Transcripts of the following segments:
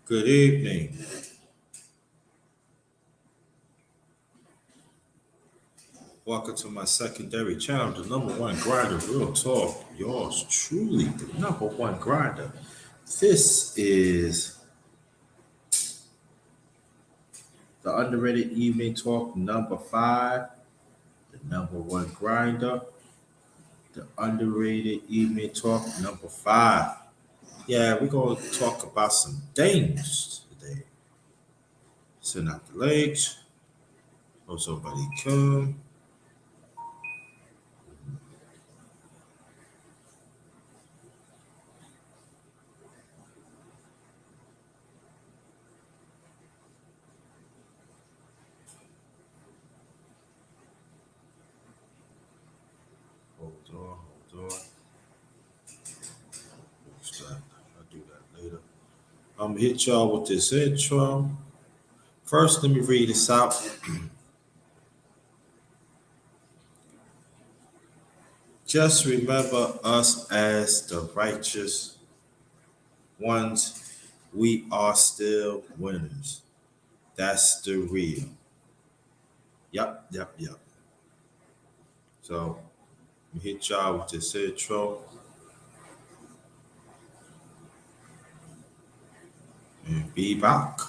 Good evening. Welcome to my secondary channel, the number one grinder, real talk. Yours truly, the number one grinder. This is the underrated evening talk number five, the number one grinder, the underrated evening talk number five. Yeah, we're going to talk about some things today. Send out the legs. Hope somebody come. Hold on. I'll do that later. I'm gonna hit y'all with this intro. First, let me read this out. Just remember us as the righteous ones. We are still winners. That's the real. Yep. So, let me hit y'all with this intro. And be back.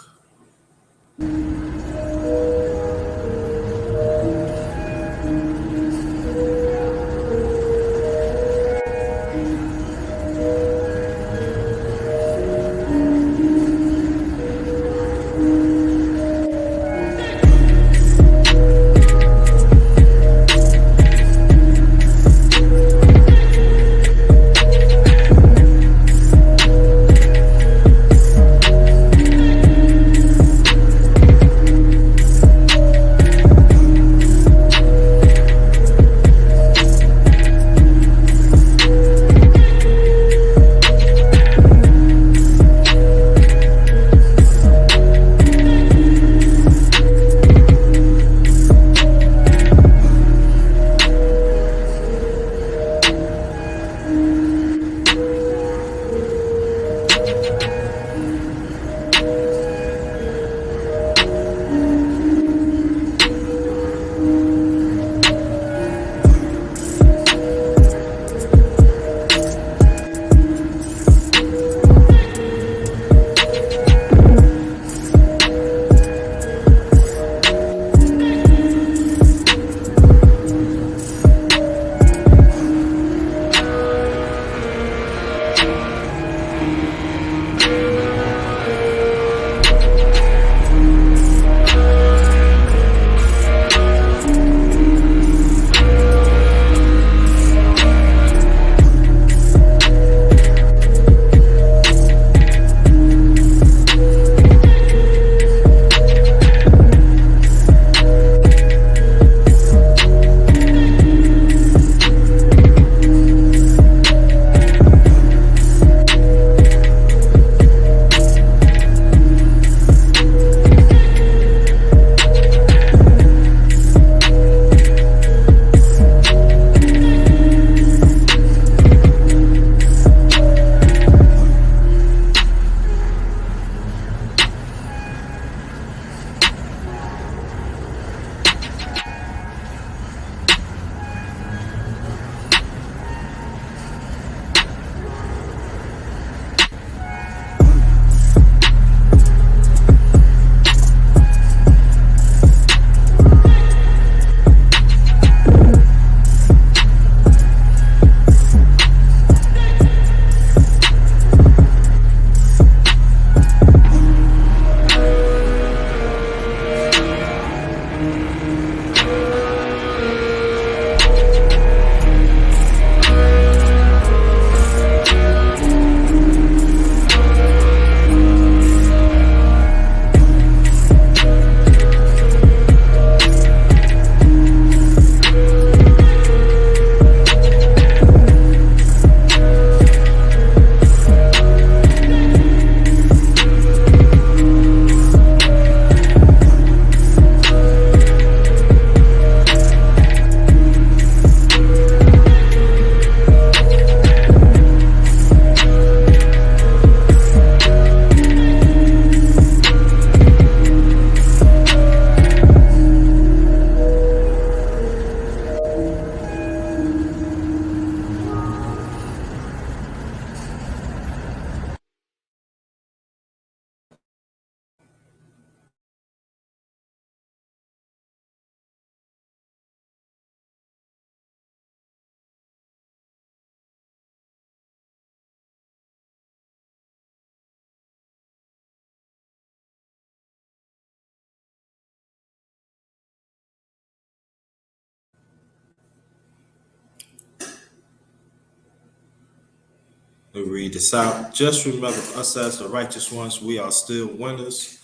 me read this out. Just remember us as the righteous ones, we are still winners.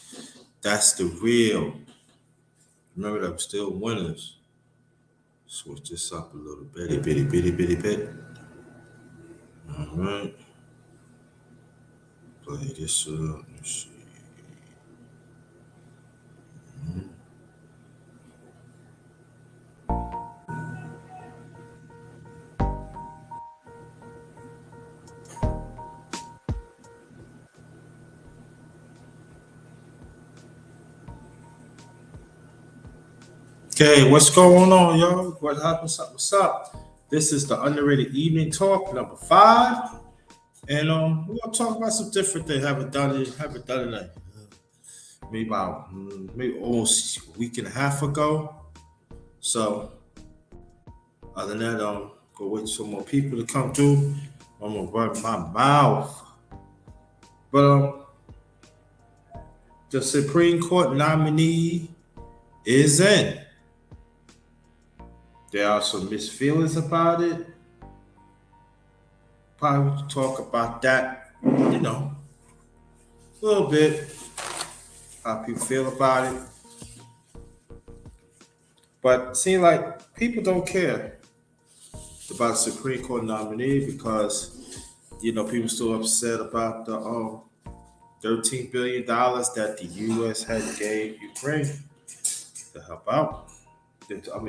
That's the real. Remember that we're still winners. Switch this up a little bitty bit. All right. Play this up. Let's see. Okay, what's going on, y'all? What happens? What's up? This is the Underrated Evening Talk number 5, and we're gonna talk about some different things. Haven't done it maybe about maybe almost a week and a half ago. So other than that, go wait for some more people to come through. I'm gonna run my mouth, but the Supreme Court nominee is in. There are some mixed feelings about it. Probably talk about that, a little bit, how people feel about it. But it seems like people don't care about the Supreme Court nominee because, people still upset about the $13 billion that the U.S. had gave Ukraine to help out.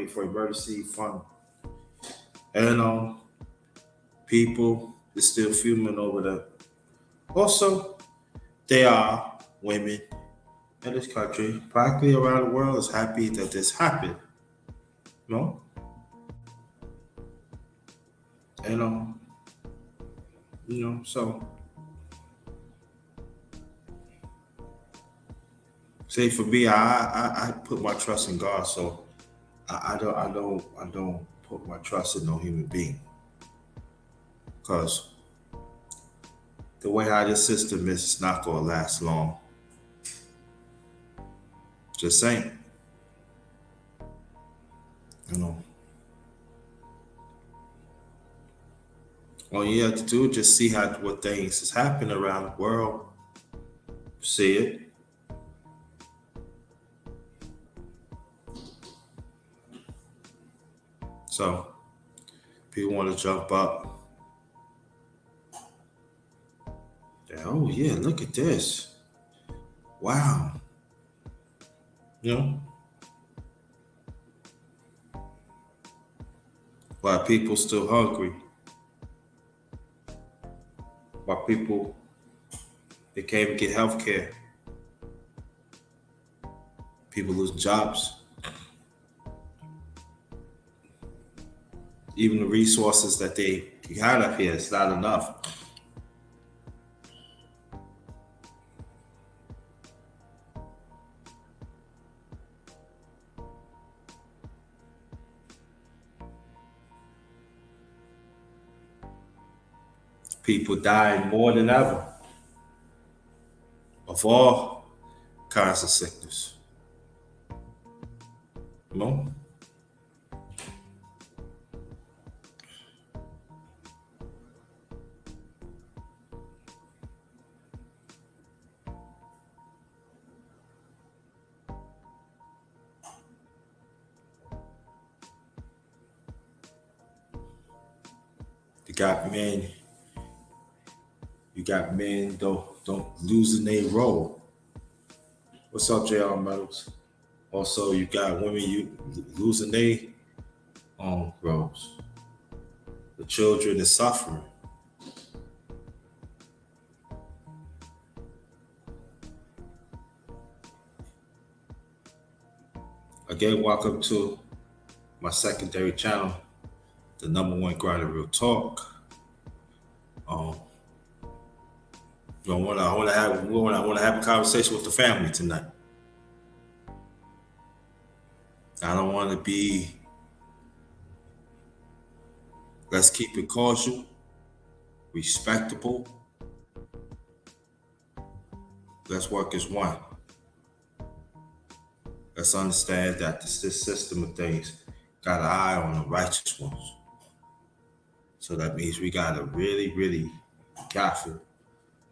For emergency fund. And people is still fuming over that. Also, there are women in this country, practically around the world, is happy that this happened. No? And so say for me, I put my trust in God, so I don't put my trust in no human being. Because the way how this system is, it's not gonna last long. Just saying. All you have to do is just see what things is happening around the world. See it. So people want to jump up. Oh yeah, look at this. Wow. Why people still hungry? Why people they can't even get health care? People losing jobs. Even the resources that they got up here, it's not enough. People dying more than ever of all kinds of sickness. You got men don't losing their role. What's up, JR Metals? Also, you got women losing their own roles. The children is suffering. Again, welcome to my secondary channel, the number one grinder real talk. I want to have a conversation with the family tonight. I don't want to be. Let's keep it cautious, respectable. Let's work as one. Let's understand that this system of things got an eye on the righteous ones. So that means we gotta really, really careful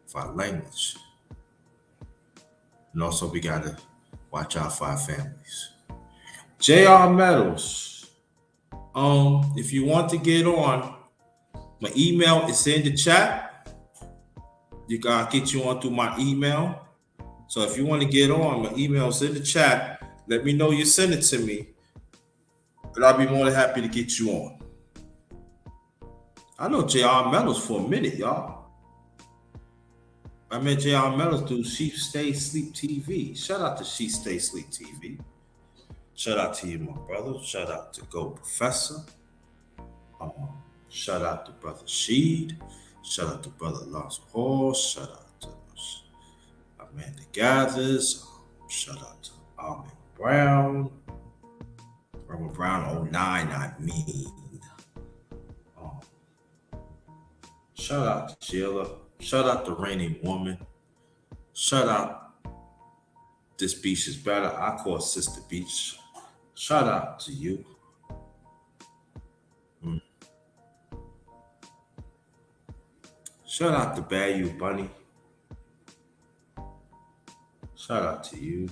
for our language. And also we gotta watch out for our families. JR Metals. If you want to get on, my email is in the chat. You gotta get you on through my email. So if you want to get on, my email is in the chat. Let me know you send it to me. And I'll be more than happy to get you on. I know JR Metals for a minute, y'all. I met JR Metals through She Stay Sleep TV. Shout out to She Stay Sleep TV. Shout out to you, my brother. Shout out to Go Professor. Shout out to Brother Sheed. Shout out to Brother Lance Hall. Shout out to Amanda Gathers. Shout out to Armin Brown. Armin Brown 09, I mean. Shout out to Sheila. Shout out to Raining Woman. Shout out This Beach is Better. I call Sister Beach. Shout out to you. Shout out to Bayou Bunny. Shout out to you.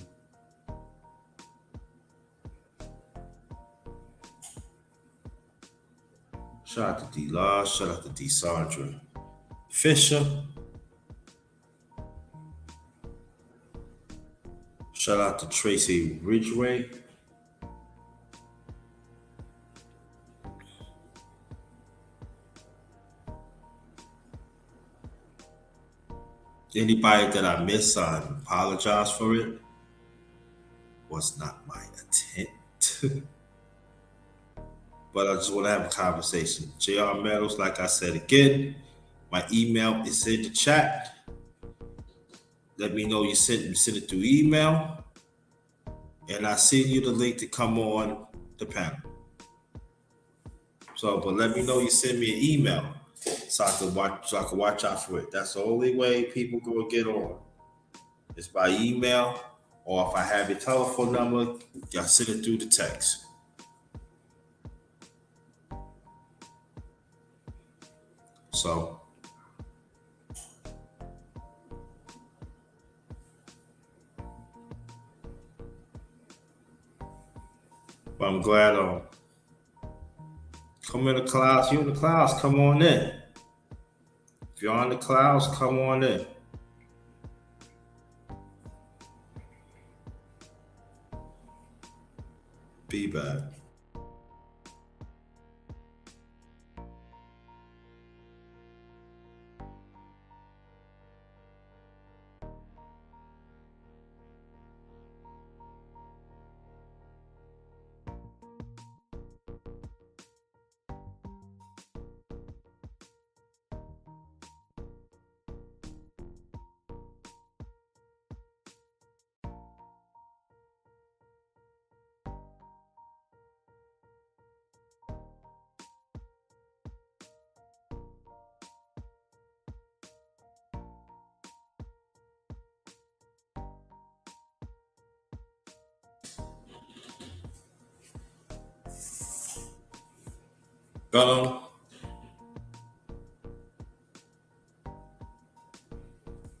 Shout out to D. Law. Shout out to D. Sandra Fisher. Shout out to Tracy Ridgway. Anybody that I miss, I apologize for it. Was not my intent. But I just want to have a conversation. JR Metals, like I said again, my email is in the chat. Let me know you send it through email. And I send you the link to come on the panel. So, but let me know you send me an email so I can watch out for it. That's the only way people gonna get on. It's by email, or if I have your telephone number, y'all send it through the text. So, but I'm glad come in the clouds. You in the clouds, come on in. If you're on the clouds, come on in. Be back.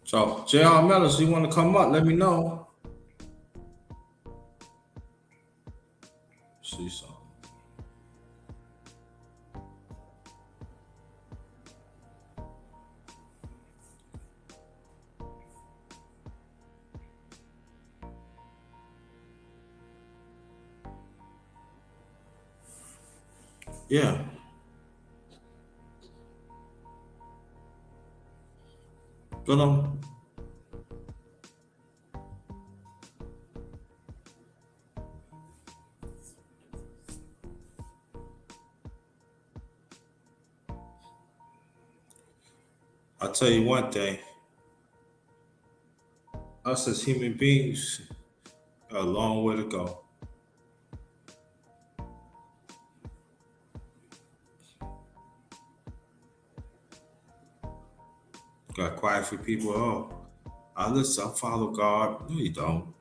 So, JR Mellis, you want to come up? Let me know. See something. Yeah. Go on. I'll tell you one thing. Us as human beings got a long way to go. Got quiet for people. Oh, I listen, I follow God. No, you don't.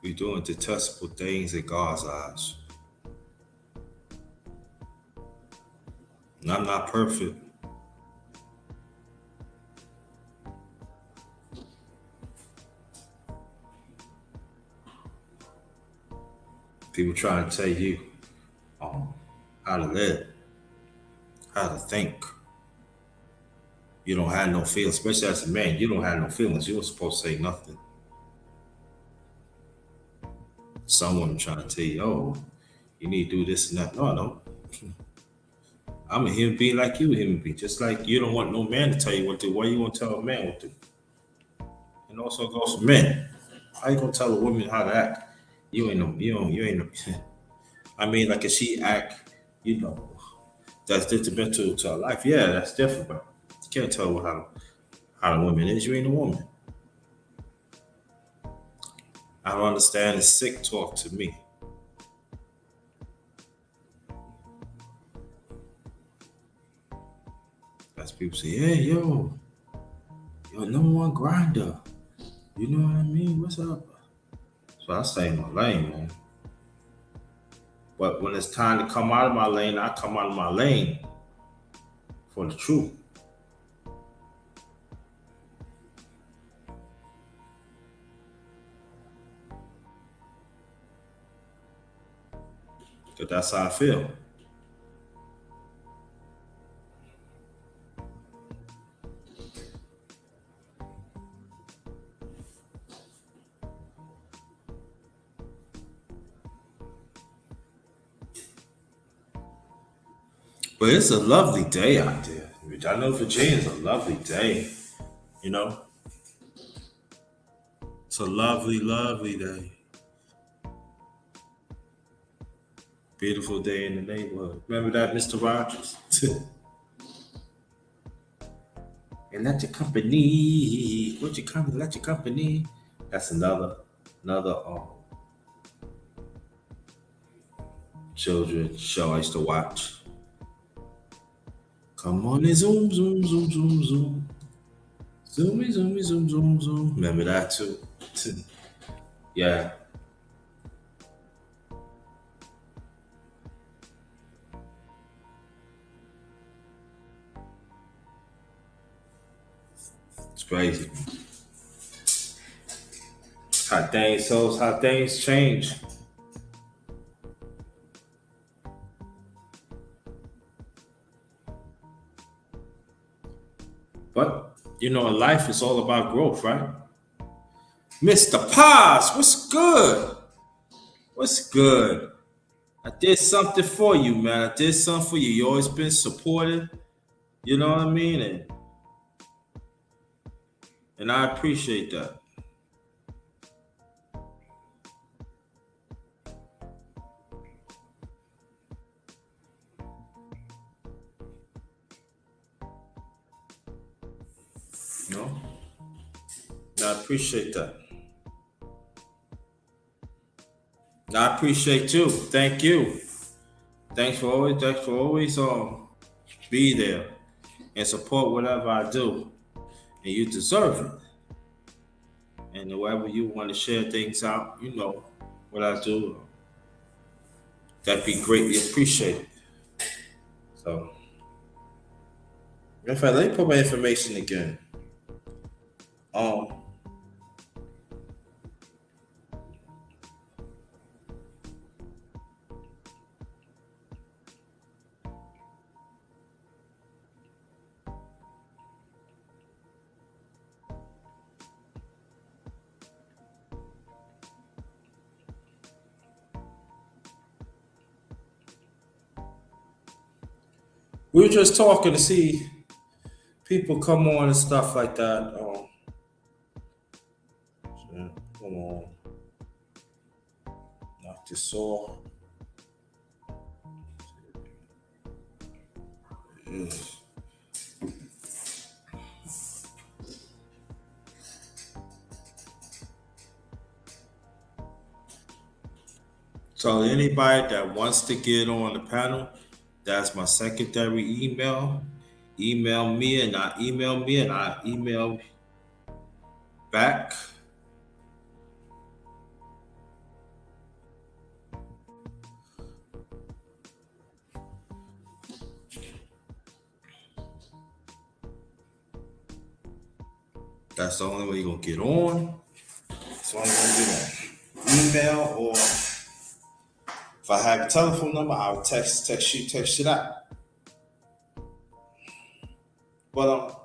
We're doing detestable things in God's eyes. I'm not perfect. People trying to tell you um, how to live, how to think. You don't have no feelings, especially as a man. You don't have no feelings. You were supposed to say nothing. Someone trying to tell you, oh, you need to do this and that. No, I don't. I'm a human being like you, a human being. Just like you don't want no man to tell you what to do. Why you want to tell a man what to do? And also goes for men. How you gonna tell a woman how to act? You ain't no, you ain't no. I mean, like if she act, you know, that's detrimental to her life. Yeah, that's different, but you can't tell her how a woman is. You ain't a woman. I don't understand. It's sick talk to me. That's people say, hey, yo, number one grinder. You know what I mean? What's up? So I stay in my lane, man. But when it's time to come out of my lane, I come out of my lane for the truth. Because that's how I feel. But it's a lovely day out there. I know Virginia's a lovely day. You know, it's a lovely, lovely day. Beautiful day in the neighborhood. Remember that, Mr. Rogers? And let your company, what you come, let your company. That's another children show I used to watch. Come on and zoom, zoom, zoom, zoom, zoom. Zoomy, zoomy, zoom, zoom, zoom. Remember that too? Yeah, it's crazy. How things change. But you know, in life is all about growth, right? Mr. Paz, what's good? What's good? I did something for you, man. I did something for you. You always been supportive. You know what I mean? And I appreciate that. You know? And I appreciate that. And I appreciate you. Thank you. Thanks for always be there and support whatever I do. And you deserve it. And wherever you want to share things out, you know what I do. That'd be greatly appreciated. So, in fact, let me put my information again. Um, we were just talking to see people come on and stuff like that. So, come on, knock this off. Yes. So anybody that wants to get on the panel, that's my secondary email. Email me and I email back. That's the only way you're gonna get on. That's the only way you're gonna get on. Email, or if I have your telephone number, I'll text you that. But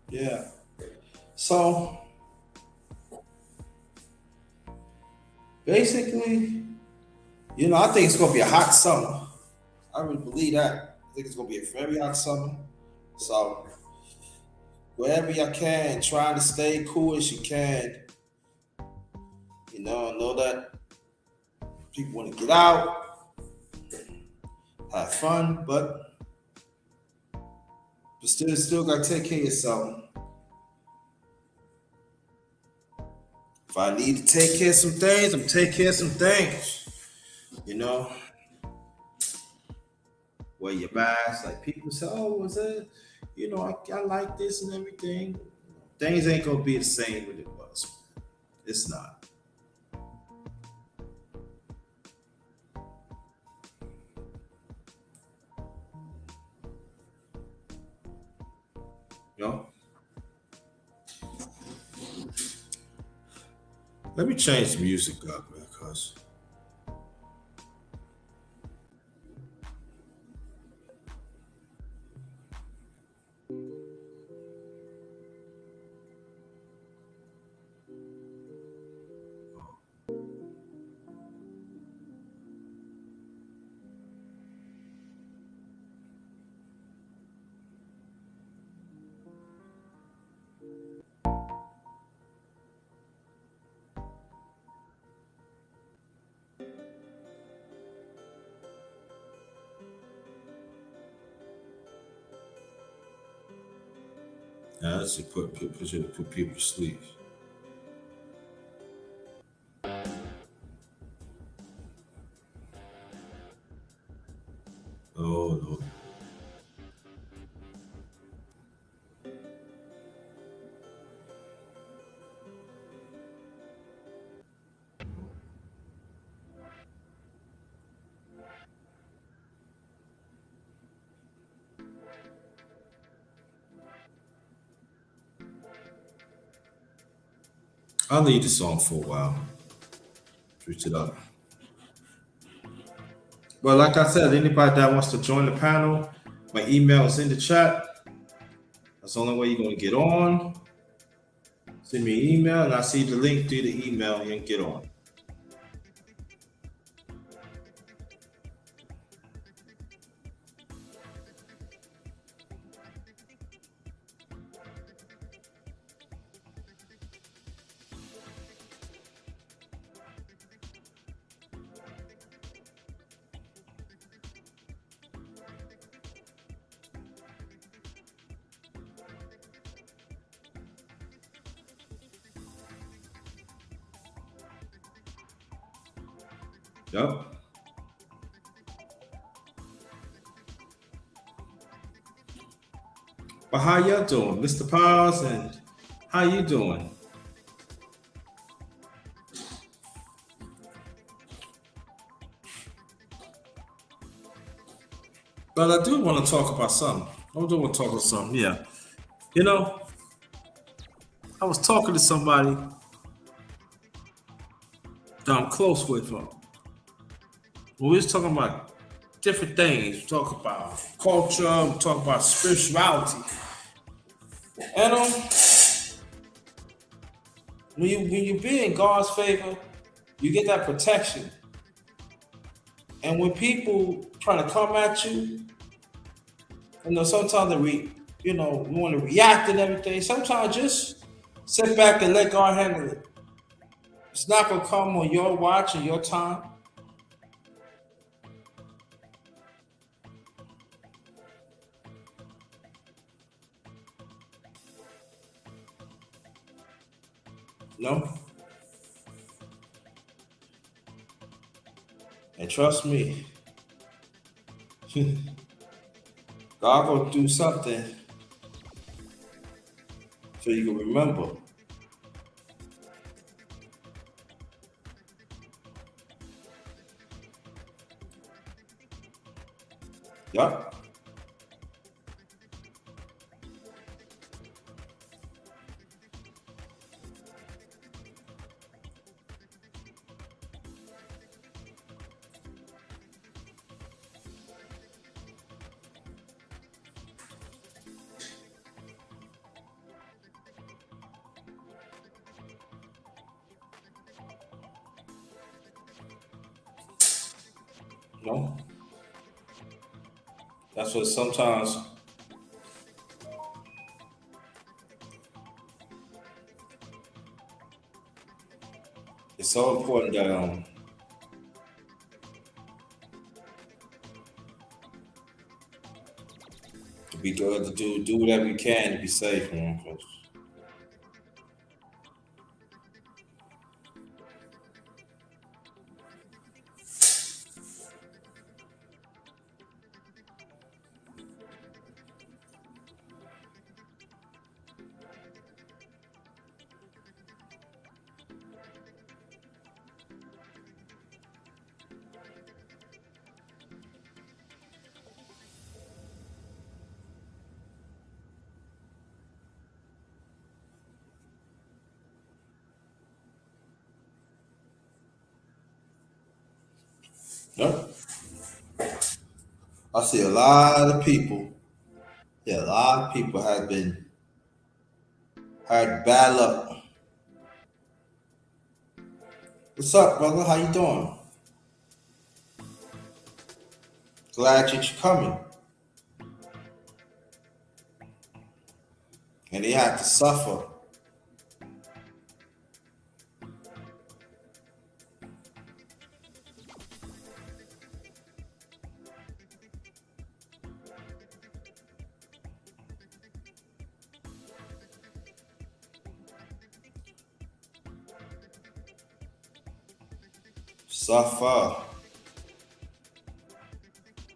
yeah. So basically, I think it's gonna be a hot summer. I really believe that. I think it's gonna be a very hot summer. So wherever you can, try to stay cool as you can. Know that people want to get out, have fun, but still gotta take care of yourself. If I need to take care of some things, I'm take care of some things. Wear your mask. Like people say, oh, was it? I like this and everything. Things ain't gonna be the same what it was. It's not. You know? Let me change the music up, man, cause that's to put people to sleep. Oh no. I'll leave the song for a while. Switch it up. Well, like I said, anybody that wants to join the panel, my email is in the chat. That's the only way you're gonna get on. Send me an email, and I see the link through the email. You can get on. Yep. But how y'all doing, Mr. Paz, and how you doing? But I do want to talk about something. I do want to talk about something. Yeah. You know, I was talking to somebody that I'm close with. We was talking about different things. We talk about culture. We talk about spirituality. And when you be in God's favor, you get that protection. And when people try to come at you, sometimes we want to react and everything. Sometimes just sit back and let God handle it. It's not gonna come on your watch and your time. know, and trust me, God will do something so you can remember. Yup. You know, that's what sometimes it's so important that to be good to do whatever you can to be safe, man. 'Cause, yep. I see a lot of people. Yeah, a lot of people have been had bad luck. What's up, brother? How you doing? Glad that you're coming. And they had to suffer. Suffer.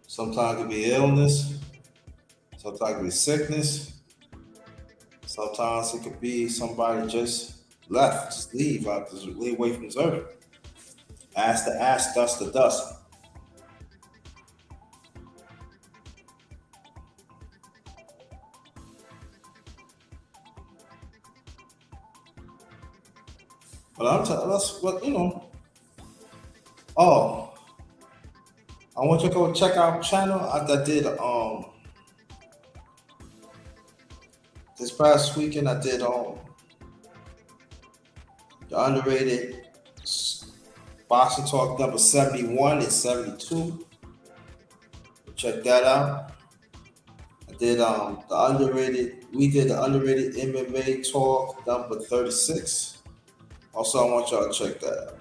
Sometimes it could be illness. Sometimes it could be sickness. Sometimes it could be somebody just left, just leave out, just leave away from this earth. Ash to ash, dust to dust. But I'm telling that's what you know. Oh, I want you to go check out channel. I did this past weekend. I did the underrated boxing talk number 71 and 72. Check that out. I did the underrated. We did the underrated MMA talk number 36. Also, I want y'all to check that out.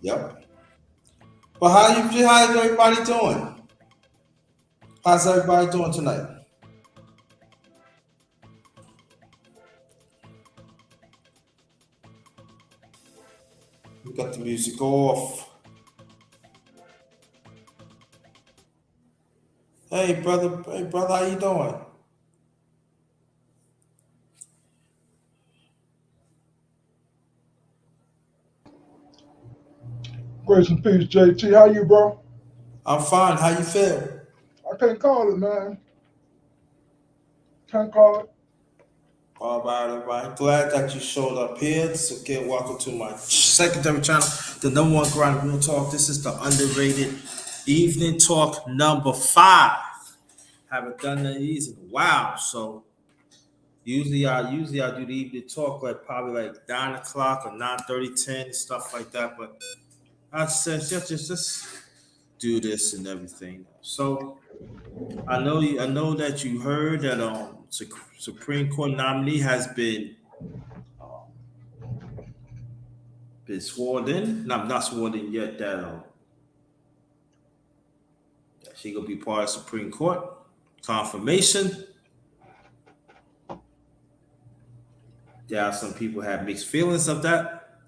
Yep. But how's everybody doing? How's everybody doing tonight? We got the music off. Hey brother, how you doing? Grace and peace, JT. How you, bro? I'm fine. How you feel? I can't call it, man. Can't call it. All right, everybody. Glad that you showed up here. So again, welcome to my secondary channel, the number one grind real talk. This is the underrated evening talk number 5. Haven't done these in a while, so usually I do the evening talk like probably like 9 o'clock or 9:30, 10, and stuff like that. But I said just do this and everything. So I know that you heard that Supreme Court nominee has been been sworn in. No, I'm not sworn in yet. That she gonna be part of Supreme Court. Confirmation. There are some people have mixed feelings of that.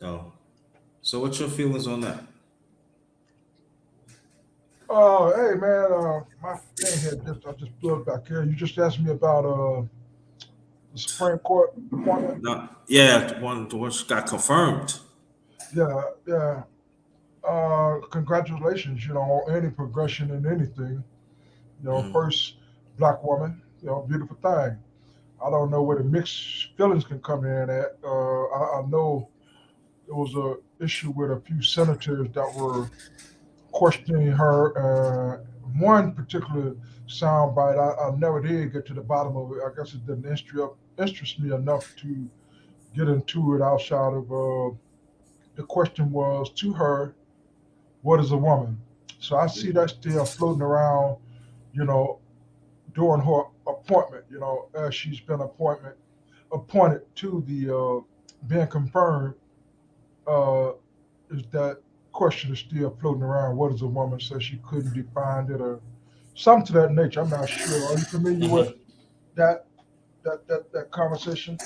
No. So what's your feelings on that? Hey man, my thing had just I just blew it back here. You just asked me about the Supreme Court appointment. No. Yeah, the one got confirmed. Yeah, yeah. Congratulations, on any progression in anything. Mhm. First black woman, beautiful thing. I don't know where the mixed feelings can come in at. I know there was a issue with a few senators that were questioning her. One particular soundbite, I never did get to the bottom of it. I guess it didn't interest me enough to get into it outside of the question was to her, what is a woman? So I see that still floating around, you know, during her appointment, as she's been appointed to the being confirmed, uh, is that question is still floating around. What is a woman? Says she couldn't define it or something to that nature. I'm not sure. Are you familiar with Mhm. that that conversation?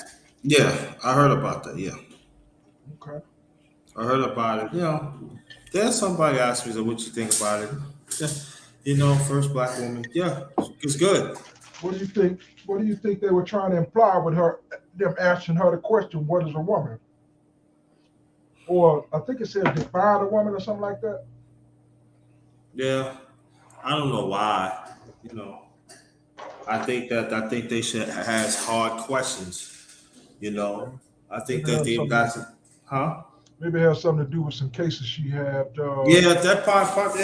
Yeah, I heard about that. Yeah, Okay. I heard about it. There's somebody asked me, so what you think about it? Yeah. First black woman. Yeah, it's good. What do you think? What do you think they were trying to imply with her? Them asking her the question, "What is a woman?" Or I think it said define a woman or something like that. Yeah, I don't know why. You know, I think they should ask hard questions. You Okay. know, I think Maybe it that has they've something. got some, huh? Maybe it has something to do with some cases she had. Yeah, yeah, that's probably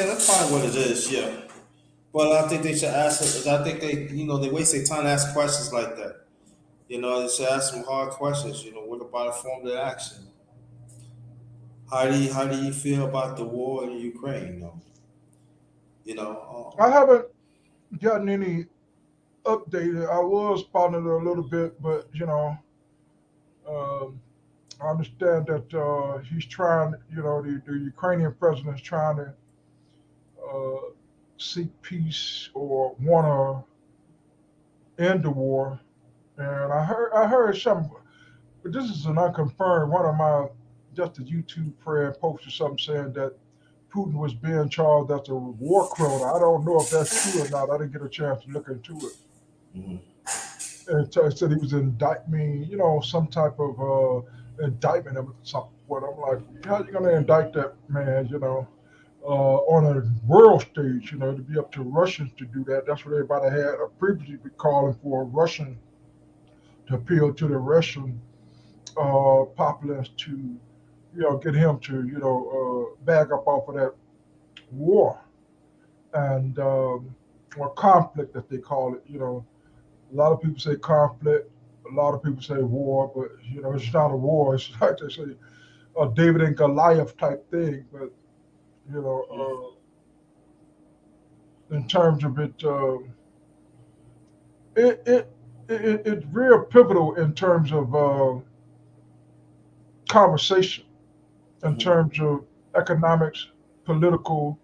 what it is. Yeah, but I think they should ask. I think they waste their time to ask questions like that. They should ask some hard questions. What about affirmative action? How do you feel about the war in Ukraine? You know, I haven't gotten any update. I was following it a little bit, but um, I understand that he's trying. The Ukrainian president is trying to uh, seek peace or want to end the war. And I heard something, but this is an unconfirmed. One of my just a YouTube friend posted something saying that Putin was being charged as a war criminal. I don't know if that's true or not. I didn't get a chance to look into it. mhm. And so it said he was indicting, some type of indictment of something. What I'm like, how you gonna indict that man? On a world stage, to be up to Russians to do that. That's what everybody had previously been calling for a Russian to appeal to the Russian populace to, get him to, back up off of that war and or conflict that they call it. A lot of people say conflict. A lot of people say war, but it's not a war. It's like they say a David and Goliath type thing. But you know, in terms of it, it, it, it's real pivotal in terms of conversation, in Mhm. terms of economics, political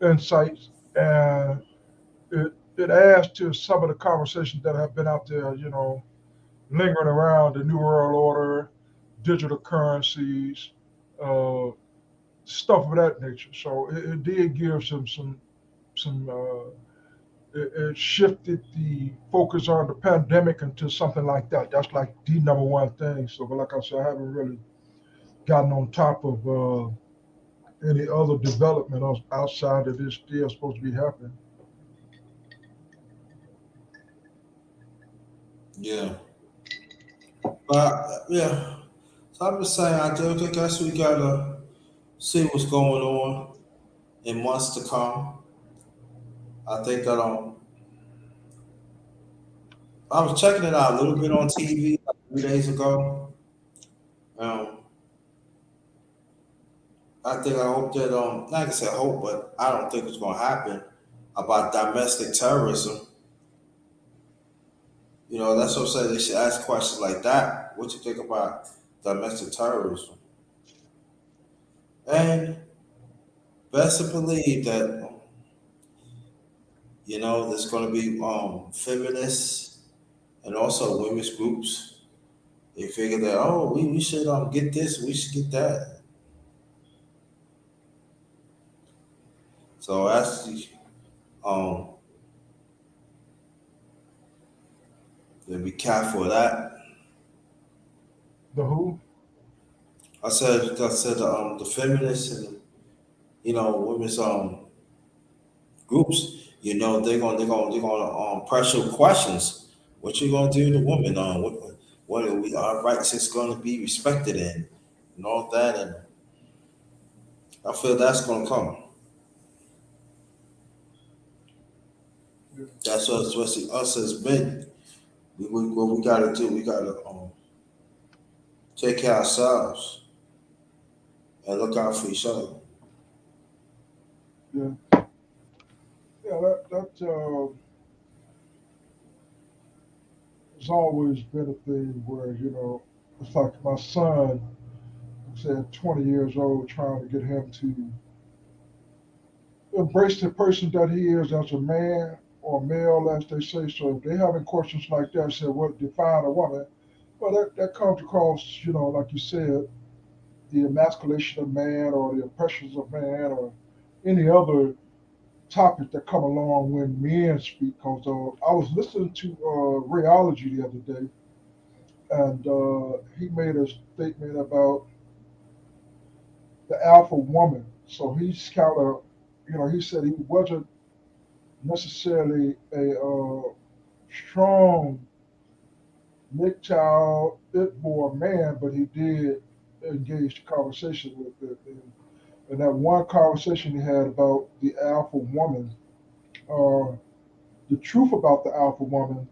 insights, and it adds to some of the conversations that have been out there. Lingering around the New World Order, digital currencies, uh, stuff of that nature. So it did give some it shifted the focus on the pandemic into something like that. That's like the number one thing. So, but like I said, I haven't really gotten on top of any other development outside of this still supposed to be happening. Yeah, but yeah. So I'm just saying, I do think guess we gotta see what's going on in months to come. I think that I was checking it out a little bit on TV like 3 days ago. Um, I hope that like I said, hope, but I don't think it's gonna happen about domestic terrorism. That's what I'm saying. They should ask questions like that. What you think about domestic terrorism? And best to believe that there's going to be feminists and also women's groups. They figure that we should get this, we should get that. So that's um to be careful of that. The who? I said the feminists and women's groups. They're gonna pressure questions. What you gonna do to women? What are we our rights is gonna be respected and all that, and I feel that's gonna come. Yeah, That's what us has been. What we gotta do, we gotta take care of ourselves and look out for each other. yeah, yeah. That has always been a thing where it's like my son. I said 20 years old, trying to get him to embrace the person that he is as a man or male, as they say. So if they having questions like that, say what define a woman, well, that comes across, like you said, the emasculation of man or the oppressions of man or any other topic that come along when men speak. Because I was listening to Rayology the other day, and he made a statement about the alpha woman. So he's kind of, he said he wasn't necessarily a strong MGTOW it boy man, but he did engage the conversation with it. And that one conversation he had about the alpha woman, uh, the truth about the alpha woman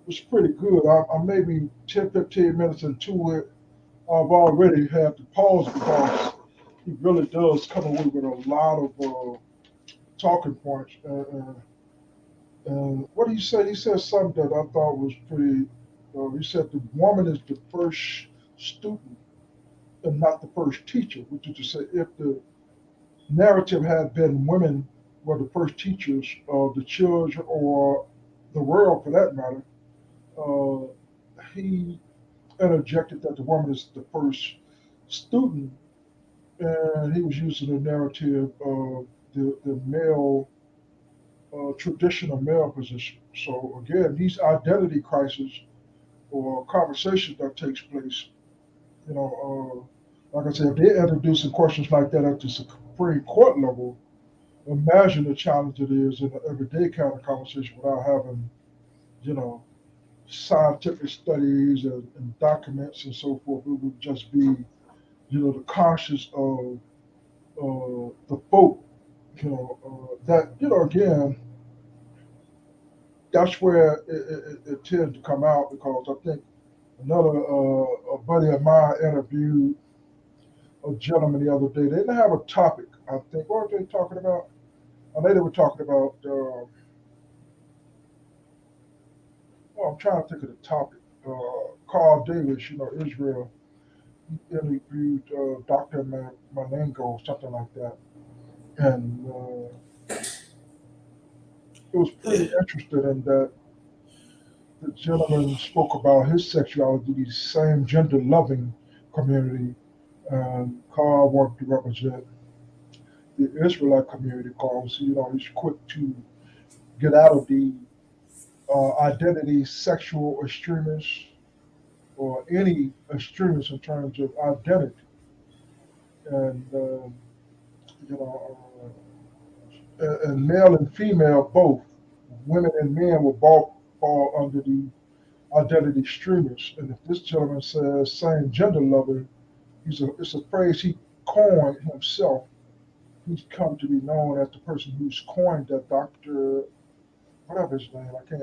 was pretty good. I'm maybe 10, 15 minutes into it. I've already had to pause because he really does come away with a lot of talking points. And what did he say? He said something that I thought was pretty. He said the woman is the first student and not the first teacher, which is to say, if the narrative had been women were the first teachers of the children or the world for that matter, uh, he interjected that the woman is the first student, and he was using the narrative of the male traditional male position. So again, these identity crises or conversations that takes place, like I said, if they're introducing questions like that at the Supreme Court level, imagine the challenge it is in an everyday kind of conversation without having, you know, scientific studies and documents and so forth. It would just be, the conscience of the folk, that, again, that's where it tends to come out because I think another a buddy of mine interviewed a gentleman the other day. They didn't have a topic. I think what were they talking about? I know they were talking about. Well, I'm trying to think of the topic. Carl Davis, Israel. He interviewed Dr. Manengo, something like that, and it was Yeah, pretty interesting in that the gentleman spoke about his sexuality, the same gender loving community, and Carl wanted to represent the Israelite community because he's quick to get out of the identity sexual extremists or any extremists in terms of identity, and you know, and male and female both, women and men will both fall under the identity extremists. And if this gentleman says same gender lover, it's a phrase he coined himself. He's come to be known as the person who's coined that Dr. Whatever his name, I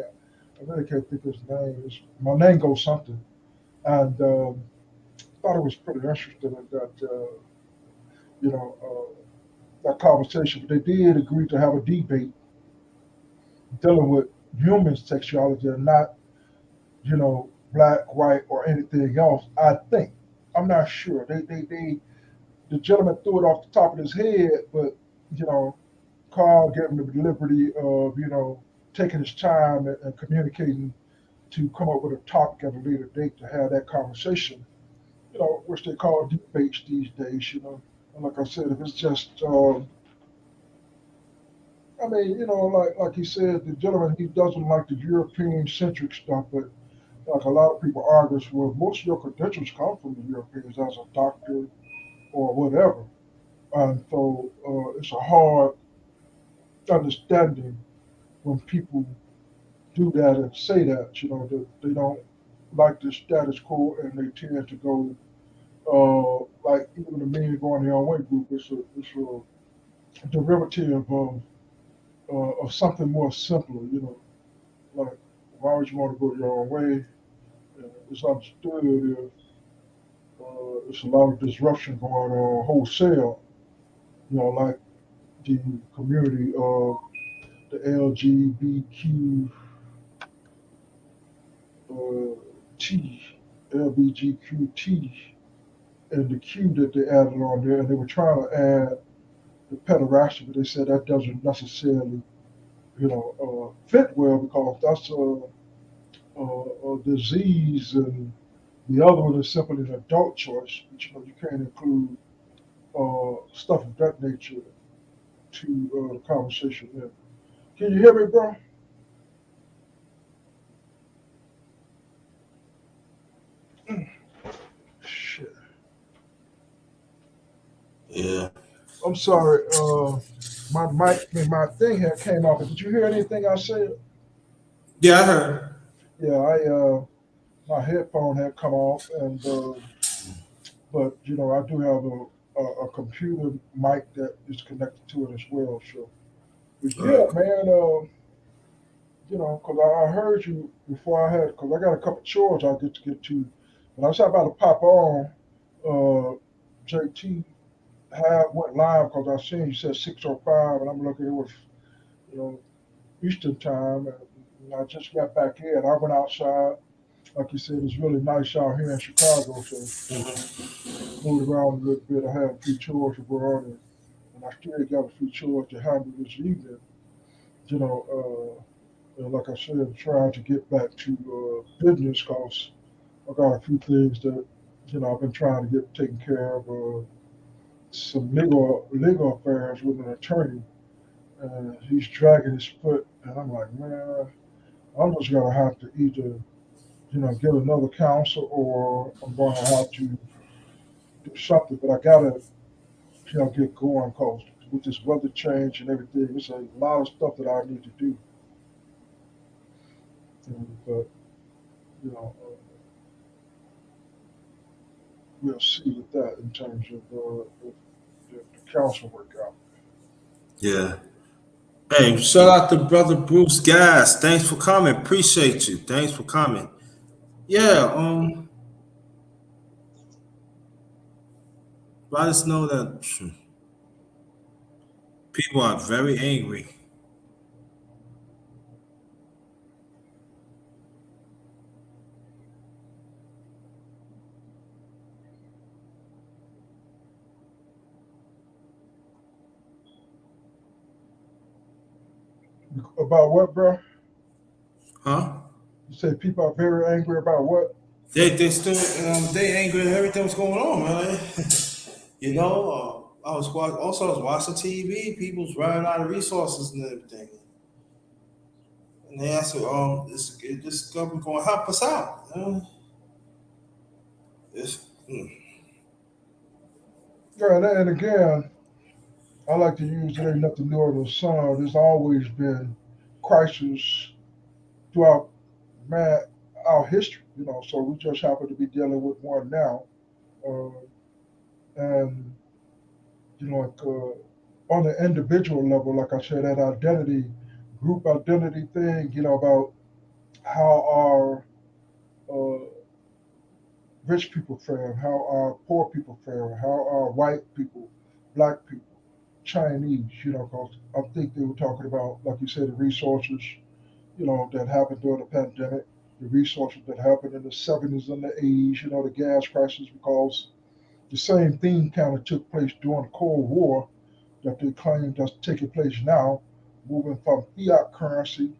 really can't think of his name. It's Monango something. And thought it was pretty interesting in that, you know, that conversation. But they did agree to have a debate dealing with human sexuality and not black, white, or anything else. I think. I'm not sure. They the gentleman threw it off the top of his head, but you know, Carl gave him the liberty of taking his time and communicating to come up with a topic at a later date to have that conversation. Which they call debates these days. And like I said, if it's just, I mean, like he said, the gentleman he doesn't like the European centric stuff, but like a lot of people argue, well, most of your credentials come from the Europeans as a doctor or whatever. And so it's a hard understanding when people do that and say that, that they don't like the status quo and they tend to go, like even the men going their own way group, it's a derivative of something more simpler, like why would you want to go your own way? It's understood if there's a lot of disruption going on wholesale, like the community of the LGBTQ uh, T, LBGQT, and the Q that they added on there, and they were trying to add the pederasty, but they said that doesn't necessarily, fit well because that's a disease, and the other one is simply an adult choice. But you can't include stuff of that nature to the conversation there. Can you hear me, bro? Shit. Yeah. I'm sorry. My thing here came off. Did you hear anything I said? Yeah, I heard. Yeah, my headphone had come off, and but I do have a computer mic that is connected to it as well. So, but yeah, Okay. man. Because I heard you before because I got a couple chores I get to. But I was about to pop on. Uh, JT had went live because I seen you said 6:05, and I'm looking. It was you know Eastern time, and I just got back in. I went outside. Like you said, it's really nice out here in Chicago. So moved around a little bit. I had a few chores to go on, and I still got a few chores to handle this evening. You know, like I said, I'm trying to get back to business because I got a few things that I've been trying to get taken care of. Some legal affairs with an attorney, and he's dragging his foot, and I'm like, man, I'm just gonna have to either get another counsel or I'm gonna have to do something. But I gotta get going because with this weather change and everything, it's a lot of stuff that I need to do. But you know, we'll see with that in terms of if the council work out. Yeah. Hey, shout out to brother Bruce Gas. Thanks for coming. Appreciate you. Thanks for coming. Yeah. Let us know that people are very angry About what, bro? huh? You say people are very angry about what? They still they angry at everything that's going on, man. I was watching TV. People's running out of resources and everything, and they asked, is this government going to help us out? It's, mm, Yeah, and again, I like to use it ain't nothing new under the sun. There's always been crisis throughout man our history, So we just happen to be dealing with one now, uh, and like on the individual level, like I said, that identity, group identity thing, about how our uh, rich people fare, how our poor people fare, how our white people, black people, Chinese, because I think they were talking about, like you said, the resources, that happened during the pandemic. the resources that happened in the 70s and the 80s, the gas crisis, because the same thing kind of took place during the Cold War that they claim that's taking place now, moving from fiat currency,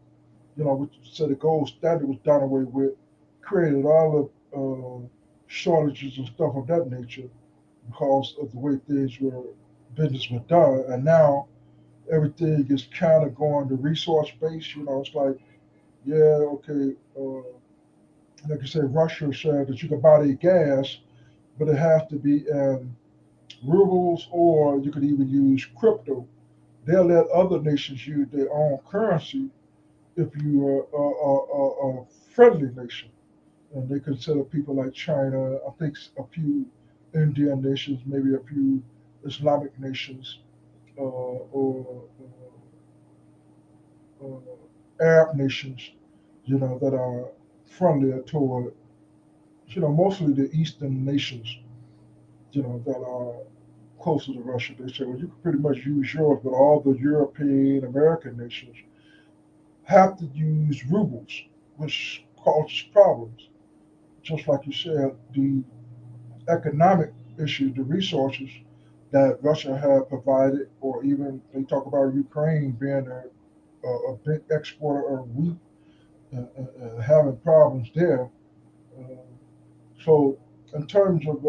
which said the gold standard was done away with, created all the shortages and stuff of that nature because of the way business was done. And now everything is kind of going to resource based. It's like, yeah, okay, like I said, Russia said that you can buy their gas, but it has to be in rubles or you could even use crypto. They'll let other nations use their own currency if you are a friendly nation. And they consider people like China, I think a few Indian nations, maybe a few Islamic nations, or Arab nations, that are friendlier toward, mostly the Eastern nations, that are closer to Russia. They say, well, you can pretty much use yours, but all the European American nations have to use rubles, which causes problems. Just like you said, the economic issues, the resources that Russia had provided, or even they talk about Ukraine being a big exporter of wheat and having problems there. Uh, so, in terms of,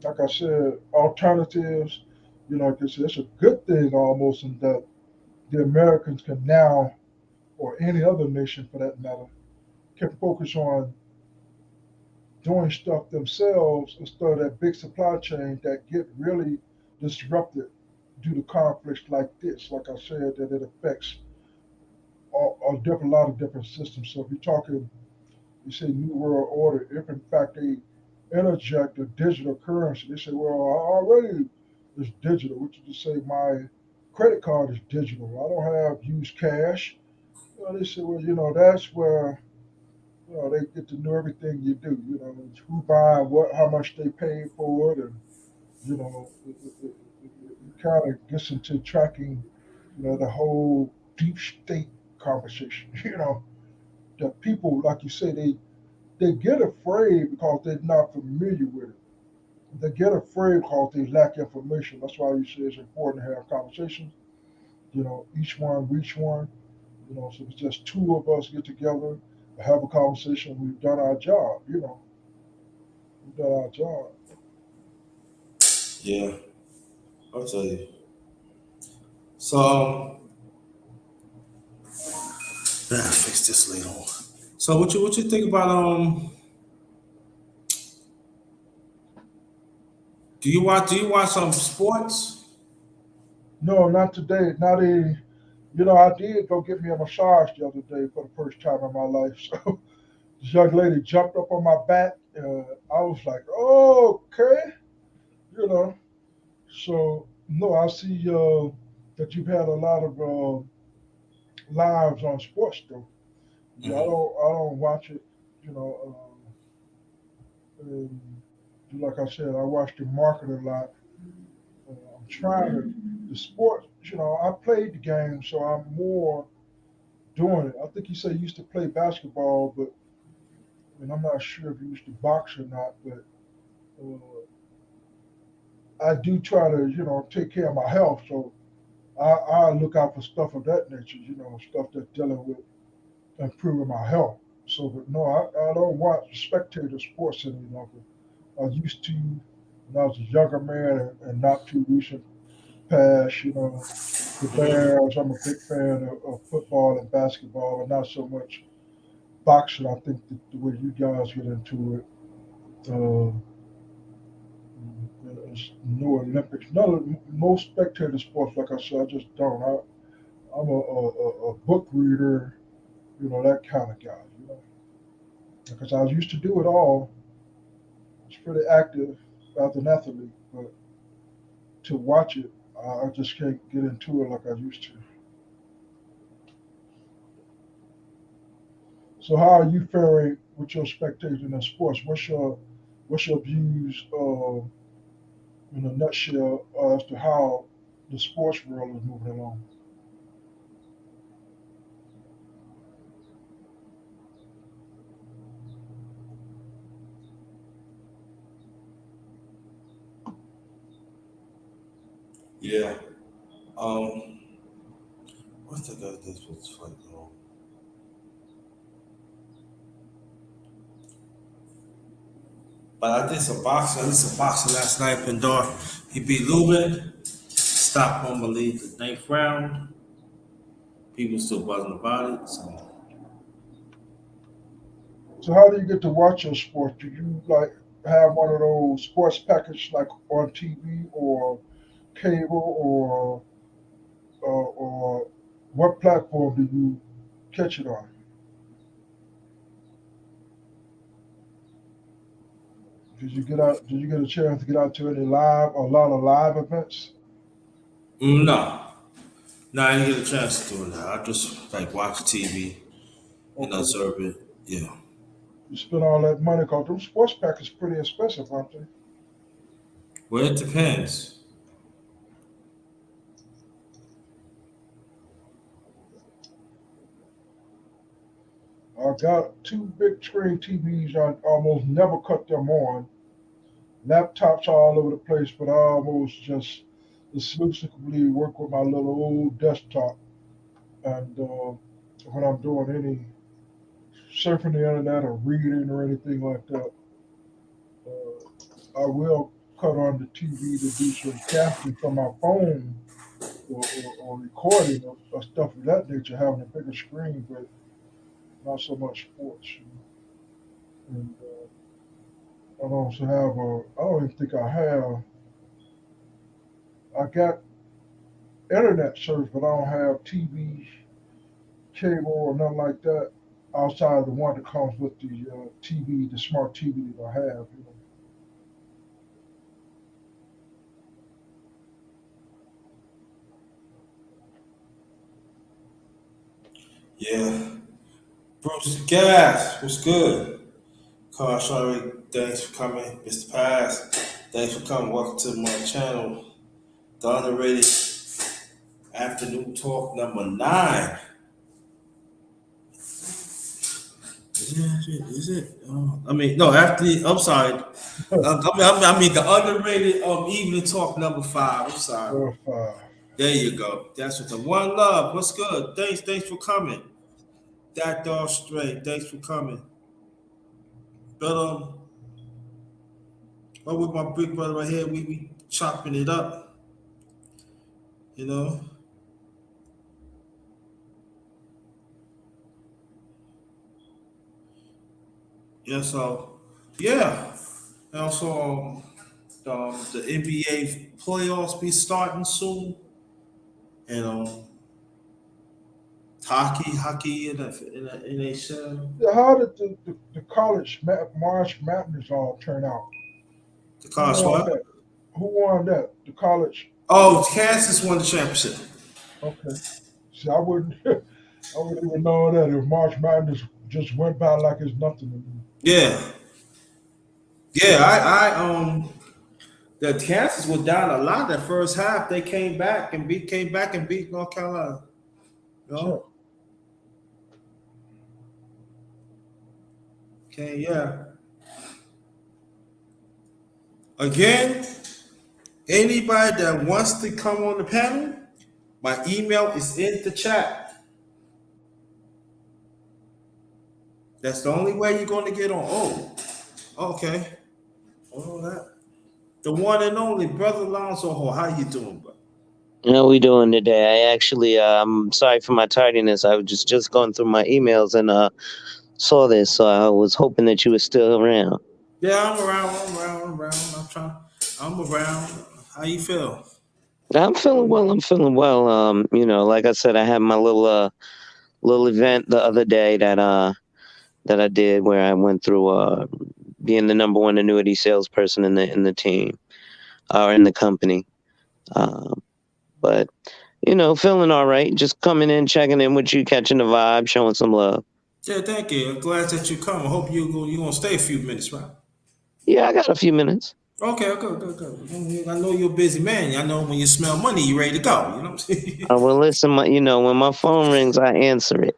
like I said, alternatives, like I said, it's a good thing almost in that the Americans can now, or any other nation for that matter, can focus on doing stuff themselves instead of that big supply chain that get really disrupted due to conflicts like this. Like I said, that it affects a lot of different systems. So if you're talking, you say New World Order, if in fact they interject a digital currency, they say, well, already it's digital, which is to say my credit card is digital. I don't have used cash. They say, well, that's where they get to know everything you do. Who buy what, how much they paid for it, and it kind of gets into tracking, the whole deep state conversation. That people, like you say, they get afraid because they're not familiar with it. They get afraid because they lack information. That's why you say it's important to have conversations. Each one reach one. So if it's just two of us get together, have a conversation, we've done our job. We've done our job. Yeah, I'll tell you. So, fix this later on. So, what you think about Do you watch some sports? No, not today. Not a. I did go get me a massage the other day for the first time in my life. So this young lady jumped up on my back. I was like, oh, okay, you know. So no, I see that you've had a lot of lives on sports though. Yeah, Hmm. I don't watch it. You know, and like I said, I watch the market a lot. I'm trying to the sport. I played the game, so I'm more doing it. I think you said you used to play basketball, but I'm not sure if you used to box or not. But I do try to, take care of my health. So I look out for stuff of that nature. Stuff that's dealing with improving my health. So, but no, I don't watch spectator sports any longer. I used to when I was a younger man and not too recent past. The Bears. I'm a big fan of football and basketball, and not so much boxing. I think the way you guys get into it, uh, is no Olympics. None of most spectator sports, like I said, I just don't. I'm a book reader, that kind of guy. Because I used to do it all. I was pretty active as an athlete, but to watch it, I just can't get into it like I used to. So how are you faring with your spectating in sports? What's your views in a nutshell as to how the sports world is moving along? Yeah. Um, what's the guy this was like? But I did some boxing. I did some boxing last night. Pendor. He beat Lubin. Stopped him, I believe, the ninth round. People still buzzing about it. So So how do you get to watch your sports? Do you like have one of those sports package like on TV or cable or what platform do you catch it on? Did you get out? Did you get a chance to get out to any live, a lot of live events? no, no, I didn't get a chance to do it. Now I just like watch TV and Okay, observe it. Yeah. you spend all that money because those sports packages pretty expensive, aren't they? Well, it depends. I got two big screen TVs. I almost never cut them on. Laptops all over the place, but I almost just exclusively work with my little old desktop. And when I'm doing any surfing the internet or reading or anything like that, I will cut on the TV to do some capturing from my phone or recording or stuff of that nature, having a bigger screen, but not so much sports. And I don't also have a, I don't even think I have, I got internet service, but I don't have TV, cable, or nothing like that outside of the one that comes with the TV, the smart TV that I have. You know. Yeah. Bruce Gas, what's good? Carl Shari, thanks for coming. Mr. Pass, thanks for coming. Welcome to my channel. The Underrated Afternoon Talk number 9. Is it? I mean, no, after the, I'm sorry. I mean, the underrated evening talk number 5. I'm sorry. Five. There you go. That's what the one love. What's good? Thanks for coming. That dog straight. Thanks for coming. But with my big brother right here, we chopping it up. You know. Yeah. So yeah. And also the NBA playoffs be starting soon, and hockey in a show. Yeah, how did the college March Madness all turn out? The Who college won what? that? Who won that? The college. Oh, Kansas won the championship. Okay. See, I wouldn't, I wouldn't even know that if March Madness just went by like it's nothing to me. Yeah, yeah. The Kansas was down a lot that first half. They came back and beat North Carolina. You So, know? Okay, yeah. Again, anybody that wants to come on the panel, my email is in the chat. That's the only way you're going to get on. Oh, okay. Oh, that. The one and only brother Lonzo Hall. How you doing, bro? How we doing today? I actually, I'm sorry for my tardiness. I was just going through my emails and saw this, so I was hoping that you were still around. Yeah, I'm around. I'm around. I'm trying. I'm around. How you feel? I'm feeling well. I'm feeling well. Like I said, I had my little event the other day that I did where I went through being the number one annuity salesperson in the team or in the company. Um, but feeling all right. Just coming in, checking in with you, catching the vibe, showing some love. Yeah, thank you. I'm glad that you come. I hope you gonna stay a few minutes, right? Yeah, I got a few minutes. Okay, good. I know you're a busy man. I know when you smell money, you ready to go. You know what I'm saying? Well, listen, when my phone rings, I answer it.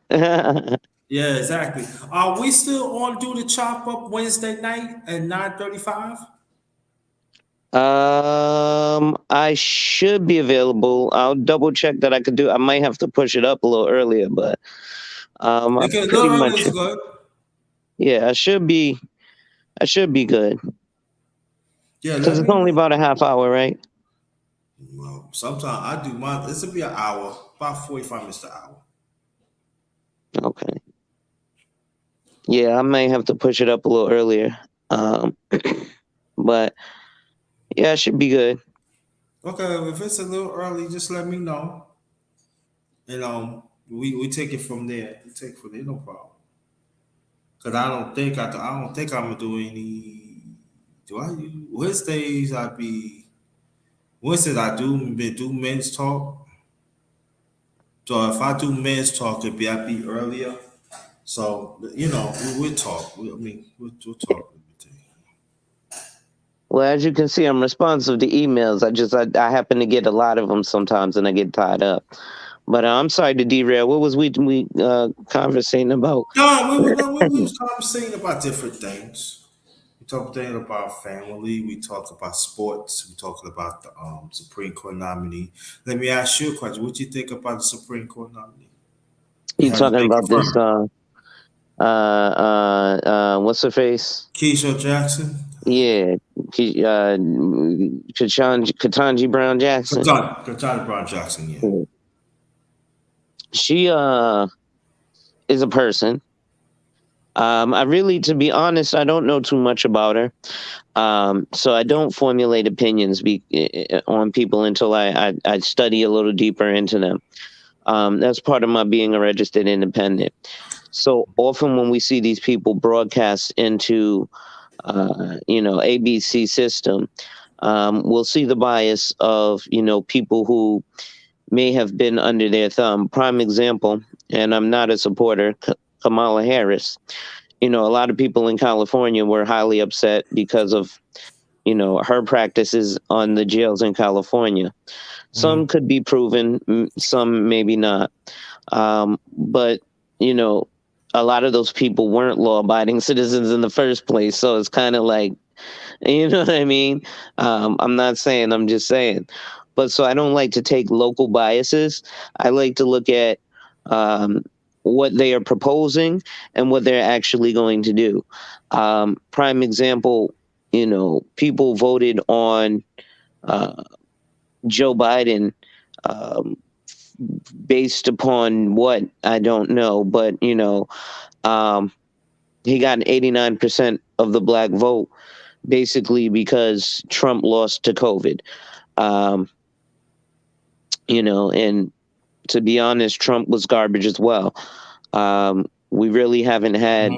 Yeah, exactly. Are we still on do the chop up Wednesday night at 9:35? I should be available. I'll double check that I could do. I might have to push it up a little earlier, but I Okay, a pretty little early much, is good. yeah, I should be. I should be good Yeah, because let it's me only know. about a half hour, right? Well, sometimes I do mine. This will be an hour, about 45 minutes to an hour. Okay. Yeah, I may have to push it up a little earlier. Um, but yeah, I should be good. Okay, if it's a little early, just let me know. And we take it from there. We take it from there, no problem. Cause I don't think I'm gonna do any. Do I use Wednesdays? Wednesdays I do men's talk. So if I do men's talk, I be earlier. So we'll talk. We'll talk. Well, as you can see, I'm responsive to emails. I happen to get a lot of them sometimes, and I get tied up. But I'm sorry to derail. What was we conversating about? No, we was conversating about different things. We talked things about family. We talked about sports. We talked about the Supreme Court nominee. Let me ask you a question. What do you think about the Supreme Court nominee? And You have you talking been about this? confirmed? What's her face? Keisha Jackson? Yeah, Katanji Brown Jackson. Katana Brown Jackson, yeah. She is a person. I really, to be honest, I don't know too much about her. So I don't formulate opinions on people until I study a little deeper into them. That's part of my being a registered independent. So often when we see these people broadcast into, ABC system, we'll see the bias of, people who may have been under their thumb. Prime example, and I'm not a supporter, Kamala Harris. A lot of people in California were highly upset because of, her practices on the jails in California. Mm-hmm. Some could be proven, some maybe not. But, you know, a lot of those people weren't law abiding citizens in the first place. So it's kind of like, you know what I mean? I'm not saying, I'm just saying. But so I don't like to take local biases. I like to look at what they are proposing and what they're actually going to do. Prime example, people voted on uh, Joe Biden um, based upon what I don't know, but um, he got 89% of the black vote basically because Trump lost to COVID. Um, and to be honest, Trump was garbage as well. We really haven't had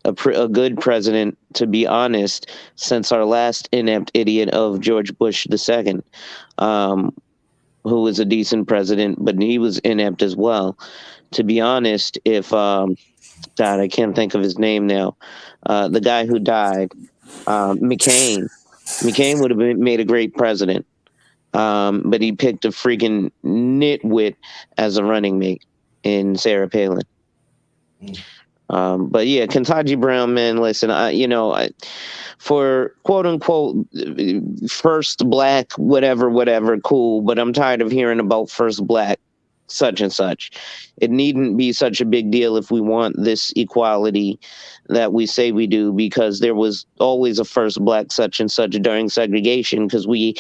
a good president, to be honest, since our last inept idiot of George Bush II, um, who was a decent president, but he was inept as well. To be honest, if God, I can't think of his name now, the guy who died, McCain would have made a great president. But he picked a freaking nitwit as a running mate in Sarah Palin. Mm-hmm. But yeah, Kentucky Brown, man, listen, for quote unquote first black, whatever, cool, but I'm tired of hearing about first black such and such. It needn't be such a big deal if we want this equality that we say we do, because there was always a first black such and such during segregation, because we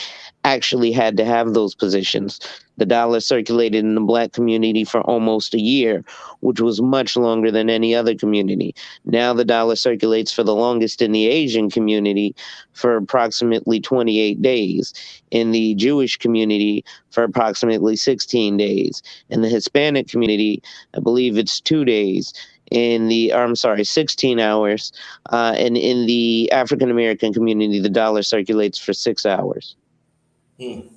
actually had to have those positions. The dollar circulated in the black community for almost a year, which was much longer than any other community. Now the dollar circulates for the longest in the Asian community for approximately 28 days, in the Jewish community for approximately 16 days, in the Hispanic community, I believe it's 2 days. I'm sorry, 16 hours. And in the African American community, the dollar circulates for 6 hours. Mm.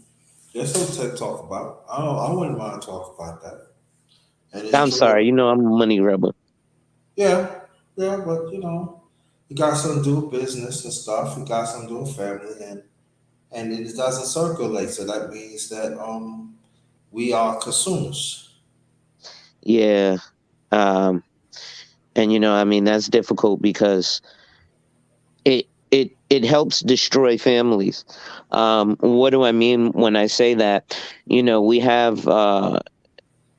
There's something to talk about. I wouldn't mind talking about that. And I'm to let sorry, I'm a money rubber. Yeah, yeah, but you got something to do with business and stuff. You got something to do with family, and it doesn't circulate. So that means that we are consumers. Yeah. Um, and I mean, that's difficult because it it helps destroy families. What do I mean when I say that? We have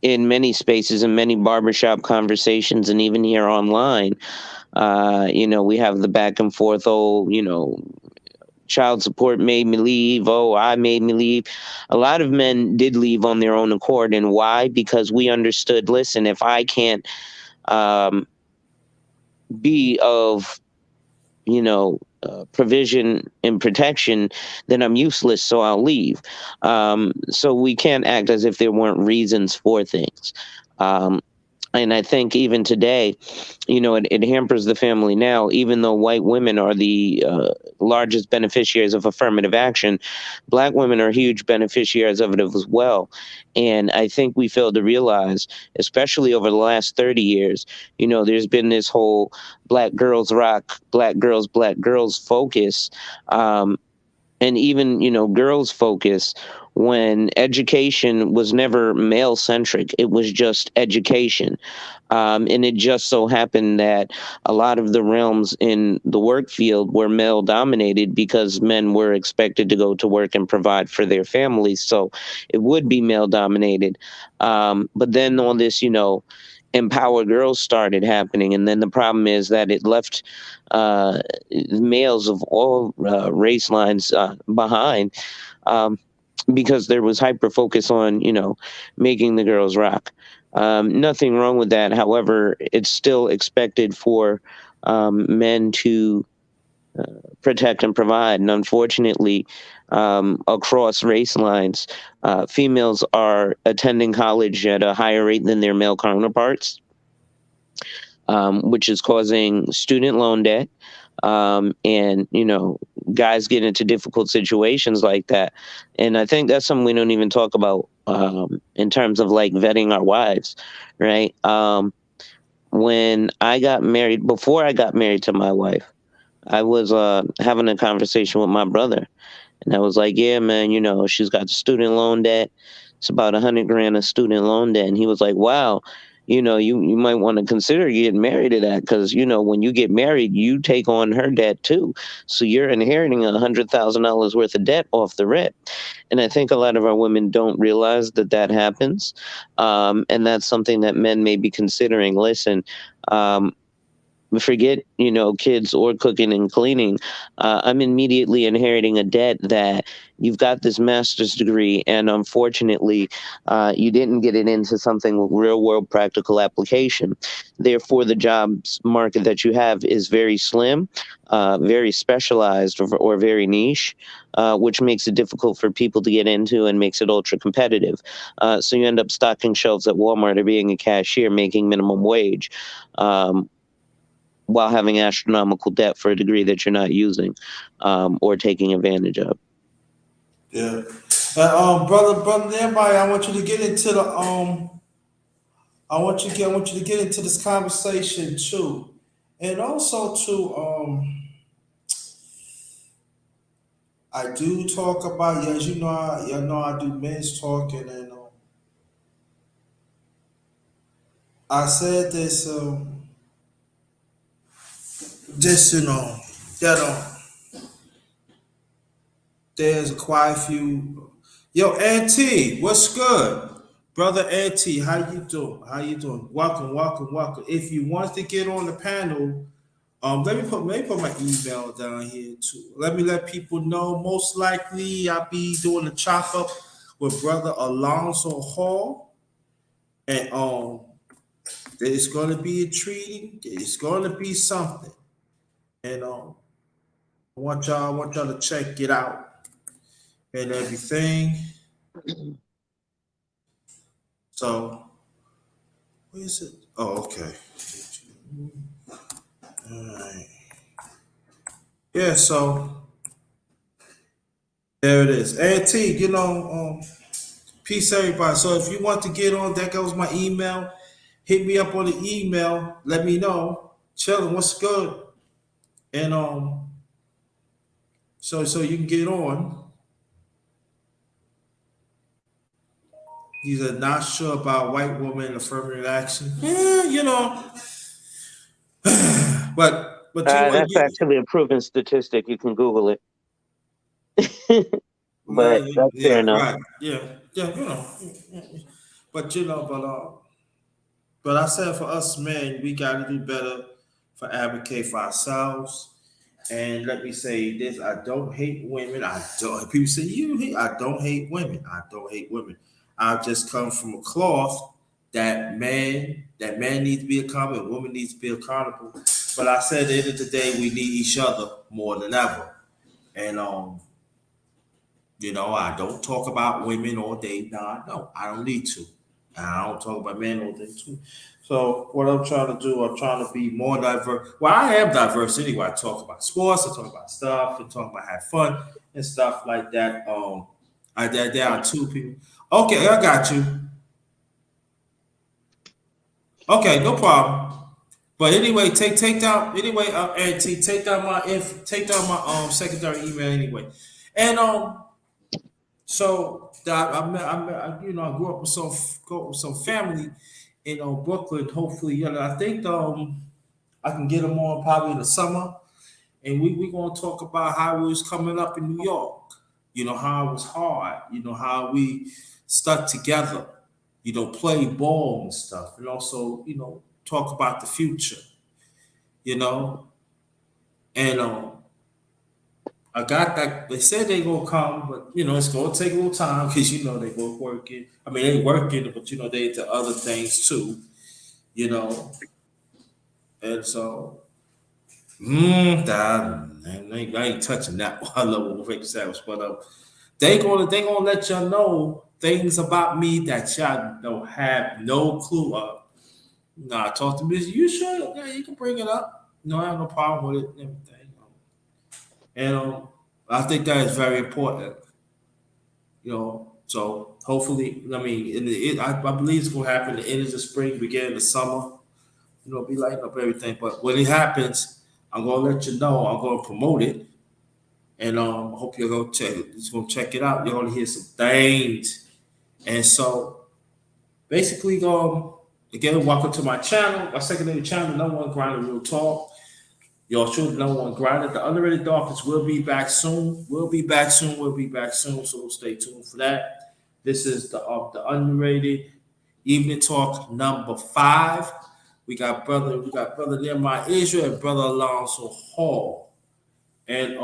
in many spaces, in many barbershop conversations, and even here online, we have the back and forth. Oh, child support made me leave. Oh, I made me leave. A lot of men did leave on their own accord. And why? Because we understood, listen, if I can't um, be of provision and protection, then I'm useless, so I'll leave. So we can't act as if there weren't reasons for things. Um, and I think even today, it hampers the family now, even though white women are the largest beneficiaries of affirmative action. Black women are huge beneficiaries of it as well. And I think we fail to realize, especially over the last 30 years, there's been this whole black girls rock, black girls focus. And even girls focus, when education was never male centric, it was just education. And it just so happened that a lot of the realms in the work field were male dominated because men were expected to go to work and provide for their families, so it would be male dominated. But then all this empower girls started happening, and then the problem is that it left uh, males of all race lines behind, um, because there was hyper focus on making the girls rock. Nothing wrong with that. However, it's still expected for men to protect and provide. And unfortunately, across race lines, females are attending college at a higher rate than their male counterparts, which is causing student loan debt. And guys get into difficult situations like that. And I think that's something we don't even talk about in terms of like vetting our wives, right? When I got married, before I got married to my wife, I was having a conversation with my brother, and I was like, "Yeah, man, she's got the student loan debt. It's about 100 grand of student loan debt." And he was like, "Wow, you might want to consider getting married to that, because when you get married, you take on her debt too. So you're inheriting $100,000 worth of debt off the rip." And I think a lot of our women don't realize that that happens, and that's something that men may be considering. Listen. Forget kids or cooking and cleaning. I'm immediately inheriting a debt that you've got this master's degree, and unfortunately you didn't get it into something with real world practical application. Therefore the jobs market that you have is very slim, very specialized, or very niche, which makes it difficult for people to get into and makes it ultra competitive. So you end up stocking shelves at Walmart or being a cashier making minimum wage, um, while having astronomical debt for a degree that you're not using, or taking advantage of. Yeah. Brother, everybody, I want you to get into the I want you to get into this conversation too, and also too. I do talk about, yeah, as you know, I do men's talking, and I said this, just that there's quite a few. Yo, Auntie, what's good, brother Auntie? How you doing? How you doing? Welcome, welcome, welcome. If you want to get on the panel, let me put my email down here too. Let people know. Most likely, I'll be doing a chop up with brother Alonzo Hall, and it's gonna be a treaty. It's gonna be something, and I want y'all to check it out and everything. So, where is it? Oh, okay. All right. Yeah. So there it is. Auntie, peace everybody. So if you want to get on, that goes my email. Hit me up on the email. Let me know. Chilling, what's good? And so you can get on. These are not sure about white woman affirmative action. Yeah, but But you know what? That's actually a proven statistic. You can Google it. Yeah, But that's fair yeah, enough. right. Yeah, yeah, But but I said for us men, we got to do better for advocate for ourselves. And let me say this: I don't hate women. I don't. People say you hate. I don't hate women. I don't hate women. I just come from a cloth that man needs to be accountable, woman needs to be accountable. But I said at the end of the day, we need each other more than ever. And I don't talk about women all day. No, I don't need to. And I don't talk about men all day too. So what I'm trying to do, I'm trying to be more diverse. Well, I am diverse anyway. I talk about sports, I talk about stuff, and talk about have fun and stuff like that. There are two people. Okay, I got you. Okay, no problem. But anyway, take down anyway, Auntie, take down my secondary email anyway, and so that I grew up with some family in Brooklyn. Hopefully, I think I can get them on probably in the summer, and we gonna talk about how we was coming up in New York. How it was hard. How we stuck together. Play ball and stuff, and also talk about the future. You know, and I got that. They said they gonna come, but it's gonna take a little time because they both working. I mean, they working, but they into other things too. You know, and so I ain't touching that one level with Rick Savage, but they gonna let y'all know things about me that y'all don't have no clue of. Nah, talk to me. You sure? Yeah, you can bring it up. No, I have no problem with it and everything. And I think that is very important. So hopefully, I mean, I believe it's gonna happen the end of the spring, beginning of the summer. Be lighting up everything. But when it happens, I'm gonna let you know. I'm gonna promote it, and I hope you're gonna check it. Just gonna check it out. You're gonna hear some things, and so basically, again, welcome to my channel, my secondary channel, No One Grinder Real Talk. Y'all should know on Grinda. The Underrated Darkness will be back soon. We'll be back soon. We'll be back soon. So stay tuned for that. This is the Underrated Evening Talk number 5. We got brother Nehemiah Israel and brother Alonso Hall. And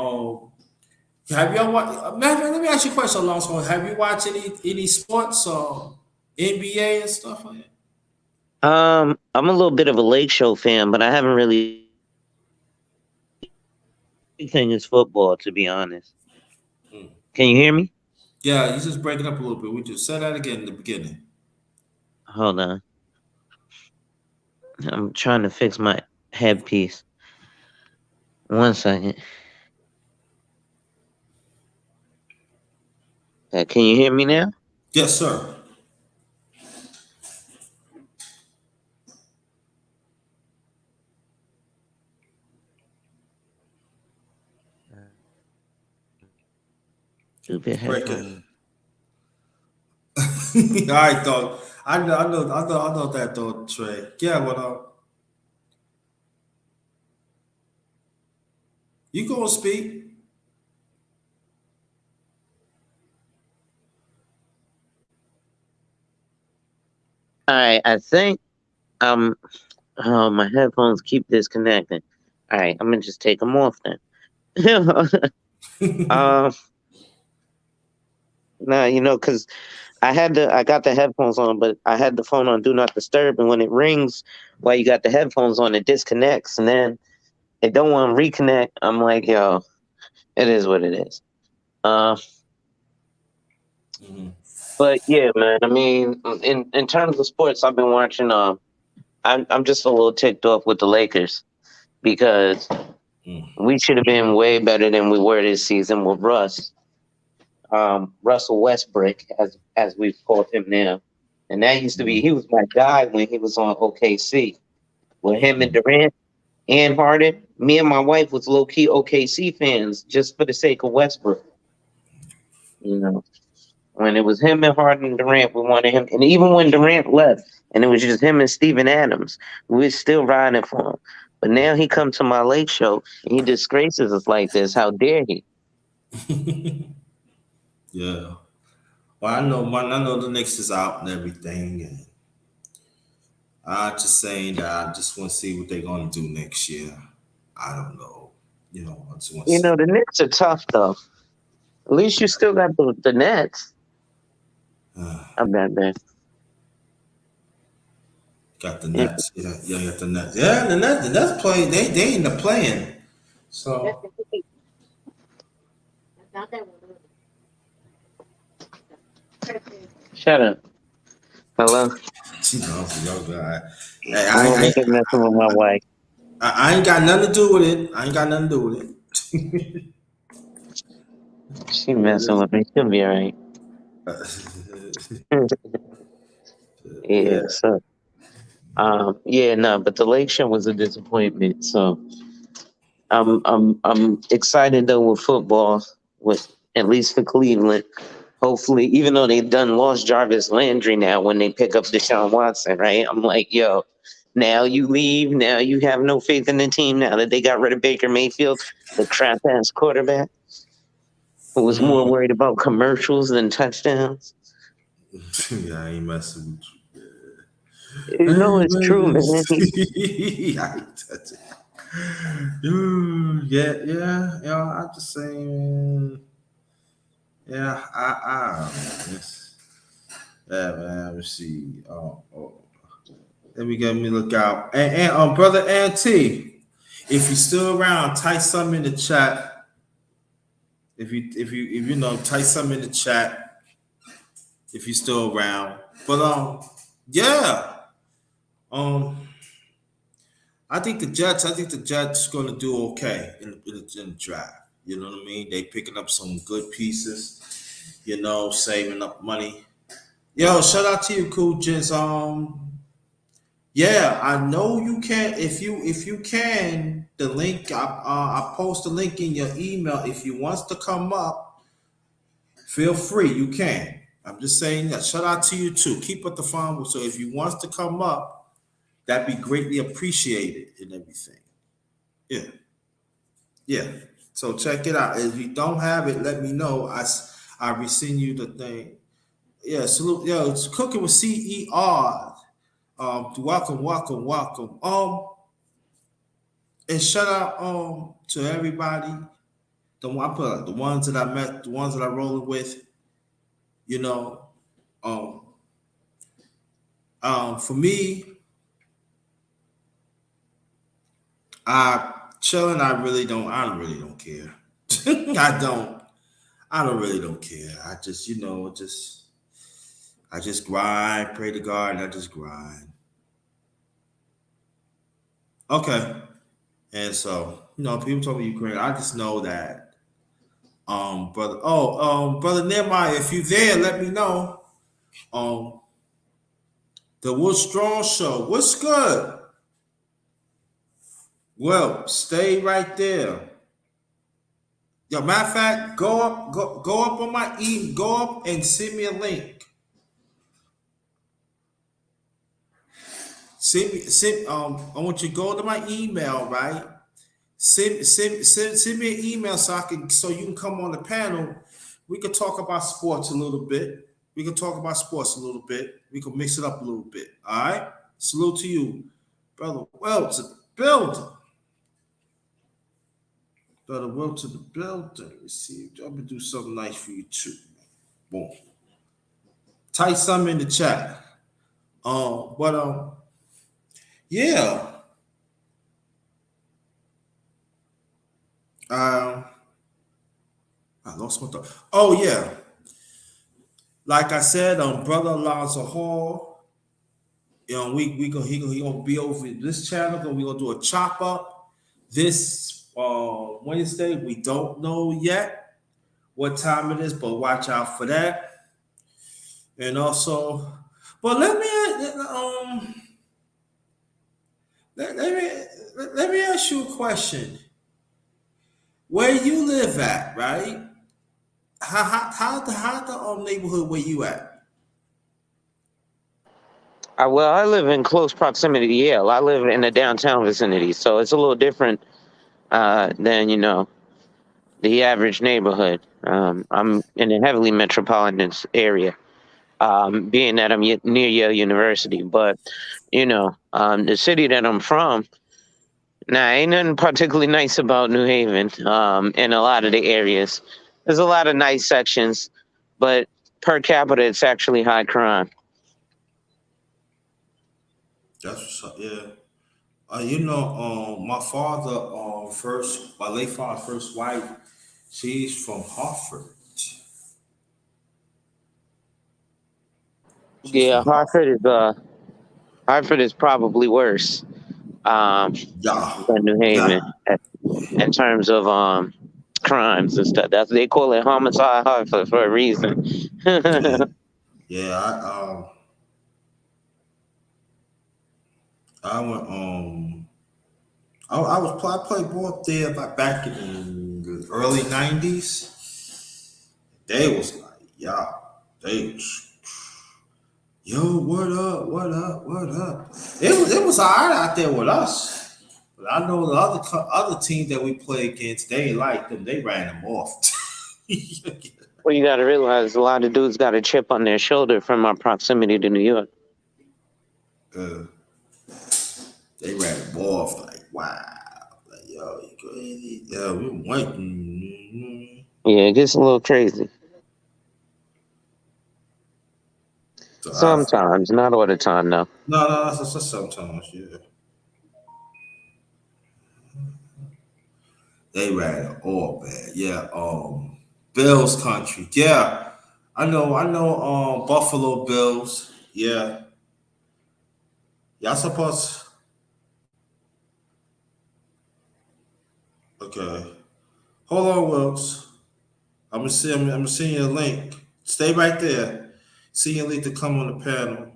have y'all watched? Let me ask you a question, Alonso. Have you watched any sports, NBA and stuff like that? I'm a little bit of a Lake Show fan, but I haven't really anything is football, to be honest. Mm. Can you hear me? Yeah, you just breaking up a little bit. We just said that again in the beginning. Hold on. I'm trying to fix my headpiece. 1 second. Can you hear me now? Yes, sir. Stupid Break it. headphones. I thought I know that though, Trey. Yeah, you gonna speak? All right, I think um oh, my headphones keep disconnecting. All right, I'm gonna just take them off then. um, no, because I got the headphones on, but I had the phone on Do Not Disturb, and when it rings while you got the headphones on, it disconnects, and then it don't want to reconnect. I'm like, yo, it is what it is. Uh, Mhm. but yeah, man. I mean, in terms of sports, I've been watching. I'm just a little ticked off with the Lakers because Mm. we should have been way better than we were this season with Russell Westbrook, as we've called him now. And that used to be Mhm. he was my guy when he was on OKC. With him and Mhm. Durant and Harden, me and my wife was low key OKC fans just for the sake of Westbrook. You know, when it was him and Harden and Durant, we wanted him. And even when Durant left, and it was just him and Steven Adams, we were still riding for him. But now he come to my lake show and he disgraces us like this. How dare he? Yeah. Well, I know the Knicks is out and everything, and I'm just saying that I just want to see what they're gonna do next year. I don't know. I just want to You see. know, the Knicks are tough though. At least you still got the Nets. Uh, I'm bad, man. got the Yeah. Nets. Yeah, yeah, got the Nets. Yeah, the Nets playing. They in the playing. So Shut up. Hello. yo, guy. Hey, I don't make it messing with my wife. I ain't got nothing to do with it. I ain't got nothing to do with it. She messing with me. She'll be alright. Yeah, Yeah. so yeah, no, but the Lake Show was a disappointment. So I'm excited though with football, with at least for Cleveland. Hopefully, even though they've done lost Jarvis Landry now when they pick up Deshaun Watson, right? I'm like, yo, now you leave. Now you have no faith in the team now that they got rid of Baker Mayfield, the crap ass quarterback who was more Mm. worried about commercials than touchdowns. Yeah, I ain't messing with you. You know Hey, it's true, man. I ain't touching. Yeah, yeah, yeah. I'm just saying. Yeah, yes. Yeah, man. Let me see. Let me look out. And brother Auntie, if you're still around, type something in the chat. If you know, type something in the chat if you're still around. But yeah. Um, I think the Jets gonna do okay in the draft. You know what I mean? They picking up some good pieces. Saving up money. Yo, shout out to you, Cool Jens. Yeah, I know you can. If you can, the link I post the link in your email. If you wants to come up, feel free. You can. I'm just saying that. Shout out to you too. Keep up the fun. So if you wants to come up, that'd be greatly appreciated and everything. Yeah, yeah. So check it out. If you don't have it, let me know. I resend you the thing. Yeah, salute. Yo, it's cooking with CER. Welcome, welcome, welcome. And shout out to everybody. The ones that I met, the ones that I rolling with. You know, um, for me, I chilling. I really don't care. I don't. I don't really don't care. I just, I just grind, pray to God, and I just grind. Okay. And so, people told me Ukraine. I just know that, brother. Brother Nehemiah, if you there, let me know. Um, the Wood Strong Show. What's good? Well, stay right there. Yo, matter of fact, go up on my go up and send me a link. I want you to go to my email, right? Send me an email so you can come on the panel. We can talk about sports a little bit. We can talk about sports a little bit. We can mix it up a little bit. All right. Salute to you, brother. Well, to the building. Brother Will to the building. Let's see. I'm gonna do something nice for you too. Boom. Type something in the chat. But yeah. Um, I lost my thought. Oh yeah. Like I said, Brother Alonzo Hall. He gonna be over this channel. We gonna do a chop up this Wednesday. We don't know yet what time it is, but watch out for that. And also, but let me ask you a question. Where you live at, right? How the neighborhood where you at? Well, I live in close proximity to Yale. I live in the downtown vicinity, so it's a little different than the average neighborhood. I'm in a heavily metropolitan area, being that I'm near Yale University. But the city that I'm from, nah, ain't nothing particularly nice about New Haven. In a lot of the areas, there's a lot of nice sections, but per capita, it's actually high crime. That's what's up. Yeah. My father, my late father's first wife, she's from Hartford. She's Yeah, from Hartford. Hartford is probably worse Yeah, than New Haven that. in terms of crimes and stuff. That's they call it homicide Hartford for a reason. Yeah, yeah. I went. I played ball up there like back in the early '90s. They was like, yeah, they was, yo, what up, what up, what up. It was alright out there with us. But I know the other teams that we played against, they ain't like them. They ran them off. Well, you got to realize a lot of dudes got a chip on their shoulder from our proximity to New York. uh, they ran them off like wow. Like yo, you crazy? Yeah, we went. Yeah, it gets a little crazy So sometimes, not all the time though. no, that's sometimes, yeah. They ran it all bad. Yeah, Bills country. Yeah. I know Buffalo Bills. Yeah. Yeah, I suppose okay. Hold on, Wilkes. I'm gonna send you a link. Stay right there. See your link to come on the panel.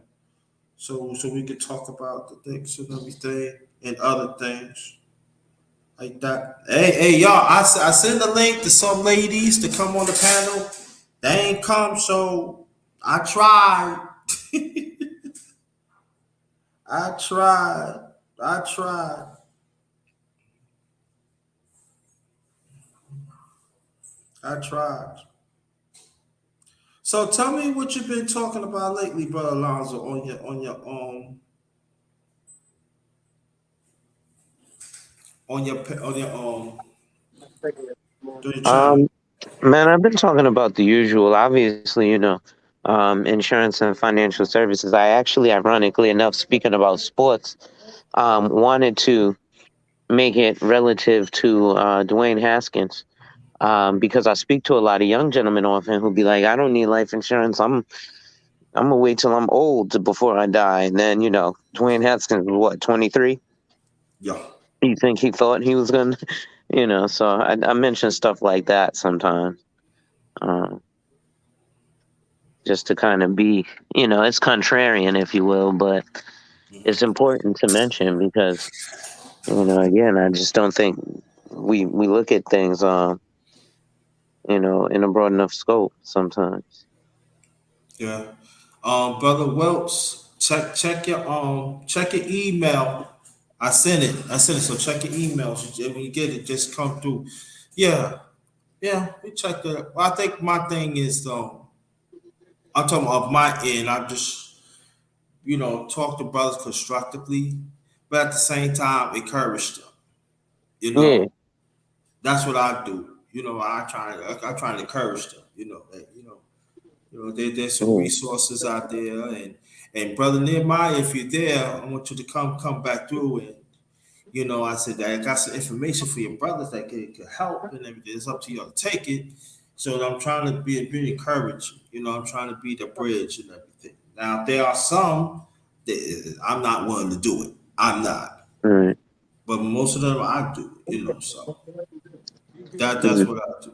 So we could talk about the things and everything and other things like that. Hey, y'all, I send a link to some ladies to come on the panel. They ain't come, so I tried. I tried. I tried. I tried. So tell me what you've been talking about lately, brother Alonzo, on your through your channel. Um, Man, I've been talking about the usual. Obviously, insurance and financial services. I actually, ironically enough, speaking about sports, wanted to make it relative to Dwayne Haskins. Because I speak to a lot of young gentlemen often who be like, I don't need life insurance. I'm gonna wait till I'm old before I die. And then, Dwayne Haskins was what, 23? Yeah. You think he thought he was gonna, so I mention stuff like that sometimes. Um, just to kind of be, it's contrarian, if you will, but it's important to mention because, again, I just don't think we look at things, in a broad enough scope sometimes. Yeah. Brother Welch, check your email. I sent it. So check your emails. When you get it, just come through. Yeah. Yeah. We check that. Well, I think my thing is I'm talking about my end. I just talk to brothers constructively, but at the same time encourage them. You Yeah. know, that's what I do. I try to encourage them. There's some Yeah. resources out there, and brother Nehemiah, if you're there, I want you to come back through. And I said that I got some information for your brothers that could help and everything. It's up to you to take it. So I'm trying to be encouraging. I'm trying to be the bridge and everything. Now there are some that I'm not willing to do it. I'm not, Right. but most of them I do. So that's Mhm. what I do.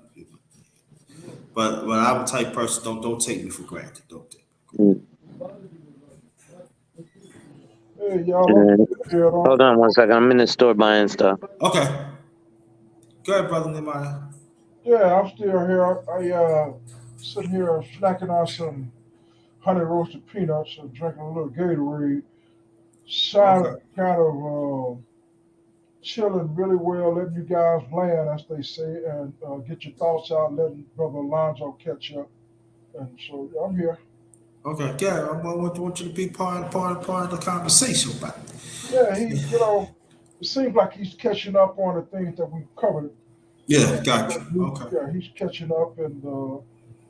But I'm a type person. Don't take me for granted. Don't take me for granted. Mhm. Hey, y'all, I'm And still here, though. hold on one second. I'm in the store buying stuff. Okay. Go ahead, brother Nehemiah. Yeah, I'm still here. I sitting here snacking on some honey roasted peanuts and drinking a little Gatorade. Okay. Silent, kind of chilling really well, letting you guys land, as they say, and get your thoughts out, letting Brother Alonzo catch up. And so yeah, I'm here. Okay. Yeah. I want you to be part of the conversation about it. Yeah, it seems like he's catching up on the things that we've covered. Yeah. So, Got you. Okay. yeah, he's catching up, and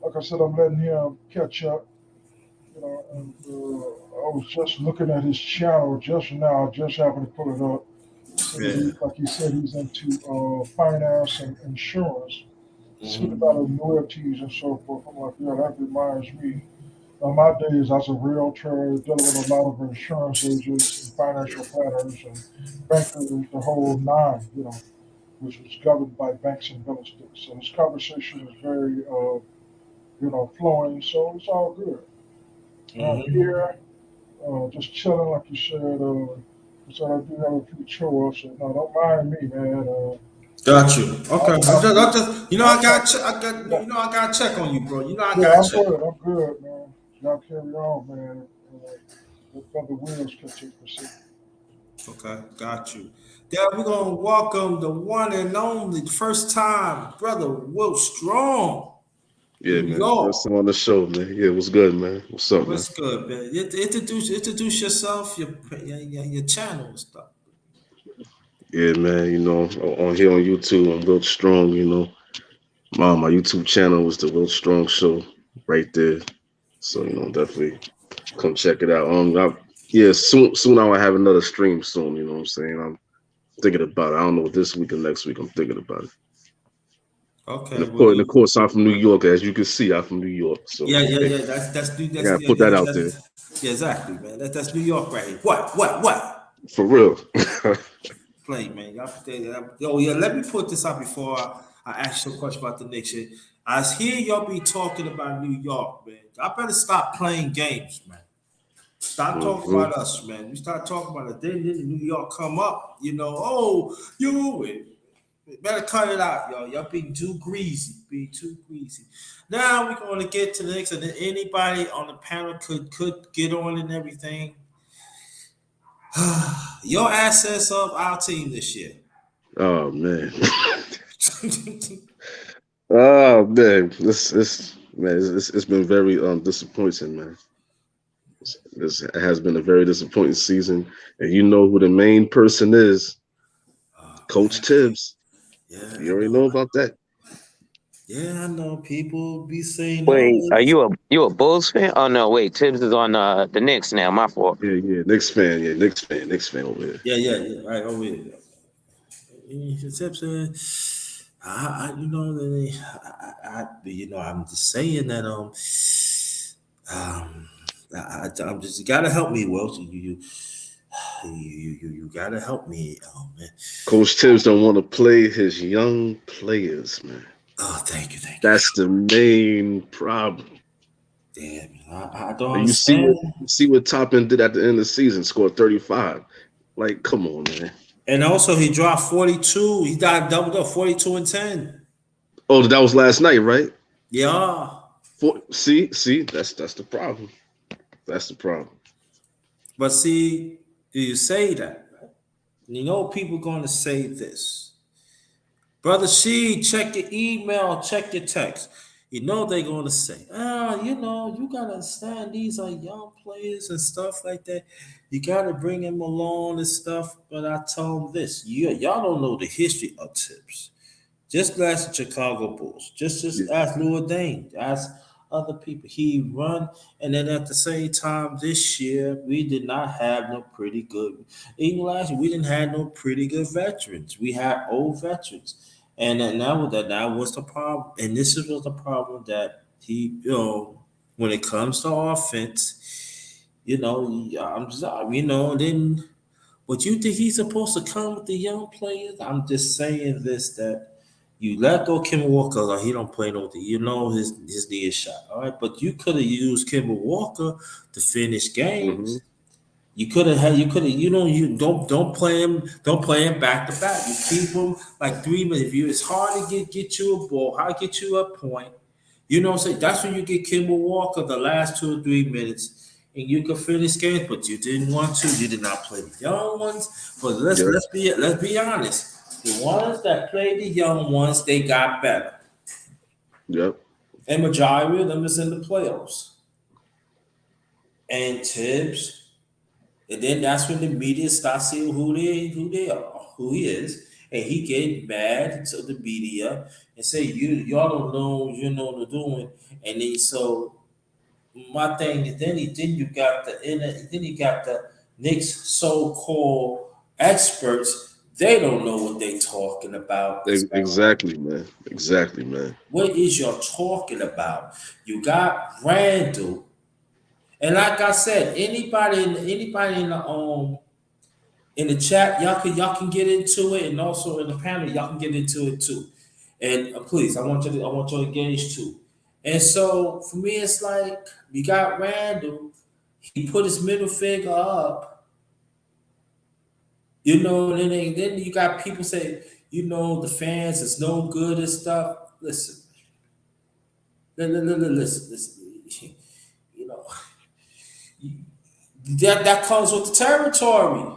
like I said, I'm letting him catch up. And I was just looking at his channel just now, just happened to pull it up. Yeah. Like he said, he's into finance and insurance, seeing about Hmm. annuities and so forth. I'm like, yeah, that reminds me of my days as a realtor, dealing with a lot of insurance agents and financial planners and bankers, the whole nine, which was governed by banks and real estate. So this conversation is very, flowing. So it's all good. I'm Hmm. here, just chilling, like you said. So I do have a few chores. So no, don't mind me, man. Got you. Okay. I'll, I'll be, I I'll, got, I'll, yeah, I got to check on you, bro. I yeah, got I'm to check. good. I'm good, man. Y'all carry on, man. Let Brother Wills catch up for see. Okay, got you. Then we're gonna welcome the one and only first time brother Will Strong, Yeah, New man. First York. time on the show, man. Yeah, what's good, man? What's up, man? What's good, man? Introduce yourself, your channel and stuff. Yeah, man. On here on YouTube, I'm Will Strong. My YouTube channel is the Will Strong Show, right there. So definitely come check it out. Yeah, soon I will have another stream soon. You know what I'm saying? I'm thinking about it. I don't know this week or next week. I'm thinking about it. And Okay, of well, course, and of course, I'm from New York. As you can see, I'm from New York. So yeah. I gotta put that out there Yeah, exactly, man. That's New York right here. What? for real. Play, man. Oh yeah, let me put this out before I ask you a question about the Knicks. Here. I hear y'all be talking about New York, man. I better stop playing games, man. Stop talking Hmm. about us, man. We start talking about it. Then New York come up, oh, better cut it out, y'all. Y'all being too greasy, Now we're going to get to the next, and then anybody on the panel could get on and everything. Your assets of our team this year. Oh man. Oh man, it's been very disappointing, man. This has been a very disappointing season, and you know who the main person is, Oh Coach man, Tibbs. yeah, You I already know. know about that. Yeah, I know. People be saying, "Oh, Wait, are you a Bulls fan? Oh no, wait, Tibbs is on the Knicks now. My fault. Yeah, Knicks fan, Knicks fan over here. yeah, right over here." Except, I'm just saying that, I'm just you gotta help me, Will. So you gotta help me, man. Coach Tibbs don't want to play his young players, man. Oh, thank you. That's the main problem. Damn, I don't And understand. you see what Toppin did at the end of the season, scored 35. Like, come on, man. And also, he dropped 42. He got doubled up 42 and 10. Oh, that was last night, right? Yeah. See, that's the problem. That's the problem. But see, you say that, right? People going to say this. Brother She, check your email, check your text. They're going to say, you got to understand these are young players and stuff like that. You got to bring them along and stuff. But I told them this, y'all don't know the history of Tips. Just ask the Chicago Bulls. Just Yeah. ask Lil Dane. Ask other people. He run, and then at the same time this year we did not have no pretty good. Even last year we didn't have no pretty good veterans. We had old veterans, and then that was the problem. And this was the problem that he when it comes to offense, I'm sorry, then. But you think he's supposed to come with the young players? I'm just saying this that you let go Kimber Walker, like he don't play no. His knee is shot. All right, but you could have used Kimber Walker to finish Hmm. games. You could have had. You could have. You don't play him. Don't play him back to back. You keep him like 3 minutes. If you, it's hard to get you a ball. How to get you a point? You know what I'm saying? That's when you get Kimball Walker the last 2 or 3 minutes, and you can finish games, but you didn't want to. You did not play the young ones. But Yep. let's be honest. The ones that played the young ones, they got better. Yep. And majority of them is in the playoffs. And Tibbs, and then that's when the media starts seeing who they are, who he is, and he get mad to the media and say y'all don't know what they're doing, and then so my thing is then you got then you got the Knicks so-called experts. They don't know what they talking about. Exactly, man. Exactly, man. What is y'all talking about? You got Randall, and like I said, anybody in the chat, y'all can get into it, and also in the panel, y'all can get into it too. And please, I want you to engage too. And so for me, it's like you got Randall. He put his middle finger up, and then you got people say, the fans is no good and stuff. Listen, listen. You know, that comes with the territory.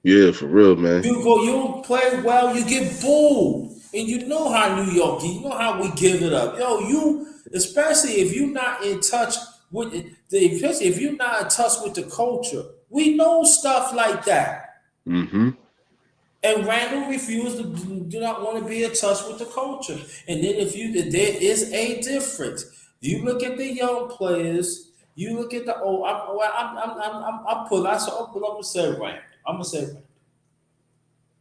Yeah, for real, man. You don't play well, you get booed. And you know how New York, you know how we give it up. Especially if you're not in touch with especially if you're not in touch with the culture. We know stuff like that. Mm-hmm. And Randall refused to do not want to be in touch with the culture. And then there is a difference. You look at the young players. You look at the old. I'm pull. I'm gonna say Randall. I'm gonna say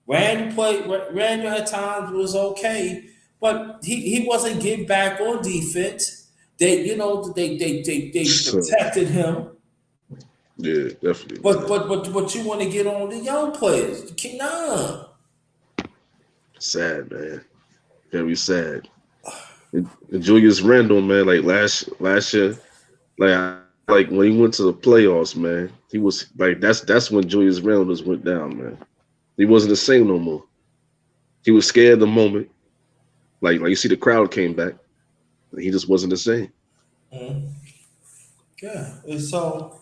Randall. Randall at times was okay, but he wasn't getting back on defense. They So, protected him. yeah, definitely. But you want to get on the young players? Nah. Sad, man. Very sad. And Julius Randle, man, like last year, like when he went to the playoffs, man, he was like that's when Julius Randle just went down, man. He wasn't the same no more. He was scared the moment. Like you see the crowd came back. He just wasn't the same. Mm-hmm. Yeah. And so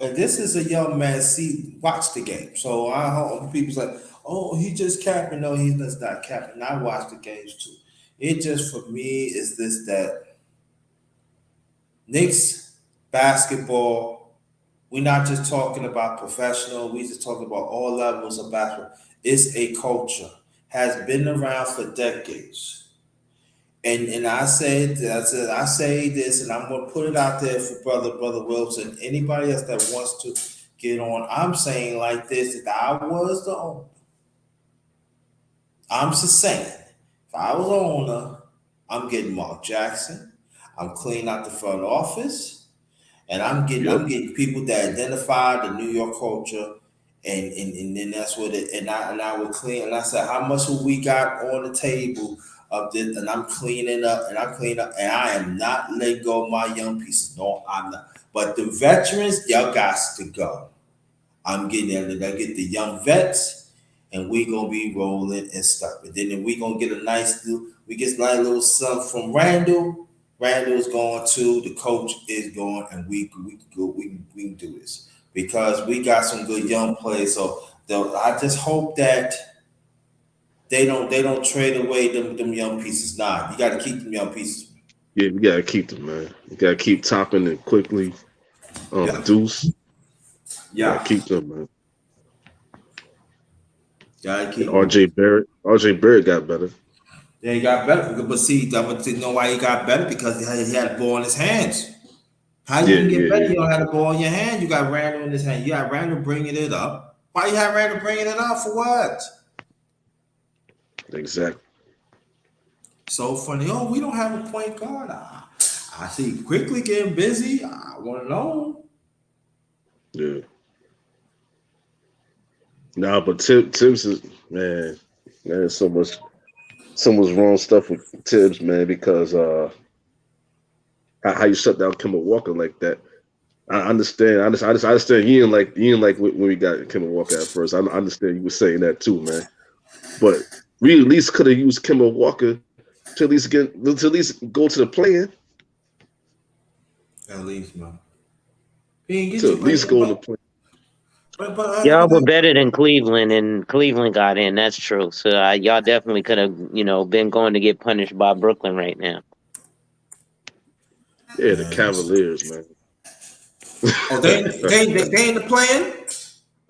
and this is a young man. Watch the game. So I hope people's like, oh, he just capping. No, he's just not capping. I watch the games too. It just for me is this that Knicks basketball. We're not just talking about professional. We just talking about all levels of basketball. It's a culture. Has been around for decades. And I say this, and I'm gonna put it out there for brother Wilson. Anybody else that wants to get on, I'm saying like this: if I was the owner, I'm just saying, if I was the owner, I'm getting Mark Jackson. I'm cleaning out the front office, and I'm getting people that identify the New York culture, and then that's what it. And I would clean. And I said, how much we got on the table of this? And I'm cleaning up, and I am not letting go of my young pieces. No, I'm not. But the veterans, y'all got to go. I'm getting there. I get the young vets, and we gonna be rolling and stuff. And then we gonna get a nice little something from Randall. Randall's going to, the coach is going, and we can do this because we got some good young players. So I just hope that they don't trade away them young pieces. Nah, you got to keep them young pieces. Yeah, we gotta keep them, man. You gotta keep Topping and quickly. Yeah. Deuce. Yeah, Gotta keep them, man. gotta keep And RJ Barrett got better. Yeah, he got better. But see, I want to know why he got better because he had the ball in his hands. How you can get better? You don't have the ball in your hand. You got Randall in his hand. You got Randall bringing it up. Why you have Randall bringing it up for what? Exactly. So funny. Oh, we don't have a point guard. I see quickly getting busy. I want to know. Yeah. Nah, but Tibbs is man. There's so much wrong stuff with Tibbs, man, because how you shut down Kemba Walker like that. I understand. I understand. You didn't like when we got Kemba Walker at first. I understand you were saying that too, man. But we at least could have used Kemba Walker to at least go to the play-in. At least, man. He didn't get To you, at least go in the play. Y'all were better than Cleveland, and Cleveland got in. That's true. So y'all definitely could have, been going to get punished by Brooklyn right now. Yeah, the man. Cavaliers, man. Oh, they in the plan?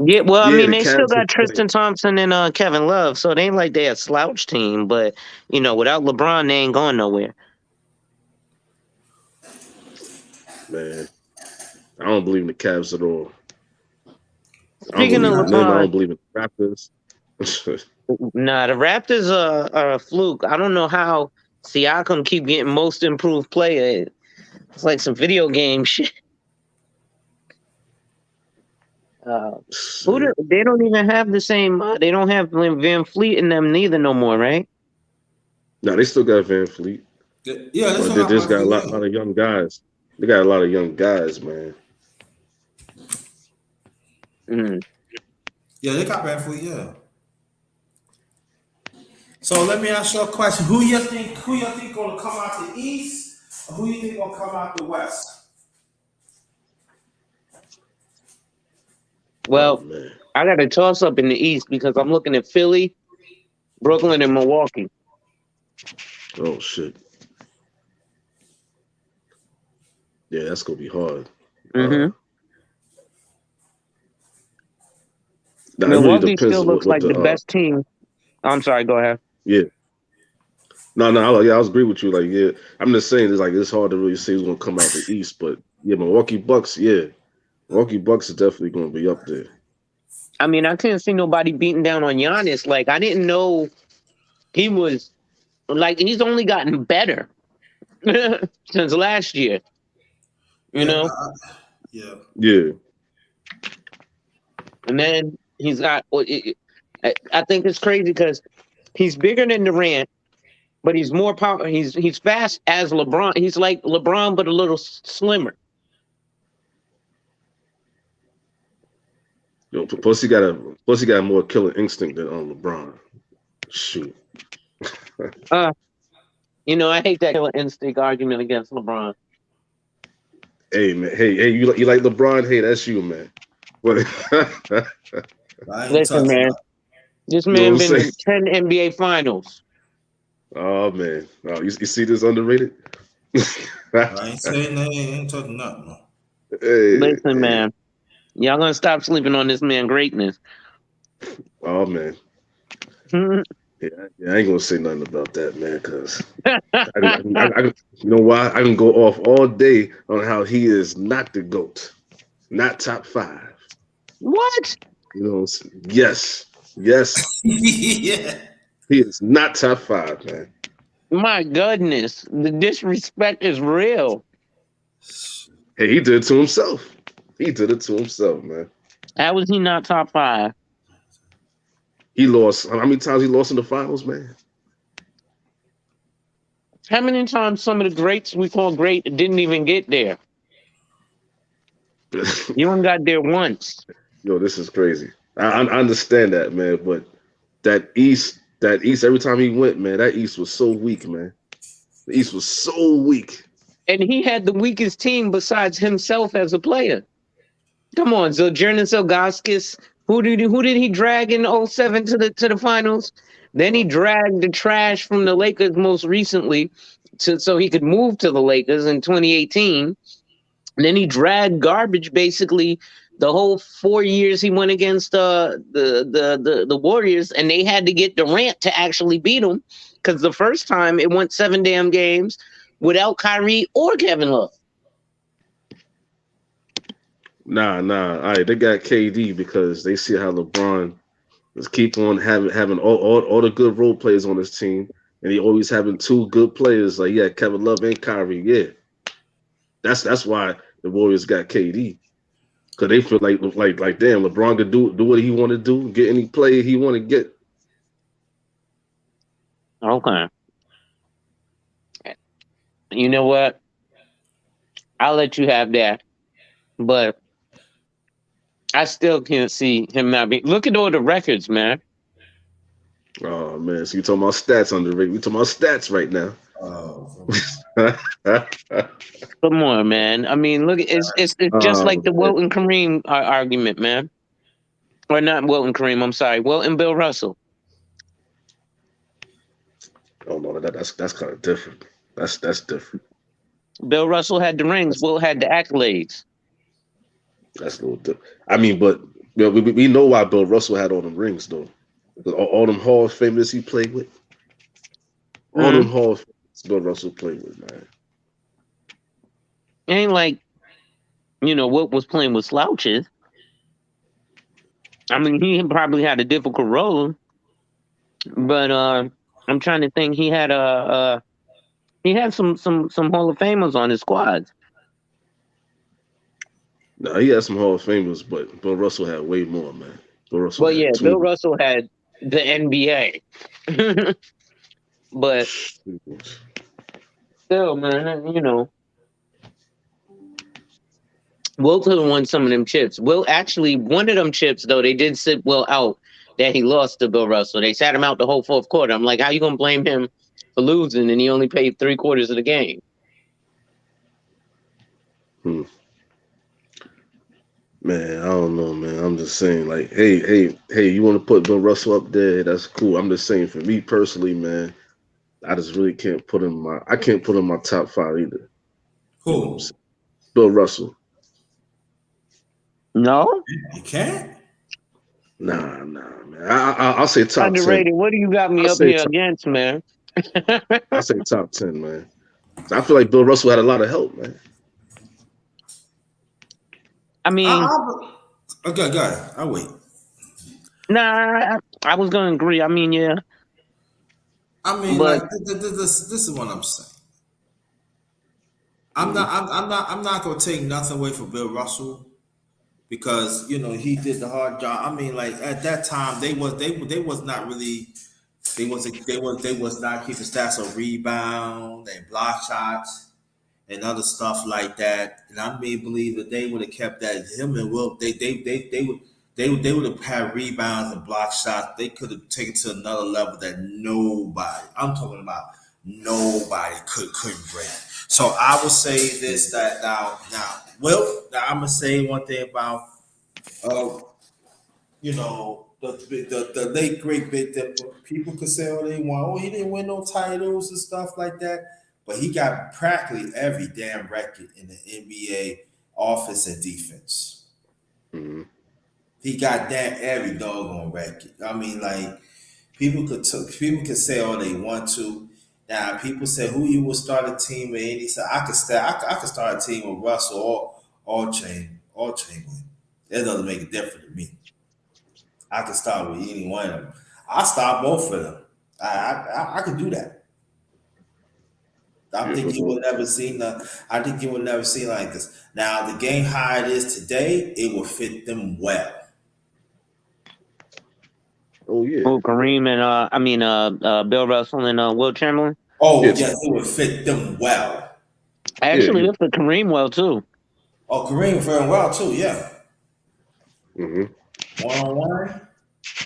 Yeah, well, I Yeah, mean, the they still Cavs are got playing. Tristan Thompson and Kevin Love, so it ain't like they a slouch team. But without LeBron, they ain't going nowhere. Man, I don't believe in the Cavs at all. I don't Speaking believe of in them. I LeBron, don't believe in the Raptors. nah, the Raptors are a fluke. I don't know how Siakam keep getting most improved player. It's like some video game shit. They don't even have the same. They don't have Van Fleet in them neither no more, right? No, they still got Van Fleet, Yeah, they but still they got just Van got a Fleet, lot, yeah. lot of young guys. They got a lot of young guys, man. Mm. Yeah, they got Van Fleet, yeah. So let me ask you a question. Who you think gonna come out the East? Or who you think gonna come out the West? Oh Well, man. I got a toss up in the East because I'm looking at Philly, Brooklyn, and Milwaukee. Oh shit. Yeah, that's gonna be hard. Mm-hmm. Now it really Milwaukee depends still on what, looks what like the the best team. I'm sorry, go ahead. yeah. No, yeah, I was agree with you. Like, yeah, I'm just saying it's hard to really say who's gonna come out the East, but yeah, Milwaukee Bucks is definitely gonna be up there. I mean, I couldn't see nobody beating down on Giannis. Like, I didn't know he was like he's only gotten better since last year. You Yeah, know, yeah. Yeah. and then he's got. I think it's crazy because he's bigger than Durant, but he's more power. He's fast as LeBron. He's like LeBron, but a little slimmer. Plus he got a more killer instinct than LeBron. Shoot. Uh, I hate that killer instinct argument against LeBron. Hey man, hey, you like LeBron? Hey, that's you, man. But I ain't Listen, touching man, that. this you know what man I'm been saying? in 10 NBA finals. Oh man, you see this underrated? I ain't saying that. Ain't touching nothing, man. Listen, Hey, man, y'all gonna stop sleeping on this man greatness. oh man, yeah, I ain't gonna say nothing about that, man, because you know why? I can go off all day on how he is not the GOAT, not top five. What? You know, yes, Yeah. he is not top five, man. My goodness, the disrespect is real. Hey, he did it to himself. He did it to himself, man. How was he not top five? He lost. How many times he lost in the finals, man? How many times some of the greats we call great didn't even get there? You only got there once. Yo, this is crazy. I understand that, man, but that East, every time he went, man, that East was so weak, man. The East was so weak. And he had the weakest team besides himself as a player. Come on, Ziljernis Ilgauskas. Who did he drag in '07 to the finals? Then he dragged the trash from the Lakers most recently so he could move to the Lakers in 2018. And then he dragged garbage basically the whole 4 years he went against the Warriors, and they had to get Durant to actually beat him because the first time it went 7 damn games without Kyrie or Kevin Love. Nah. All right, they got KD because they see how LeBron is keep on having all the good role players on his team, and he always having two good players like Kevin Love and Kyrie. Yeah, that's why the Warriors got KD because they feel like damn LeBron could do what he want to do, get any play he want to get. Okay. You know what? I'll let you have that. But I still can't see him not being. Look at all the records, man. Oh man, so you talking about stats underrated? We talking about stats right now. Oh, Come on, man. I mean, look, it's just like Oh the man. Wilton Kareem argument, man. Or not Wilton Kareem. I'm sorry, Wilton Bill Russell. Oh no, that's kind of different. That's different. Bill Russell had the rings. That's Wilt had the accolades. that's a little different. I mean, but you know, we know why Bill Russell had all them rings though. Because all them Hall of Famers he played with, all them Mm. Hall of Famers Bill Russell played with, man. Ain't like Wilt was playing with slouches. I mean, he probably had a difficult role, but I'm trying to think. He had some Hall of Famers on his squad. Nah, he had some Hall of Famers, but Bill Russell had way more, man. Bill Russell Well, had yeah, Bill two. Russell had the NBA, but still, man, Wilt could have won some of them chips. Will actually one of them chips though. They did sit Will out that he lost to Bill Russell. They sat him out the whole fourth quarter. I'm like, how you gonna blame him for losing and he only played 3/4 of the game? Hmm. Man, I don't know, man. I'm just saying, like, hey, you want to put Bill Russell up there? That's cool. I'm just saying, for me personally, man, I just really can't put him in I can't put him in my top five either. You know what I'm who? saying? Bill Russell. No, You can't? Nah, man. I'll say top 10. underrated. What do you got me I'll up say here top. against, man? I'll say top 10, man. I feel like Bill Russell had a lot of help, man. I mean, Okay, go ahead. I'll wait. nah, I was gonna agree. I mean, yeah, I mean, but like this is what I'm saying. Hmm. I'm not gonna take nothing away from Bill Russell because he did the hard job. I mean, like at that time they was not really they was not keeping stats of rebound and block shots and other stuff like that. And I may believe that they would have kept that him and Will they would have had rebounds and block shots. They could have taken to another level that nobody. I'm talking about nobody couldn't break. So I would say this that now now I'm gonna say one thing about uh the late great big dipper. People could say all they want. Oh, he didn't win no titles and stuff like that. But he got practically every damn record in the NBA offense and defense. Hmm. He got that every doggone record. I mean, like people could say all they want to. Now people say who you would start a team with, and he said I could start a team with Russell or Chamberlain. That doesn't make a difference to me. I could start with any one of them. I start both of them. I could do that. I Yeah, think you will never see I think you will never see like this. Now the game how it is today, it will fit them well. oh yeah, oh, Kareem and Bill Russell and Will Chamberlain. yeah, Oh yes, it will fit them well. yeah. Actually, it's for Kareem well too. Oh, Kareem very well too. Yeah, Hmm. one on one,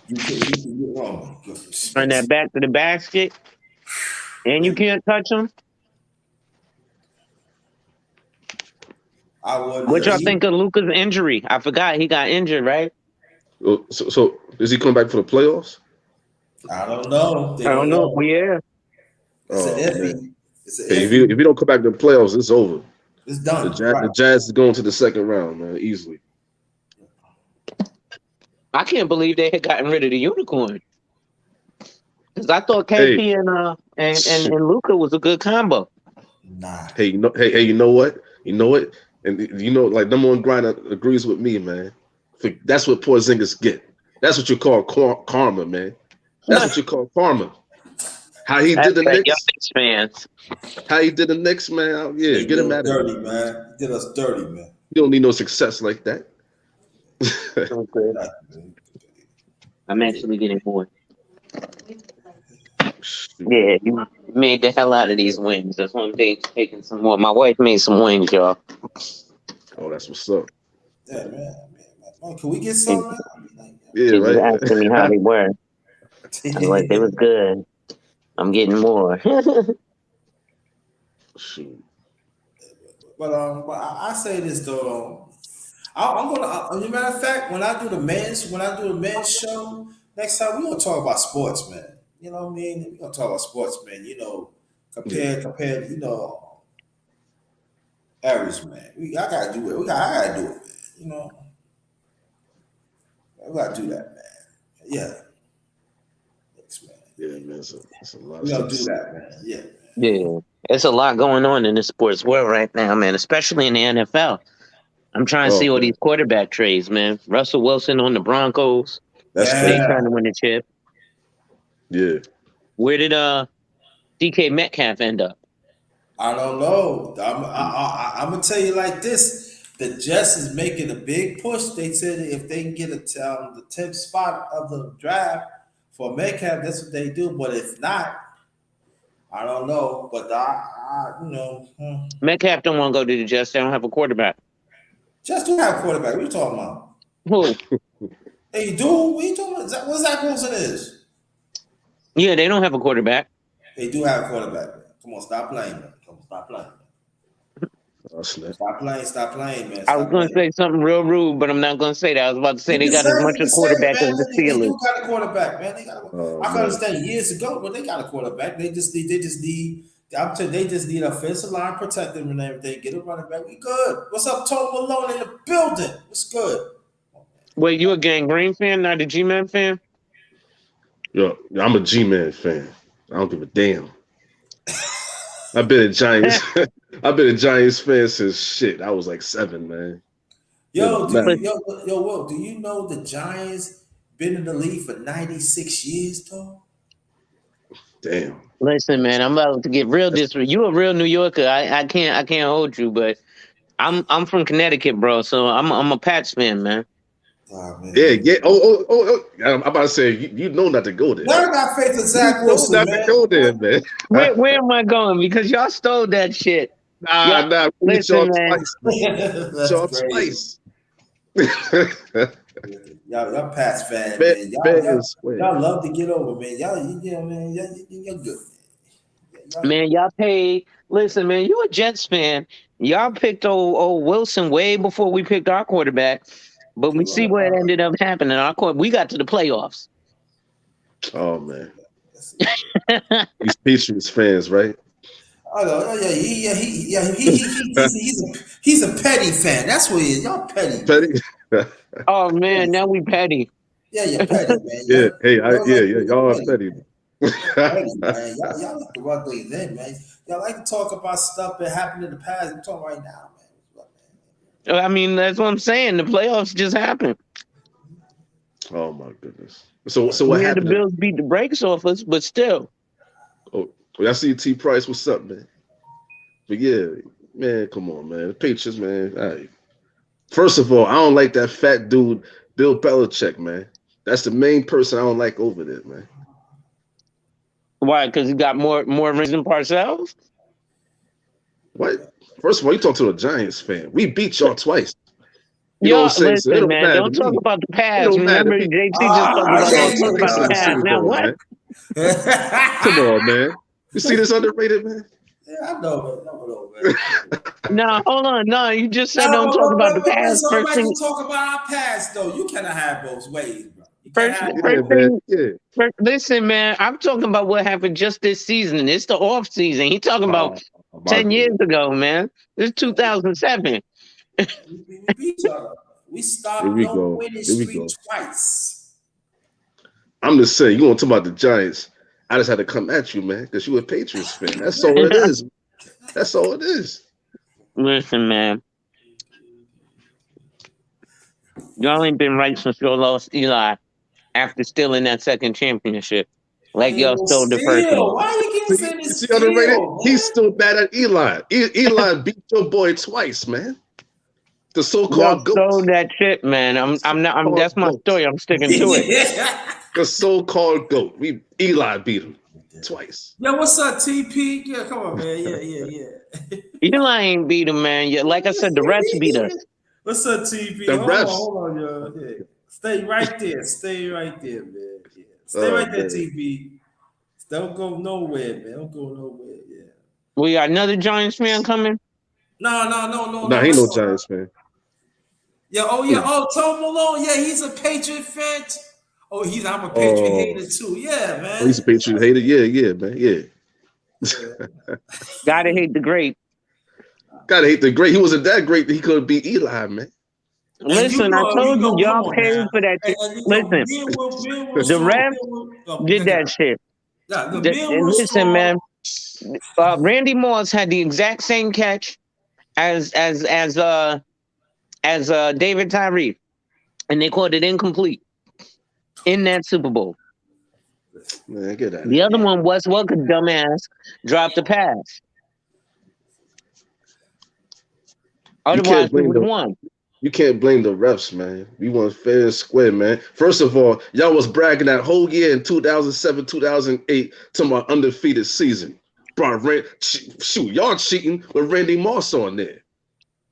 you oh my And goodness. that back to the basket, and you can't touch him. I would. What y'all think of Luca's injury? I forgot he got injured, right? So is he coming back for the playoffs? I don't know. They I don't don't know. know. Yeah, It's an Oh man. iffy. It's an Hey, iffy. if you don't come back to the playoffs, it's over. It's The done. Jazz, Right. the Jazz is going to the second round, man, easily. I can't believe they had gotten rid of the unicorn because I thought Hey, KP and Luca was a good combo. Nah. hey, you know what? You know what? And like number one grinder agrees with me, man. That's what Porzingis get. That's what you call karma, man. That's what you call karma. How he That's did the that young Knicks, Knicks fans. how he did the Knicks, man. Yeah, They get did him us out of here. dirty, man. Did us dirty, man. You don't need no success like that. Okay. Nothing. I'm actually getting bored. Shoot. Yeah, you made the hell out of these wings. That's one thing. Taking some more. My wife made some wings, y'all. Oh, that's what's up. Yeah, man. Can we get And some, man? I mean, like, Yeah, she was right. asking me how they were. I was like, they was good. I'm getting more. Shoot. But I say this though. I'm gonna. As a matter of fact, when I do the men's show next time, we gonna talk about sports, man. You know what I mean? We gonna talk about sports, man. You know, Yeah. compared. You know, average, man. I gotta do it. I gotta do it, man. You know, I gotta do that, man. Yeah, thanks, man. Yeah, man. It's a lot of We stuff gonna to do say. that, man. Yeah, man. Yeah. It's a lot going on in the sports world right now, man, especially in the NFL. I'm trying to Oh see all man. these quarterback trades, man. Russell Wilson on the Broncos. That's They crazy. trying Yeah. to win the chip. Yeah. Where did DK Metcalf end up? I don't know. Mm. I'm gonna tell you like this. The Jets is making a big push. They said if they can get the 10th spot of the draft for Metcalf, that's what they do. But if not, I don't know. But Metcalf don't want to go to the Jets. They don't have a quarterback. Jets do have a quarterback. What are you talking about? Who? Hey, you do? What are you talking about? What Zach Wilson is? Yeah, they don't have a quarterback. They do have a quarterback. Man. Come on, stop playing, man. Come on, stop playing. Oh, snap. Stop playing, man. I was Stop going to playing. say something real rude, but I'm not going to say that. I was about to say You they can got say as it, much you a can say it, quarterback as man. the They Steelers. do got a quarterback, man. Oh I can man. understand years ago, but they got a quarterback. They just need. I'm telling you, they just need offensive line protecting and everything. Get a running back. We good. What's up, Tony Malone in the building? What's good? Wait, you a Gang Green fan, not a G-Man fan? Yo, I'm a G-Man fan. I don't give a damn. I've been a Giants. I've been a Giants fan since shit. I was like 7, man. It Yo, don't matter. Will, do you know the Giants been in the league for 96 years, though? Damn. Listen, man, I'm about to get real That's, disrespectful. You a real New Yorker. I can't hold you, but I'm from Connecticut, bro. So I'm a Pats fan, man. Oh, yeah, man. yeah. Oh. I'm about to say you know not to go there. Never got faith in You Zach know Wilson, not to man. go there, man. Where am I going? Because y'all stole that shit. Y'all Nah. We beat y'all listen, man. twice, man. Beat That's y'all crazy. twice. Y'all Pats fan, fair, man. fair and square. Y'all love to get over, man. Man. You're good, man. Man, y'all paid. Listen, man, you a Jets fan. Y'all picked old Wilson way before we picked our quarterback. But we see what ended up happening. We got to the playoffs. Oh man. These Patriots fans, right? Oh yeah. He's a petty fan. That's what he is. Y'all petty, man. Petty. Oh man, now we petty. Yeah, you're petty, man. Yeah. Hey, Y'all y'all are petty. petty, man. Y'all like to run things in, man. Y'all like to talk about stuff that happened in the past. I'm talking right now, man. I mean, that's what I'm saying. The playoffs just happened. Oh my goodness. So what We had the happened? Bills beat the brakes off us, but still. Oh, I see T Price. What's up, man? But yeah, man, come on, man. The Patriots, man. All right. First of all, I don't like that fat dude, Bill Belichick, man. That's the main person I don't like over there, man. Why? Because he got more rings than Parcells? What? First of all, you talk to a Giants fan. We beat y'all twice. You know what I'm Y'all, saying? So it listen, don't man, matter don't to talk me. about the It past. don't matter Remember, to me. JT just talked Beat about y'all don't talk about twice the in the past. Super Now, Bowl, what? man. Come on, man. You see this underrated, man? Yeah, I know, man. No, hold on. No, you just said No, don't talk about the but past. it's all First right thing, to talk about our past, though. You cannot have both ways, bro. You can't have Yeah, first man. thing. Yeah. Listen, man, I'm talking about what happened just this season. It's the off season. He talking about My 10 goodness. years ago, man. This is 2007. we beat each other. We Here stopped we no go. winning Here we streak go. twice. I'm just saying, you want to talk about the Giants. I just had to come at you, man, because you a Patriots fan. That's all it is. That's all it is. Listen, man, y'all ain't been right since y'all lost Eli after stealing that second championship. Like Hey, y'all well, stole the first one. still, why you keep saying You it's see underrated? still, He's man? still mad at Eli. Eli beat your boy twice, man. The Y'all so-called stole GOAT. that shit, man. That's So-called my GOAT. story. I'm sticking to it. The so-called GOAT. Eli beat him twice. Yo, what's up, TP? Yeah, come on, man. Yeah. Eli ain't beat him, man. Yeah, like I said, the refs beat us. What's up, TP? The refs. Hold on, yo. Yeah. Stay right there, man. Yeah. Stay right there, man. TV. Don't go nowhere, man. Don't go nowhere. Yeah. We got another Giants fan coming. No. Nah, he ain't Let's no go. Giants fan. Yeah. Oh yeah. Oh, Tom Malone. Yeah, he's a Patriot fan. Oh, I'm a Patriot Oh, hater too. Yeah, oh, he's a man. Patriot hater. Yeah, man. Yeah. Yeah. Gotta hate the great. Gotta hate the great. He wasn't that great that he could beat Eli, man. And Listen, I told you, come y'all on paid now. for that And, shit. and Listen, me and Will the Strong, refs did good that job. shit. Yeah, me and And Will listen, Strong. man, Randy Moss had the exact same catch as David Tyree, and they called it incomplete in that Super Bowl. Man, get out of The here. other one, Wes Welker, dumbass, dropped the pass. You Otherwise, can't we blame would have the won. you can't blame the refs, man. We won fair and square, man. First of all, y'all was bragging that whole year in 2007, 2008 to my undefeated season. Bro, shoot, y'all cheating with Randy Moss on there.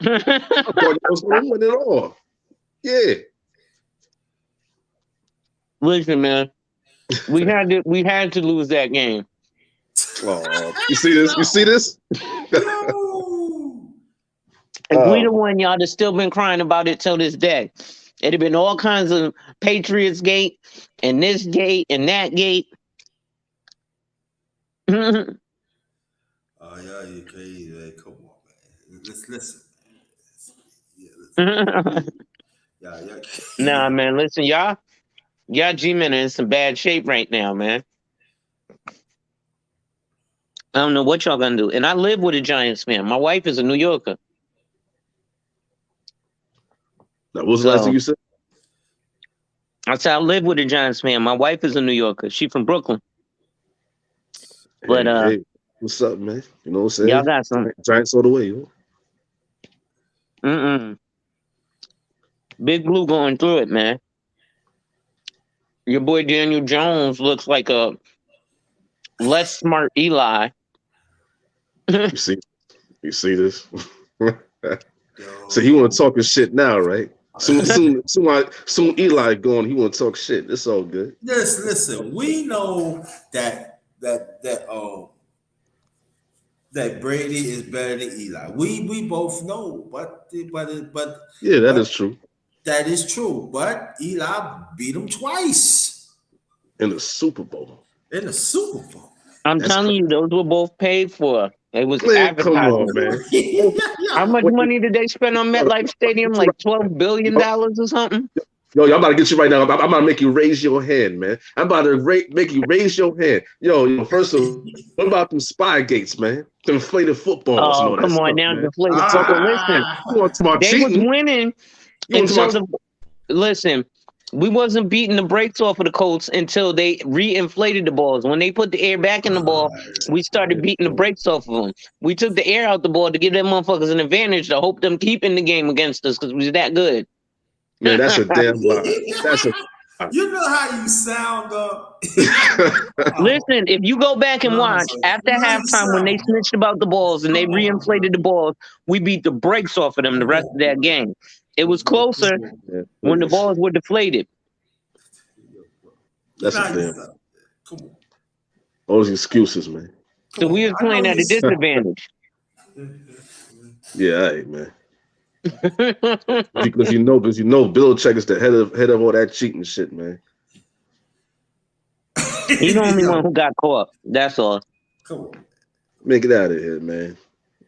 I thought y'all was going to win it all. Yeah. Listen, man, we had to lose that game. Oh, you see this? You see this? Yo. If we'd have won, y'all have still been crying about it till this day. It'd have been all kinds of Patriots gate and this gate and that gate. Oh yeah, you crazy, man. Come on, man. Let's listen. Yeah, listen. Yeah. Nah, man, listen, y'all G-Men are in some bad shape right now, man. I don't know what y'all gonna do. And I live with a Giants fan. My wife is a New Yorker. Now, what was the last thing you said? I said I live with a Giants fan. My wife is a New Yorker. She from Brooklyn. But Hey, what's up, man? You know what I'm saying? y'all got some Giants all the way, yo. Big Blue going through it, man. Your boy Daniel Jones looks like a less smart Eli. You see this? So he want to talk his shit now, right? Soon Eli gone. He want to talk shit. It's all good. Yes, listen. We know that Brady is better than Eli. We both know, but Yeah, that is true. That is true. But Eli beat him twice In the Super Bowl. in the Super Bowl. I'm telling you, those were both paid for. It was Man, come advertising. on, man. How much money did they spend on MetLife Stadium? Like $12 billion or something? Yo, I'm about to get you right now. I'm about to make you raise your hand, man. I'm about to make you raise your hand. Yo, first of all, what about them spy gates, man? Them inflated footballs and Oh, all that come on stuff, now, man. deflated football. Listen, You want to talk about they was cheating? winning You want to talk until listen, we wasn't beating the brakes off of the Colts until they re-inflated the balls. When they put the air back in the ball, we started beating the brakes off of them. We took the air out the ball to give them motherfuckers an advantage to hope them keep in the game against us because we was that good. Man, that's a damn lie. That's a You know how you sound, Listen, if you go back and watch after halftime when they snitched about the balls and they re-inflated the balls, we beat the brakes off of them the rest of that game. It was closer when the balls were deflated. That's a damn. Come on. All those excuses, man. So we was playing at a disadvantage. Yeah, all right, man. Because you know, Belichick is the head of all that cheating shit, man. He's the only one who got caught. That's all. Come on. Man, get out of here, man.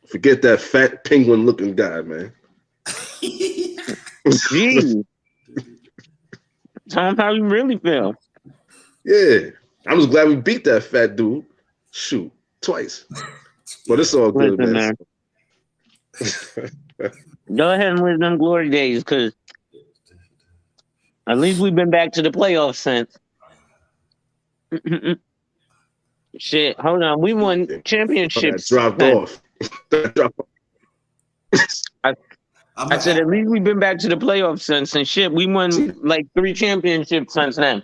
Forget that fat penguin looking guy, man. Gee. Tell him how you really feel. Yeah. I'm just glad we beat that fat dude. Shoot, twice. But it's all good, Listen, man. Go ahead and live them glory days, because at least we've been back to the playoffs since. Shit, hold on. We won championships. That dropped off. I said at least we've been back to the playoffs since, and shit, we won like 3 championships since then.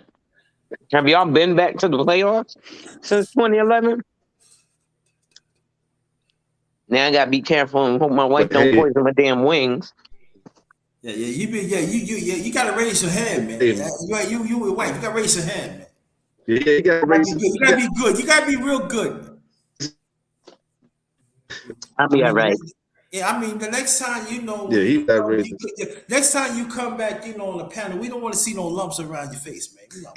Have y'all been back to the playoffs since 2011? Now I gotta be careful and hope my wife don't poison my damn wings. Yeah, you gotta raise your hand, man. You your wife, you gotta raise your hand, man. Yeah, he got racist. You gotta be good. You gotta be real good. I'll be all right. Yeah, I mean, the next time Yeah, he got racist. next time you come back, on the panel, we don't want to see no lumps around your face, man. I'll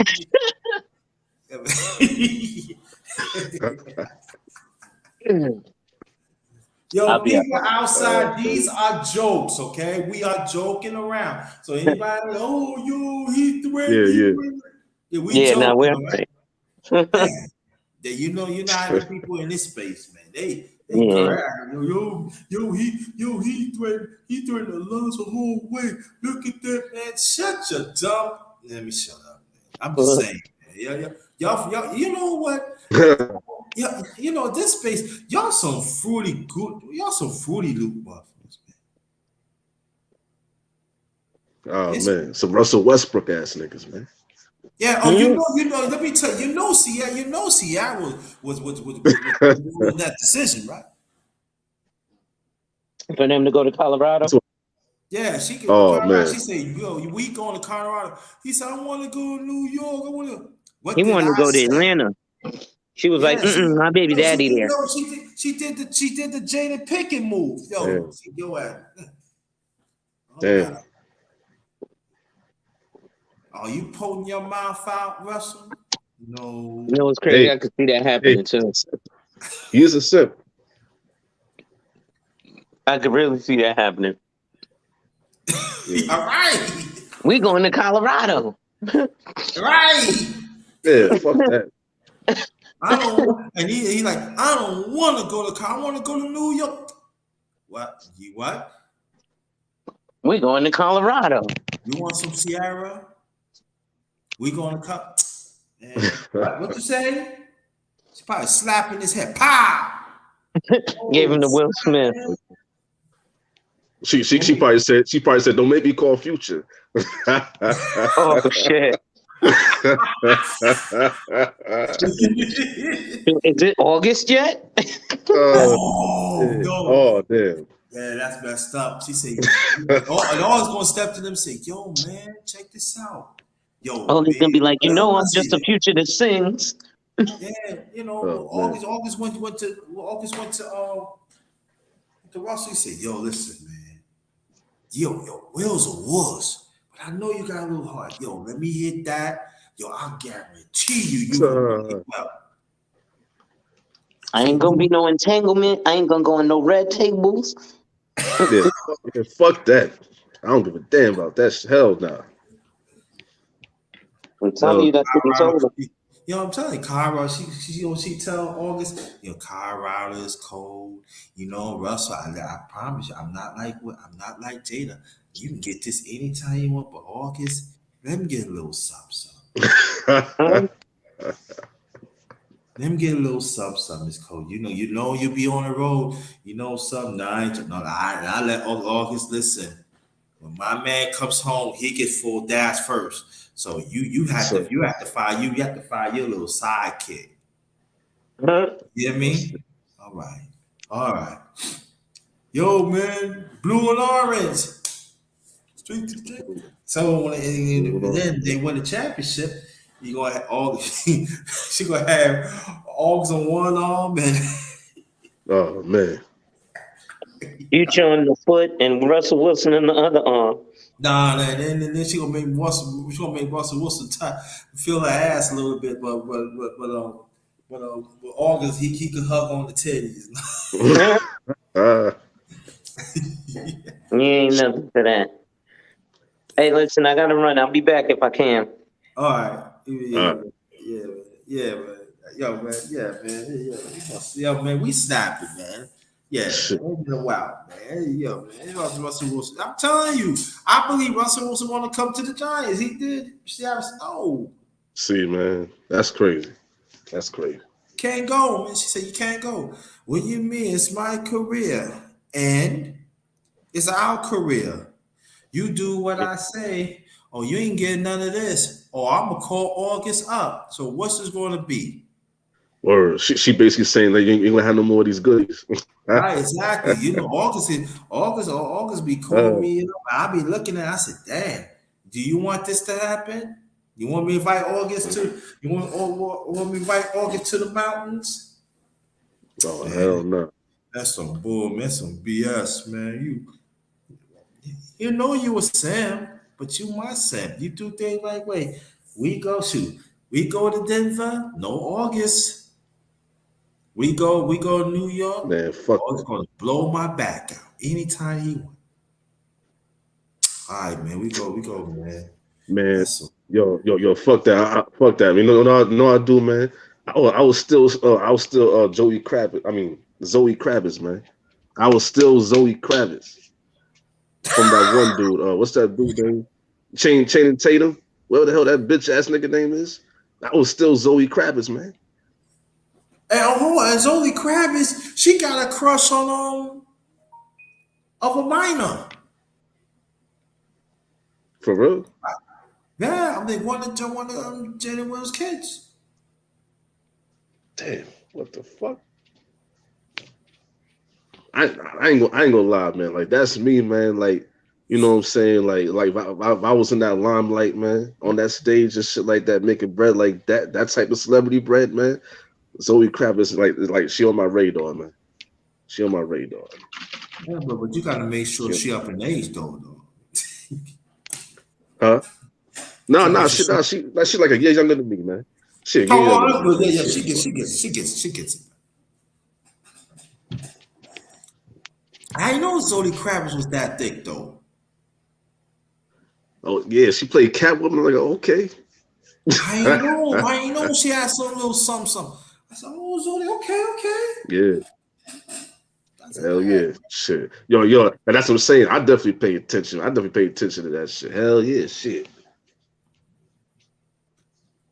Yo, be all people outside, these are jokes, okay? We are joking around. So anybody, he Yeah, yeah. Yeah, we Yeah, now joking, we're all right? right. Yeah, you know how the people in this space, man. They Yeah. cry. He threatened to lose the whole way. Look at that, man. Shut your dumb. Let me shut up, man. I'm just saying, man. Y'all, you know what? Yeah, this space, y'all some fruity good, y'all some fruity loop muffins, man. Oh man, some Russell Westbrook ass niggas, man. Yeah. Oh, let me tell you, Sierra was in that decision, right? For them to go to Colorado? Yeah, she could. Oh Colorado, man. she said, "Yo, we going to Colorado." He said, "I want to go to New York. I want to." What He did wanted to I go to say? Atlanta. She was like, Yeah, my baby daddy there. she did the Jada Pickett move. Yo, Damn. yo, all Damn. right. Are you pulling your mouth out, Russell? No. You know what's crazy? Hey, I could see that happening too. use a sip. I could really see that happening. All right. We going to Colorado. Right. Yeah, fuck that. I don't. And he like, I don't want to go to. I want to go to New York. What? You what? We going to Colorado. You want some Sierra? We going to cut. What you say? She probably slapping his head. Pow! Gave him to Will Smith. She probably said, don't make me call Future. Oh shit. Is it August yet? No. Damn. Yeah, that's messed up. She said, and always gonna step to them and say, yo, man, check this out. Yo, Oh, he's gonna be like, I'm just a it. Future that sings. Yeah, August went to Russell. He said, yo, listen, man. Yo, Will's a wuss. But I know you got a little heart. Yo, let me hit that. Yo, I guarantee you gonna get well. I ain't gonna be no entanglement. I ain't gonna go on no red tables. Yeah, fuck that. I don't give a damn about that. Hell nah. I'm telling you, that's what he told him. I'm telling you, Colorado, she tell August, Colorado is cold. Russell, I promise you, I'm not like Jada. You can get this anytime you want, but August, let me get a little something. Let me get a little something. It's cold. You'll be on the road. Something. I let August listen. When my man comes home, he gets full dash first. So you have to find your little sidekick. You know what I mean? All right. Yo, man, blue and orange. Street to street. So then they win the championship. You gonna have August. She gonna have August on one arm and. Oh man. Future on the foot and Russell Wilson in the other arm. Nah, then she gonna make Russell. She gonna make Russell Wilson feel her ass a little bit, but August he could hug on the titties. You ain't nothing to that. Hey, listen, I gotta run. I'll be back if I can. All right. Yeah, man. Yo, man. Yo, man. We snapping, man. Yeah, it's been a while, man. Yo, man. Russell Wilson. I'm telling you, I believe Russell Wilson want to come to the Giants. He did. See, man, that's crazy. Can't go, man. She said you can't go. What do you mean? It's my career, and it's our career. You do what I say, or you ain't getting none of this, or I'm gonna call August up. So what's this going to be? Or she basically saying that you ain't gonna have no more of these goodies. Right, exactly. August be calling me. I be looking at it. I said, damn, do you want this to happen? You want me to invite August to? Want me to invite August to the mountains? Oh hell Man, no. that's some bull, man. That's some BS, man. You know you a Sam, but you my Sam. You do things like wait. We go to Denver. No August. We go to New York. Man, fuck August that. gonna blow my back out anytime he want. All right, man. We go, man. Man, That's some, yo, fuck that. Fuck that. I do, man. I was still Joey Kravitz. I mean, Zoe Kravitz, man. I was still Zoe Kravitz from that one dude. What's that dude name? Channing Tatum. Whatever the hell that bitch ass nigga name is. I was still Zoe Kravitz, man. and hold on, Zoe Kravitz, she got a crush on of a minor. For real? Yeah, I mean one of Jenny Will's kids. Damn, what the fuck? I ain't gonna lie, man. Like that's me, man. Like you know what I'm saying? Like if I was in that limelight, man, on that stage and shit like that, making bread like that type of celebrity bread, man. Zoe Kravitz like she on my radar, man. She on my radar. Yeah, but you gotta make sure She, she up in age though. huh? You No, gotta make no, sure she. she like a year younger than me, man. She a year Oh, younger that's than me, good. man. Yeah, she gets it. I know Zoe Kravitz was that thick though. Oh yeah, she played Catwoman. I'm like, okay. I ain't know she had some little something. I said, oh, Zoe, okay. Yeah, That's a hell bad. yeah. Shit. Yo, and that's what I'm saying. I definitely pay attention. I definitely pay attention to that shit. Hell yeah, shit.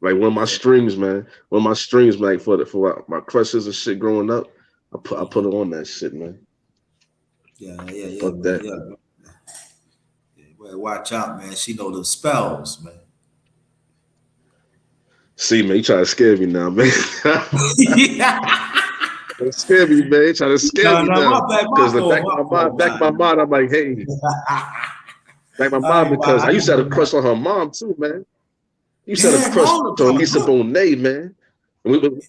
Like one of my Yeah, streams, man. One of my streams, man, for my crushes and shit growing up. I put it on that shit, man. yeah, Fuck man, that. yeah. Well, watch out, man. She know the spells, man. See, man, you trying to scare me now, man. Yeah. Don't scare me, man. You trying to scare No, me no, now. Because the my fault, back of my man. mind, I'm like, hey, back of my I mind, ain't, because I I used to didn't have a bring that. crush on her mom too, man. You used to have a Yeah, crush mom on was Lisa good. Bonet, man.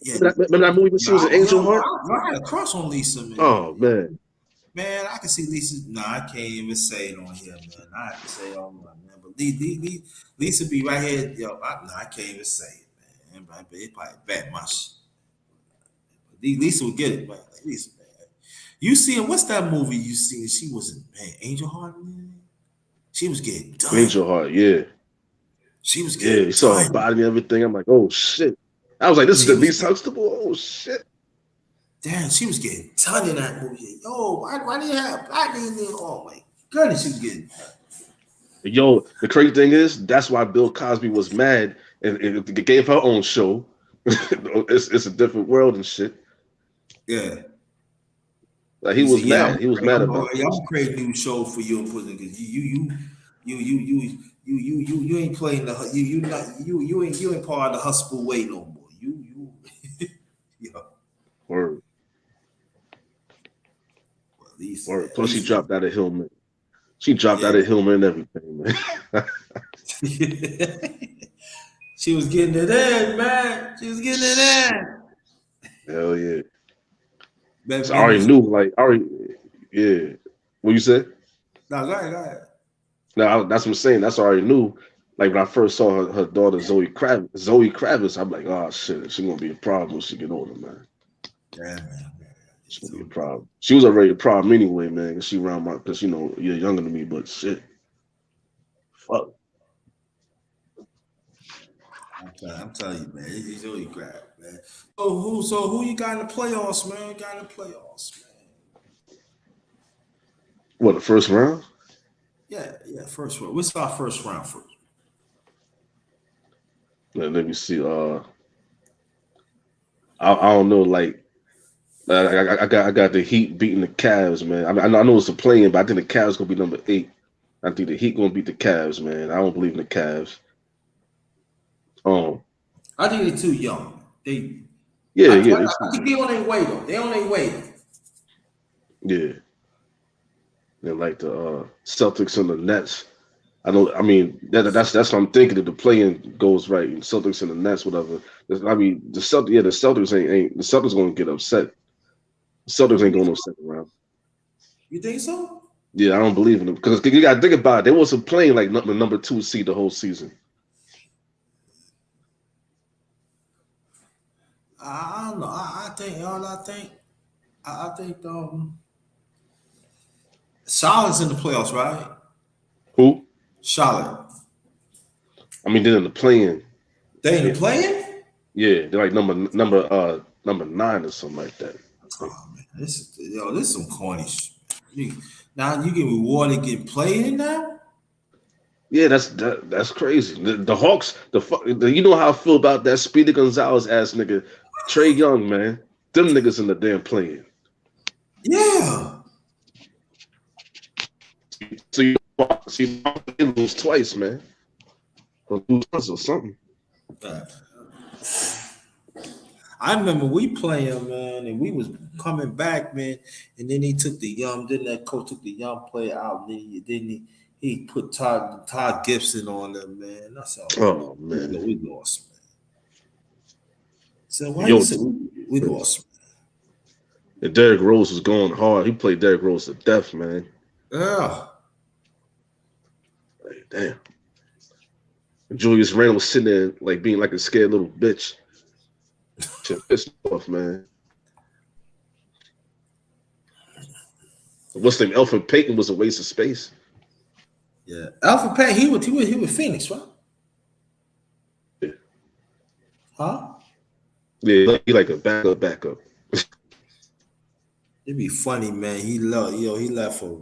Yeah, Remember that movie when she yeah, was an Angel Heart? I had a crush on Lisa, man. Oh man, Man, I can see Lisa. No, I can't even say it on here, man. I have to say it online, man. But Lisa be right here. Yo, I can't even say it, man. But it probably bad much. Lisa would get it, man. Lisa, man. You see, what's that movie you seen? She was in, man, Angel Heart, man. She was getting done. Angel Heart, yeah. She was Yeah, you getting saw her done. body and everything. I'm like, oh shit. I was like, this is She the was least getting, Huxtable? Oh shit. damn, she was getting done in that movie. Yo, why do you have black in there? Oh my goodness, she was getting done. Yo, the crazy thing is, that's why Bill Cosby was mad and it gave her own show. It's a different world and shit. Yeah. Like he He said, was "Yeah, mad. He was mad about I'm that gonna shit. create a new show for you and put it because you ain't playing the you not you ain't part of the hustle way no more. Yeah, well, Word, at least word. Plus she yeah, dropped out of Hillman. She dropped yeah. out of Hillman and everything, man. She was getting it in, man. She was getting it Shit. in. Hell yeah. So I Maybe already she, knew, like, I already, yeah. What you said? no, go ahead. No, that's what I'm saying. That's what I already knew. Like when I first saw her daughter Zoe Kravitz, I'm like, oh shit, she's gonna be a problem when she get older, man. Yeah, man. She's gonna be a So, problem. She was already a problem anyway, man. Cause she around my, cause you're younger than me, but shit, fuck. I'm telling you, man, he's really crap, man. So who you got in the playoffs, man? Got in the playoffs, man. What, the first round? Yeah, first round. What's our first round first? Let me see. I don't know. Like I got the Heat beating the Cavs, man. I know it's a play-in, but I think the Cavs gonna be number 8. I think the Heat gonna beat the Cavs, man. I don't believe in the Cavs. Um, I think they're too young. yeah, yeah, they I too think they young. on their way though. They on their way. Yeah, and like the Celtics and the Nets. I don't. I mean, that's what I'm thinking. If the playing goes right, and Celtics and the Nets, whatever. I mean, the Celtics ain't the Celtics gonna get upset. The Celtics ain't going no second round. You think so? Yeah, I don't believe in them because you got to think about it. They wasn't playing like number 2 seed the whole season. I don't know. I think Charlotte's in the playoffs, right? Who? Charlotte. I mean, they're in the playing. They in the playing? Yeah, they're like number 9 or something like that. Oh man, this is some corny shit. Now you get rewarded getting played in now? Yeah, that's crazy. The Hawks, you know how I feel about that Speedy Gonzalez ass nigga, Trey Young, man. Them niggas in the damn playing. Yeah. So they lose twice, man. Or lose once or something. I remember we playing, man, and we was coming back, man, and then then that coach took the young player out, and then he put Todd Gibson on them, man. That's all. Oh man, we lost, man. So why Yo, you say we lost? And Derrick Rose was going hard. He played Derrick Rose to death, man. Yeah. Like, damn. And Julius Randle was sitting there like being like a scared little bitch. Shit pissed off, man. What's the name? Elfrid Payton was a waste of space. Yeah, Elfrid Payton, he was Phoenix, right? Yeah. Huh? Yeah, he like a backup. It'd be funny, man. He left for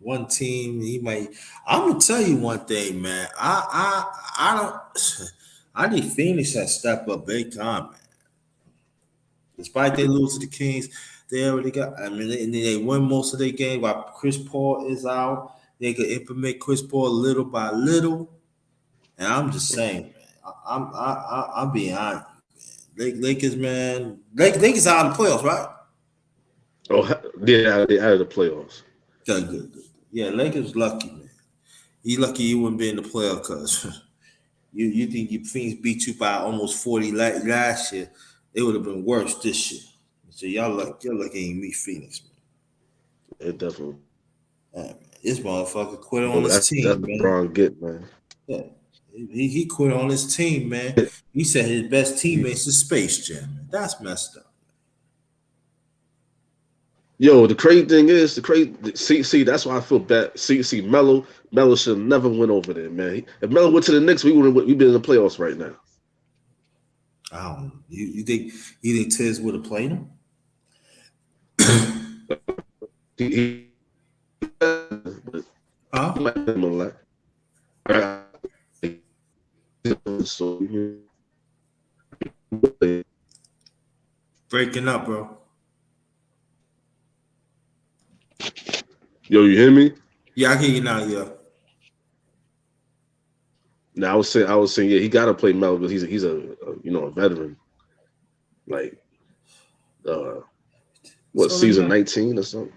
one team. I'm gonna tell you one thing, man. I don't. I need Phoenix to step up big time, man. Despite they lose to the Kings, they already got. I mean, they win most of their game while Chris Paul is out. They could implement Chris Paul little by little, and I'm just saying, man. I'm being honest, man. Lakers, man. Lakers out of the playoffs, right? Oh, yeah, they out of the playoffs. Good. Yeah, Lakers lucky, man. He lucky you wouldn't be in the playoff because you think your Phoenix beat you by almost 40 last year. It would have been worse this year. So y'all lucky ain't meet Phoenix, man. It definitely. Man, this motherfucker quit on his team, that's man. LeBron get, man. Yeah. He quit on his team, man. He said his best teammates is Space Jam, man. That's messed up. Yo, the crazy thing is, see, that's why I feel bad. See, Melo should have never went over there, man. If Melo went to the Knicks, we'd been in the playoffs right now. I don't know. You think Tiz would have played him? He Huh? might have been a lot. So, Breaking up, bro. yo, you hear me? Yeah, I hear you now. Yeah. Now I was saying, yeah, he got to play Melo because he's a veteran. Like, season 19 or something?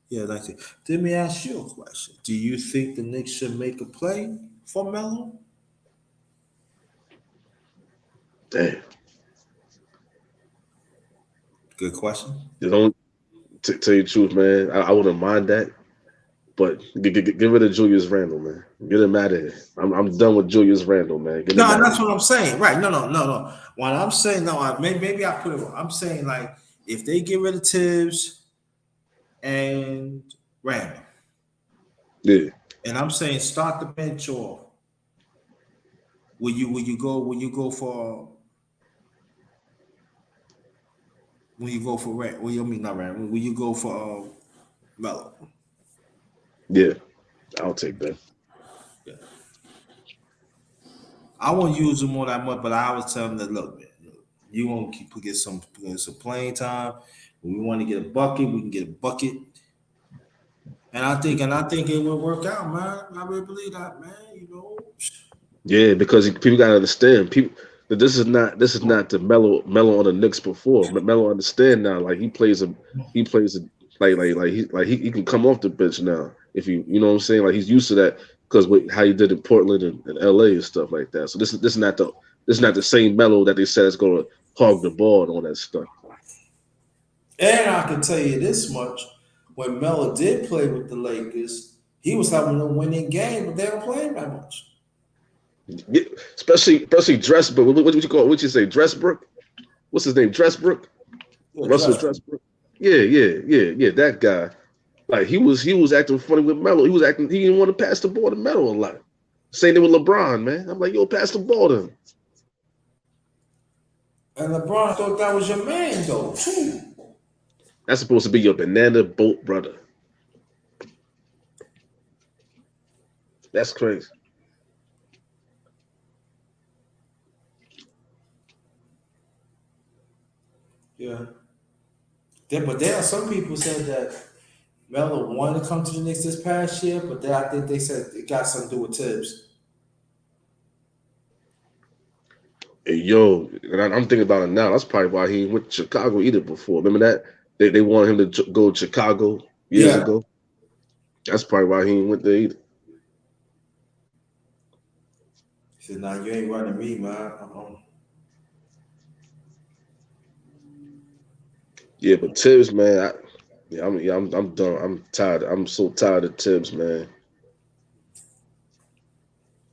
Yeah, that's it. Let me ask you a question. Do you think the Knicks should make a play for Melo? Damn. Good question. You don't tell you the truth, man. I wouldn't mind that, but get rid of Julius Randle, man. Get him out of here. I'm done with Julius Randle, man. No, that's what I'm saying. Right? No. What I'm saying, maybe I put it wrong. I'm saying like if they get rid of Tibbs and Randle, yeah, and I'm saying start the bench off. Will you go for? Will you go for Rand? Will you go for Melo? Yeah, I'll take that. Yeah. I won't use him all that much, but I was telling them that look, man, you want to get some playing time. When we want to get a bucket, we can get a bucket. And I think it will work out, man. I really believe that, man. Yeah, because people gotta understand, this is not the Melo on the Knicks before. But Melo understand now, like he plays like he can come off the bench now. If you know what I'm saying, like he's used to that. because how he did in Portland and LA and stuff like that. So this is not the same Melo that they said is gonna hog the ball and all that stuff. And I can tell you this much: when Melo did play with the Lakers, he was having a winning game, but they don't play him that much. Yeah, especially Dressbrook. What you call it? What you say? Dressbrook? What's his name? Dressbrook? Yeah, Russell Dressbrook? Yeah. That guy. Like he was acting funny with Melo. He was acting. He didn't want to pass the ball to Melo a lot. Same thing with LeBron, man. I'm like, yo, pass the ball to him. and LeBron thought that was your man, though, too. That's supposed to be your banana boat brother. That's crazy. Yeah. But there are some people said that Melo wanted to come to the Knicks this past year, but I think they said it got something to do with Tibbs. Hey, yo, and I'm thinking about it now. That's probably why he went to Chicago either before. Remember that? They wanted him to go to Chicago years Yeah. ago. That's probably why he went there either. He said, "Nah, you ain't running me, man." Yeah, but Tibbs, man, I'm done. I'm tired. I'm so tired of Tibbs, man.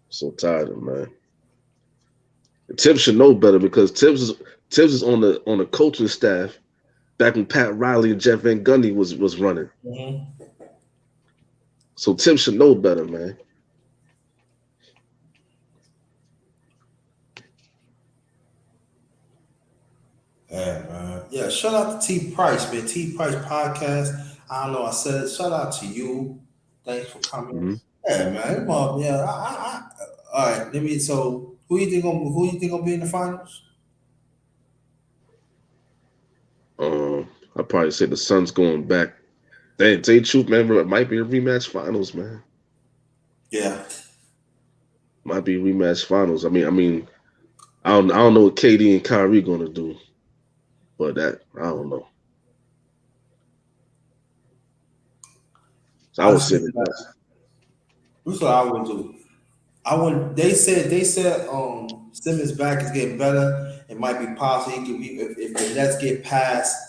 So tired of him, man. Tibbs should know better because Tibbs is on the coaching staff back when Pat Riley and Jeff Van Gundy was running. Mm-hmm. So Tibbs should know better, man. Yeah, man. Yeah, shout out to T Price, man. T Price podcast. I don't know, I said it. Shout out to you. Thanks for coming. Mm-hmm. Yeah, man. Come on, yeah. All right. Let me. So, who you think gonna be in the finals? I'd probably say the Suns going back. They tell you the truth, man. It might be a rematch finals, man. Yeah. Might be rematch finals. I mean, I don't know what KD and Kyrie gonna do, but that I don't know. So I would say that. That's what I would do. I would. They said Simmons back is getting better. It might be possible he could be if the Nets get past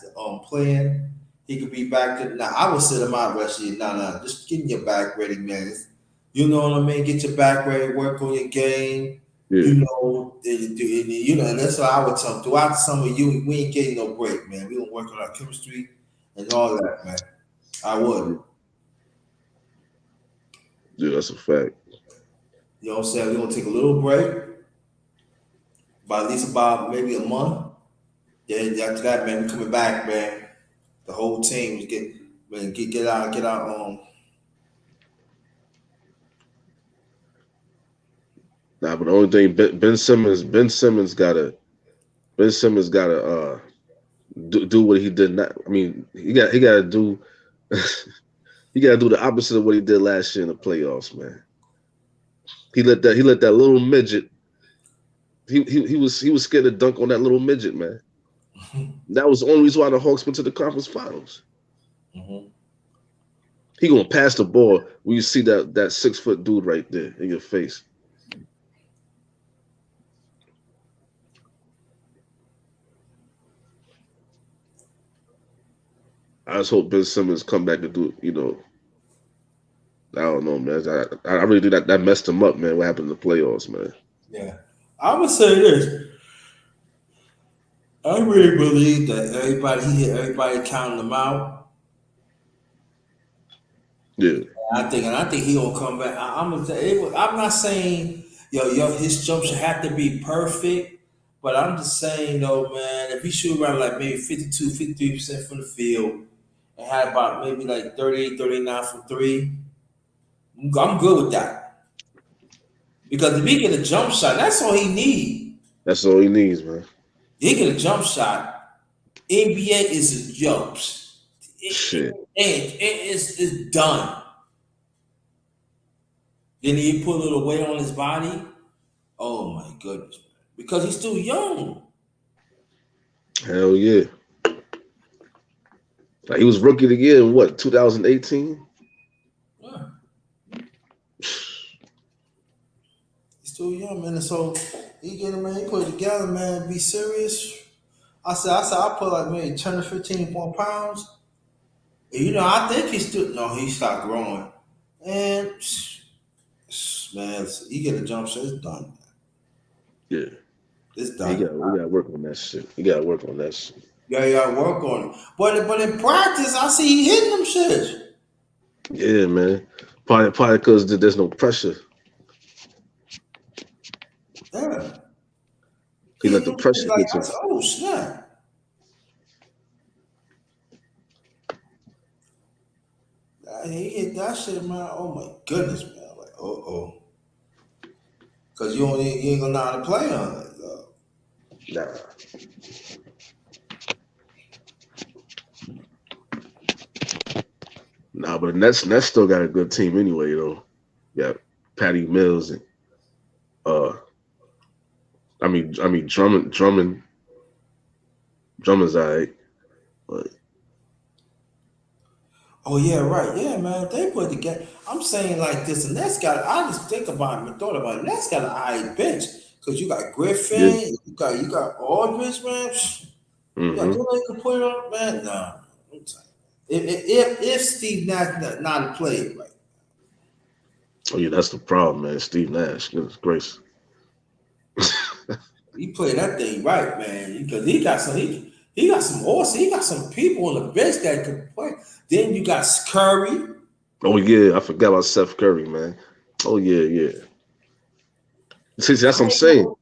playing, he could be back to. Now I would sit him out rest of the year. Nah, just getting your back ready, man. You know what I mean? Get your back ready, work on your game. Yeah. And that's what I would tell him. Throughout the summer, we ain't getting no break, man. We gonna work on our chemistry and all that, man. I would. Yeah, that's a fact. You know what I'm saying? We're gonna take a little break, by at least about maybe a month. Then after that, man, we coming back, man. The whole team get out. Nah, but the only thing Ben Simmons gotta do what he did not. I mean, he gotta do he gotta do the opposite of what he did last year in the playoffs, man. He let that little midget. He was scared to dunk on that little midget, man. That was the only reason why the Hawks went to the conference finals. Mm-hmm. He gonna pass the ball when you see that 6-foot dude right there in your face. I just hope Ben Simmons come back and do, I don't know, man. I really think that messed him up, man. What happened in the playoffs, man? Yeah, I would say this. I really believe that everybody counting him out. Yeah. I think he gonna come back. I'm not saying his jump should have to be perfect, but I'm just saying though, man, if he shoot around like maybe 52, 53% from the field and had about maybe like 38, 39 from three, I'm good with that. Because if he get a jump shot, that's all he needs. That's all he needs, man. He get a jump shot. NBA is jumps. Shit. It's done. Then he put a little weight on his body. Oh my goodness. Because he's still young. Hell yeah. Like he was rookie of the year in what, 2018? Yeah. too young, man. And so he get him, man. He put it together, man. Be serious. I put like maybe 10 to 15 more pounds. And, I think he still no, he stopped growing. And man, he get a jump shot, it's done. Yeah. It's He done. we gotta work on that shit. He gotta work on that shit. Yeah, you gotta work on it. But in practice, I see he hitting them shits. Yeah, man. Probably because there's no pressure. Yeah. He He let hitting the them shits pressure like get to I him. said, oh snap. He hit that shit, man. Oh my goodness, man. Like, oh. Cause you ain't gonna know how to play on it. Nah. Nah, but the Nets still got a good team anyway, though. Got Patty Mills and uh Drummond's alright. But Oh yeah, right. Yeah, man. They put together. I'm saying like this, and that's got. I just think about it and thought about it. And that's got an eye bench because you got yeah. Griffin, you got Aldridge, man. You got Mm-hmm. nobody can put it on, man. Nah. I'm telling you. If Steve Nash not played right, Oh yeah, that's the problem, man. Steve Nash, goodness gracious. he played that thing right, man. Because he got some awesome. He got some people on the bench that can play. Then you got Curry. Oh yeah, I forgot about Seth Curry, man. Oh yeah, yeah. See, that's what I'm I ain't saying. know.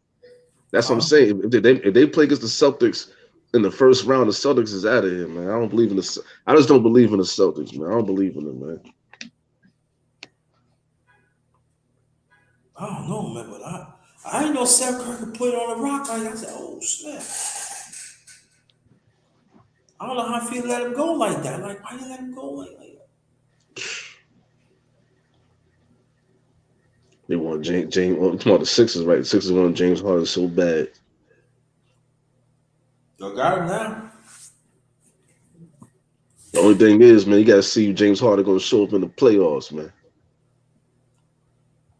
That's what I'm Huh? saying. If they play against the Celtics in the first round, the Celtics is out of here, man. I don't believe in the. I just don't believe in the Celtics, man. I don't believe in them, man. I don't know, man, but I didn't know Seth Curry could put it on the rock. I said, oh snap. I don't know how I feel let him go like that. Like, why you let him go like that? They want James. Well, come on, the Sixers, right? The Sixers want James Harden so bad. Y'all got him now. The only thing is, man, you got to see if James Harden going to show up in the playoffs, man,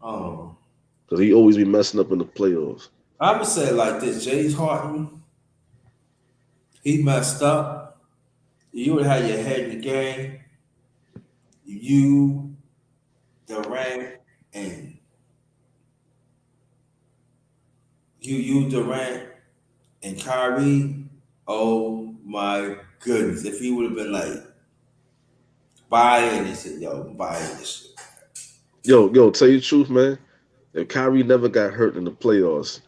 Um, because he always be messing up in the playoffs. I would say it like this: James Harden, he messed up. You would have your head in the game. You, Durant, and Durant and Kyrie. Oh my goodness! If he would have been like buying this, shit, yo, buying this shit. Yo, tell you the truth, man. If Kyrie never got hurt in the playoffs,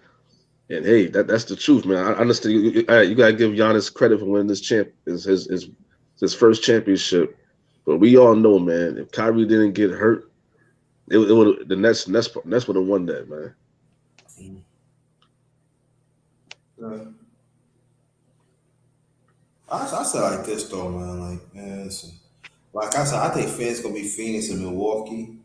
and hey, that's the truth, man. I understand. You got to give Giannis credit for winning this his first championship. But we all know, man, if Kyrie didn't get hurt, it would the Nets would have won that, man. Yeah. I said like this though, man. Like, man, listen. Like I said, I think fans gonna be Phoenix and Milwaukee,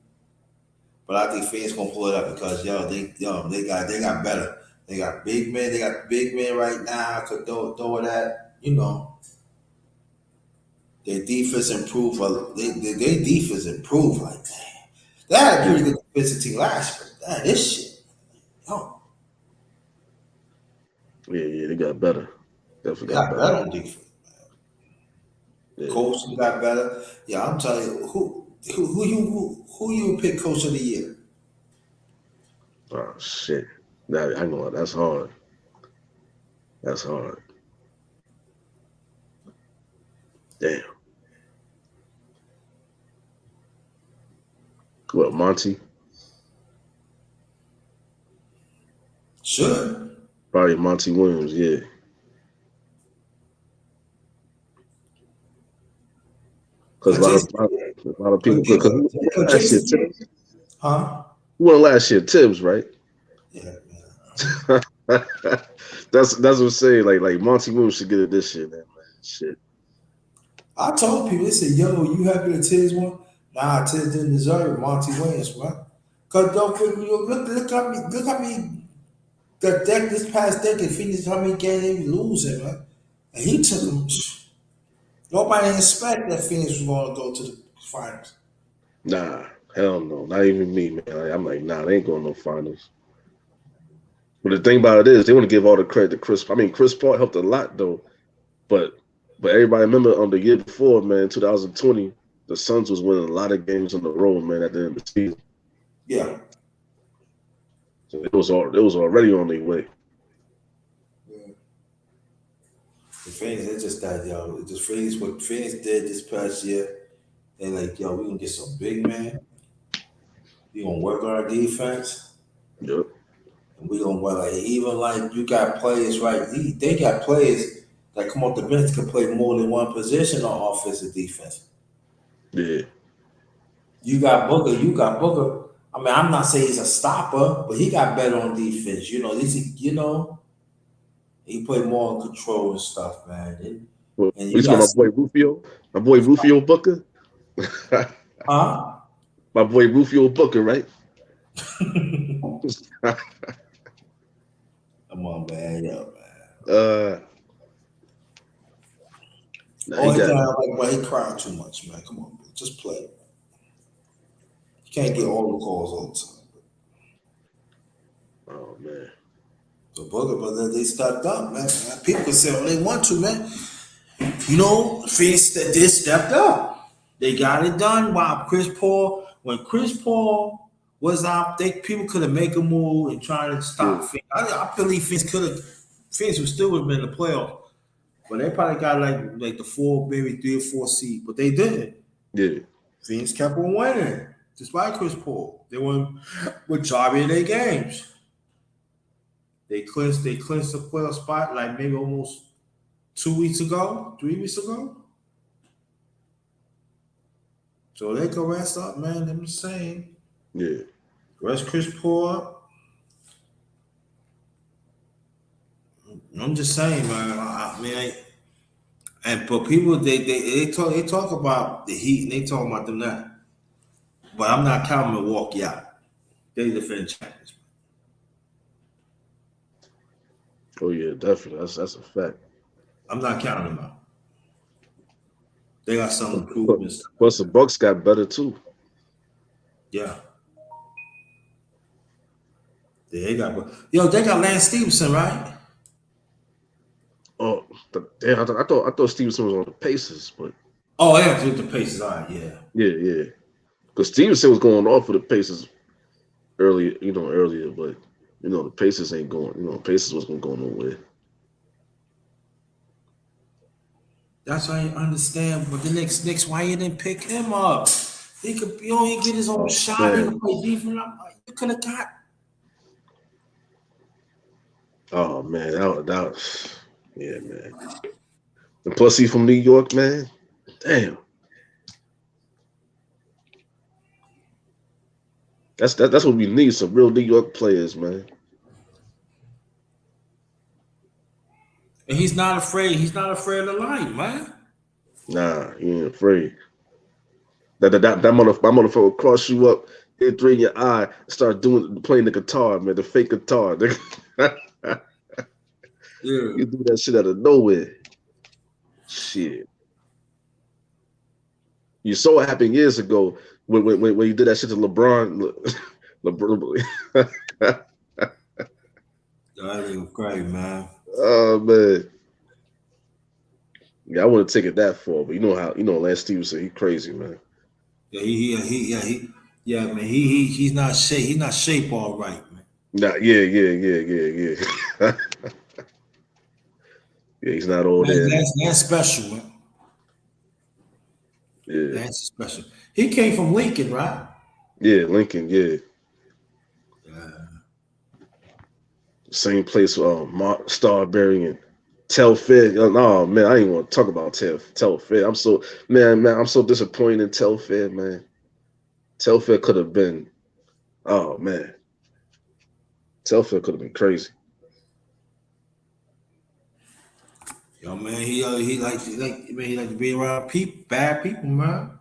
but I think fans gonna pull it up because they got better. They got big men. They got big men right now. Could throw it at. Their defense improved. Their defense improved like that. They had a Yeah, pretty good defensive team last year. This shit, yo, yeah, they got better. they Definitely got got better. better on defense. Yeah. Coach got better. Yeah, I'm telling you, who you pick coach of the year? Oh shit. I know that's hard. That's hard. Damn. What, Monty? Should. Probably Monty Williams. Yeah. Because Cause Jason, a lot of cause, people. Because who won last year? Jason, Tibbs. huh? Who won last year? Tibbs, right? Yeah, man. That's what I'm saying. Like Monty Williams should get it this year, man. Shit. I told people, they said, yo, you happy that Tiz won? Nah, Tiz didn't deserve it. Monty Williams, man. Cause don't look how many this past decade, Phoenix, how many games they be losing, man. And he took them. Nobody expect that Phoenix was going to go to the finals. Nah, hell no. Not even me, man. I'm like, nah, they ain't going no finals. But the thing about it is, they want to give all the credit to Chris. I mean, Chris Paul helped a lot though, but everybody remember on the year before, man, 2020, the Suns was winning a lot of games on the road, man, at the end of the season. Yeah. So it was already on their way. The Phoenix, they just got just Phoenix. What Phoenix did this past year, they like, yo, we gonna get some big man. We gonna work on our defense, Yep. and we gonna like even like you got players right. They got players that come off the bench can play more than one position on offense and defense. Yeah. You got Booker. You got Booker. I mean, I'm not saying he's a stopper, but he got better on defense. He played more on control and stuff, man. Well, And you you talking got about my boy Rufio? My boy Rufio Booker? huh? My boy Rufio Booker, right? Come on, man. Yo, man. Nah, he Only got thing I like, but he crying too much, man. Come on, bro. Just play. You can't get all the calls all the time. oh man. So Booker, but they stepped up, man. People can say all they want to, man. Phoenix they stepped up. They got it done. While when Chris Paul was out, people could have made a move and try to Yeah, stop Phoenix. I believe Phoenix would still have been in the playoff. But they probably got like the maybe 3 or 4 seed, but they didn't. yeah, Phoenix kept on winning, despite Chris Paul. They won majority of their games. They clinched the playoff spot like maybe almost 3 weeks ago. So they can rest up, man. I'm just saying. yeah. Rest Chris Paul up. I'm just saying, man. I mean, but people they talk about the Heat and they talk about them now. But I'm not counting Milwaukee out. They defend champions. Oh yeah, definitely. That's a fact. I'm not counting them out. They got some But, improvements. plus the Bucks got better too. Yeah. They got Lance Stevenson, right? Oh, damn! I thought Stevenson was on the Pacers, but Oh, yeah, with the Pacers. All right, yeah. yeah. Because Stevenson was going off for the Pacers earlier, but the Pacers ain't going. Pacers wasn't going nowhere. That's why I understand. But the next, why you didn't pick him up? He could, he get his own shot. He Man. could play defense. You could have got. Oh man, yeah, man. And plus he's from New York, man. Damn. That's what we need, some real New York players, man. And he's not afraid. He's not afraid of the light, man. Nah, he ain't afraid. That motherfucker will cross you up, hit 3 in your eye, start playing the guitar, man, the fake guitar. Yeah. You do that shit out of nowhere. Shit. You saw what happened years ago when you did that shit to LeBron. LeBron. That nigga crazy, man. Oh man. Yeah, I wouldn't take it that far, but Lance Stevenson, he crazy, man. Yeah, man. He's not shape. He's not shape all right, man. Nah, yeah. Yeah, he's not all there. That's special, man. Yeah. That's special. He came from Lincoln, right? Yeah, Lincoln, yeah. Same place, Mark Starberry and Telfair. Oh man, I ain't want to talk about Telfair. I'm so disappointed in Telfair, man. Telfair could have been, oh man. Telfair could have been crazy. Yo, man, he like to be around bad people, man.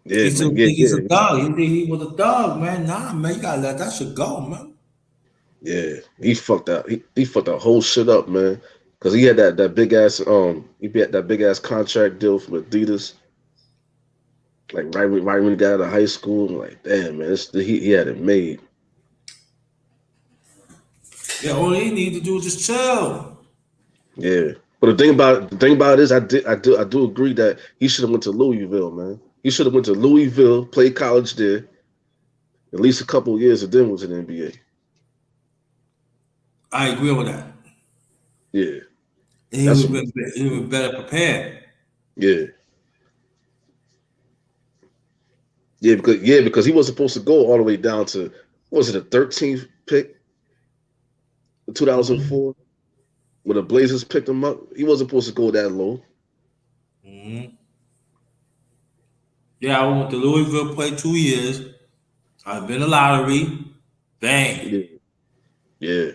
Yeah, He still man. think he's a dog. He think he was a dog, man. Nah, man, you gotta let that shit go, man. Yeah, he fucked out. He fucked that whole shit up, man. Cause he had that big ass he had that big ass contract deal from Adidas. Like right when he got out of high school, I'm like, damn man, he had it made. Yeah, all he need to do is just chill. Yeah. But the thing about it is, I do agree that he should have went to Louisville, man. He should have went to Louisville, played college there, at least a couple of years, and then was in the NBA. I agree with that. Yeah, And that's what. he would better prepared. Yeah, because he was supposed to go all the way down to, what was it, the 13th pick in Mm-hmm. 2004 when the Blazers picked him up. He wasn't supposed to go that low. Mm-hmm. Yeah, I went to Louisville, played 2 years. I've been a lottery. Bang. Yeah, yeah.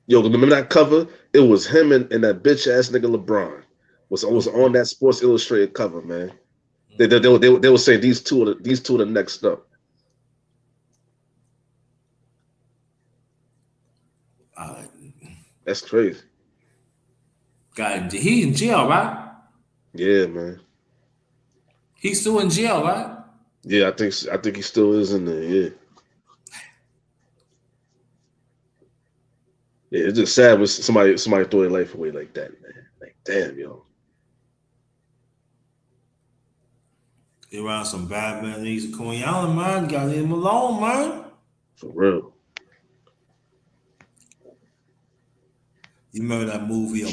Yo, remember that cover? It was him and that bitch ass nigga LeBron was on that Sports Illustrated cover, man. They were saying these two are the next up. Uh, That's crazy. he in jail, right? Yeah, man. He's still in jail, right? Yeah, I think he still is in there. Yeah, yeah. It's just sad when somebody throw their life away like that, man. Like, damn, yo, He around some bad man. He's a Coney Island, man. Gotta leave him alone, man. for real. You remember that movie? You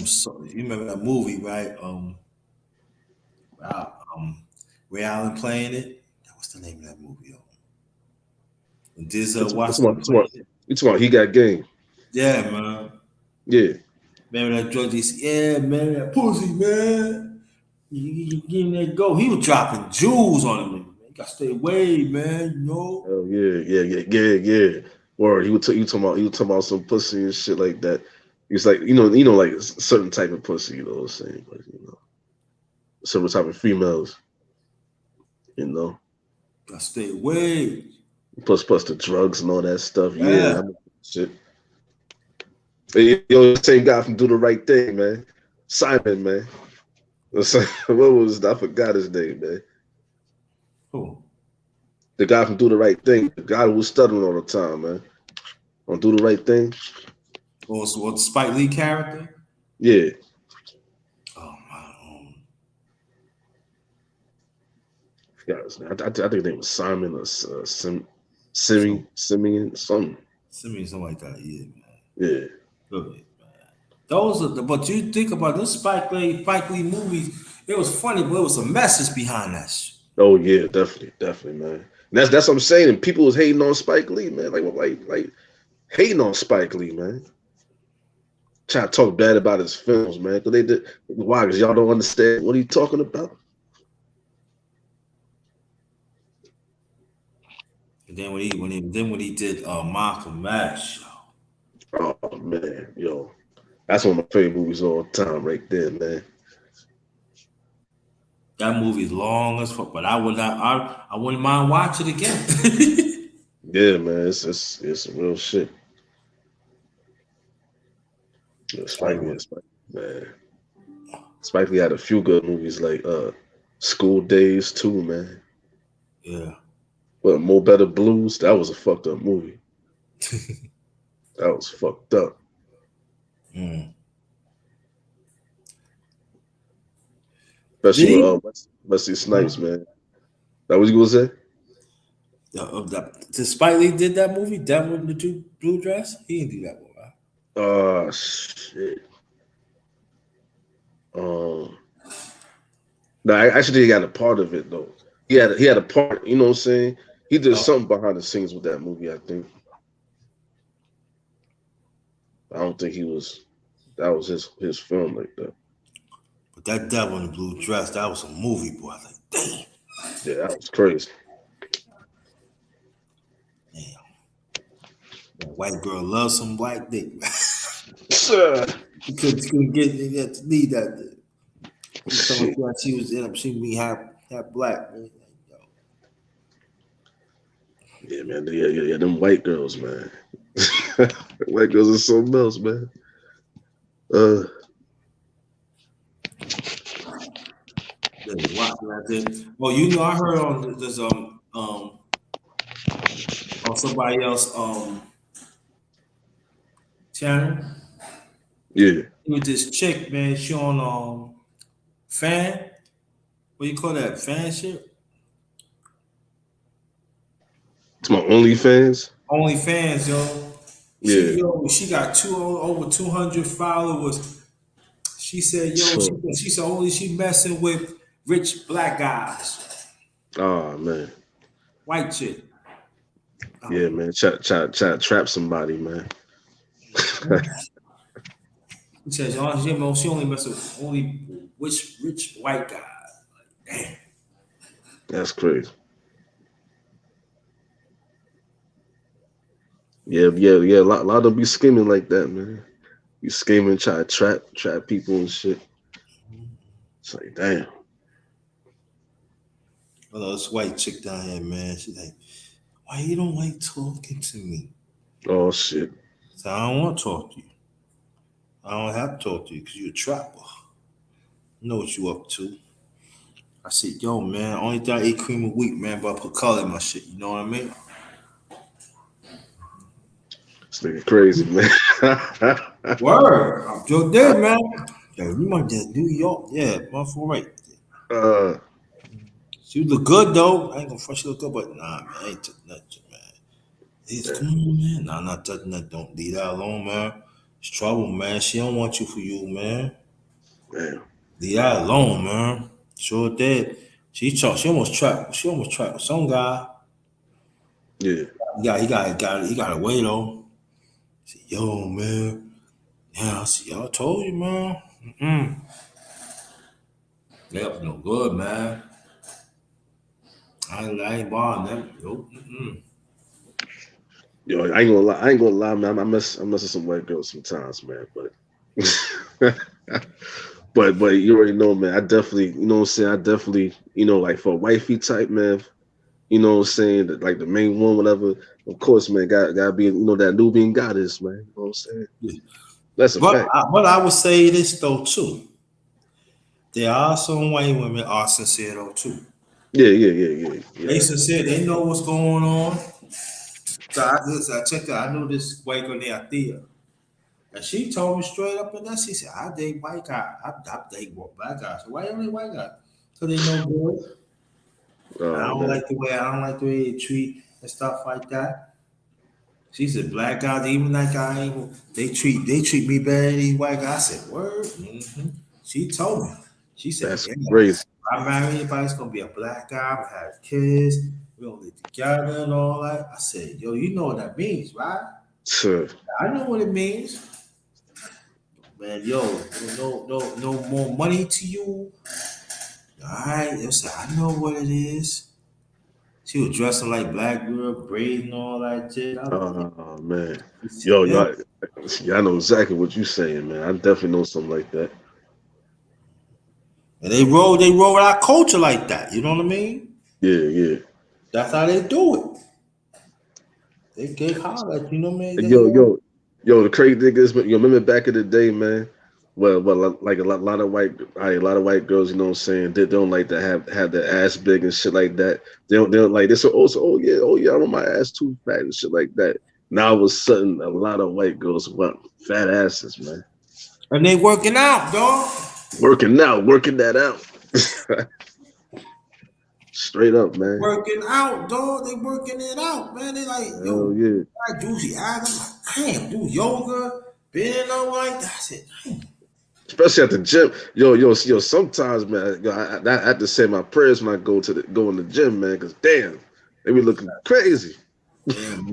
remember that movie, right? Uh, um, Ray Allen playing it. What's the name of that movie? When It's, Denzel it's, Washington about, it's, about, played it. it's about he got game. Yeah, man. Yeah, Remember that drug DC? Yeah, man, that pussy, man. You give him that go. He was dropping jewels on him. Man. You gotta stay away, man. You know. oh yeah. Or he was talking about some pussy and shit like that. He's like, like certain type of pussy, you know what I'm saying? Like, certain type of females, you know. Gotta stay away. Plus the drugs and all that stuff. Yeah, Yeah. I mean, shit. Hey, yo, same guy from Do the Right Thing, man. Simon, man. What was I forgot his name, man. Who? The guy from Do the Right Thing, the guy who was stuttering all the time, man. On Do the Right Thing. What the Spike Lee character? Yeah, Oh my. forgot his name. I think his name was Simon or Simeon, something. Send me something like that. Yeah, man. Yeah, Look at it, man. Those are but you think about those Spike Lee movies. It was funny, but it was a message behind that shit. oh yeah, definitely, man. And that's what I'm saying. And people was hating on Spike Lee, man. Like hating on Spike Lee, man. Trying to talk bad about his films, man. Cause they did why? Because y'all don't understand what he talking about. And then when he did Malcolm X, Oh man, yo, that's one of my favorite movies of all time, right there, man. that movie is long as fuck. But I wouldn't mind watching it again. Yeah, man, it's some real shit. Yeah, man. Spike Lee had a few good movies like School Days too, man. Yeah. But Mo Better Blues, that was a fucked up movie. That was fucked up. Mm. Especially Did with Wesley Snipes, man. That what you gonna say? Did Spike Lee did that movie, Devil in the Blue Dress? He didn't do that one, right? Oh shit. Um, no, I actually he got a part of it though. He had a part. You know what I'm saying? He did Oh, something behind the scenes with that movie. I think. I don't think that was his film like that. but that Devil in the Blue Dress, that was a movie, boy. I was like, damn. Yeah, that was crazy. That white girl loves some black dick. Sure. He couldn't get to need that. Shit. She was in she me half black. Man. Yeah, man. Yeah. Them white girls, man. White girls are something else, man. Watching that thing. Well, I heard on this on somebody else channel. Yeah. With this chick, man. She on fan. What do you call that? Fan shit? It's my OnlyFans. OnlyFans, yo. Yeah. She got over 200 followers. She said, yo, So, she said only she messing with rich black guys, oh man. white chick. Yeah, Um, man. Try trap somebody, man. He says, she only mess with only rich white guys. Damn. That's crazy. Yeah. A lot of them be scheming like that, man. You scheming, try to trap people and shit. It's like, damn. Well, this white chick down here, man. She's like, why you don't like talking to me? Oh shit. So I don't want to talk to you. I don't have to talk to you because you're a trapper. I know what you up to. I said, yo, man, only thing I eat cream of wheat, man, but I put color in my shit. You know what I mean? This nigga crazy, man. Word. I'm Joe dead, man. Yo, you might just New York. Yeah, motherfucker, right. uh, She look good, though. I ain't gonna front she look good, but nah, man, I ain't touching that shit, man. It's come on, man. Nah, not touching that. Don't leave that alone, man. It's trouble, man. She don't want you for you, man. damn. Leave that alone, man. Sure did. She almost trapped. She almost trapped some guy. Yeah. He got away though. I said, yo, man. Yeah, I said, y'all told you, man. Mm-mm. They up no good, man. I ain't buying them. Nope. Mm-mm. Yo, I ain't gonna lie, man. I mess with some white girls sometimes, man. But but you already know, man. I definitely, you know what I'm saying. I definitely, like for a wifey type, man. You know what I'm saying? Like the main one, whatever. Of course, man. Gotta be, that Nubian goddess, man. You know what I'm saying? That's a fact. But I would say this though too. There are some white women are sincere though too. Yeah. They sincere. They know what's going on. So I checked out. I knew this white girl named Thea. And she told me straight up and down, she said, I date white guy. I date black guys. So why you only white guy? So they know good. Oh man. I don't like the way they treat and stuff like that. She said black guys, even that guy, they treat me better than these white guys. I said, word. She told me. She said, That's yeah, crazy. if I marry anybody, it's gonna be a black guy, we have kids, we gonna live together and all that. I said, yo, you know what that means, right? Sure. I know what it means. Man, yo, no more money to you. All right, I know what it is. She was dressing like black girl, braid and all that shit. I was like, Oh man. she said, Yo, yeah. I know exactly what you're saying, man. I definitely know something like that. And they roll with our culture like that. You know what I mean? Yeah. That's how they do it. They holler at you, know what I mean? And They, the crazy thing is, you remember back in the day, man. Well, like a lot of white girls, you know what I'm saying? They don't like to have their ass big and shit like that. They don't like this. Oh yeah, I want my ass too fat and shit like that. Now all of a sudden, a lot of white girls want fat asses, man. and they working out, dog. Working that out. Straight up, man. Working out, dog. They working it out, man. They like, Hell yo, yeah. I do the I'm like, damn, do yoga, bend all like that. I said, damn. Especially at the gym, yo. Sometimes, man, I have to say my prayers when I go in the gym, man. Cause damn, they be looking crazy. Damn.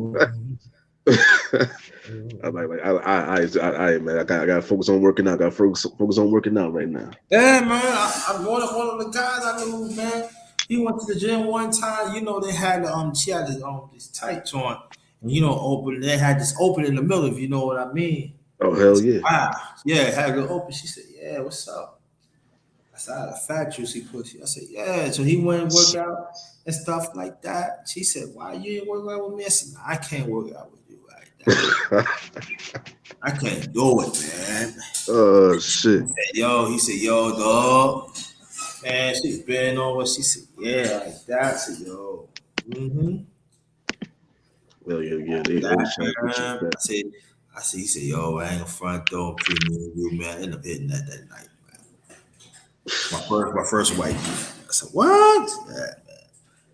I'm man. I gotta focus on working out. Got to focus on working out right now. Yeah, man. I'm one of the guys I knew, man. He went to the gym one time. You know, they had she had this tights on, and open. They had this open in the middle. If you know what I mean. Oh hell yeah. Wow. Yeah, it had it open. She said, "Yeah, what's up?" I said, "I had a fat juicy pussy." I said, "Yeah." So he went and work out and stuff like that. She said, "Why you ain't work out with me?" I said, "I can't work out with you like that. I can't do it, man." Oh shit. He said, yo, dog. Man, she's been over. She said, yeah, like that. I said, yo. Mm-hmm. Well, yeah. They That, always try to get you man. fat. I I see. He said, "Yo, I ain't gonna front door premium you, man." I ended up hitting that night, man. My first white beat. I said, "What?" Yeah, man.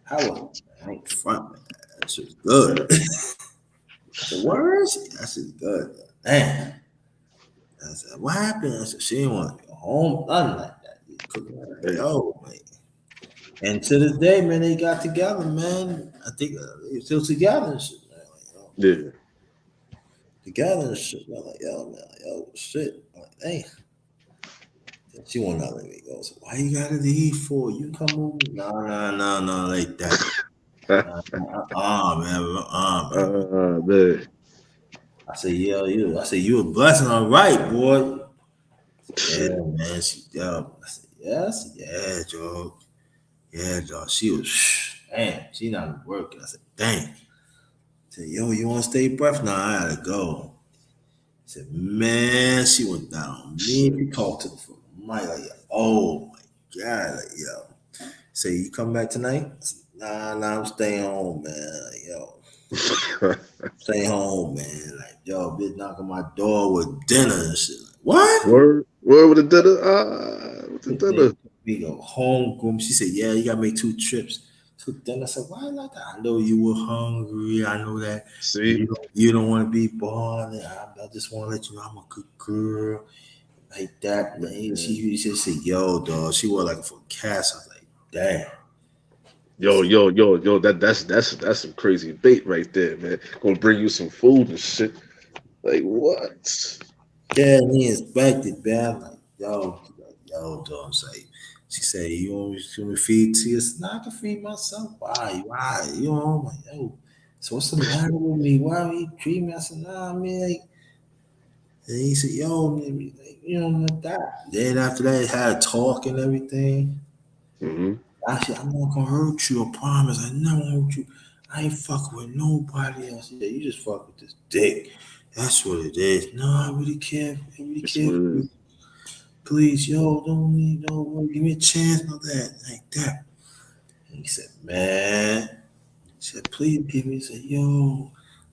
How was it? I ain't front, man. That shit's good. I said, "Word?" That shit's good, man. I said, "What happened?" I said, "She didn't want to go home, nothing like that." You cooking like, Hey, yo, man. And to this day, man, they got together, man. I think they still together and shit, man. Like, yo, yeah. together and shit, man. Like, yo, man, like, yo, shit. I'm like, hey, she won't not let me go. So why you gotta leave for? You come over? No, like that. Man. Man. I said, yeah, you. I said, you a blessing, all right, boy. Yeah, man. I said, yes, yeah, Joe. Yeah, Joe. She was, damn, she not working. I said, dang. I said, yo, you want to stay breath? Nah, I gotta go. I said, man, she went down on me. Shit. We talked to the phone. Like, oh my God, like, yo. Say, you come back tonight? I said, nah, I'm staying home, man. Like, yo, stay home, man. Like, yo, bitch knocking my door with dinner and shit. Like, what? Word with the dinner. With the dinner. We go home, groom. She said, yeah, you gotta make 2 trips. Took dinner. I said, why like that? I know you were hungry. I know that See? you don't want to be bothered. I just want to let you know I'm a good girl. Like that. Man. She just said, yo, dog. She was like for cast. I was like, damn. Yo. That's some crazy bait right there, man. Gonna bring you some food and shit. Like what? Yeah, and he inspected, man. I'm like, yo, dog. She said, you want me to feed to you? I said, nah, I can feed myself. Why? You know, I'm like, yo, so what's the matter with me? Why are you treating me? I said, nah, man. Like, and he said, yo, man, like, you know, like that. Then after that, it had a talk and everything. Mm-hmm. I said, I'm not gonna hurt you, I promise. I never hurt you. I ain't fucking with nobody else. Yeah, you just fuck with this dick. That's what it is. No, I really care. I really It's care what for it you. is. Please, yo, don't give me a chance, no that, like that. And he said, man, he said, please give me. He said, yo,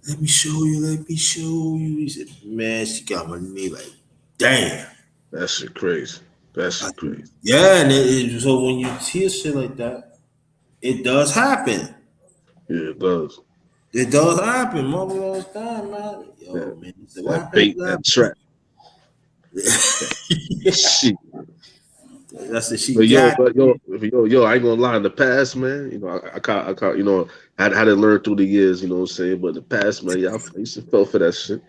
let me show you. He said, man, she got my knee like, damn. That shit crazy. That I shit said, crazy. yeah, and so when you hear shit like that, it does happen. Yeah, it does. It does happen, mother all the time, man. Yeah. Yo, man, he said, what That happened bait, to that that? trap. Shit. That's it. She got me. I ain't gonna lie. In the past, man, I didn't learn through the years, you know what I'm saying. But the past, man, yeah, I used to fell for that shit.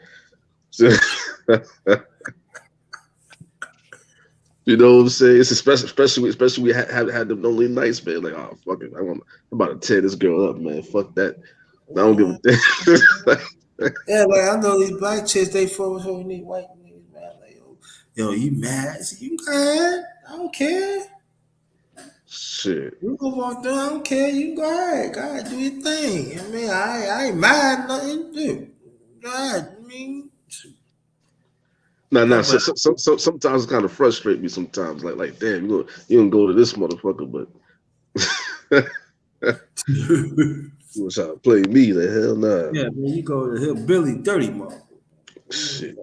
So, you know what I'm saying? It's especially we had them lonely nights, man. Like, oh fuck it, I'm about to tear this girl up, man. Fuck that. I don't give a Yeah, damn. yeah, like I know these black chicks, they focus on these white niggas, man. Like, yo, you mad? I said, you mad? I don't care. Shit. You go walk down, I don't care. You go ahead. Go ahead, do your thing. I mean, I ain't mad, nothing. Dude. Go ahead. I mean, Nah. yeah, but Sometimes it kind of frustrate me. Sometimes, like, damn, you gonna go to this motherfucker, but you was trying to play me? The hell, nah. yeah, man, you go to hillbilly dirty motherfucker. Shit.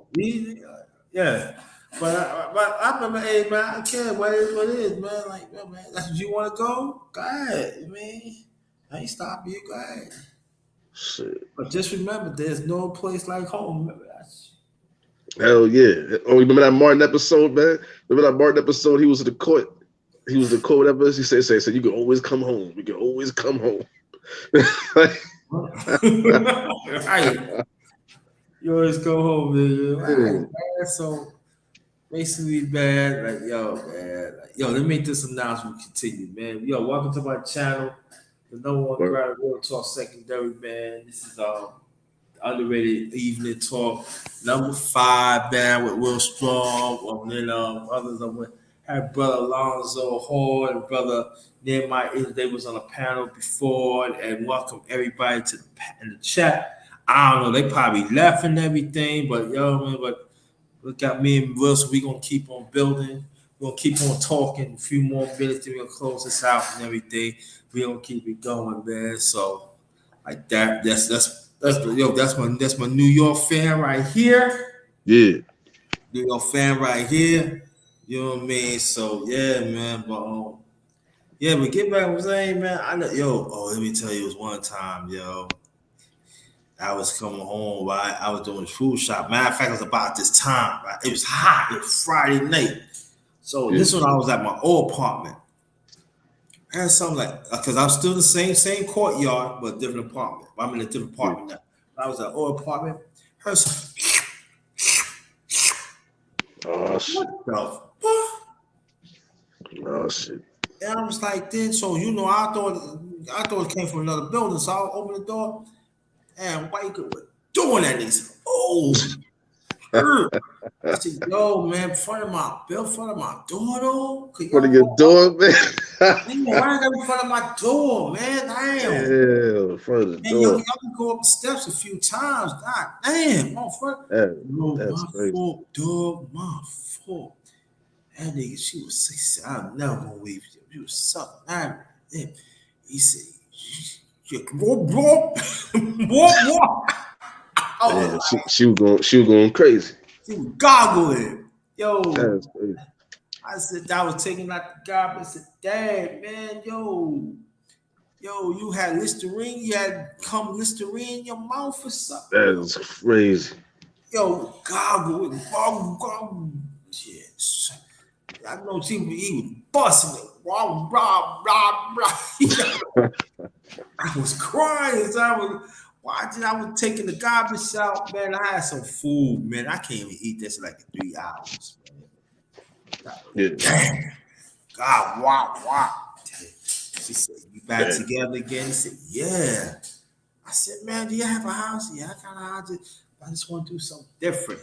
Yeah. But I remember, hey man, I don't care what it is, man. Like, man, that's what you want to go. Go ahead, man. I ain't stopping you. Go ahead. Shit. But just remember, there's no place like home. Remember that. Hell yeah. Oh, you remember that Martin episode, man? Remember that Martin episode? He was in the court. He was the court, whatever. He said, you can always come home. You can always come home. Right. You always go home, nigga. Right, Yeah. man. So basically, man, like yo, let me make this announcement continue, man. Yo, welcome to my channel, the number one Word. grind real talk secondary, man. This is underrated evening talk number 5, man, with Will Strong. And then others I went had brother Alonzo Hall and brother Nehemiah. They was on a panel before, and welcome everybody to in the chat. I don't know, they probably left and everything, but yo, man, but look at me and Will, so we gonna keep on building. We're gonna keep on talking. A few more minutes, then we're gonna close this out and everything. We gonna keep it going, man. So like that. That's That's my New York fan right here. Yeah. New York fan right here. You know what I mean? So yeah, man. But yeah, but get back to what I'm saying, man. I know, let me tell you, it was one time, I was coming home, right? I was doing food shop. Matter of fact, it was about this time, right? It was hot. It was Friday night. So Yeah. this one I was at my old apartment. And something like, because I'm still in the same courtyard, but different apartment. I'm in a different Yeah. apartment now. I was at an old apartment. Heard some, Oh shit. what the fuck? Oh shit. And I was like, then, so I thought it came from another building. So I opened the door, and white girl was doing that. And he said, "Oh, er." I said, yo, man, in front of my door, though. Could What are y'all you walk doing, man? damn, why I got in front of my door, man? Damn. Yeah, in front of the Man, y'all door. can go up the steps a few times. God damn, motherfucker. No, That's my crazy. fault, dog. My fault. That nigga, she was 60. I'm never gonna leave you. You was sucking. Damn. He said, whoop. I was Man, like, she was going crazy. she was goggling. Yo, That's crazy. I said, I was taking out the garbage. I said, Dad, man, you had Listerine, you had cum Listerine in your mouth or something. That is crazy. Yo, goggle. Yes. I know he was busting it. Rah, rah, rah, rah. I was crying as I was watching. I was taking the garbage out, man. I had some food, man. I can't even eat this in like 3 hours, man. Yeah. Damn. God, wow. She said, "You back Man. together again?" He said, "Yeah." I said, "Man, do you have a house?" "Yeah, I got a house. I just want to do something different."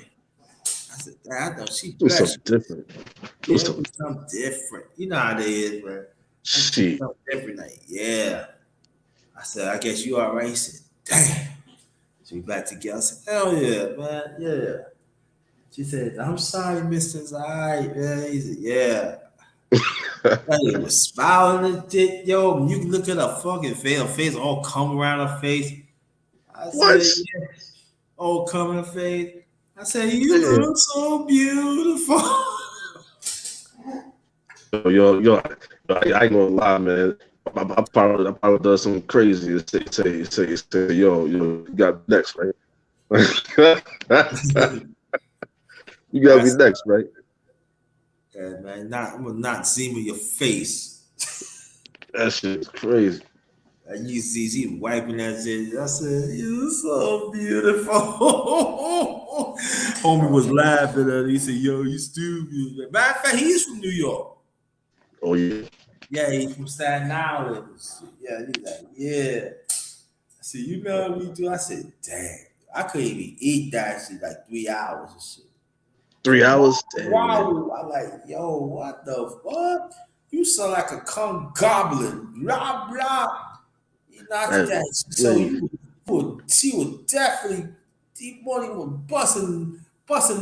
I said, "Dad, I know she Do something blessed. different. Do Yeah, something. do something different. You know how they is, man. I do Shit. something different." Like, yeah. I said, "I guess you all right." He said, "Damn." So we back together. I said, "Hell yeah, man. Yeah." She said, "I'm sorry, Mr. All right, man." He said, "Yeah." That nigga was smiling and shit, yo. You can look at her fucking face. Her face all come around her face. I What? said, "Yeah, all come in her face." I said, "You Man. look so beautiful." I ain't gonna lie, man. I probably does something crazy and say, yo, you got next, right? You gotta be That's next, right? yeah, man. I'm gonna not see me your face. That shit is crazy. And you see, she wiping that shit. I said, "You're so beautiful." Homie was laughing at her. He said, "Yo, you stupid." Matter of fact, he's from New York. Oh yeah. Yeah, he's from Staten Island. Yeah, he's like, yeah. I said, "You know what we do?" I said, "Dang, I couldn't even eat that shit like 3 hours and shit." 3 hours? Damn, man. Wow. I'm like, yo, what the fuck? You sound like a cum goblin. Blah, blah. You not That that. is So crazy. she would definitely, he was busting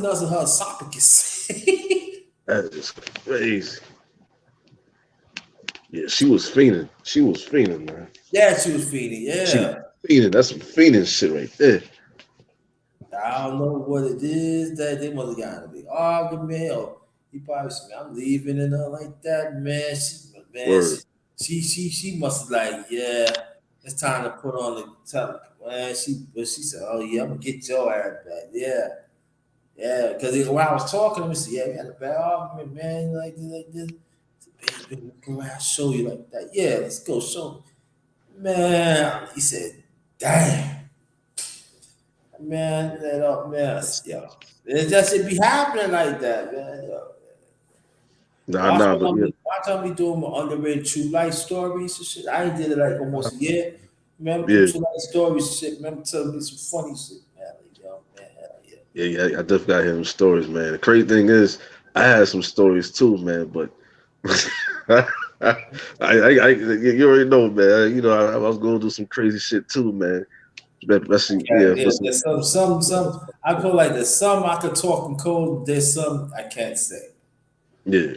nuts in her esophagus. That is crazy. Yeah, she was fiending. She was fiending, man. Yeah, she was feeding. She was Yeah. fiending. That's some fiending shit right there. I don't know what it is that they must have gotten a big argument, or he probably said, "I'm leaving," and nothing like that. Word. She must have like, yeah, it's time to put on the tele. Man, she said, "Oh yeah, I'm gonna get your ass back." Yeah, yeah, because when I was talking to him, he said, "Yeah, we had a bad argument, man, like this." I said, "Baby, go ahead, I'll show you like that." "Yeah, let's go show me." Man, he said, "Damn." Man, that up, man, That's, yo, it be happening like that, man. Yo. nah, Watch nah, but yeah. me doing my underrated true life stories and shit. I ain't did it like almost a year. Remember them Yeah, true life stories and shit. Remember telling me some funny shit, man. Like, yo, man, hell yeah. I definitely got him stories, man. The crazy thing is, I had some stories too, man, but you already know, man. You know, I was going to do some crazy shit too, man. Especially, Yeah, for some, there's some. I feel like there's some I could talk in code. There's some I can't say. yeah.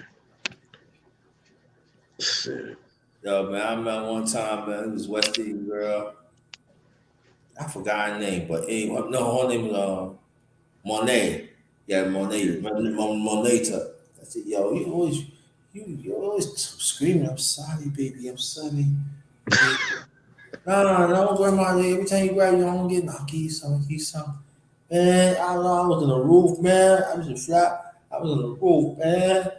Shit. Yo, man, I remember one time, man, it was West Indian girl. I forgot her name, but anyway, no, her name was Monet. Yeah, Monet. Yeah. Monet. I said, yo, you always screaming. I'm sorry, baby. I'm sorry. Baby. No, no, grandma. Every time you grab, you don't get. No, give you some. Give you some. Man, I don't know. I was in the roof, man. I was in flat. I was in the roof, man.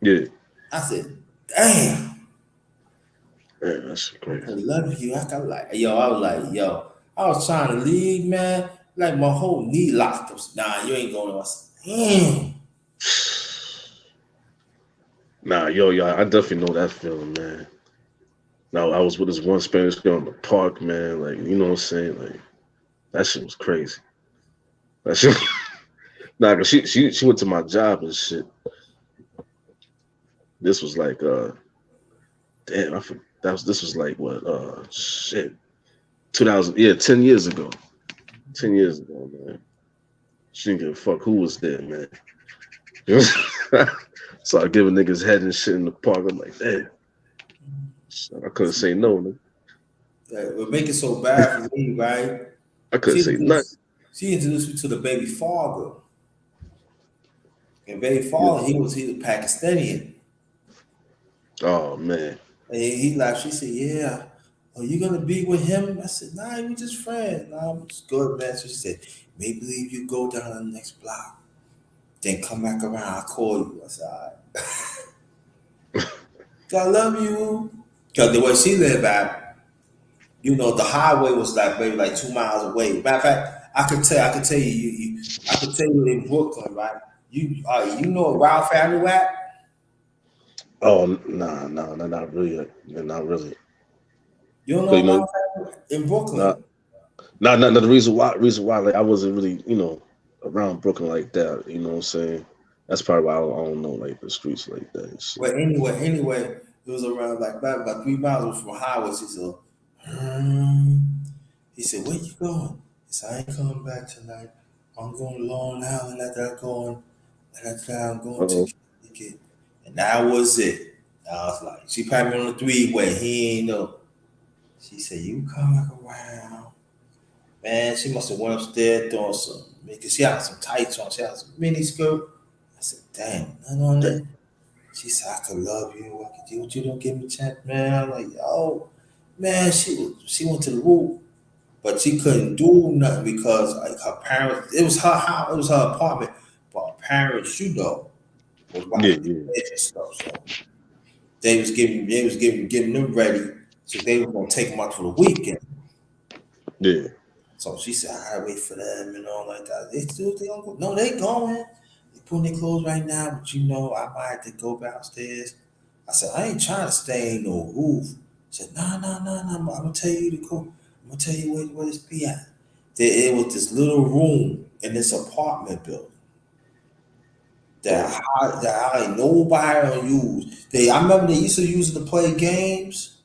Yeah. I said, damn. Man, that's I crazy. love you. I got like, yo. I was like, yo. I was trying to leave, man. Like my whole knee locked up. Nah, you ain't going. I said, damn. Nah, yo, I definitely know that feeling, man. Now I was with this one Spanish girl in the park, man. Like, you know what I'm saying? Like, that shit was crazy. That shit. Nah, cause she went to my job and shit. This was like damn, this was like what shit 2000, yeah, 10 years ago. 10 years ago, man. She didn't give a fuck who was there, man. So I giving niggas head and shit in the park. I'm like, damn. I couldn't say no, man. That would make it so bad for me, right? I couldn't She say nothing. introduced, she introduced me to the baby father. And baby Yeah. father, he was Pakistani. Oh man. And he laughed. She said, yeah. Are you gonna be with him? I said, nah, we just friends. Nah, I'm just good, man. So she said, maybe leave you go down the next block. Then come back around, I'll call you. I said, all right. I love you. Because the way she lived at, the highway was like maybe like 2 miles away. Matter of fact, I could tell I could tell you in Brooklyn, right? You know where Ralph Avenue at? Oh nah, not really. Not really. You don't Cause know you know, Ralph Avenue in nah, Brooklyn? not the reason why like I wasn't really, around Brooklyn like that. You know what I'm saying? That's probably why I don't know like the streets like that and shit. Well, anyway, it was around like about 3 miles from the highway. She said, hmm. He said, where you going? He said, I ain't coming back tonight. I'm going to Long Island after I'm going to Uh-oh. Connecticut. And that was it. I was like, she patted me on the three-way. He ain't know. She said, you come back around. Man, she must have went upstairs doing some, because she had some tights on. She had some mini skirt. I said, damn, nothing on Damn. there. She said, I could love you. I could do what you don't give me a chance, man. I'm like, yo, man, she went to the roof, but she couldn't do nothing because like her parents, it was her house, it was her apartment, but her parents, was Yeah, wiping the yeah, beds and stuff. So they was getting them ready. So they were gonna take them out for the weekend. yeah. So she said, I gotta wait for them and all like that. They don't go. No, they going. They putting their clothes right now, but I might have to go downstairs. I said, I ain't trying to stay in no roof. She said, no. I'm gonna tell you to go. I'm gonna tell you where this be at. It was this little room in this apartment building Oh. that I ain't nobody don't use. I remember they used to use it to play games,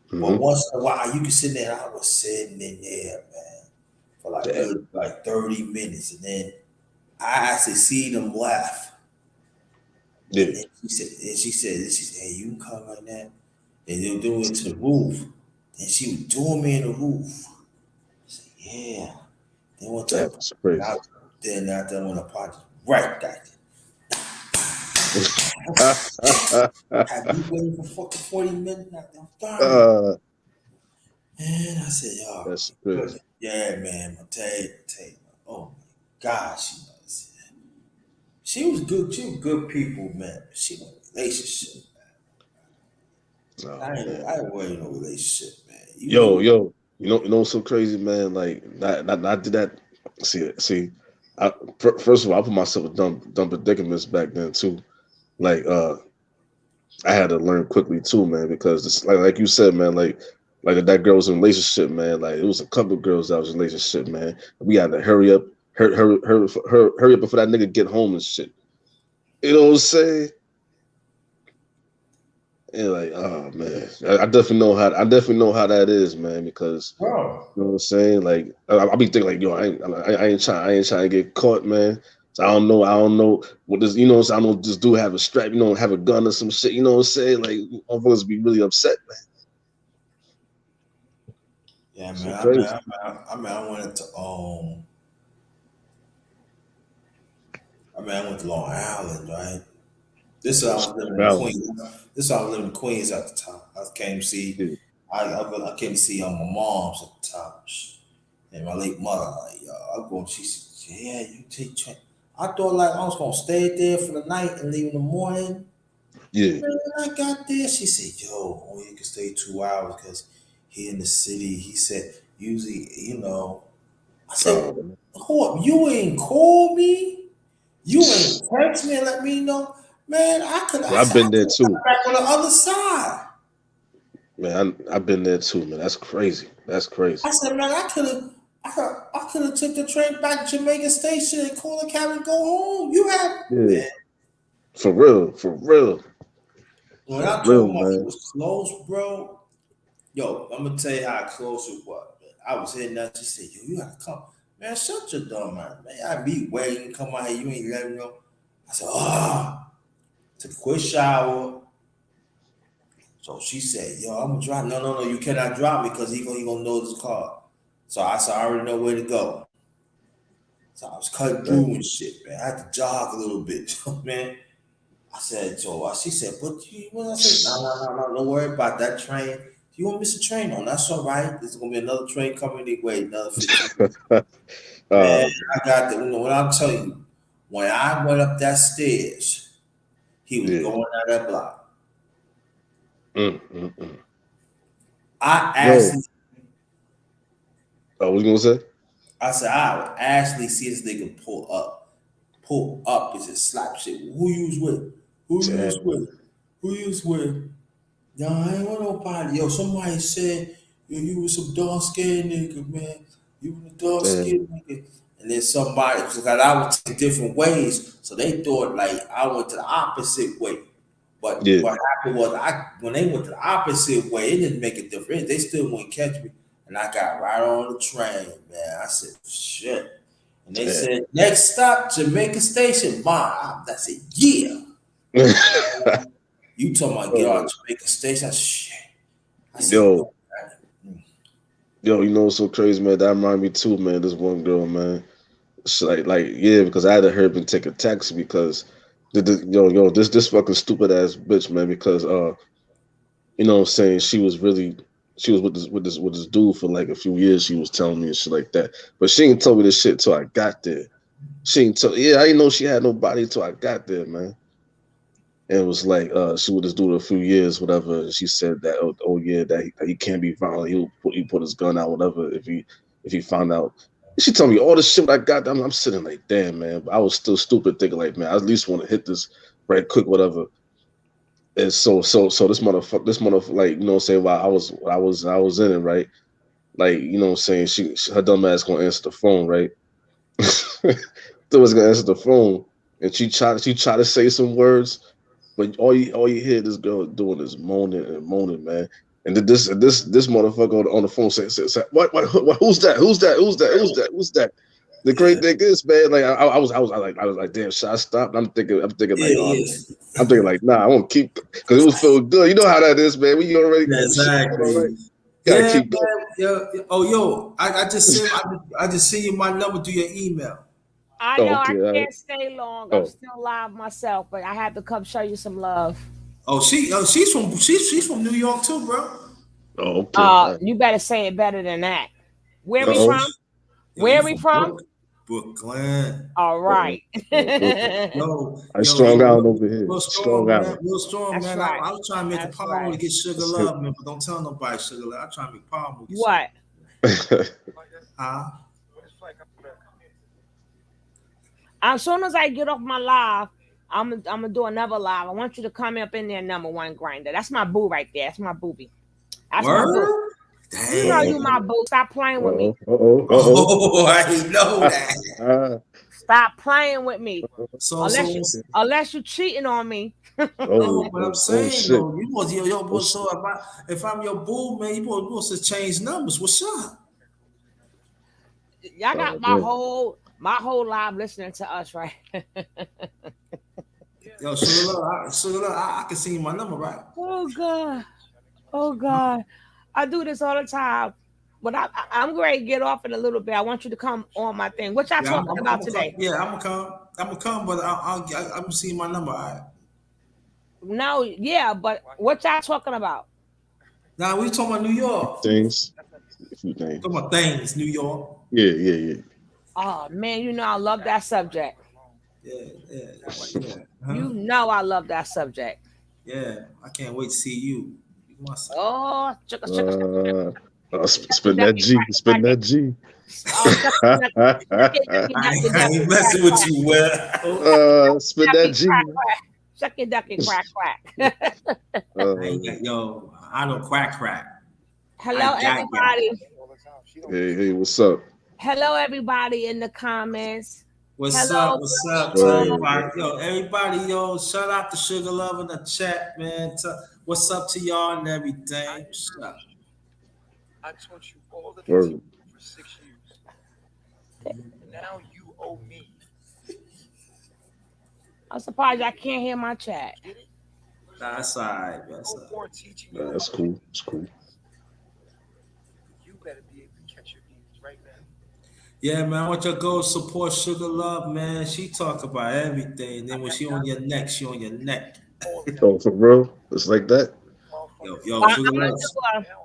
but Mm-hmm. once in a while you could sit there. I was sitting in there, man, for like Damn. good like 30 minutes, and then I actually see them laugh. Yeah. And then she said, hey, you can come right now. And they were doing it to the roof. And she was doing me in the roof. I said, yeah. Then went to the Damn, party. that's And crazy. then after I went to the party, right back. Have you waiting for fucking 40 minutes? I'm 30. uh, And I said, yo, that's crazy. good. Yeah, man. I'm tell you. Oh my God, she was. She was good. She was good people, man. She was a relationship. Oh man. I ain't worried no relationship, man. Yo. What's so crazy, man? Like, not did that. See. First of all, I put myself in dumb predicaments back then too. Like, I had to learn quickly too, man, because it's like you said, man, like that girl was in a relationship, man. Like it was a couple of girls that was in a relationship, man. We had to hurry up before that nigga get home and shit. You know what I'm saying? And like, oh man, I definitely know how that is, man, because Bro, you know what I'm saying. Like, I be thinking like, yo, I ain't trying to get caught, man. So I don't know what this, so I don't just do have a strap, have a gun or some shit. You know what I'm saying? Like, motherfuckers be really upset, man. Yeah, So man. crazy. I went to I went to Long Island, right? This I was living in Wow. Queens. This I was living in Queens at the time. I came to see. Yeah. I came to see my mom's at the time, and my late mother. Like, yo, I'm going. She said, "Yeah, you take train." I thought like I was gonna stay there for the night and leave in the morning. Yeah. Man, when I got there, she said, "Yo, only you can stay 2 hours because he in the city." He said, "Usually, you know." I said, Oh, "Hold up, you ain't call me." You ain't text me and let me know, man. I could. I I've said I been could there have too, got back on the other side. man. I've been there too, man. That's crazy. That's crazy. I said, man, I could have. I could have took the train back to Jamaica Station and called a cab and go home. You had Yeah, man. for real, for real, When for I real, told him it man. was close, bro. Yo, I'm gonna tell you how close it was. Man. I was hitting that. She said, "Yo, you gotta come, man. Shut your dumb mouth, man. I be waiting, come out here. You ain't letting me know." I said, "Ah." Took a quick shower. So she said, "Yo, I'm gonna drive." No, no, no, you cannot drive me because he gonna know this car. So I said, "I already know where to go." So I was cutting Right. through and shit, man. I had to jog a little bit, man. I said, so she said, "But you," what I said, "No, no, no, no, don't worry about that train. You won't miss a train on. That's all right. There's gonna be another train coming anyway, another 15 minutes." Man, uh, I got the. When I'll tell you, when I went up that stairs, he was yeah. going down that block. Mm. I Yo, actually what was you gonna say? I said, I would actually see this nigga pull up. Pull up is just slap shit. Who you was with? Who you was Damn, with? Who you was with? No, I ain't want nobody. Yo, somebody said, yo, you was some dark skinned nigga, man. You was a dark damn. skinned nigga. And then somebody, because I would take different ways, so they thought like I went to the opposite way. But Yeah, what happened was when they went to the opposite way, it didn't make a difference. They still wouldn't catch me. And I got right on the train, man. I said, shit. And they damn. said, next stop, Jamaica Station. Mom, I said, yeah. You talking about get on Oh, Jamaica Station? I said, shit. I said, yo, yo, man. yo, you know what's so crazy, man? That remind me too, man. This one girl, man. She yeah, because I had to hurry up and take a taxi because this fucking stupid ass bitch, man. Because you know what I'm saying, she was with this dude for like a few years. She was telling me and shit like that, but she didn't tell me this shit till I got there. She didn't tell. Yeah, I didn't know she had nobody till I got there, man. And it was like she would just do it a few years, whatever. And she said that yeah, that he can't be violent. He put his gun out, whatever. If he found out, she told me all the shit I got. I'm sitting like, damn, man. But I was still stupid, thinking like, man, I at least want to hit this right quick, whatever. And so this motherfucker, like, you know what I'm saying, while I was in it, right? Like, you know what I'm saying, her dumb ass gonna answer the phone, right? Still was gonna answer the phone, and she tried to say some words, but all you hear this girl doing is moaning and moaning, man. And then this motherfucker on the phone said what who's that who's that? The Yeah, great thing is, man, like I was like, damn, should I stop? I'm thinking like, yeah, oh, yeah. I'm thinking like, nah, I won't keep because it was feeling good. You know how that is, man. When you already Yeah, got the shit going on, right? exactly. Gotta Yeah, keep man. Yeah. Yeah. Oh, yo, I just sent you my number through your email. I Oh, know I okay, all right. can't stay long. I'm Oh, still live myself, but I had to come show you some love. Oh, she's from New York too, bro. okay. All right. You better say it better than that. Where Yo, we Uh-oh. from? yo, you Where we from from? Brooklyn. All Uh-oh. right. Brooklyn. I Yo, Strong Island over here. real Strong strong, man. Island. Real strong, That's man. right. I was trying to make a That's power move right. to get Sugar That's it. Love, man, but don't tell nobody Sugar Love. I try to make power move to get Sugar What? Love. Huh? As soon as I get off my live, I'm gonna do another live. I want you to come up in there, number one grinder. That's my boo right there. That's my booby. That's my boo. Word? You know you Uh-oh. my Damn. boo. Stop playing with me. Uh-oh. Uh-oh. Uh-oh. Oh, I didn't know Ah, that. ah. Stop playing with me. So, Unless so, you unless you cheating on me. no, Oh, but I'm oh saying shit. though, you was yo, Oh bro. shit. So if I'm your boo, man, you supposed to change numbers. What's up? Y'all got Oh man. my whole live listening to us, right? Yo, Sugar Love, I can see my number, right? Oh God. Oh God. I do this all the time. But I'm going to get off in a little bit. I want you to come on my thing. What y'all Yeah, talking about I'm gonna come. today? Yeah, I'm gonna come. I'm gonna come, but I'm seeing my number. All right. No, yeah, but what y'all talking about? Now we talking about New York. Things, a few Talking things. about things, New York. Yeah, yeah, yeah. Oh man, you know I love that subject. Yeah, yeah, yeah. Huh? You know I love that subject. Yeah. I can't wait to see you. You must. Oh, chucka, Uh, ducky, spend that ducky, G, quack, spend quack. that G. Oh, I ain't quack, messing with quack. you, well. Spend that Ducky, G. quack, quack. Shucky, ducky, quack, quack. I ain't got, yo, I don't crack. I Hello, got. everybody. Hey, hey, what's up? Hello, everybody in the comments. What's up? Hello, What's Will up to Strong. Word. everybody? Yo, everybody, yo, shout out to Sugar Love in the chat, man. What's up to y'all and everything? What's up? Word. I'm surprised I can't hear my chat. Nah, that's all right. That's all right. That's cool. That's cool. Yeah, man, I want you to go support Sugar Love, man. She talk about everything. Then when she on your neck, she on your neck. Oh, for real? It's like that? Yo, I'm Sugar gonna Love. do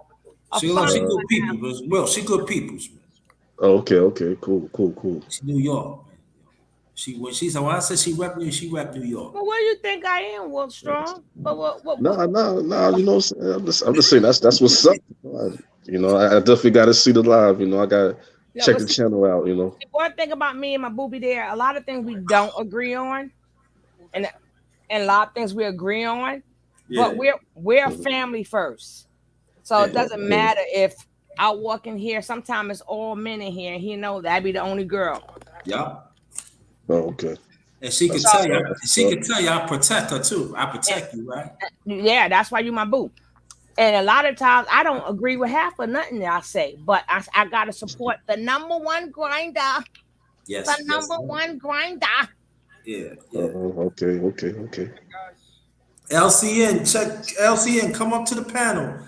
a Sugar Love, funny she Uh, good one now. people. Well, she good people, man. oh, okay. Cool. She New York, man. When I said she rep New York. But what do you think I am, Will Strong? But Nah. You know, I'm just saying that's what's up. You know, I definitely got to see the live. You know, I got to yeah, check but the channel out. You know. see, one thing about me and my booby there, a lot of things we don't agree on, and a lot of things we agree on. But Yeah. we're Mhm. family first, so it Yeah. doesn't Okay. matter if I walk in here. Sometimes it's all men in here, and he know that I be the only girl. Yup. Oh, okay. And she could So That's tell what's you, up. That's she what's could tell you I protect her too. I protect you, right? yeah, that's why you my boo. And a lot of times I don't agree with half of nothing that I say, but I gotta support the number one grinder. The Yes. number one grinder. Yeah. up. Yeah. Okay. LCN, come up to the panel.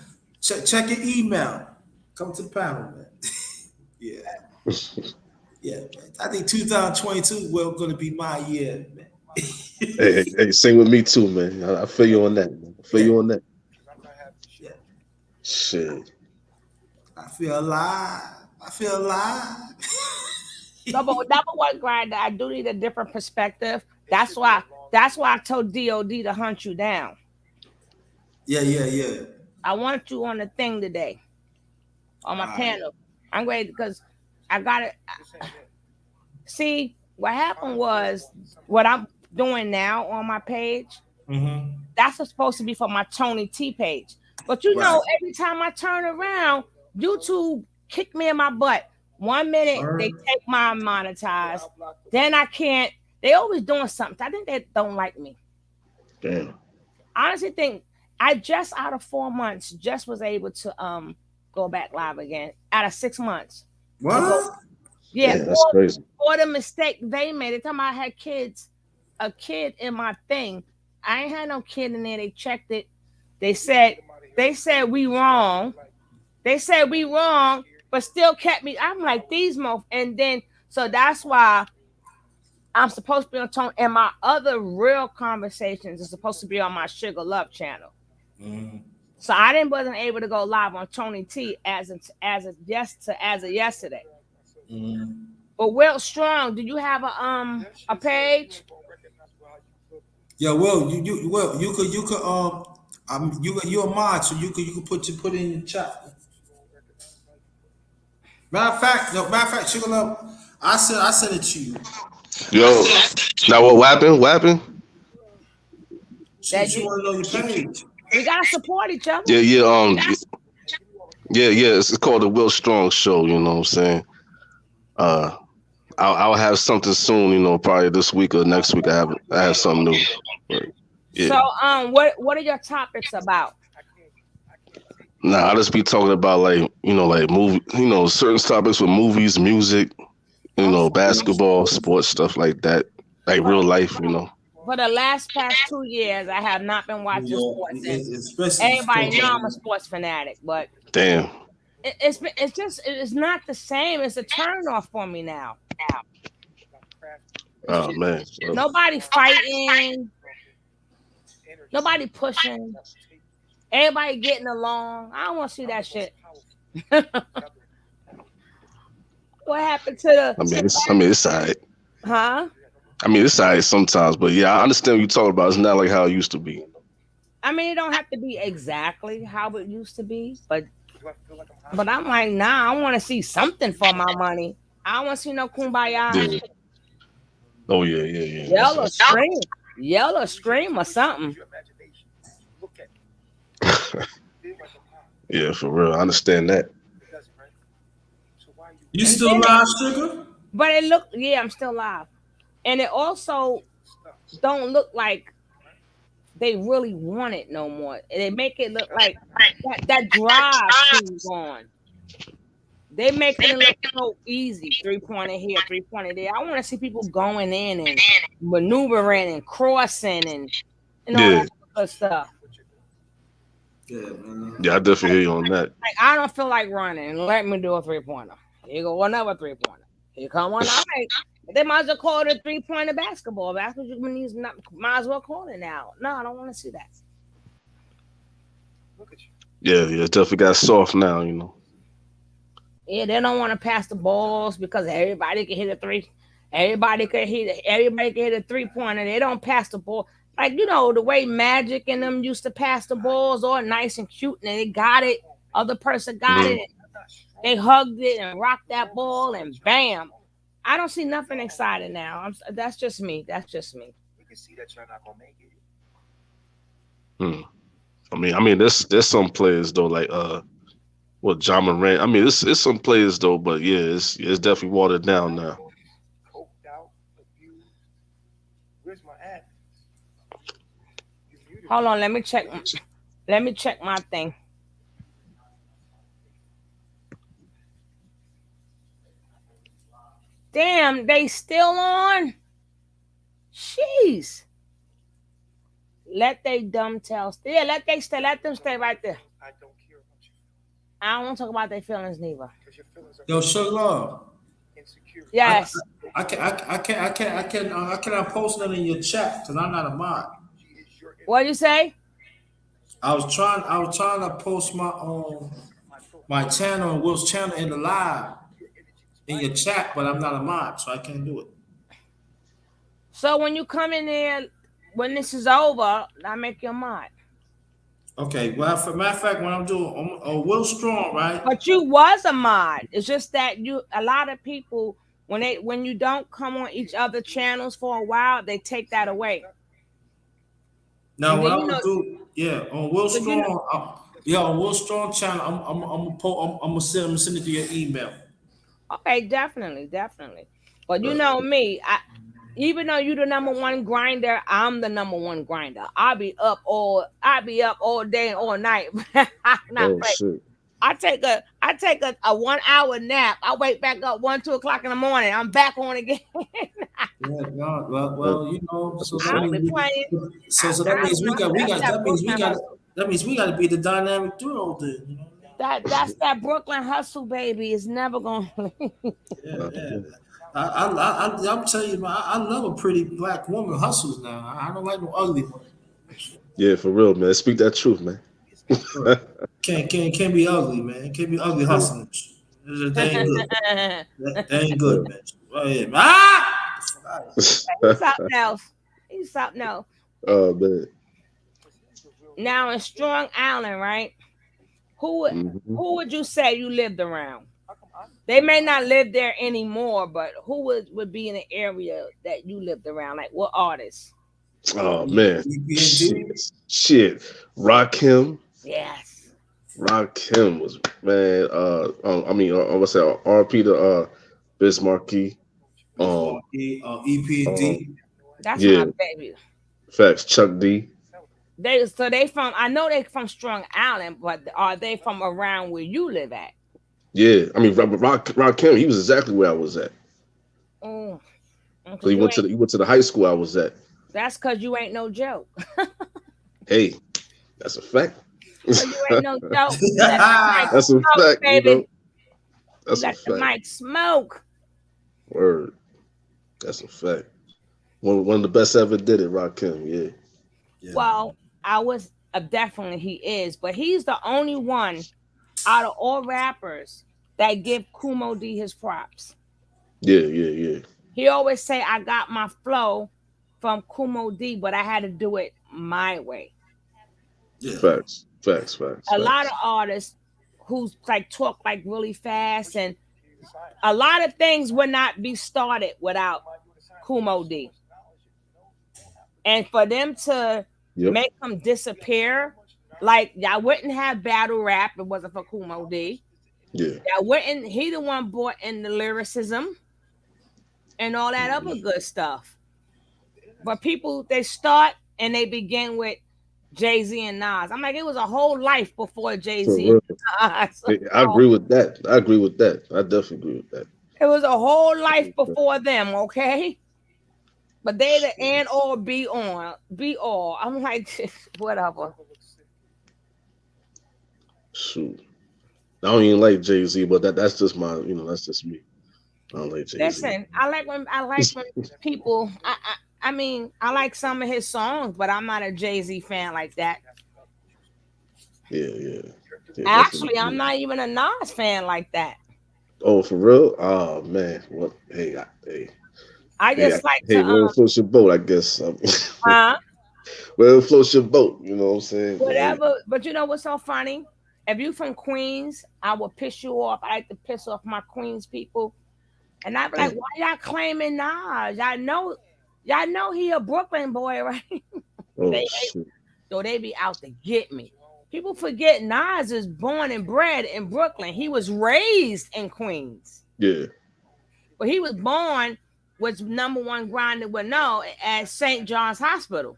Check your email. Come to the panel, man. Yeah. Yeah, man. I think 2022 will gonna be my year, man. Hey, sing with me too, man. I feel you on that. Man. I feel Yeah. you on that. Yeah. Shit. I feel alive. I feel alive. No, but with number one grinder, I do need a different perspective. That's why I told DOD to hunt you down. Yeah. I want you on the thing today on All my right. panel. I'm ready because I got it. See, what happened was what I'm doing now on my page. Mm-hmm. That's supposed to be for my Tony T page. But you Right. know, every time I turn around, YouTube kick me in my butt. 1 minute they Word. take my monetized, then I can't. They always doing something. I think they don't like me. Damn. I honestly think I just out of 4 months just was able to go back live again. Out of 6 months to go. What? Yeah, Damn, that's crazy. for the mistake they made. They time I had a kid in my thing. I ain't had no kid in there. They checked it. They said we wrong. They said we wrong, but still kept me. I'm like these mo. And then so that's why I'm supposed to be on tone. And my other real conversations are supposed to be on my Sugar Love channel. Mm-hmm. So I didn't wasn't able to go live on Tony T as of yesterday. Mm-hmm. But Will Strong, do you have a page? Yeah, well, you could you're a mod, so you could put it in the chat. Matter of fact, Sugar Love, I sent it to you. Yo, now what happened? What happened? That She want to know your page. we gotta support each other. Yeah. Yeah. It's called the Will Strong Show. You know what I'm saying? Uh, I'll have something soon. You know, probably this week or next week. I have something new. But, yeah. So what are your topics about? Nah, I'll just be talking about like movie, certain topics with movies, music, Okay. basketball, sports, stuff like that. Like real life. For the past 2 years, I have not been New watching York, sports. And especially everybody know I'm a sports fanatic, but Damn. it's not the same. It's a turn off for me now. Oh man. Well, Nobody fighting, nobody pushing, everybody getting along. I don't want to see that shit. What happened to the it's alright. huh? I mean, it's alright sometimes, but yeah, I understand what you're talking about. It's not like how it used to be. I mean, it don't have to be exactly how it used to be, but I'm like, nah, I want to see something for my money. I don't want to see no kumbaya. Yeah. Oh yeah. Yell or scream, or something. Yeah, for real. I understand that. You And still then, live, sugar? but it look, yeah, I'm still live, and it also don't look like they really want it no more. They make it look like that drive too gone. They making it look so easy. 3-pointer here, 3-pointer there. I want to see people going in and maneuvering and crossing and all Yeah. that good stuff. Yeah, man. Yeah, I definitely hear you on that. Like I don't feel like running. Let me do a 3-pointer. Here you go another 3-pointer. Here come one. All right. They might as well call it a 3-pointer basketball. That's what you might as well call it now. No, I don't want to see that. Yeah, it's definitely got soft now, you know. Yeah, they don't want to pass the balls because everybody can hit a three. Everybody can hit a 3-pointer. They don't pass the ball. Like, the way Magic and them used to pass the balls all nice and cute, and they got it. Other person got Mhm. it. They hugged it and rocked that ball, and bam. I don't see nothing exciting now. That's just me. Hmm. I mean, there's some players though, like John Morant. I mean, it's some players though, but yeah, it's definitely watered down now. Hold on, let me check my thing. Damn, they still on? Jeez. Let they dumb tails. Yeah, let them stay right there. I don't want to talk about their feelings neither. Yo, sugar. Yes. I cannot post that in your chat because I'm not a mod. What you say? I was trying to post my channel and Will's channel in the live in your chat, but I'm not a mod, so I can't do it. So when you come in there, when this is over, I make your mod. Okay. Well, for matter of fact, when I'm doing Will Strong, right? But you was a mod. It's just that a lot of people when you don't come on each other channels for a while, they take that away. Now, And what then I'm gonna do, on Will so Strong, on Will Strong channel, I'm gonna send it to your email. okay, definitely. But you know me, even though you the number one grinder, I'm the number one grinder. I'll be up all day and all night. Not Oh play. shit. I take a 1 hour nap. I wake back up 1-2 o'clock in the morning. I'm back on again. Yeah, no, well, That's so what's that I'll up. be means playing. that means we got That's that Brooklyn hustle. that means we got to be the dynamic duo then. You know? That's that Brooklyn hustle, baby. It's never gonna. Yeah. I'm telling you, man, I love a pretty black woman hustles now. I don't like no ugly one. Yeah, for real, man. Speak that truth, man. Can't be ugly, man. Can't be ugly hustling. They ain't good. They ain't Yeah. good, man. Go ahead, man. Ah! He's something else. He's something else. Oh man. Now in Strong Island, right? Who Mhm. would you say you lived around? They may not live there anymore, but who would be in the area that you lived around? Like what artists? Oh man. EPND? Shit. Rakim. Yes. Rakim was man. I mean, I would say RP to Bismarcky. EPND. That's Yeah. my baby. Facts. Chuck D. They from I know they from Strong Island, but are they from around where you live at? Yeah. I mean, Rakim. He was exactly where I was at. Mm. So he went to the high school I was at. That's because you ain't no joke. Hey, that's a fact. So you ain't no joke. You let the mic That's a smoke, fact, you know. baby. You That's a let the fact. mic smoke. Word. That's a fact. One of the best ever did it, Rakim. Yeah. Yeah, Well, I was definitely he is, but he's the only one out of all rappers that give Kumo D his props. Yeah, yeah, yeah. He always say I got my flow from Kumo D, but I had to do it my way. yeah, Facts. Facts, facts, A lot of facts. artists who like talk like really fast, and a lot of things would not be started without Kumo D. And for them to Yep. make him disappear, like y'all wouldn't have battle rap if it wasn't for Kumo D. Yeah. Y'all wouldn't he the one brought in the lyricism and all that other Mhm. good stuff. But people they start and they begin with Jay-Z and Nas. I'm like, it was a whole life before For Jay-Z real. and Nas. Yeah, I agree with that. I agree with that. I definitely agree with that. It was a whole life before them, okay? But they the Shoot. and or be on, be all. I'm like, whatever. Shoot. I don't even like Jay Z, but that's just my, that's just me. I don't like Jay Z. Listen, I like when people. I mean, I like some of his songs, but I'm not a Jay-Z fan like that. Yeah, yeah, yeah. Definitely. Actually, I'm not even a Nas fan like that. Oh, for real? Oh man. What? Hey, hey, I hey, just like to hey. Where floats your boat? I guess. uh, Where floats your boat? You know what I'm saying? But hey, whatever. But you know what's so funny? If you from Queens, I will piss you off. I like to piss off my Queens people, and I be like, damn. why y'all claiming Nas? Y'all know he a Brooklyn boy, right? Oh they shoot. So they be out to get me. People forget Nas is born and bred in Brooklyn. He was raised in Queens, Yeah. but he was born was number one grinding with no at St. John's Hospital.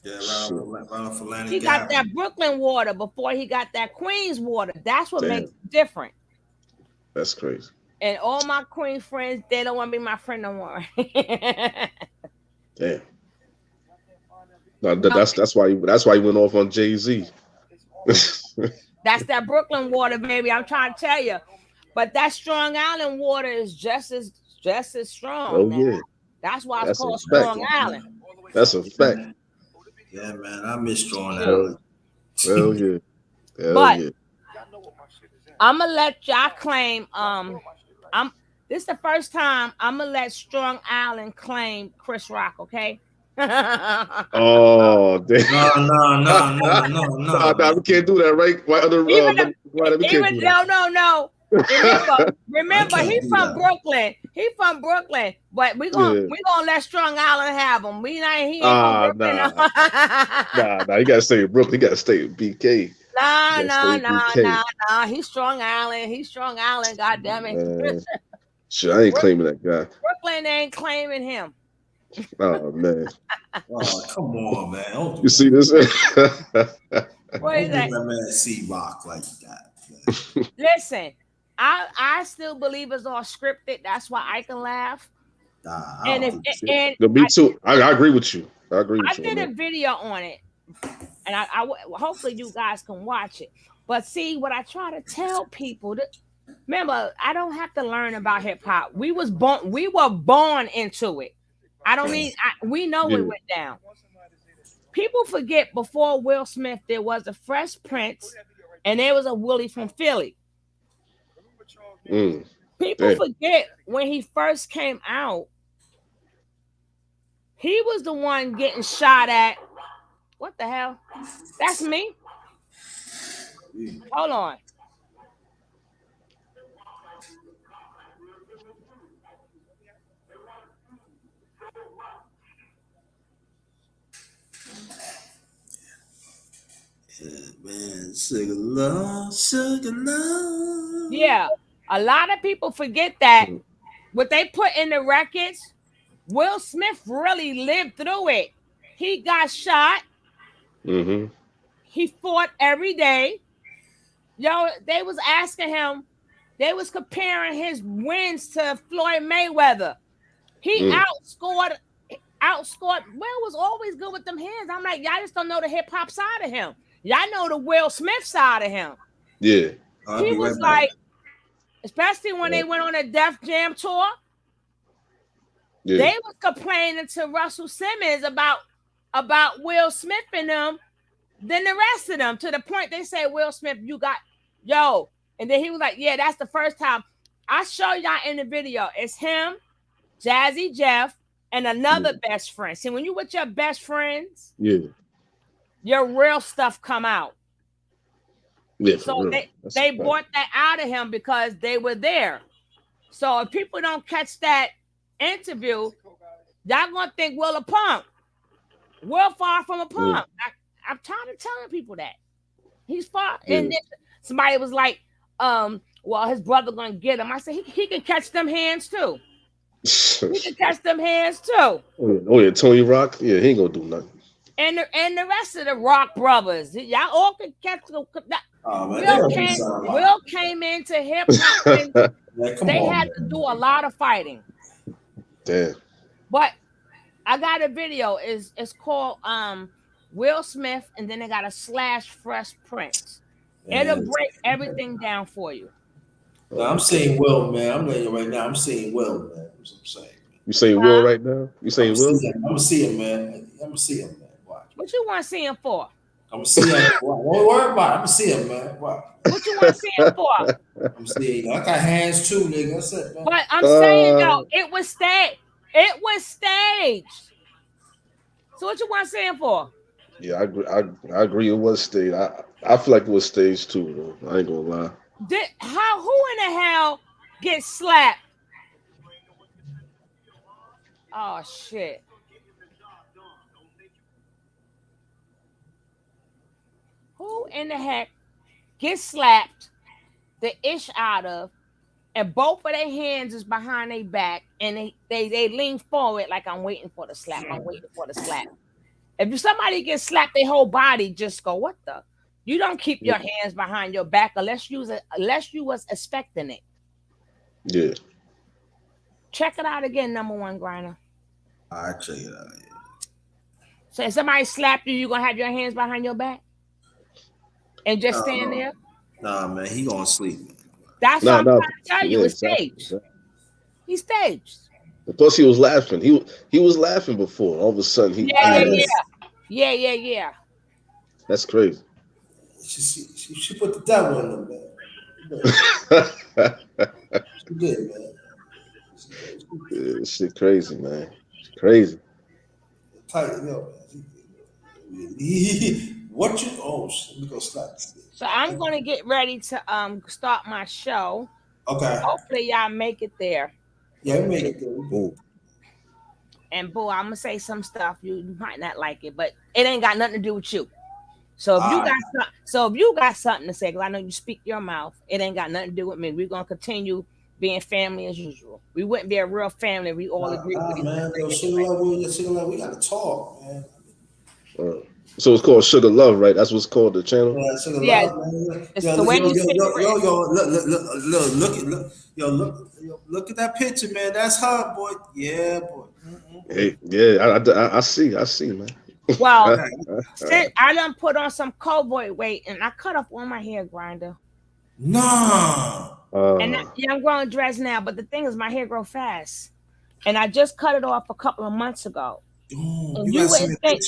yeah. Shoot. Around for He Atlantic got Avenue. that Brooklyn water before he got that Queens water. That's what makes Damn. it different. That's crazy. And all my Queen friends, they don't want to be my friend no more. Damn. No, No, that's why you went off on Jay Z. that's that Brooklyn water, baby. I'm trying to tell you. But that Strong Island water is just as strong Oh now. yeah. That's why it's That's a called fact. Strong Island. That's a fact. Yeah, man. I miss Strong Shoot. Island. Hell yeah. Hell But yeah. I'm gonna let y'all claim. I'm. This is the first time I'm gonna let Strong Island claim Chris Rock. Okay. Oh damn. No, no, no, no, no, Nah, no, nah, we man. can't do that, right? Why other even if, why we can't even do that? no. Remember, I remember, can't he's do from that. Brooklyn. He from Brooklyn, but we gonna Yeah. we gonna let Strong Island have him. He ain't from Ah, Brooklyn. nah. Nah. You gotta stay in Brooklyn. You gotta stay in BK. You Nah, gotta stay nah, in nah, BK. nah, nah. He's Strong Island. He's Strong Island. God damn it. Shit, I ain't claiming that guy. Brooklyn ain't claiming him. Oh man. Oh, come on, man. Don't You do see that. this? What Don't is give that? that man C Rock like that. Man. Listen, I still believe it's all scripted. That's why I can laugh. Nah, I And don't if think so. and No, me too. I agree with you. I agree I with you on did that. a video on it, and hopefully you guys can watch it. But see, what I try to tell people that remember, I don't have to learn about hip hop. We were born into it. I don't need. We know what Yeah. went down. People forget before Will Smith there was a Fresh Prince, and there was a Willie from Philly. Mm. People Damn. forget when he first came out, he was the one getting shot at. What the hell? That's me. Hold on. Man, sugar love. Yeah, a lot of people forget that Mm. what they put in the records, Will Smith really lived through it. He got shot. Mm-hmm. He fought every day. They was asking him, they was comparing his wins to Floyd Mayweather. He Mm. outscored. Will was always good with them hands. I'm like, y'all just don't know the hip hop side of him. Y'all know the Will Smith side of him. Yeah. I'll He be was right back. like, especially when they went on a Def Jam tour, Yeah. they was complaining to Russell Simmons about Will Smith and them than the rest of them, to the point they say, Will Smith, you got yo. And then he was like, yeah, that's the first time. I show y'all in the video. It's him, Jazzy Jeff, and another best friend. See, when you with your best friends, Yeah. your real stuff come out. Yeah, for So real. That's a they fact. brought that out of him because they were there. So if people don't catch that interview, y'all gonna think Will a punk. Will far from a punk. I'm tired of telling people that. He's far. Yeah. And then somebody was like, well, his brother gonna get him. I said he can catch them hands too. He can catch them hands too. Oh yeah, Tony Rock. Yeah, he ain't gonna do nothing. And the rest of the Rock brothers, y'all all can catch them. Oh man, they gonna do something. Will came into hip hop and Man, come they on, had to man. do a lot of fighting. Damn. But I got a video. It's called Will Smith, and then they got a slash Fresh Prince. It'll Man. break everything down for you. No, I'm saying Will, man. I'm letting you right now. I'm saying Will, man. That's what I'm saying. You saying Will right now? You saying Will? I'm gonna see him, man. I'm gonna see him, man. Watch. What you want to see him for? I'm gonna see him. Don't worry about it. I'm gonna see him, man. Watch. What you want to see him for? I'm seeing. I got hands too, nigga. That's it, man. But I'm saying though, it was staged. It was staged. So what you want to see him for? Yeah, I agree. I agree. It was staged. I feel like it was staged too, though. I ain't gonna lie. Who in the hell gets slapped? Oh shit. Who in the heck gets slapped the ish out of, and both of their hands is behind their back, and they lean forward like I'm waiting for the slap. I'm waiting for the slap. If somebody gets slapped, their whole body just go, what the? You don't keep your hands behind your back unless you was expecting it. Yeah. Check it out again, number one grinder. I check it out. Yeah. So if somebody slapped you, you gonna have your hands behind your back and just stand there? Nah, man, he gonna sleep. That's what I'm trying to tell you. It's exactly, staged. He staged. Plus, he was laughing. He was laughing before. All of a sudden, Yeah. That's crazy. She put the devil in him, man. She did, man. Yeah, shit, crazy, man. Crazy. Tight, yo. What you? Oh, shit, let me go slap. So I'm gonna get ready to start my show. Okay. Hopefully y'all make it there. Yeah, we made it good. And boo, I'm gonna say some stuff you might not like it, but it ain't got nothing to do with you. So if you got something to say, because I know you speak your mouth, it ain't got nothing to do with me. We're gonna continue being family as usual. We wouldn't be a real family if we all agree with each other. Man, sugar love, we gotta talk, man. So it's called Sugar Love, right? That's what's called the channel. Yeah, Sugar Love, man. It's the way you say look at that picture, man. That's her, boy. Yeah, boy. Hey, yeah, I see, man. Well, I done put on some cowboy weight and I cut off all my hair, grinder. Nah. And I'm growing dreads now, but the thing is, my hair grow fast, and I just cut it off a couple of months ago. You wouldn't think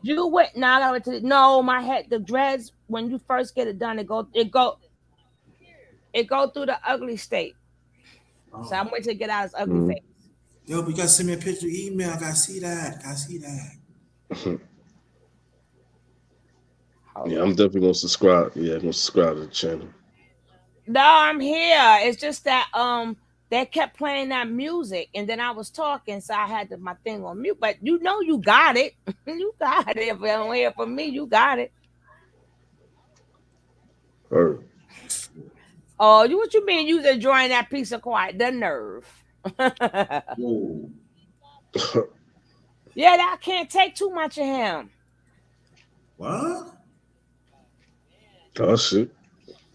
you would not. No, my head, the dreads. When you first get it done, it go through the ugly state. So I'm waiting to get out his ugly face. Yo, but you gotta send me a picture, email. I gotta see that. Yeah, I'm definitely gonna subscribe. Yeah, I'm gonna subscribe to the channel. No, I'm here. It's just that they kept playing that music, and then I was talking, so I had my thing on mute. But you know, you got it. You got it. If you don't hear from me, you got it. Oh, what you mean? You enjoying that piece of quiet? The nerve. Yeah, I can't take too much of him. What? Oh shit.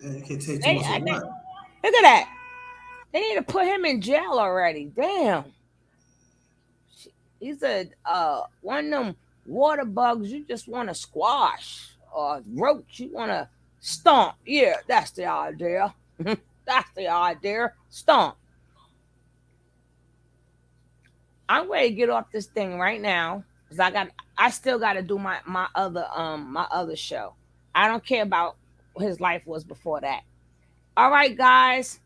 Yeah, you can't take too much of what? Look at that. They need to put him in jail already. Damn. He's a one of them water bugs you just want to squash. roach. You want to stomp. Yeah, that's the idea. That's the idea. Stomp. I'm ready to get off this thing right now because I still got to do my other show. I don't care about what his life was before that. All right, guys.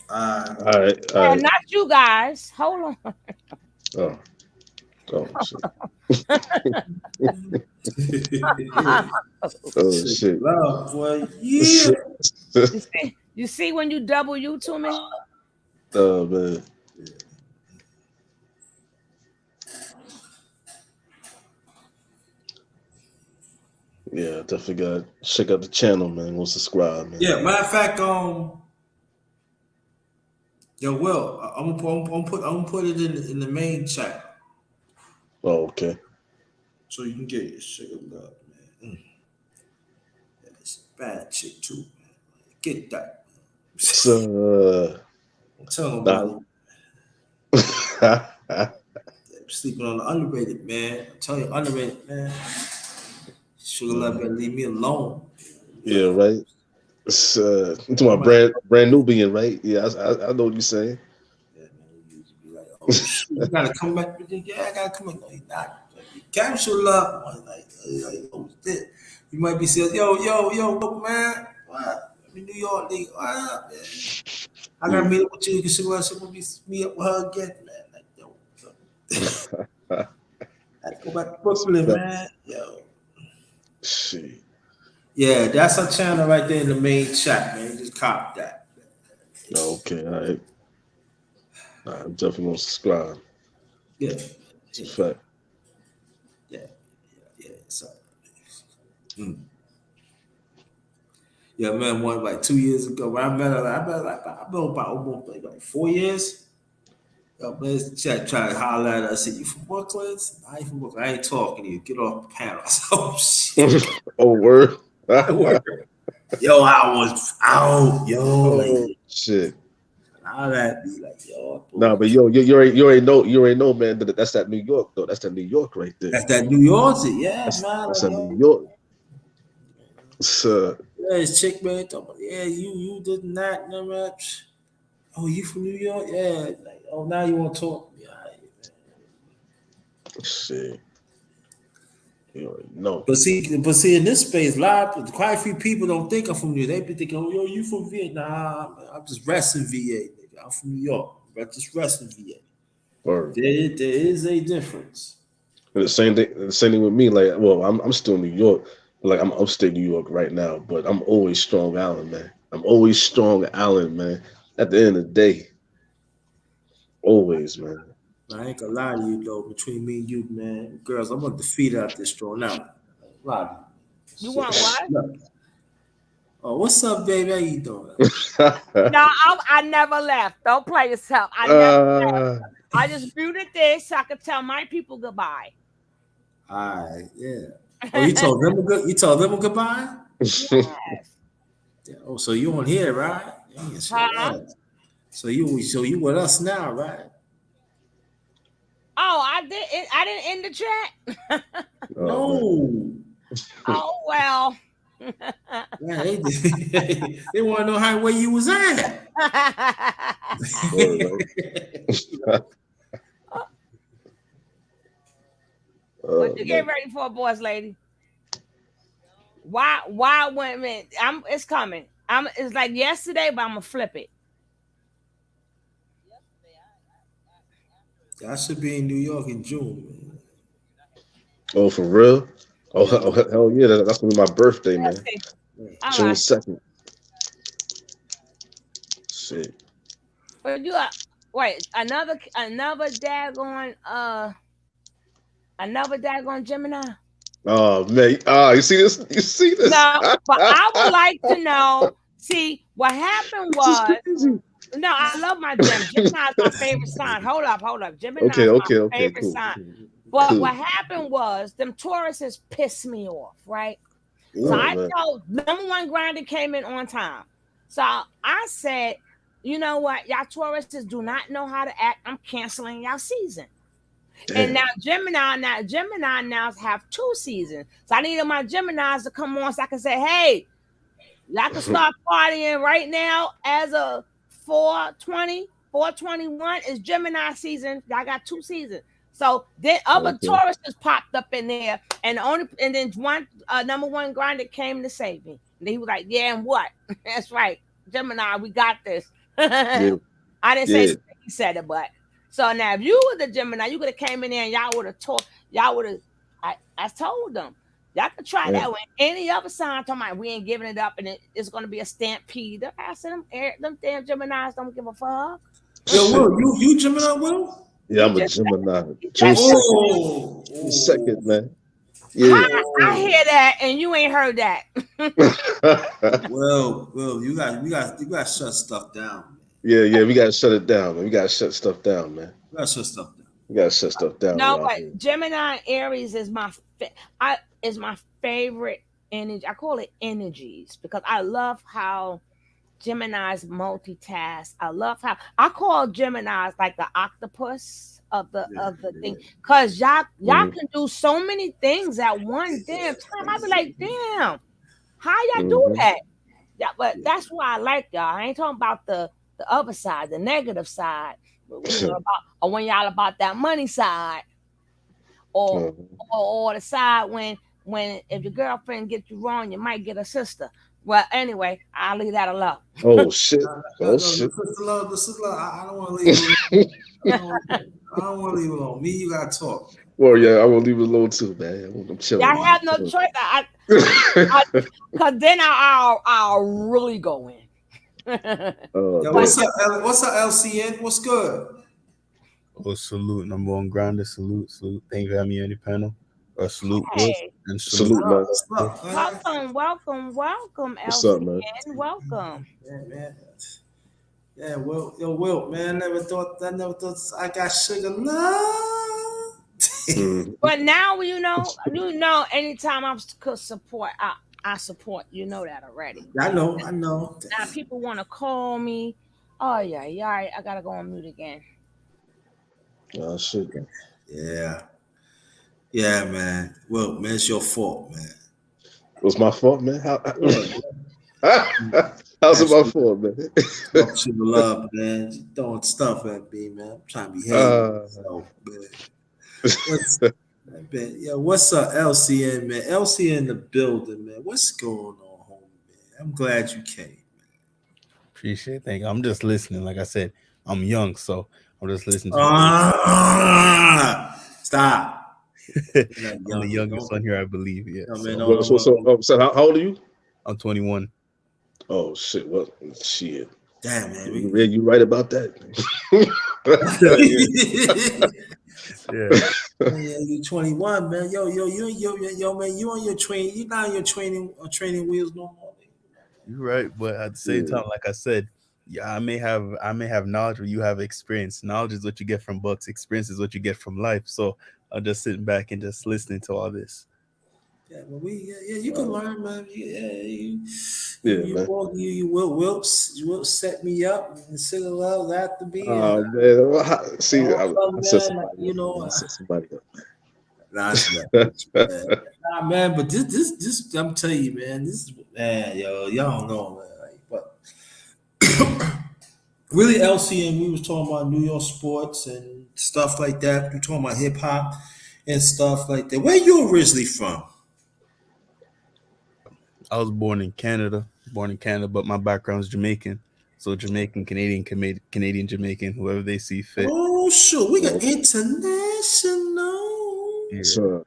Uh, All right, all And right. not you guys. Hold on. Oh, oh shit. Oh shit, shit. love, boy. Yeah. You see when you double you to me? Oh man. Yeah, definitely got to check out the channel, man. Go subscribe, man. Yeah, matter of fact, yo, Will, I'm gonna put it in the main chat Oh, okay. so you can get your sugar love, man. Yeah, it's a bad chick too, man. Get that. So, Tell nah. nobody sleeping on the underrated, man. I tell you, underrated, man. Sugar love better leave me alone. Yeah, right. It's, to I my might, brand Nubian, right? Yeah, I know what you're saying. yeah, man. You just be like, oh shit, you gotta come back. Yeah, I gotta come back. No, you not. You capture love, man. Like, oh shit. You might be saying, yo, man. What? I'm in New York, nigga. What up, man? I gotta Mm. meet up with you. Cause she wants to meet up with her again, man. Like, yo, I have to go back to That's a Brooklyn, fact. man. Yo. Shit. Yeah, that's our channel right there in the main chat, man. Just cop that. Oh, okay, all right. I'm definitely gonna subscribe. Yeah, It's a yeah, fact. yeah, yeah. So, yeah, man. One like 2 years ago, when I met her, I met her about almost like 4 years. Yo, man, try to holler at her. I said, "You from Brooklyn?" I said, "I ain't from Brooklyn. I ain't talking to you. Get off the panel." I said, "Oh shit." Oh, word. Yo, I was out. Yo, like Oh shit. all that be like, yo, Nah, boy. but yo, you already know, man. That's that New York though. That's that New York right there. That's that New York shit. Yeah, That's man. that's Like, that New yo, York. It's, yeah, this chick, man, talking about, yeah, you did not, no, man. Oh, you from New York? Yeah. Like, oh, now you want to talk? Yeah, all right, man. shit. You already know. But see, in this space, quite a few people don't think I'm from New York. They be thinking, oh, yo, you from VA? Nah, man, I'm just resting VA. Nigga. I'm from New York, but just resting VA. Word. There is a difference. And the same thing with me. Like, well, I'm still in New York, but like I'm upstate New York right now. But I'm always Strong Island, man. I'm always Strong Island, man. At the end of the day, always, man. I ain't gonna lie to you though. Between me and you, man, girls, I'm gonna defeat her out this strong now. Lie to You you. want Shit. what? Look. Oh, what's up, baby? How you doing? No, I never left. Don't play yourself. I never. uh, I just muted this so I could tell my people goodbye. All right, yeah. Oh, you told them a good. You told them a goodbye. Yes. Yeah. Oh, so you on here, right? Yeah, sure. Huh? Yeah. So you with us now, right? Oh, I didn't end the chat. oh man. No. Oh well. Yeah, they want to know where you was at. Word, right? What Oh you get man. ready for, boss lady? Why women? It's coming. It's like yesterday, but I'm gonna flip it. I should be in New York in June, man. Oh, for real? Oh, Yeah, hell yeah. That's gonna be my birthday, Let's man. see. yeah. All June right. 2nd. Shit. But you wait another daggone Gemini. Oh man. You see this? You see this? No, but I would like to know. See, what happened This is was crazy. no, I love my Gem. Gemini is my favorite sign. Hold up. Gemini Okay, is my okay, favorite cool. sign. But Cool. what happened was them Tauruses pissed me off, right? So Oh I man. know number one grinder came in on time. So I said, you know what, y'all Tauruses do not know how to act. I'm canceling y'all season. And Damn. now Gemini now have 2 seasons. So I needed my Geminis to come on so I can say, hey, y'all can start partying right now as a 421 is Gemini season. Y'all got 2 seasons. So then other Okay. Taurus just popped up in there, and then one number one grinder came to save me. And he was like, "Yeah, and what? That's right, Gemini, we got this." Yeah. I didn't say Yeah. he said it, but so now if you were the Gemini, you could have came in there and y'all would have told y'all would have. I told them y'all could try Yeah. that with any other sign. Talking about we ain't giving it up, and it's going to be a stampede. I said them damn Geminis don't give a fuck. Yo, Will, you Gemini, Will? Yeah, I'm a just- Gemini. he June just- 2nd. Oh, June 2nd, man. Huh? Yeah. I hear that, and you ain't heard that. Well, you got to shut stuff down, man. yeah, we gotta shut it down, man. We gotta shut stuff down, man. You got to shut stuff down. We gotta shut stuff down No, around but here. Gemini Aries is my favorite energy. I call it energies because I love how Geminis multitask. I love how I call Geminis like the octopus of the thing because y'all Mhm. can do so many things at one damn time. I be like, damn, how y'all do Mhm. that? Yeah, but that's why I like y'all. I ain't talking about the other side, the negative side. You know, about or when y'all about that money side, or Mhm. or the side when if your girlfriend gets you wrong, you might get a sister. Well, anyway, I'll leave that alone. Oh shit. No, Oh the shit. sister love, I don't want to leave it alone. I don't want to leave it alone. Me, you got to talk. Well, yeah, I will leave it alone too, man. I'm chilling. Y'all have no choice. Cause then I'll really go in. Oh, Yo, man. what's up, LCN? What's good? Oh, salute, number one grinder. Salute. Thank you for having me on the panel. Salute, Will, Hey, and Salute, man. What's up, man? welcome, What's up, man? LCN, welcome. Yeah, man. Yeah, Will, man. I never thought I got sugar love. Mhm. But now you know, anytime I could support, I support. You know that already. I know. Now people want to call me. Oh yeah, I gotta go on mute again. Oh shit. Yeah, man. Well, man, it's your fault, man. It was my fault, man. Yeah, How's it my fault, man? fuck sugar love, man. You throwing stuff at me, man. I'm trying to behave myself, man. What's up, LCN, man? LCN in the building, man. What's going on, homie, man? I'm glad you came. Appreciate it. Thank you. I'm just listening. Like I said, I'm young, so I'm just listening to Stop. I'm the youngest on here, I believe. Yeah. No, So man, no. So how old are you? I'm 21. Oh shit! What shit? Damn, man. Yeah, you right about that. Yeah. Yeah, you 21, man. Yo, man. You on your train? You not on your training wheels no more. You're right, but at the same time, like I said, yeah, I may have knowledge, but you have experience. Knowledge is what you get from books. Experience is what you get from life. So I'm just sitting back and just listening to all this. Yeah, but you can learn, man. Man. You will set me up and sit love after me. Oh man, see, I set Man, somebody up. I set somebody up. Nah, man. But this, I'm telling you, man. This, man, y'all don't know, man. But really, LC, and we was talking about New York sports and stuff like that. We talking about hip hop and stuff like that. Where you originally from? I was born in Canada, but my background is Jamaican. So Jamaican, Canadian, Jamaican, whoever they see fit. Oh, sure. We got international. Yeah. So,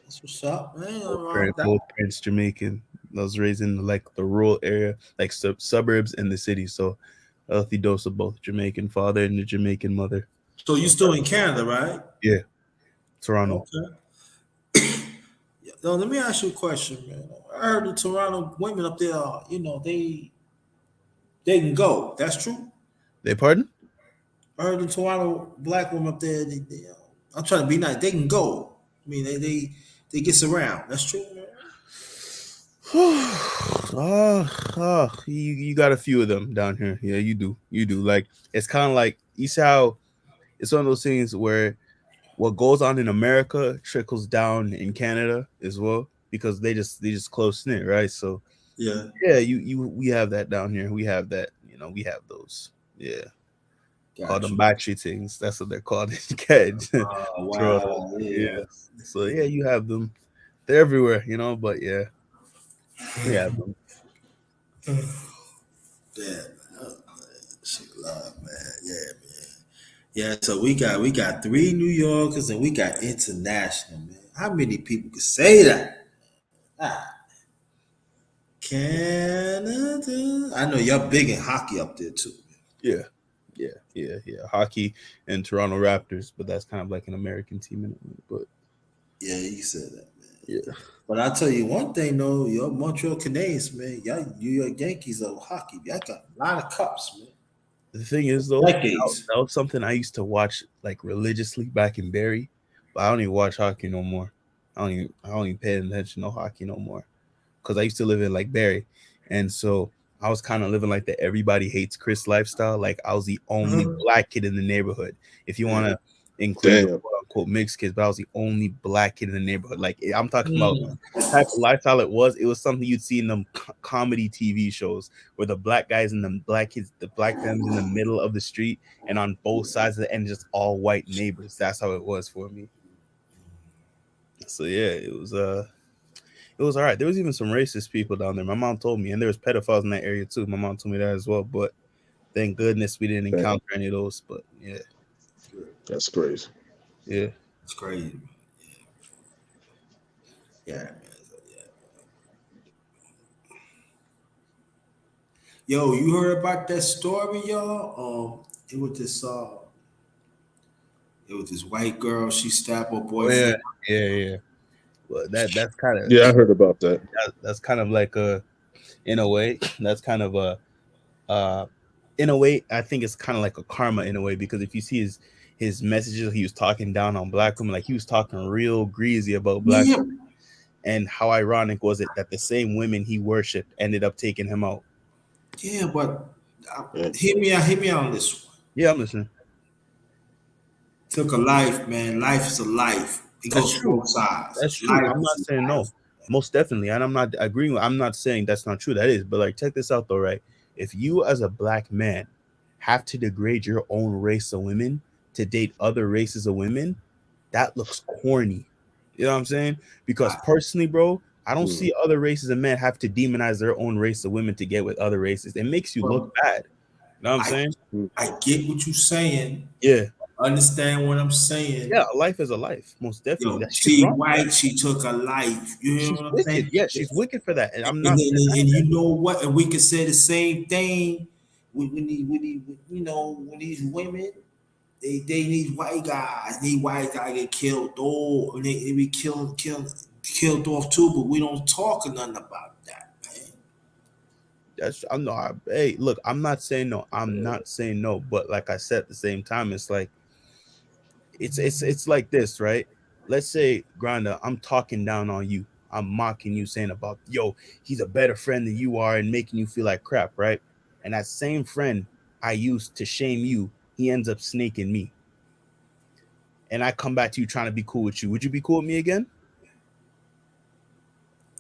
That's what's up, man. Both parents Jamaican. I was raised in like the rural area, like suburbs and the city. So a healthy dose of both Jamaican father and the Jamaican mother. So you still in Canada, right? Yeah, Toronto. Okay. Yo, let me ask you a question, man. I heard the Toronto women up there, they can go. That's true. They pardon? I heard the Toronto black women up there. I'm trying to be nice. They can go. I mean, they gets around. That's true. Man. You got a few of them down here. Yeah, you do. Like it's kind of like you see how it's one of those things where what goes on in America trickles down in Canada as well because they just close knit, right? So Yeah, yeah, you we have that down here. We have that, we have those. Yeah. Called got them you. battery things. That's what they're called in Cage. Oh Bro, wow, yeah, yes. So yeah, you have them. They're everywhere, but yeah, we have them. yeah. Shit, love, man. Yeah, man. Yeah. So we got three New Yorkers and we got international, man. How many people could say that? Ah, Canada. I know you're big in hockey up there too. Yeah. Yeah. Hockey and Toronto Raptors, but that's kind of like an American team in it. But Yeah, you said that, man. yeah. But I'll tell you one thing though, your Montreal Canadiens, man, y'all New York Yankees of hockey, y'all got a lot of cups, man. The thing is though, Decades. that was something I used to watch like religiously back in Barrie, but I don't even watch hockey no more. I don't even pay attention to hockey no more. Because I used to live in like Barrie, and so I was kind of living like the everybody hates Chris lifestyle. Like I was the only Mhm. black kid in the neighborhood. If you want Yeah. to include the Damn. quote unquote mixed kids, but I was the only black kid in the neighborhood. Like I'm talking about Mm. type of lifestyle it was. It was something you'd see in them comedy TV shows where the black guys and the black kids, the black families in the middle of the street, and on both sides of the end, just all white neighbors. That's how it was for me. So yeah, it was all right. There was even some racist people down there. My mom told me, and there was pedophiles in that area too. My mom told me that as well. But thank goodness we didn't Damn. encounter any of those. But yeah, That's crazy. yeah. It's crazy, man. Yeah, man. So, yeah. Yo, you heard about that story, y'all? It was this white girl. She stabbed her Oh yeah, boyfriend. yeah. Well, that's kind of Yeah, I heard about that. that's kind of like a in a way that's kind of a uh in a way I think it's kind of like a karma in a way because if you see his messages, he was talking down on black women, like he was talking real greasy about black Yeah, women. And how ironic was it that the same women he worshipped ended up taking him out? yeah, but Yeah. hear me out on this one. Yeah, I'm listening. Took a life, man. Life is a life. It That's goes true. both sides. That's true. Life I'm is not a saying life. no. Most definitely. And I'm not agreeing with, I'm not saying that's not true. That is. But like check this out though, right? If you as a black man have to degrade your own race of women to date other races of women, that looks corny. You know what I'm saying? Because I, personally, bro, I don't Hmm. see other races of men have to demonize their own race of women to get with other races. It makes you look but bad. You know what I'm I saying? Hmm. I get what you're saying. Yeah. Understand what I'm saying. Yeah, a life is a life. Most definitely. Yo, That she's T wrong for that. White, she took a life. You hear She's what I'm saying? wicked. Yeah, she's wicked for that. And I'm And, not then, denying and that. you know what? And we can say the same thing when these women, they need white guys. Need white guy get killed. Oh, and they be killed off too. But we don't talk nothing about that, man. I'm not. Hey, look, I'm not saying no. I'm not saying no. But like I said, at the same time, it's like it's like this, right? Let's say, Grinda, I'm talking down on you. I'm mocking you, saying about yo, he's a better friend than you are, and making you feel like crap, right? And that same friend I used to shame you, he ends up snaking me, and I come back to you trying to be cool with you. Would you be cool with me again?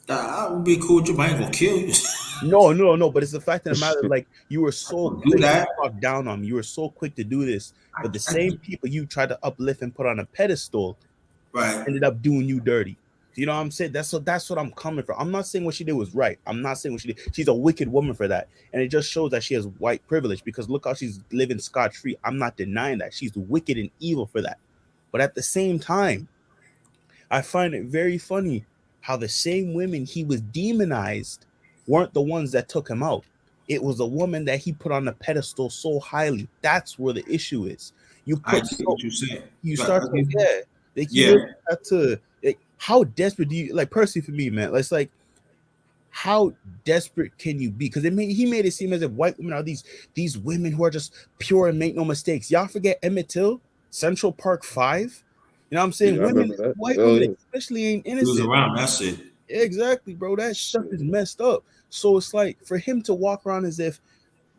I would be cool with you, but I ain't gonna kill you. No. But it's the fact of the matter, like you were so Don't do quick to that, talk down on me. You were so quick to do this, I, but the I, same people you tried to uplift and put on a pedestal right? ended up doing you dirty. You know what I'm saying? That's what I'm coming from. I'm not saying what she did was right. I'm not saying what she did. She's a wicked woman for that, and it just shows that she has white privilege because look how she's living scot free. I'm not denying that she's wicked and evil for that, but at the same time, I find it very funny how the same women he was demonized weren't the ones that took him out. It was a woman that he put on a pedestal so highly. That's where the issue is. You I put get so what you're saying. you But start to yeah, like you yeah, really have to like how desperate do you like personally for me, man? It's like how desperate can you be? Because he made it seem as if white women are these women who are just pure and make no mistakes. Y'all forget Emmett Till, Central Park 5. You know what I'm saying? Yeah, I Women, remember that. white Oh women yeah. especially ain't he was innocent. around. That's it. Exactly, bro. That stuff Shit. is messed up. So it's like for him to walk around as if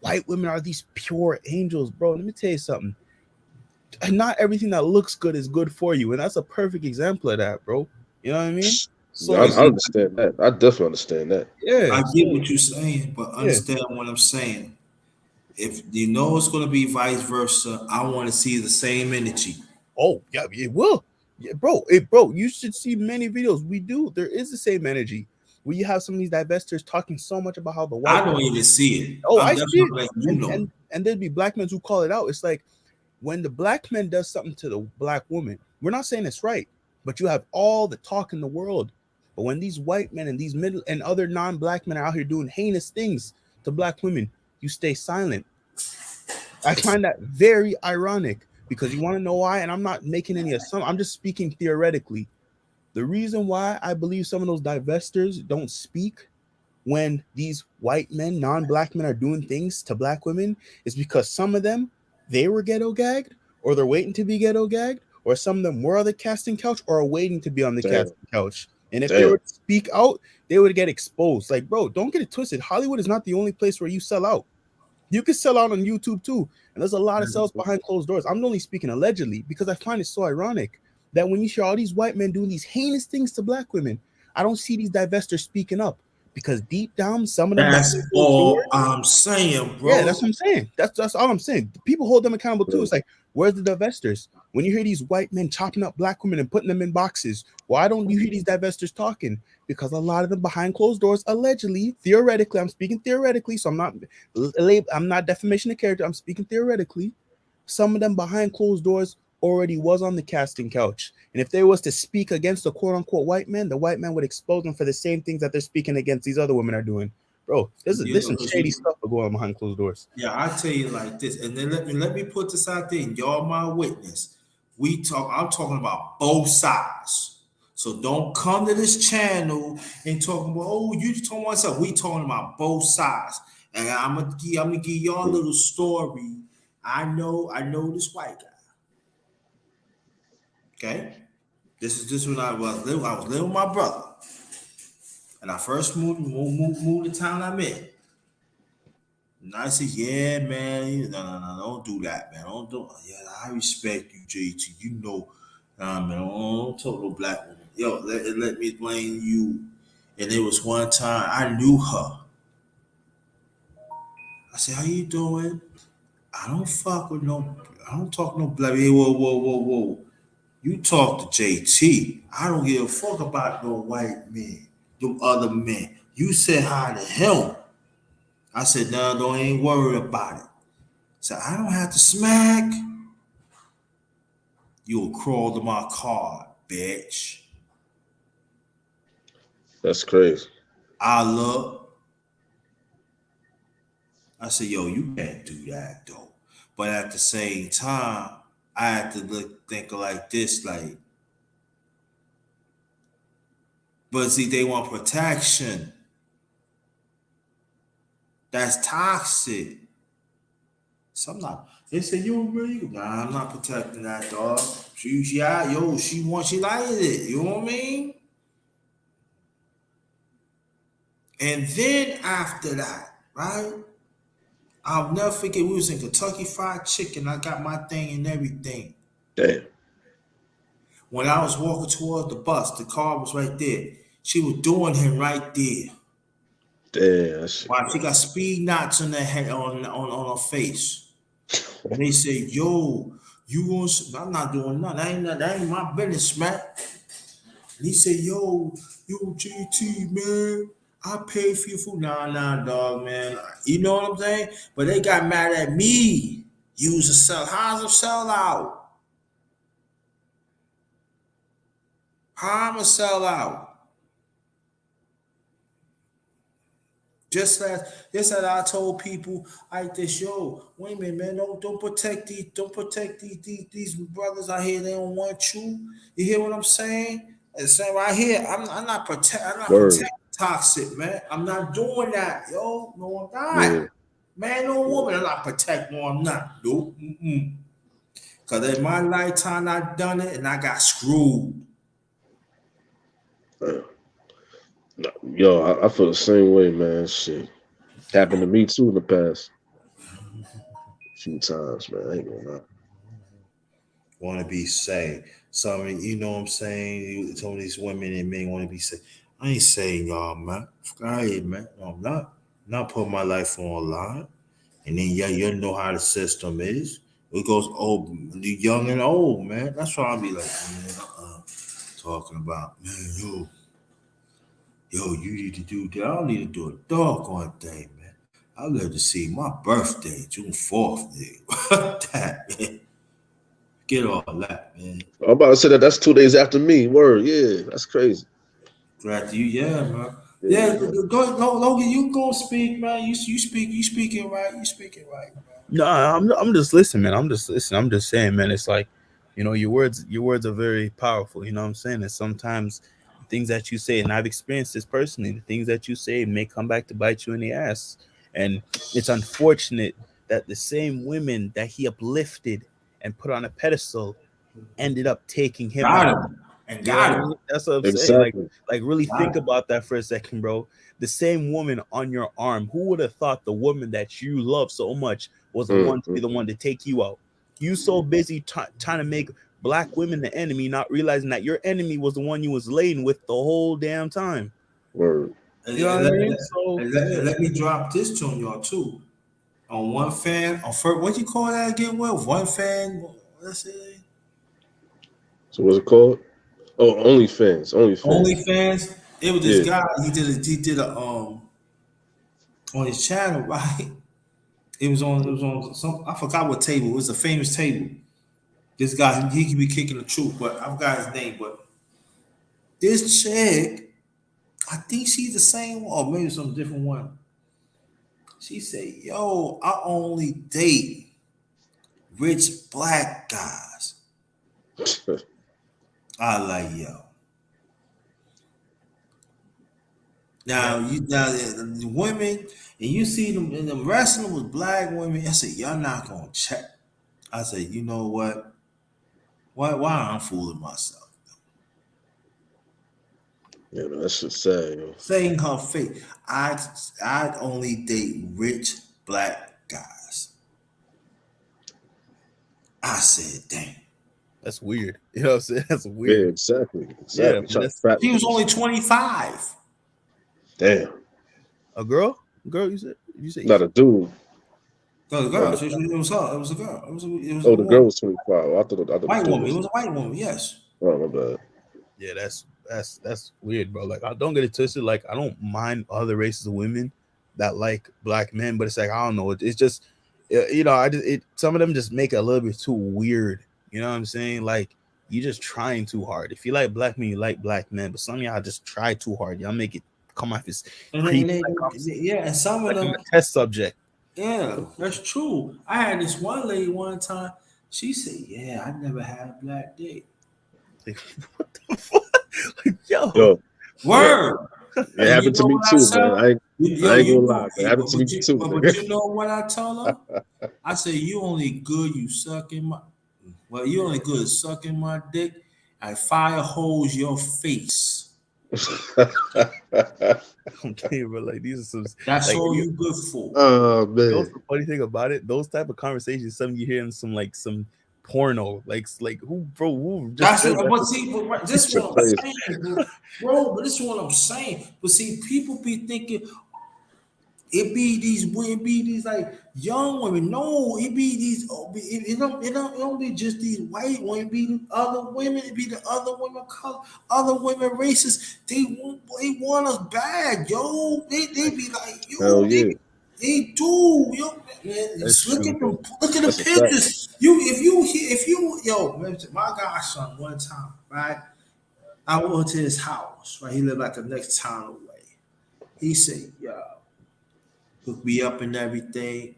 white women are these pure angels, bro. Let me tell you something. And not everything that looks good is good for you, and that's a perfect example of that, bro. You know what I mean? Yeah, So I it's understand that. I definitely understand that. yeah, I get so what you're saying, but yeah. understand what I'm saying. If you know it's going to be vice versa, I want to see the same energy. Oh yeah, it will. Yeah, bro, you should see many videos. We do. There is the same energy where you have some of these divestors talking so much about how the I white don't man. even see it. Oh, I'm I see definitely it, letting you know. and there'd be black men who call it out. It's like when the black man does something to the black woman. We're not saying it's right, but you have all the talk in the world. But when these white men and these middle and other non-black men are out here doing heinous things to black women, you stay silent. I find that very ironic because you want to know why? And I'm not making any assumption. I'm just speaking theoretically. The reason why I believe some of those divestors don't speak when these white men, non-black men, are doing things to black women is because some of them they were ghetto gagged, or they're waiting to be ghetto gagged, or some of them were on the casting couch or are waiting to be on the Damn, casting couch. And if they damn. were to speak out, they would get exposed. Like, bro, don't get it twisted. Hollywood is not the only place where you sell out. You can sell out on YouTube too. And there's a lot of sales behind closed doors. I'm only speaking allegedly because I find it so ironic that when you hear all these white men doing these heinous things to black women, I don't see these divestors speaking up because deep down, some of them behind That's closed all doors. I'm saying, Yeah, bro. that's what I'm saying. That's all I'm saying. People hold them accountable too. Yeah, It's like, where's the divestors? When you hear these white men chopping up black women and putting them in boxes, why don't you hear these divestors talking? Because a lot of them behind closed doors, allegedly, theoretically, I'm speaking theoretically, so I'm not defamation of character. I'm speaking theoretically. Some of them behind closed doors already was on the casting couch. And if they was to speak against the quote unquote white man, the white man would expose them for the same things that they're speaking against these other women are doing. Bro, You there's know, some shady stuff going on behind closed doors. yeah, I tell you like this, and then let me put this out there, and y'all my witness. We talk. I'm talking about both sides. So don't come to this channel and talking about, oh, you just talking about something. We talking about both sides, and I'm gonna give y'all a little story. I know this white guy. Okay, this when I was living. I was living with my brother, and I first moved to town I'm in. And I said, yeah, man, no, don't do that, man. Don't do it. Yeah, I respect you, JT. You know, man, don't talk no black woman. Yo, let me explain you. And it was one time I knew her. I said, how you doing? I don't fuck with no, I don't talk no black. Hey, whoa. You talk to JT. I don't give a fuck about no white men, them other men. You said hi to him. I said, no, don't ain't worry about it. So I don't have to smack. You'll crawl to my car, bitch. that's crazy. I look. I said, yo, you can't do that though. But at the same time, I had to think like this, like, but see, they want protection. That's toxic. So I'm not. They say, yo, man, nah, I'm not protecting that dog. She liked it. You know what I mean? And then after that, right? I'll never forget. We was in Kentucky Fried Chicken. I got my thing and everything. Damn, When I was walking toward the bus, the car was right there. She was doing him right there. damn, that shit Wow, she got crazy. speed knots on her head, on her face. And they say, "Yo, you going?" I'm not doing nothing. That ain't my business, man. And he said, yo, GT, man. I paid for your food. Nah, dog, man. You know what I'm saying? But they got mad at me. You was a sell. How's a sellout? How I'm a sellout? Just as I told people like this, yo, wait a minute, man, don't protect these brothers out here. They don't want you. You hear what I'm saying? And saying right here, I'm not Word. protect toxic, man. I'm not doing that, yo. No, I'm not. Yeah, Man, no yeah. woman, I'm not protect. No, I'm not. Nope. Cause in my lifetime I done it and I got screwed. Damn. No, yo, I feel the same way, man. Shit happened to me too in the past few times, man. I ain't gonna lie. want to be saved. Some, you know what I'm saying? Some of these women and men want to be saved. I ain't saying y'all, man. Hey, man. No, I'm not putting my life on the line. And then yeah, you know how the system is. It goes old, the young and old, man. That's why I'll be like, man, talking about, man, you need to do that. I don't need to do a doggone thing, man. I live to see my birthday, June 4th, nigga. That, man. Get all that, man. I'm about to say that that's 2 days after me. Word, yeah, that's crazy. Glad you, yeah, man. Yeah, Yeah, man. Logan, you go speak, man. You speaking right. You speaking right, man. No, I'm just listening, man. I'm just listening. I'm just saying, man. It's like, your words are very powerful. You know what I'm saying? And sometimes things that you say, and I've experienced this personally, the things that you say may come back to bite you in the ass. And it's unfortunate that the same women that he uplifted and put on a pedestal ended up taking him Got out. him and You know what got I him. mean? That's what I'm saying. Exactly. Like really Got think him. about that for a second, bro. The same woman on your arm. Who would have thought the woman that you love so much was the one to be the Mm. one to take you out? You so busy trying to make black women the enemy, not realizing that your enemy was the one you was laying with the whole damn time. Word. And, You know what and I let, mean? let- So and let, yeah, and let me drop this to y'all too. On one fan, on first, what you call that again? Well, one fan. Let's say So what's it called? Oh, OnlyFans. OnlyFans. OnlyFans. It was this Yeah. guy. He did a on his channel, right? It was on some. I forgot what table. It was a famous table. This guy, he could be kicking the truth, but I forgot his name. But this chick, I think she's the same one, or maybe some different one. She said, "Yo, I only date rich black guys." I like yo. yeah. Now the women, and you see them, and the rest of them was black women. I said, y'all not gonna check. I said, you know what? Why I'm fooling myself? Yeah, man, that shit's sad, yo. Saying her face. I'd only date rich black guys. I said, dang. That's weird. You know what I'm saying? That's Yeah, weird. exactly. Yeah, Exactly. man. Trying to That's frat She was niggas. only 25. Damn. a girl. Girl, you said. Not a dude. The Oh, girl. It was her. It was a girl. It was a the girl woman. was 25. Oh, I thought the White dude woman. It was. was a white woman. Yes. Oh, my bad. Yeah, that's weird, bro. Like, I don't get it twisted. Like, I don't mind other races of women that like black men, but it's like, I don't know. It's just, I just some of them just make it a little bit too weird. You know what I'm saying? Like, you just trying too hard. If you like black men, you like black men, but some of y'all just try too hard. Y'all make it come off as creepy, Yeah, and some of like I'm them. a test subject. Yeah, that's true. I had this one lady one time. She said, "Yeah, I never had a black dick." Like, what the fuck? Like, yo, Yo, yo, Word. it And you happened to know me what I too, man. tell her? I Yo, ain't gonna you lie. know, It happened to me too, but nigga. you know what I tell her? I say, "You only good you sucking my, well, you only good at sucking my dick. I fire hose your face. okay, bro. Like, these are some That's like all you good for." Oh That's man. the funny thing about it. Those type of conversations, some you hear in some porno, like who, bro, who just That's said what. that? But see, this is Shit what I'm crazy. saying, bro. But this is what I'm saying. But see, people be thinking, it be these like young women. No, it be these. It don't be just these white women. It be the other women. It be the other women color, other women races. They want us bad, yo. They be like, Hell yo, yeah. they do, yo, man. That's Just look true, at bro. them. Look at the That's a fact. pictures. If you, yo, man, my godson one time, right? I went to his house, right? He lived like the next town away. He said, yo, hook me up and everything.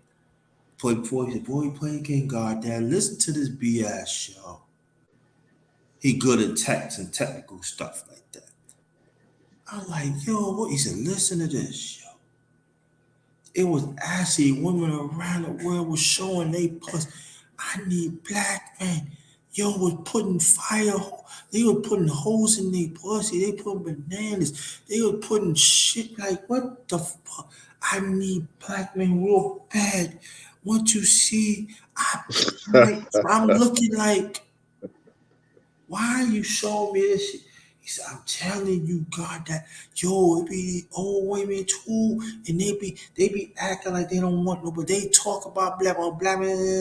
He said, boy, you play King God, Dad. Listen to this BS show. He good at text and technical stuff like that. I'm like, yo, what? He said, listen to this show. It was actually women around the world was showing they puss. I need black men. Yo was putting fire. They were putting holes in their pussy. They put bananas. They were putting shit like what the fuck. I need black men real bad. Once you see, I'm looking like. Why are you showing me this shit? He said, I'm telling you, God, that yo, it be old women too, and they be acting like they don't want no, but they talk about blah blah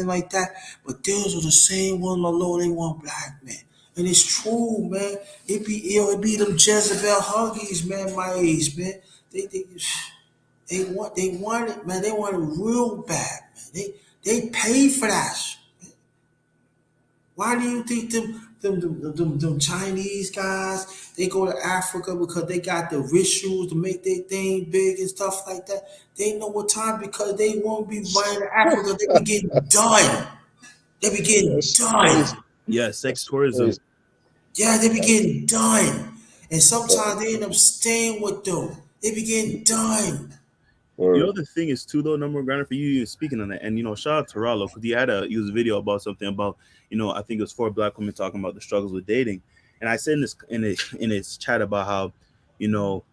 like that. But those are the same one, Lord, they want black men. And it's true, man. It be them Jezebel huggies, man, my age, man. They they want it, man. They want it real bad, man. They pay for that shit. Why do you think them Chinese guys they go to Africa because they got the rituals to make their thing big and stuff like that? They know what time because they won't be running to Africa. They be getting done. They be getting That's done. crazy. Yeah, sex That's tourism. crazy. Yeah, they be getting done. And That's sometimes they end up staying with them. They be getting done. You know word. the thing is too though, number one grinder for you even speaking on that, and shout out to Rollo because he had a used video about something about I think it was four black women talking about the struggles with dating, and I said in this in his chat about how you know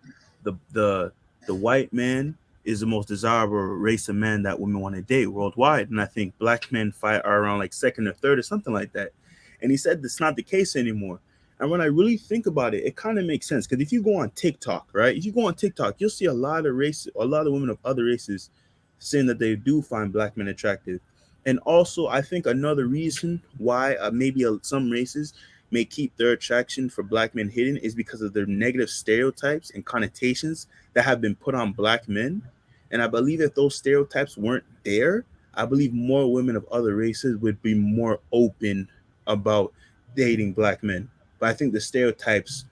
the the the white man is the most desirable race of men that women want to date worldwide, and I think black men fight are around like second or third or something like that, and he said that's not the case anymore. And when I really think about it, it kind of makes sense because if you go on TikTok, right? If you go on TikTok, you'll see a lot of women of other races saying that they do find black men attractive. And also, I think another reason why maybe some races may keep their attraction for black men hidden is because of their negative stereotypes and connotations that have been put on black men. And I believe if those stereotypes weren't there, I believe more women of other races would be more open about dating black men. But I think the stereotypes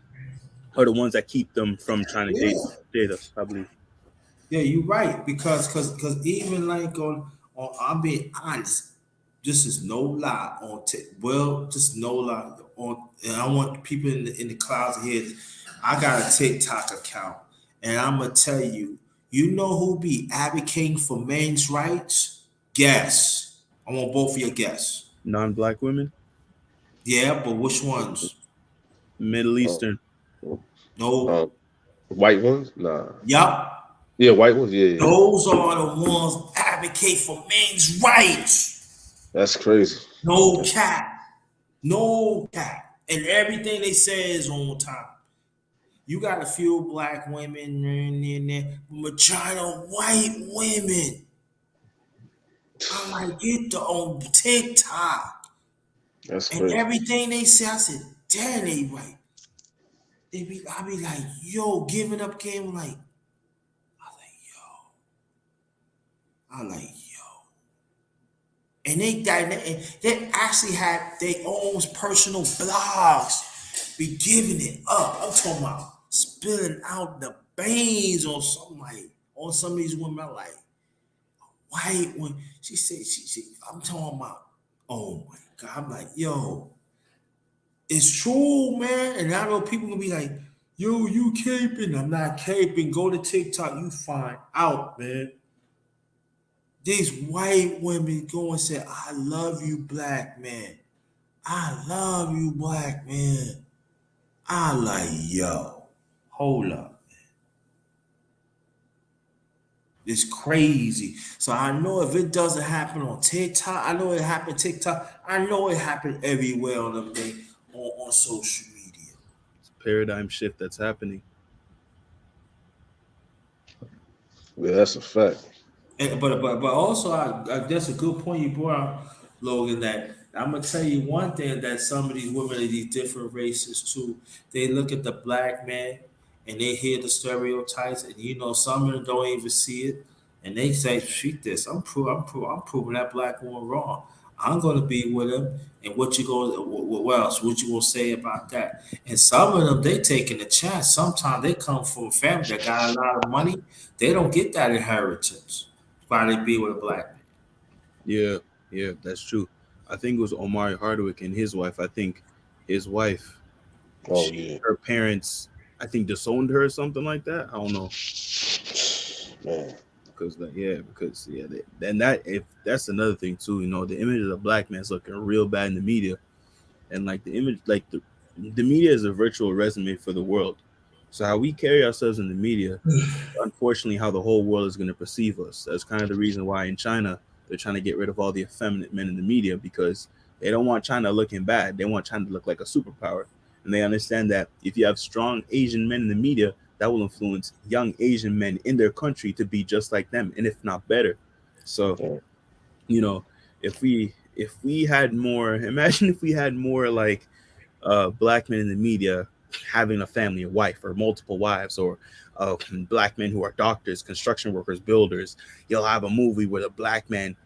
are the ones that keep them from trying to Yeah. date us, I believe. Yeah, you're right because even like on I'm being honest, this is no lie on well, just no lie on, and I want people in the clouds to hear this. I got a TikTok account, and I'm gonna tell you, you know who be advocating for men's rights? Guess. I want both of your guess. Non-black women, Yeah, but which ones? Middle Oh, Eastern. No. uh, white ones? Nah. Yup. Yeah, white ones. Yeah, yeah. Those are the ones advocate for men's rights. That's crazy. No That's cap. No cap. And everything they say is on time. You got a few black women in there, majority of white women. I'm like, get the on TikTok. that's And crazy. everything they say, I said, damn, they right. I be like, yo, giving up game, like, I like, yo. And they actually had their own personal blogs be giving it up. I'm talking about spilling out the beans on something like on some of these women. I'm like, white when she said I'm talking about, oh my god, I'm like, yo, it's true, man. And I know people gonna be like, yo, you caping. I'm not caping. Go to TikTok, you find out, man. These white women go and say, I love you, black man. I love you, black man. I like, yo, hold up. It's crazy. So I know if it doesn't happen on TikTok, I know it happened TikTok. I know it happened everywhere on them day on social media. It's a paradigm shift that's happening. Yeah, that's a fact. And, but also, that's a good point you brought out, Logan. That I'm gonna tell you one thing that some of these women of these different races too, they look at the black man and they hear the stereotypes, and some of them don't even see it, and they say, "Treat this. I'm proving that black woman wrong. I'm gonna be with him." And what you go, what else? What you gonna say about that? And some of them they taking a chance. Sometimes they come from a family that got a lot of money. They don't get that inheritance. Why they be with a black man? Yeah, yeah, that's true. I think it was Omari Hardwick and his wife. I think his wife, Oh yeah, her parents, I think disowned her or something like that. I don't know. man. Because and that if that's another thing too. The image of the black man's looking real bad in the media, and like the image, like the media is a virtual resume for the world. So how we carry ourselves in the media, unfortunately, how the whole world is going to perceive us. That's kind of the reason why in China they're trying to get rid of all the effeminate men in the media because They don't want China looking bad. They want China to look like a superpower. And they understand that if you have strong Asian men in the media, that will influence young Asian men in their country to be just like them, and if not better. So, Yeah. you know, if we had more, imagine if we had more like black men in the media having a family, a wife or multiple wives, or black men who are doctors, construction workers, builders. You'll have a movie where the black man,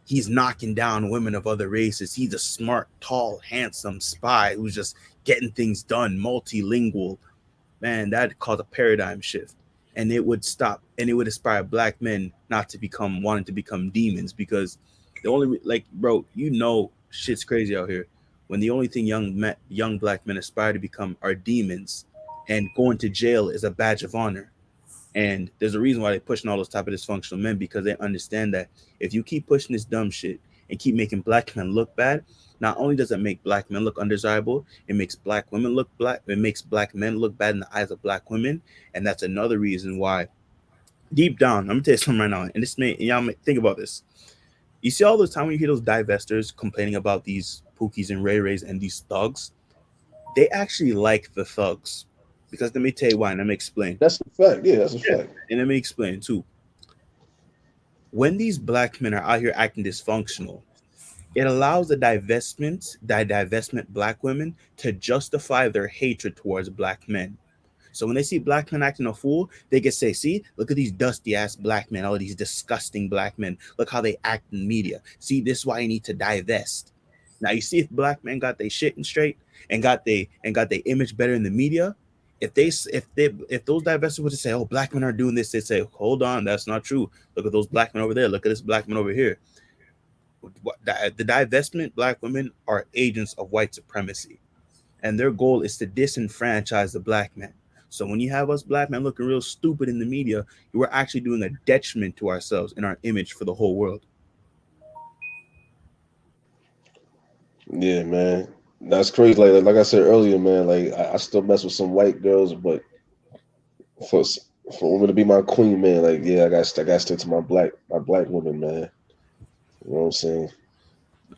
he's knocking down women of other races. He's a smart, tall, handsome spy who's just getting things done, multilingual. Man, that caused a paradigm shift. And it would stop, and it would inspire black men not to become wanting to become demons, because the only like, bro, shit's crazy out here when the only thing young black men aspire to become are demons, and going to jail is a badge of honor. And there's a reason why they're pushing all those type of dysfunctional men, because they understand that if you keep pushing this dumb shit and keep making black men look bad, not only does it make black men look undesirable, it makes black women look black. It makes black men look bad in the eyes of black women, and that's another reason why. Deep down, I'm gonna tell you something right now, and y'all may think about this. You see all the time when you hear those divestors complaining about these Pookies and Ray Rays and these thugs, they actually like the thugs, because let me tell you why, and let me explain. That's a fact. Yeah, that's a Yeah, fact. and let me explain too. When these black men are out here acting dysfunctional, it allows the divestment black women to justify their hatred towards black men. So when they see black men acting a fool, they can say, see, look at these dusty ass black men, all these disgusting black men. Look how they act in media. See, this is why you need to divest. Now you see if black men got their shit in straight and got their image better in the media. If those divestors were to say, oh, black men are doing this, they say, hold on, that's not true. Look at those black men over there. Look at this black man over here. The divestment black women are agents of white supremacy, and their goal is to disenfranchise the black man. So when you have us black men looking real stupid in the media, you are actually doing a detriment to ourselves and our image for the whole world. Yeah, man. That's crazy. Like I said earlier, man. Like I still mess with some white girls, but for for women to be my queen, man. Like yeah, I got to stick to my black women, man. You know what I'm saying?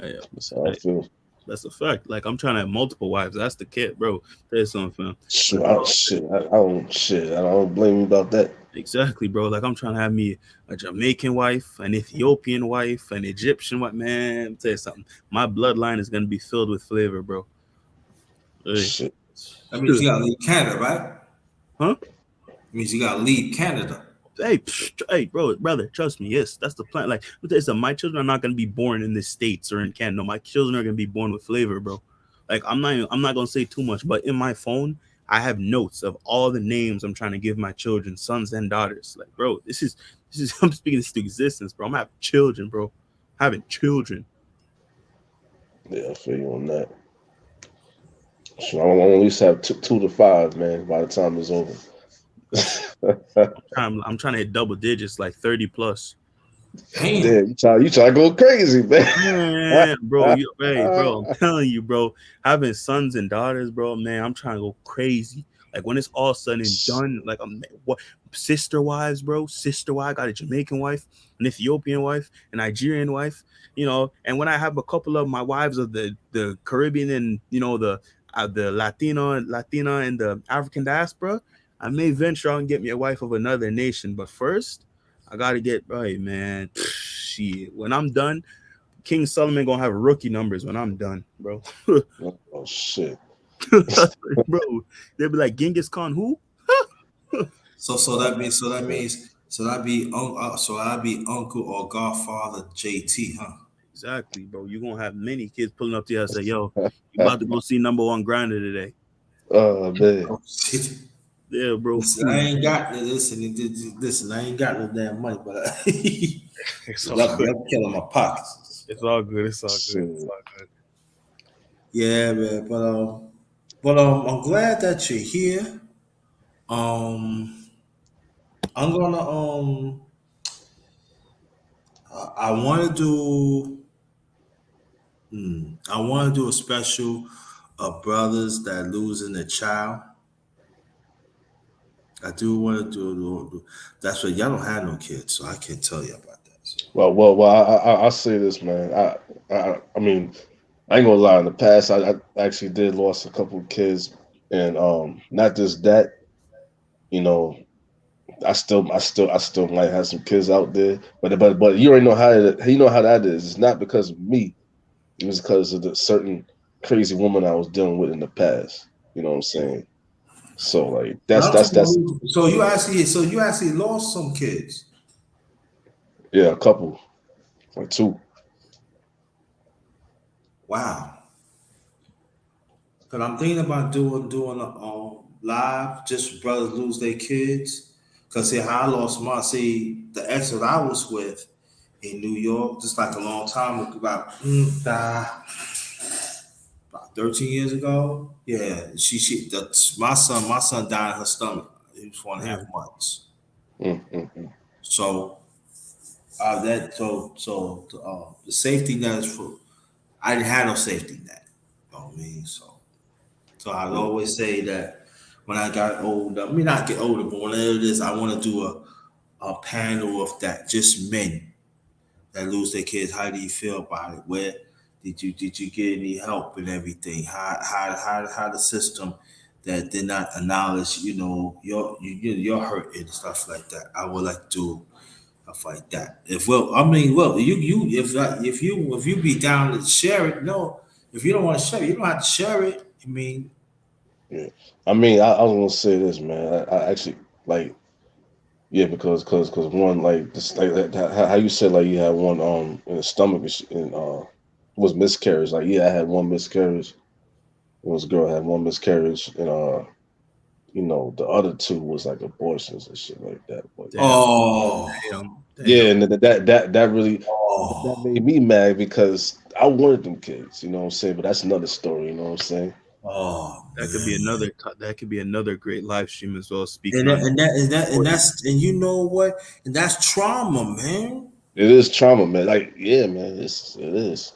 Yeah, That's how I hey, feel. that's a fact. Like, I'm trying to have multiple wives. That's the kid, bro. Tell you something, fam. Shit, I don't blame you about that. Exactly, bro. Like, I'm trying to have me a Jamaican wife, an Ethiopian wife, an Egyptian wife. Man, tell you something. My bloodline is gonna be filled with flavor, bro. Hey. Shit. That means you gotta leave Canada, right? Huh? It means you gotta leave Canada. Hey, bro, brother, trust me. Yes, that's the plan. Like, let me tell you something, my children are not gonna be born in the States or in Canada. No, my children are gonna be born with flavor, bro. Like, I'm not gonna say too much, but in my phone, I have notes of all the names I'm trying to give my children, sons and daughters. Like, bro, this is I'm speaking this to existence, bro. I'm having children, bro. Having children. Yeah, I feel you on that. So I want to at least have 2 to 5, man. By the time it's over. I'm trying to hit double digits, like 30 plus. Damn. Damn, you try to go crazy, man. Man, bro, hey, bro, I'm telling you, bro, having sons and daughters, bro, man, I'm trying to go crazy. Like, when it's all said and done, like, what sister wives, bro, sister wife, I got a Jamaican wife, an Ethiopian wife, a Nigerian wife, and when I have a couple of my wives of the Caribbean and the Latina and the African diaspora, I may venture out and get me a wife of another nation, but first, I gotta get right, man. Shit, when I'm done, King Solomon gonna have rookie numbers when I'm done, bro. Oh shit. Bro, they'll be like, Genghis Khan, who? So that'd be uncle or godfather JT, huh? Exactly, bro. You're gonna have many kids pulling up to you and say, yo, you about to go see number one grinder today. Oh man. Oh, shit. Yeah, bro. Listen, I ain't got listen, I ain't got no damn money, but It's all that good. killing my pockets. It's all good. It's all good. It's Shit. all good. Yeah, man. I'm glad that you're here. Um, I'm gonna I want to do I want to do a special of brothers that losing a child. I do want to do that's what y'all don't have no kids, so I can't tell you about that. So. Well. I'll say this, man. I mean, I ain't gonna lie. In the past, I actually did lost a couple of kids, and not just that. You know, I still might have some kids out there, but you already know you know how that is. It's not because of me. It was because of the certain crazy woman I was dealing with in the past. You know what I'm saying? So like But I'm talking that's about, so you actually lost some kids. yeah, a couple like two. Wow. Cause I'm thinking about doing a live just for brothers lose their kids. Cause see how I lost my the ex that I was with in New York, just like a long time ago, about 13 years ago. Yeah, my son died in her stomach. He was 1.5 months. Mm. So that the safety net is for I didn't have no safety net. You know what I mean? So I Mm. always say that when I got older, I mean not get older, but whenever it is, I want to do a panel of that, just men that lose their kids. How do you feel about it? Where did you get any help and everything? How the system that did not acknowledge, your hurt and stuff like that. I would like to do stuff like that. If you be down to share it, no. If you don't want to share it, you don't have to share it. I mean, Yeah. I mean, I was gonna say this, man. I actually like yeah, because one like this like how you said like you had one in the stomach and was miscarriage. Like yeah, I had one miscarriage. It was a girl had one miscarriage and the other two was like abortions and shit like that. But Damn, oh, damn. yeah, and that really that oh, made me mad because I wanted them kids. You know what I'm saying? But that's another story. You know what I'm saying? oh That could be man. that could be another great live stream as well. And Speaking that, on and that, and that, and that's, and you know what? And that's trauma, man. It is trauma, man. Like yeah, man. It is.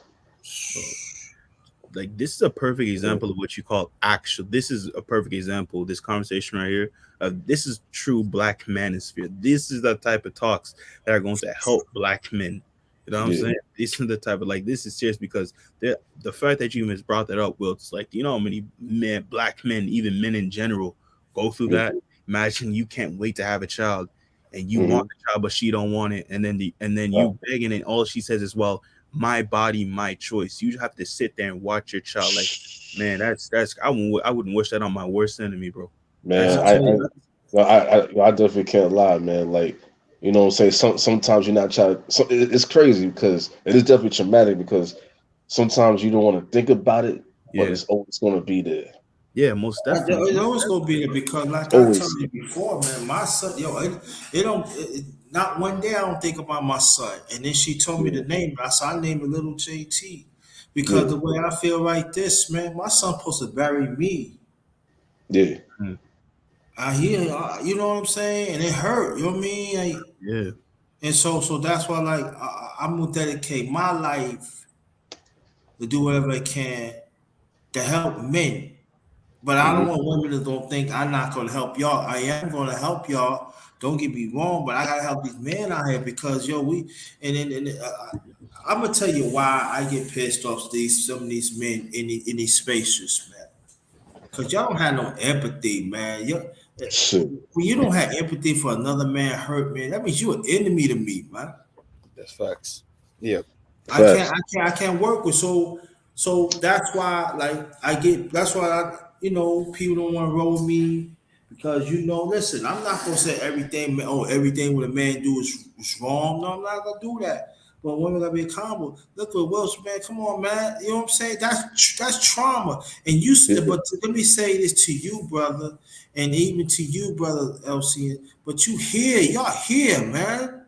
like this is a perfect Yeah. example of what you call actual. This is a perfect example. This conversation right here. This is true black manosphere. This is the type of talks that are going to help black men. You know what I'm Yeah. saying? This is the type of like this is serious because the fact that you even brought that up, Will, it's like you know how many men, black men, even men in general, go through that. Imagine you can't wait to have a child, and you want Mm-hmm. the child, but she don't want it, and then Right. you begging, and all she says is, "Well, my body, my choice." You have to sit there and watch your child. Like, man, that's I wouldn't wish that on my worst enemy, bro. That's Man, I tell you, I definitely can't lie, man. Like, you know what I'm saying? Sometimes you're not trying it's crazy because it is definitely traumatic because sometimes you don't want to think about it, but yeah, it's always gonna be there. yeah, most definitely, it's most always gonna be definitely, there bro. because, It's like I told always you before, man, my son, it don't, not one day I don't think about my son. And then she told me yeah, the name, I said I named it Little JT because yeah, the way I feel like this, man, my son supposed to bury me. yeah, Mm, I hear, you know what I'm saying, and it hurt. You know what I mean? yeah, And so that's why, like, I'm gonna dedicate my life to do whatever I can to help men. But I don't hmm want women to don't think I'm not gonna help y'all. I am gonna help y'all. Don't get me wrong, but I gotta help these men out here because I'm gonna tell you why I get pissed off some of these men in these spaces, man. Cause y'all don't have no empathy, man. shit, When you don't have empathy for another man hurt, man, that means you're an enemy to me, man. that's facts. Yeah, I can't, facts. I can't, I can't work with so that's why like that's why people don't want to roll with me because listen, I'm not gonna say everything what a man do is wrong. No, I'm not gonna do that. But women gotta be accountable. Look at Wilson, man. Come on, man. You know what I'm saying? That's trauma. And Yeah, but let me say this to you, brother, and even to you, brother LC. But y'all here, man.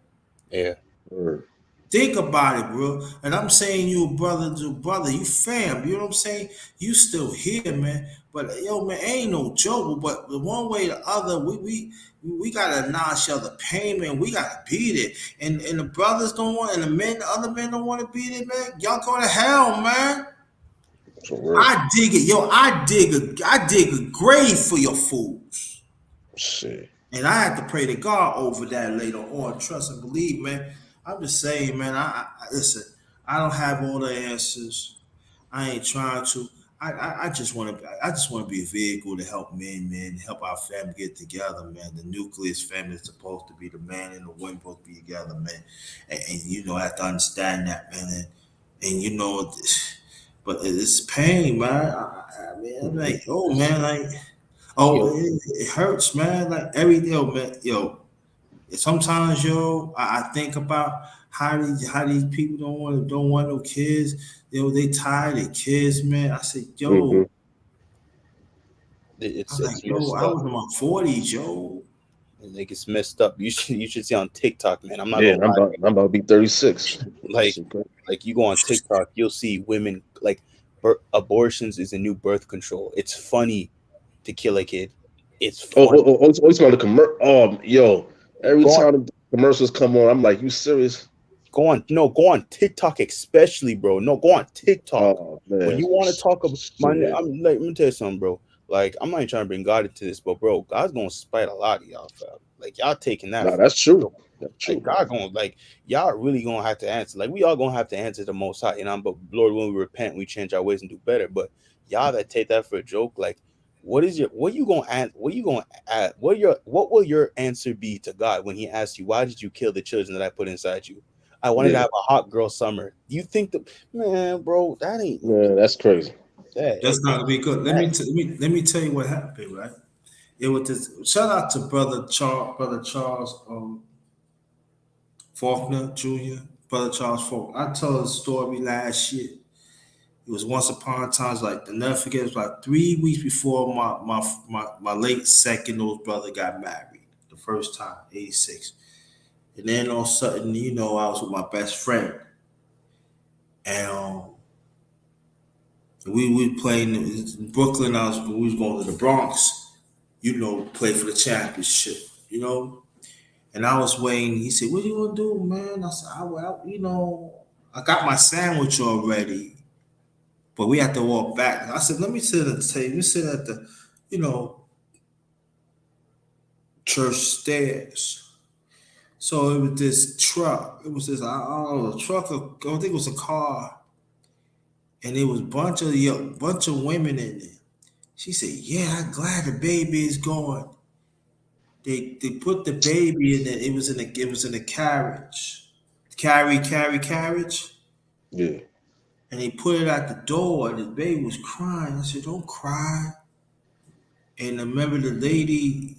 yeah, word. Think about it, bro. And I'm saying you brother to brother, you fam. You know what I'm saying? You still here, man. But yo, man, ain't no joke. But the one way or the other, we gotta acknowledge each other pain, man. We gotta beat it. And the brothers don't want, and the other men don't want to beat it, man. Y'all go to hell, man. For real. I dig it, yo. I dig a grave for your fools. Shit. And I have to pray to God over that later on. Trust and believe, man. I'm just saying, man. I listen. I don't have all the answers. I ain't trying to. I just want to. I just want to be a vehicle to help men, man, help our family get together, man. The nucleus family is supposed to be the man and the woman supposed to be together, man. And you know, I have to understand that, man. And you know, but it's pain, man. I mean, I'm Mhm. like, oh man, like, oh, Yo, it hurts, man. Like every day, yo, man, yo. Sometimes, yo, I think about how these people don't want no kids. Yo, they tired of kids, man. I said, Mhm. yo, It's I'm like, it's yo, messed I up. was in my 40s, yo. Like it's messed up. You should see on TikTok, man. I'm not Yeah, gonna and lie. I'm about to be 36. Like like you go on TikTok, you'll see women like abortions is a new birth control. It's funny to kill a kid. It's funny. It's about the commercial. Yo, every Go on, time the commercials come on, I'm like, you serious? go on TikTok, especially, bro. No, go on TikTok. Oh When man, you want to talk about my, shit. I'm like, let me tell you something, bro. Like, I'm not even trying to bring God into this, but bro, God's gonna spite a lot of y'all, fam. Like, y'all taking that Nah, for that's true. That's like true. God gonna like y'all really gonna have to answer. Like, we all gonna have to answer the Most High, you know. But Lord, when we repent, we change our ways and do better. But y'all that take that for a joke, like, what you gonna ask? What you gonna ask? What will your answer be to God when He asks you, why did you kill the children that I put inside you? I wanted to Yeah, have a hot girl summer. You think the man, bro? That ain't man, that's crazy. That's not gonna be good. Let that, me let me tell you what happened, right? It was this. Shout out to brother Charles Faulkner Jr. Brother Charles Faulkner. I told a story last year. It was once upon a time, like I never forget. It was like 3 weeks before my late second oldest brother got married, the first time, '86. And then all of a sudden, you know, I was with my best friend, and we playing in Brooklyn. We was going to the Bronx, you know, play for the championship, you know. And I was waiting. He said, "What you gonna do, man?" I said, you know, I got my sandwich already, but we had to walk back." I said, "Let me sit at the table. We sit at the, you know, church stairs." So it was this truck. It was this, I don't know, a truck. I think it was a car, and it was bunch of women in there. She said, "Yeah, I'm glad the baby is gone." They put the baby in it. It was in a carriage, carriage, Yeah, and they put it at the door. And the baby was crying. I said, "Don't cry." And I remember the lady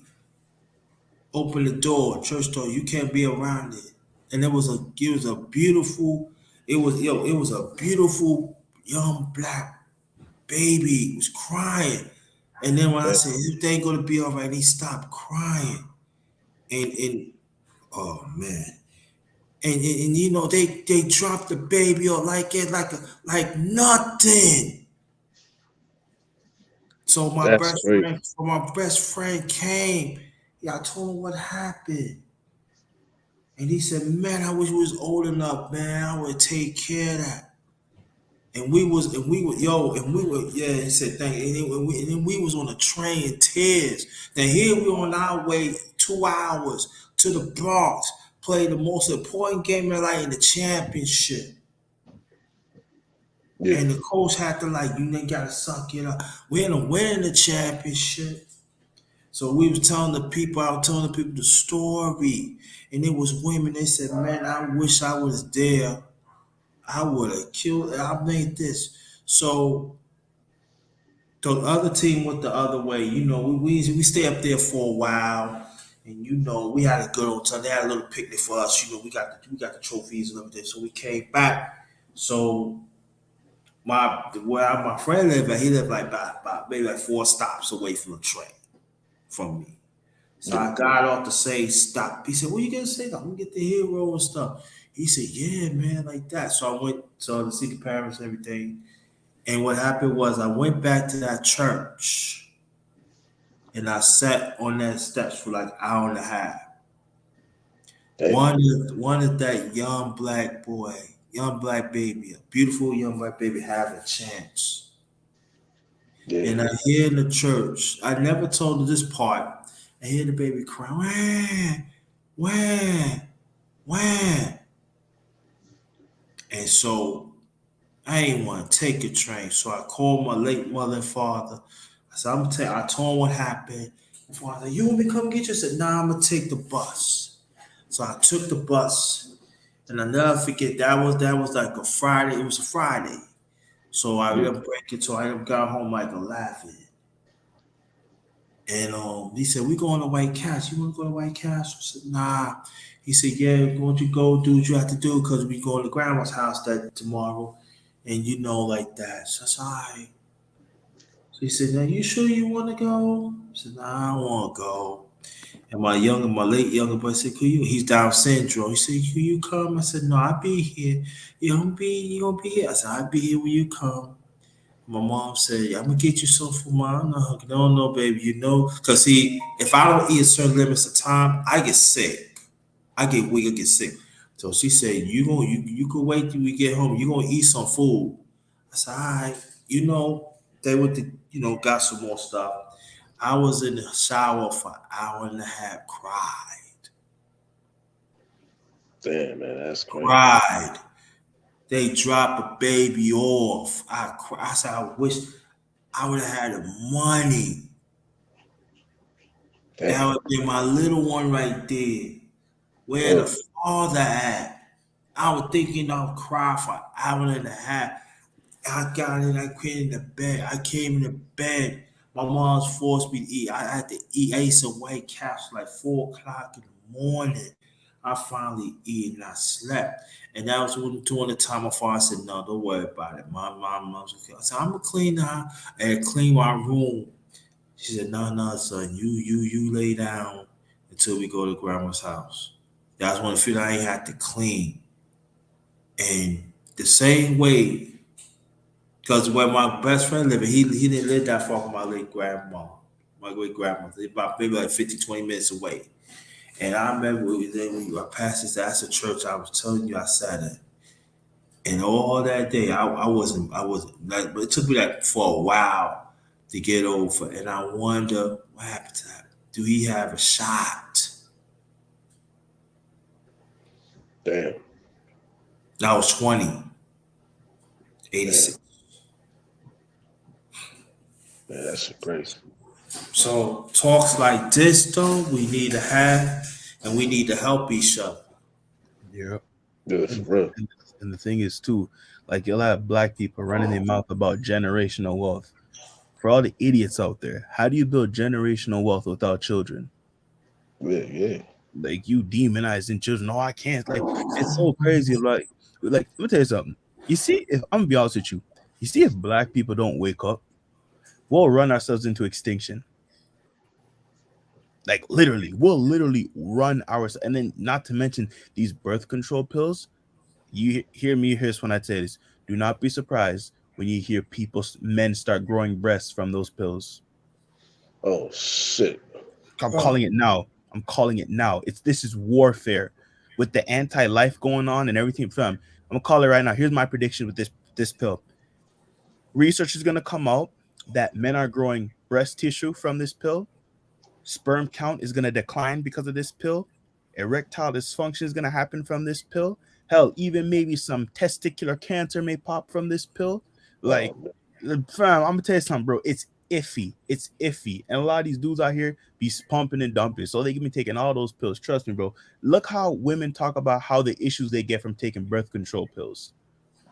opened the door, church door. You can't be around it. And it was a beautiful. It was a beautiful young black baby. He was crying. And then when I man, said, "If they gonna be all right," he stopped crying. And oh man. And you know they dropped the baby or like it like nothing. So that's crazy. my best friend came. Yeah, I told him what happened. And he said, "Man, I wish we was old enough, man. I would take care of that." And we were, yo, and we were, yeah, he said, "Thank you." And then we was on a train in tears. Then here we on our way 2 hours to the Bronx, play the most important game of the night in the championship. Yeah, And the coach had to like, you ain't gotta suck it up. We're gonna win the championship. So we was telling the people, I was telling the people the story. And it was women, they said, "Man, I wish I was there. I would have killed, I made this." So the other team went the other way. You know, we stay up there for a while. And you know, we had a good old time. They had a little picnic for us. You know, we got the trophies and everything. So we came back. So where my friend lived at, he lived like about maybe like 4 stops away from the train from me. So yeah, I got off to say stop. He said, "What you gonna say? I'm gonna get the hero and stuff." He said, "Yeah, man, like that." So I went to see the parents and everything. And what happened was I went back to that church and I sat on that steps for like an hour and a half. damn, One of that young black boy, young black baby, a beautiful young black baby have a chance. yeah, And I hear in the church, I never told her this part. I hear the baby cry, wah, wah, wah. And so I ain't want to take a train. So I called my late mother and father. I said, I'm gonna tell you, I told him what happened. My father, you want me to come get you? I said, nah, I'm gonna take the bus. So I took the bus, and I never forget that was like a Friday. It was a Friday. So I Yeah. ended up breaking, so I got home like 11. And he said, we going to White Castle. You want to go to White Castle? I said, nah. He said, yeah, won't you go do what you have to do because we going to grandma's house that tomorrow. And like that. So I said, all right. So he said, now you sure you want to go? I said, nah, I don't want to go. And my late younger brother said, could you? He's Down syndrome. He said, could you come? I said, no, I'll be here. You gonna be here? I said, I'll be here when you come. My mom said, I'm gonna get you some for mom. No, baby, because see, if I don't eat a certain limits of time, I get sick. I get weak, I get sick. So she said, you could wait till we get home. You're gonna eat some food. I said, all right. They went to, got some more stuff. I was in the shower for an hour and a half, Damn, man, that's crazy. cried. They dropped a baby off. I cried. I said, I wish I would have had the money. That Damn. would be my little one right there. Where the Word. father at? I was thinking I'll cry for an hour and a half. I got in, I came in the bed. I came in the bed. My mom's forced me to eat. I had to eat. I ate some White Castle like 4 o'clock in the morning. I finally eat and I slept. And that was during the time my father said, no, don't worry about it. My mom was okay. I said, I'm gonna clean the house and clean my room. She said, no, son, you lay down until we go to grandma's house. That's when I feel I ain't had to clean. And the same way, because where my best friend lived, he didn't live that far from my late grandma, my great grandmother, about maybe like 50, 20 minutes away. And I remember when I passed this, that's the church I was telling you I sat in. And all that day, I wasn't like, but it took me like for a while to get over. And I wonder what happened to that. Do he have a shot? Damn. I was 20, Damn. 86. Man, that's crazy. So talks like this though, we need to have, and we need to help each other. Yeah. Yeah, for And, real. and the thing is too, like you'll have black people running their mouth about generational wealth. For all the idiots out there, how do you build generational wealth without children? Yeah. Like you demonizing children. No, I can't. Like it's so crazy. Like let me tell you something. You see, if I'm gonna be honest with you, you see, if black people don't wake up, we'll run ourselves into extinction. Like literally, we'll literally run ours. And then not to mention these birth control pills. You hear me here's when I say this. Do not be surprised when you hear men start growing breasts from those pills. Oh shit. I'm Right. calling it now. I'm calling it now. This is warfare with the anti-life going on and everything. Fam, I'm gonna call it right now. Here's my prediction with this pill. Research is gonna come out that men are growing breast tissue from this pill. Sperm count is gonna decline because of this pill. Erectile dysfunction is gonna happen from this pill. Hell, even maybe some testicular cancer may pop from this pill. Oh Like, man. fam, I'm gonna tell you something, bro. It's iffy. It's iffy. And a lot of these dudes out here be pumping and dumping. So they can be taking all those pills. Trust me, bro. Look how women talk about how the issues they get from taking birth control pills.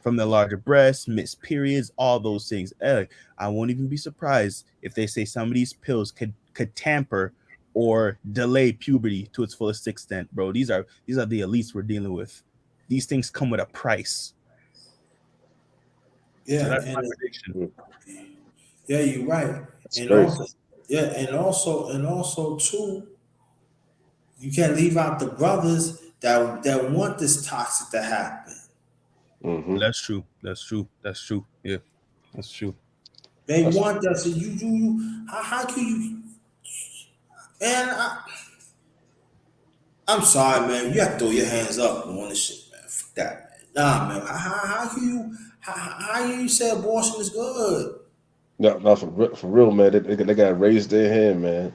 From the larger breasts, missed periods, all those things. I won't even be surprised if they say some of these pills could tamper or delay puberty to its fullest extent, bro. These are the elites we're dealing with. These things come with a price. So Yeah, that's my and prediction. yeah, you're right. That's And crazy. also, yeah, and also too, you can't leave out the brothers that want this toxic to happen. Mm-hmm. That's true. That's true. That's true. Yeah, that's true. They That's want that. So how can you? Man, I'm sorry, man. You have to throw your hands up on this shit, man. Fuck that, man. Nah, man. How can you? How you say abortion is good? no, for real, man. They got to raise their hand, man.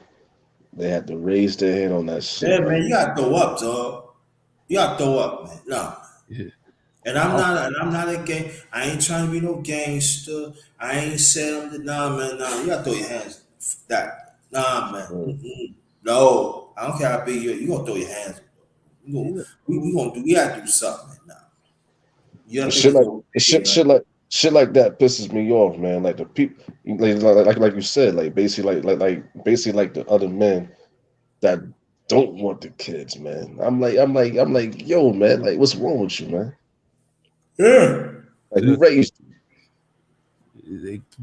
They had to raise their hand on that shit, Yeah, man. man. You gotta throw up, dog. You gotta throw up, man. Nah. Yeah. And I'm not a gang. I ain't trying to be no gangster. I ain't saying I'm the nah man. Nah, you gotta throw your hands. That nah man. Mm. Mm-mm. No, I don't care how big you are. You gonna throw your hands. We gonna Yeah. we gonna do. We gotta do something now. You And gotta think shit it's like okay, man. shit like that pisses me off, man. Like the people, like you said, like basically basically like the other men that don't want the kids, man. I'm like, yo, man, like what's wrong with you, man? Yeah. Like who raised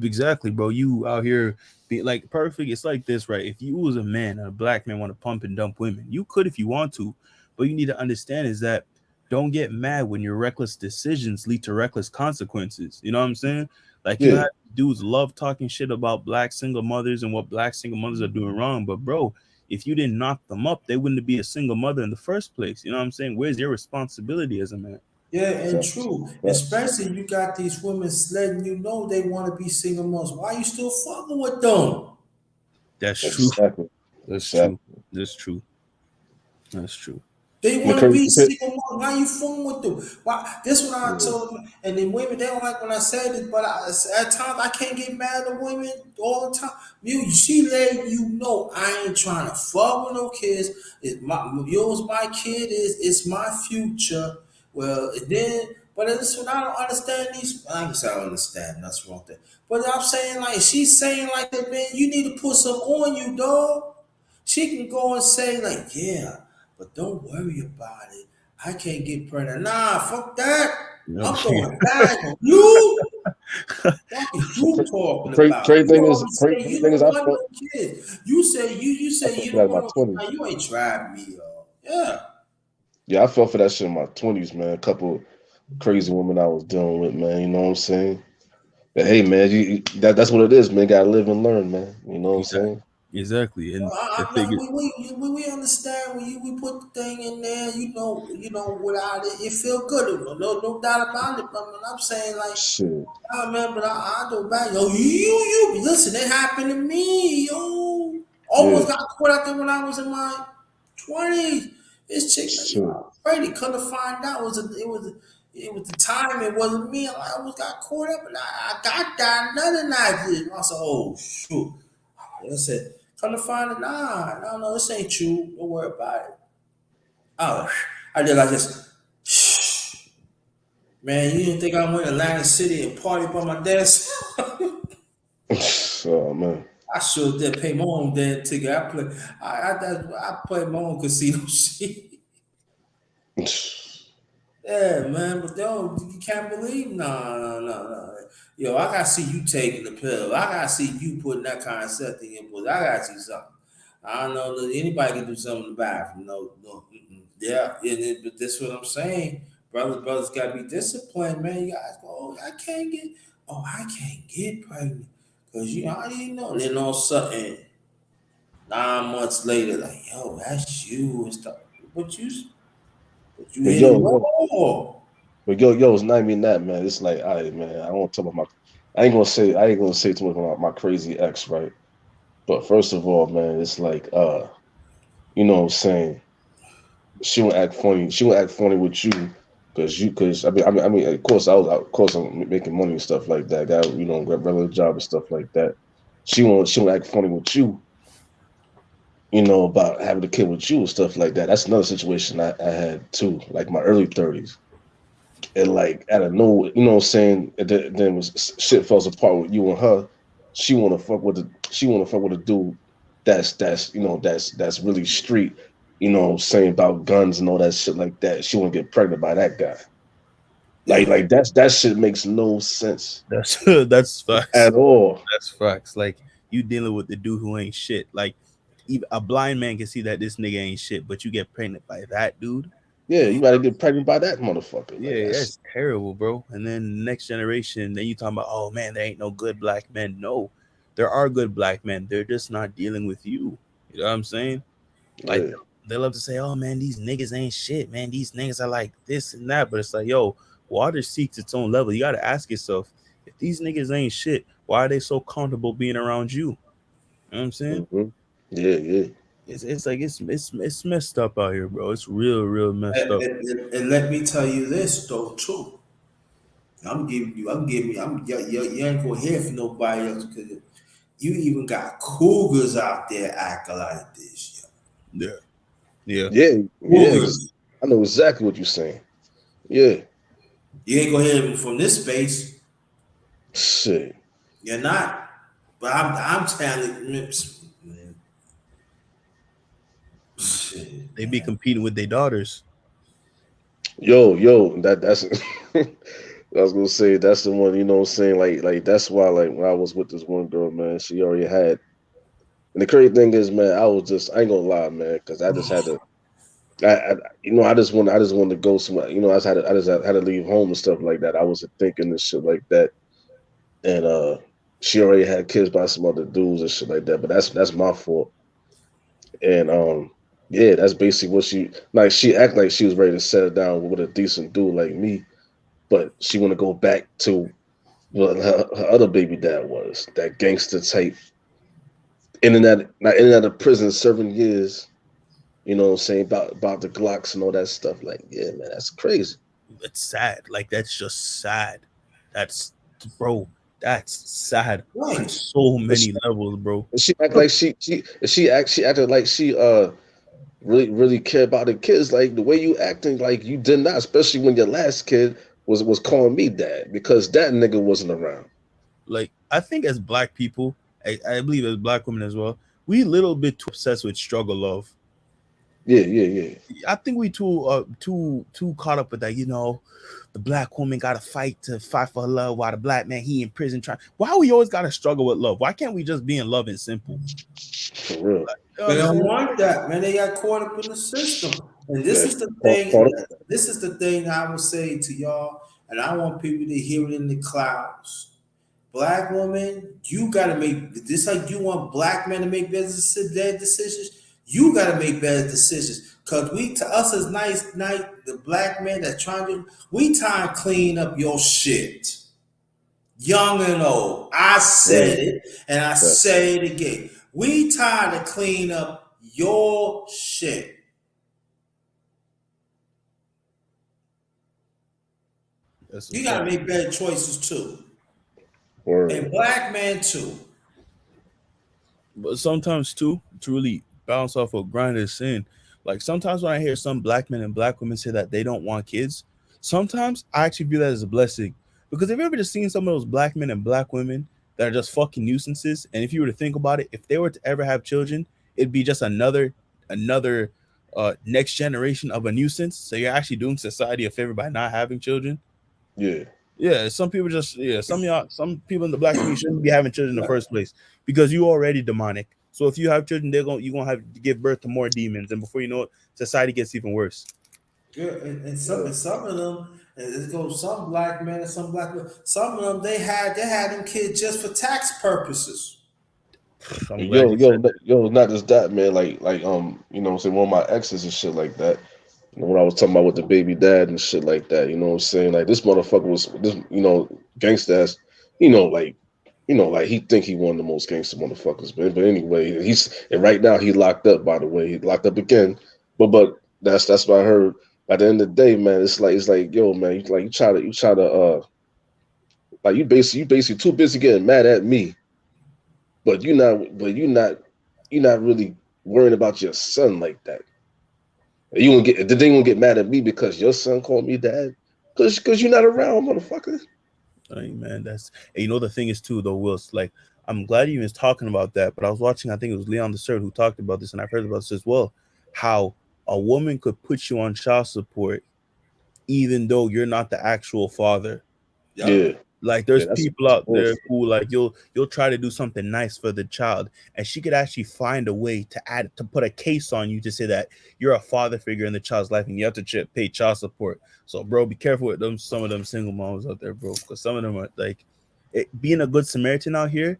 Exactly, bro. You out here be like perfect. It's like this, right? If you was a man, a black man, want to pump and dump women, you could if you want to, but you need to understand is that don't get mad when your reckless decisions lead to reckless consequences. You know what I'm saying? Like you you? have dudes love talking shit about black single mothers and what black single mothers are doing wrong, but bro, if you didn't knock them up, they wouldn't be a single mother in the first place. You know what I'm saying? Where's your responsibility as a man? Yeah, Yeah, and facts, true. facts. Especially you got these women letting you know they want to be single moms. Why you still fucking with them? That's true. Exactly, That's true. exactly. That's true. That's true. They And the want to crazy, be single mom. Why you fooling with them? Why? This what I yeah, told them. And then women, they don't like when I say this, but at times I can't get mad at women all the time. She let you know I ain't trying to fuck with no kids. Yours, my kid is it's my future. Well, then, but this what I don't understand these. I guess I don't understand. That's wrong thing. But I'm saying like she's saying like that, man. You need to put some on you, dog. She can go and say like, yeah, but don't worry about it. I can't get pregnant. Nah, fuck that. You know, I'm throwing a bag on you. What is so you talking about? crazy You thing is, always say crazy you thing don't is, want no kids. You I say felt you for that don't in my want no kids. twenties. Now you ain't tried me, yo. Yeah. Yeah, I felt for that shit in my 20s, man. A couple crazy women I was dealing with, man. You know what I'm saying? But hey, man, that's what it is, man. Gotta live and learn, man. You know what I'm exactly, saying? exactly. And the I'm thing not, is, we understand when we put the thing in there, without it, it feel good. No doubt about it. But I'm saying like, Shit, I remember I go back, yo, you listen, it happened to me, yo. yeah, Almost got caught out there when I was in my 20s. This chick, like, yo, I shit, was ready. Couldn't find out it was the time. It wasn't me. I almost got caught up, and I got that another night. I said, oh shoot. I said, come to find it, nah, no, this ain't true. Don't worry about it. Oh, I did like this. Man, you didn't think I went to Atlantic City and party by my desk? oh man, I sure did pay my own damn ticket. I played my own casino shit. Yeah, man, but yo, you can't believe, no. Yo, I gotta see you taking the pill. I gotta see you putting that kind of stuff in your pussy. I gotta see something. I don't know that anybody can do something in the bathroom. No. Mm-mm. Yeah, but that's what I'm saying. Brothers gotta be disciplined, man. You guys go, I can't get pregnant. Cause I didn't know. And then all of a sudden, 9 months later, like, yo, that's you and stuff. But you but you but hit it yo, raw. it's not even that, man. It's like, all right, man. I don't talk about my. I ain't gonna say too much about my crazy ex, right? But first of all, man, it's like, you know what I'm saying? She would act funny. She would act funny with you because of course of course I'm making money and stuff like that. Got got regular job and stuff like that. She won't act funny with you, about having a kid with you and stuff like that. That's another situation I had too, like my early 30s. And like out of nowhere, you know what I'm saying? And then was shit falls apart with you and her. She wanna fuck with a dude that's really street, what I'm saying, about guns and all that shit like that. She wanna get pregnant by that guy. Yeah. Like that shit makes no sense that's that's facts. at all. That's facts. Like you dealing with the dude who ain't shit. Like even a blind man can see that this nigga ain't shit, but you get pregnant by that dude. Yeah, you gotta get pregnant by that motherfucker. Like Yeah, that's that's terrible, bro. And then next generation, then you talking about, oh man, there ain't no good black men. No, there are good black men. They're just not dealing with you. You know what I'm saying? Like yeah. they love to say, "Oh man, these niggas ain't shit, man. These niggas are like this and that." But it's like, yo, water seeks its own level. You got to ask yourself, if these niggas ain't shit, why are they so comfortable being around you? You know what I'm saying? hmm Yeah, yeah. It's like it's messed up out here, bro. It's real messed And, up. and, and let me tell you this though too. You ain't gonna hear from nobody else because you even got cougars out there acting like this. Yeah, yeah. Yeah, Yo. yeah. Cougars. I know exactly what you're saying. Yeah, You ain't gonna hear them from this space. shit. You're not. But I'm telling you, man, shit, They be man. competing with their daughters. Yo, that's I was gonna say that's the one, you know what I'm saying? Like that's why like when I was with this one girl, man, she already had and the crazy thing is, man, I ain't gonna lie, man, because I just had to I I just wanted to go somewhere. You know, I just had to leave home and stuff like that. I wasn't thinking and shit like that. And she already had kids by some other dudes and shit like that. But that's my fault. And yeah, that's basically what she act like she was ready to settle down with a decent dude like me, but she want to go back to what her other baby dad was, that gangster type, in and out of prison, serving years. You know what I'm saying about the Glocks and all that stuff. Like, yeah, man, that's crazy. It's sad. Like that's just sad. That's bro. That's sad on Right. so And she, many levels, bro. and she act like she acted like she really care about the kids. Like the way you acting, like you did not, especially when your last kid was calling me dad because that nigga wasn't around. Like I think as black people, I believe as black women as well, we a little bit too obsessed with struggle love. Yeah. I think we too caught up with that. You know, the black woman got to fight for her love, while the black man he in prison trying. Why we always got to struggle with love? Why can't we just be in love and simple? For real. You know what They I'm don't saying? want that, man. They got caught up in the system. And this Yeah. is the Caught, thing, caught and up. this is the thing I will say to y'all, and I want people to hear it in the clouds. Black woman, you gotta make this like you want black men to make better decisions. You gotta make better decisions. Cause we to us as night, the black men that trying to we trying to clean up your shit. Young and old. I said Word. it and I That, say it again. We trying to clean up your shit. That's a You gotta fact. make better choices too. word. And black men too. But sometimes too, to really bounce off of Grinda's sin, like sometimes when I hear some black men and black women say that they don't want kids, sometimes I actually view that as a blessing. Because have you ever just seen some of those black men and black women that are just fucking nuisances? And if you were to think about it, if they were to ever have children, it'd be just another next generation of a nuisance. So you're actually doing society a favor by not having children. Yeah. Yeah, some people just some of y'all some people in the black community shouldn't be having children in the first place because you already demonic. So if you have children, you're gonna have to give birth to more demons, and before you know it, society gets even worse. Yeah, and Yeah. some of them, and it goes some black men and some black women. Some of them they had them kids just for tax purposes. I'm And glad you said that. not just that, man. You know what I'm saying, one of my exes and shit like that. You know, when I was talking about with the baby dad and shit like that, you know what I'm saying? Like this motherfucker was this, gangsta ass, you know, like like he think he one of the most gangster motherfuckers, man. But anyway, and right now he locked up, by the way. He locked up again. But that's what I heard. At the end of the day, man, it's like, yo, man, you try to like you basically too busy getting mad at me, but you're not really worrying about your son like that. They won't get mad at me because your son called me dad? Cause you're not around, motherfucker. Hey, man, that's and you know the thing is too though, Wills. Like I'm glad you was talking about that, but I was watching. I think it was Leon the Third who talked about this, and I've heard about this as well. How a woman could put you on child support even though you're not the actual father. Yep. Yeah, Like there's people that's out there bullshit. who like you'll try to do something nice for the child, and she could actually find a way to put a case on you to say that you're a father figure in the child's life and you have to pay child support. So bro, be careful with them some of them single moms out there, bro, because some of them are like being a good Samaritan out here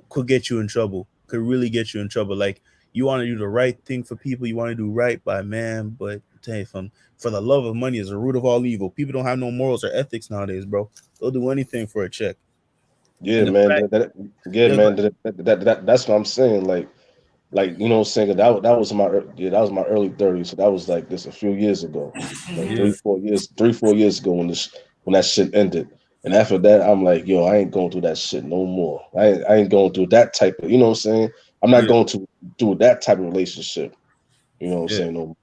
could get you in trouble. Could really get you in trouble. Like you want to do the right thing for people, you want to do right by man, but I tell you, from for the love of money is the root of all evil. People don't have no morals or ethics nowadays, bro. They'll do anything for a check. Yeah, And the man. fact Yeah, they'll go, man. That's what I'm saying. Like like you know what I'm saying, that was my that was my early 30s, so that was like this a few years ago, like Yeah, 3 4 years ago when that shit ended. And after that, I'm like, yo, I ain't going through that shit no more. I ain't going through that type of, you know what I'm saying? I'm not yeah, going to do that type of relationship. You know what I'm yeah. saying?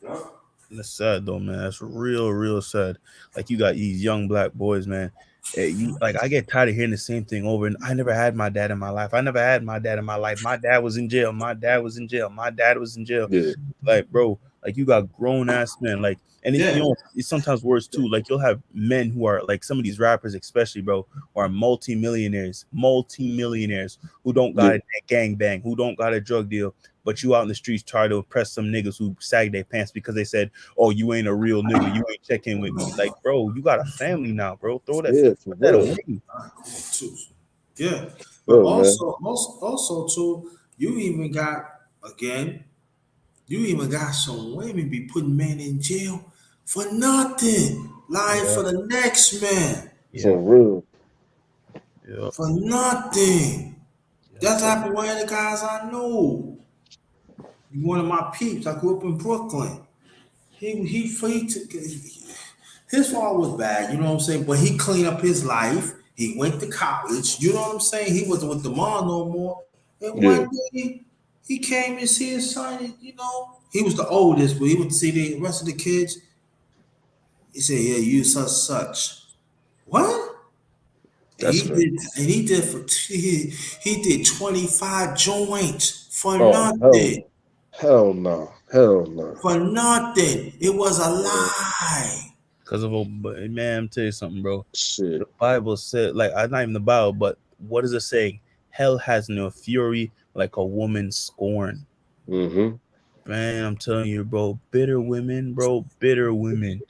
No, That's sad though, man. That's real, real sad. Like you got these young black boys, man. You like I get tired of hearing the same thing over. And I never had my dad in my life. I never had my dad in my life. My dad was in jail. My dad was in jail. My dad was in jail. yeah, Like, bro, like you got grown ass men. Like, and it, Yeah. it's sometimes worse too. Like you'll have men who are like some of these rappers, especially, bro, who are multi millionaires who don't got yeah, a gang bang, who don't got a drug deal, but you out in the streets try to impress some niggas who sag their pants because they said, "Oh, you ain't a real nigga. You ain't checking with me." Like, bro, you got a family now, bro. yeah, for Put that real, away. Too. Yeah. But real man. also too, you even got again, you even got some women be putting men in jail for nothing. Lying Yeah, for the next man. yeah, For real. yeah, For nothing. yeah. That's happened to one of the guys I know. One of my peeps. I grew up in Brooklyn. He took his father was bad, you know what I'm saying? But he cleaned up his life. He went to college, you know what I'm saying? He wasn't with the mom no more. And Yeah, one day he came and see his son, and, he was the oldest, but he would see the rest of the kids. He said, "Yeah, you such. What?" And that's he great. did, he did 25 joints for Oh hell nothing. no, hell no, hell no. For nothing. It was a Yeah, lie. Because of a but man, I'm tell you something, bro. The shit. Bible said, like, I'm not even the Bible, but what is it saying? Hell has no fury like a woman scorn. Mm-hmm. Man, I'm telling you, bro, bitter women, bro, bitter women.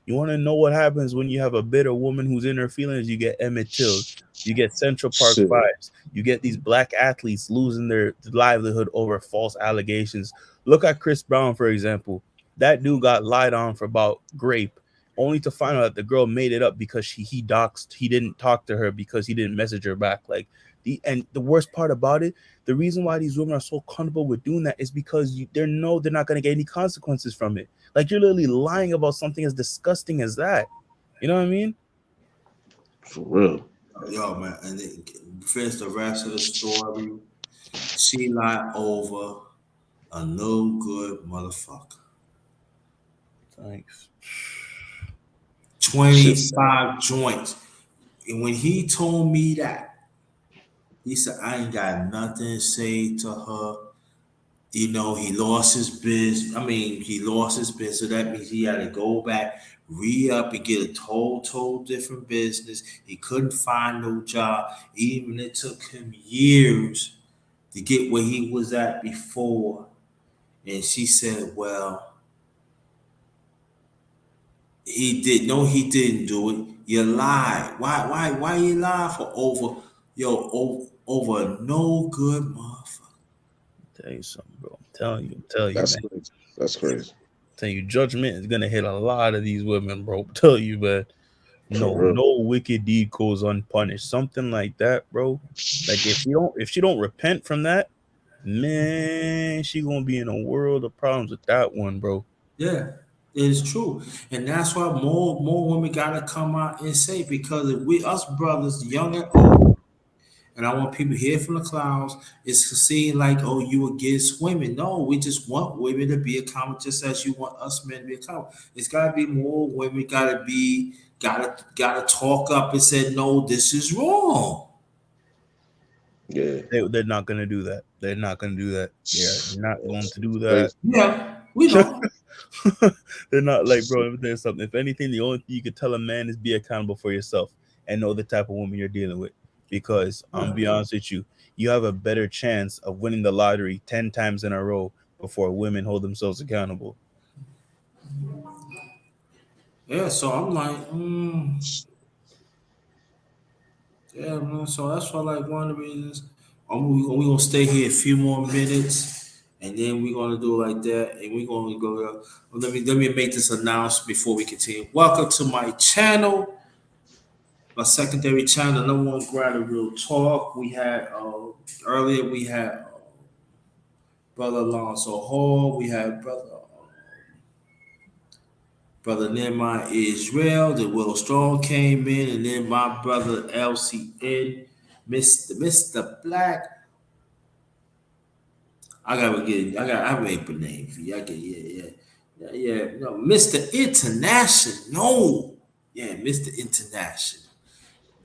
You want to know what happens when you have a bitter woman who's in her feelings? You get Emmett Till, you get Central Park Shit. vibes, you get these black athletes losing their livelihood over false allegations. Look at Chris Brown, for example. That dude got lied on for about grape, only to find out that the girl made it up because he doxed. He didn't talk to her because he didn't message her back. Like the worst part about it, the reason why these women are so comfortable with doing that is because they're not going to get any consequences from it. Like you're literally lying about something as disgusting as that. You know what I mean? For real. Yo, man, and finish the rest of the story. She lied over a no good motherfucker. Thanks. Shit sad. 25 joints. And when he told me that, he said, I ain't got nothing to say to her. He lost his business. I mean, he lost his business. So that means he had to go back, re-up, and get a total different business. He couldn't find no job. Even it took him years to get where he was at before. And she said, well, he did. No, he didn't do it. You lied. Why you lie for over no good motherfucker? Tell you something, bro. I'm telling you, That's man. crazy. That's crazy. Tell you, judgment is gonna hit a lot of these women, bro. Tell you, man. For No, real. no wicked deed goes unpunished. Something like that, bro. Like if she don't repent from that, man, she gonna be in a world of problems with that one, bro. Yeah, it's true, and that's why more women gotta come out and say, because if we us brothers, young and old, and I want people here from the clouds, it's seen like, oh, you against women. No, we just want women to be accountable, just as you want us men to be accountable. It's gotta be more women. Gotta talk up and say, no, this is wrong. Yeah. They're not gonna do that. They're not gonna do that. They're not going to do that. Crazy. Yeah, we know. They're not like, bro. Let me tell you something. If anything, the only thing you could tell a man is be accountable for yourself and know the type of woman you're dealing with. Because I'm be honest with you, you have a better chance of winning the lottery 10 times in a row before women hold themselves accountable. Yeah, so I'm like, yeah, man. So that's why, like, one of the reasons we gonna stay here a few more minutes, and then we're gonna do it like that, and we're gonna go. Let me make this announcement before we continue. Welcome to my channel, my secondary channel, number one grinder real talk. We had earlier we had Brother Alonso Hall. We have brother Nehemiah Israel. The Will Strong came in, and then my brother LCN, Mister Black. I make a name for you. Yeah. No, Mr. International. Yeah, Mr. International.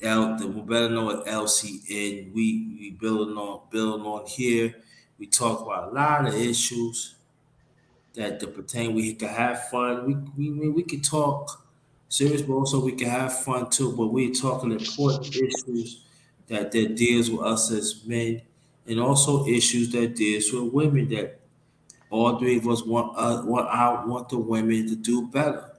We better know what LCN. We building on here. We talk about a lot of issues that pertain. We can have fun. We can talk serious, but also we can have fun too. But we're talking important issues that deals with us as men, and also issues that deals with women. That all three of us want the women to do better.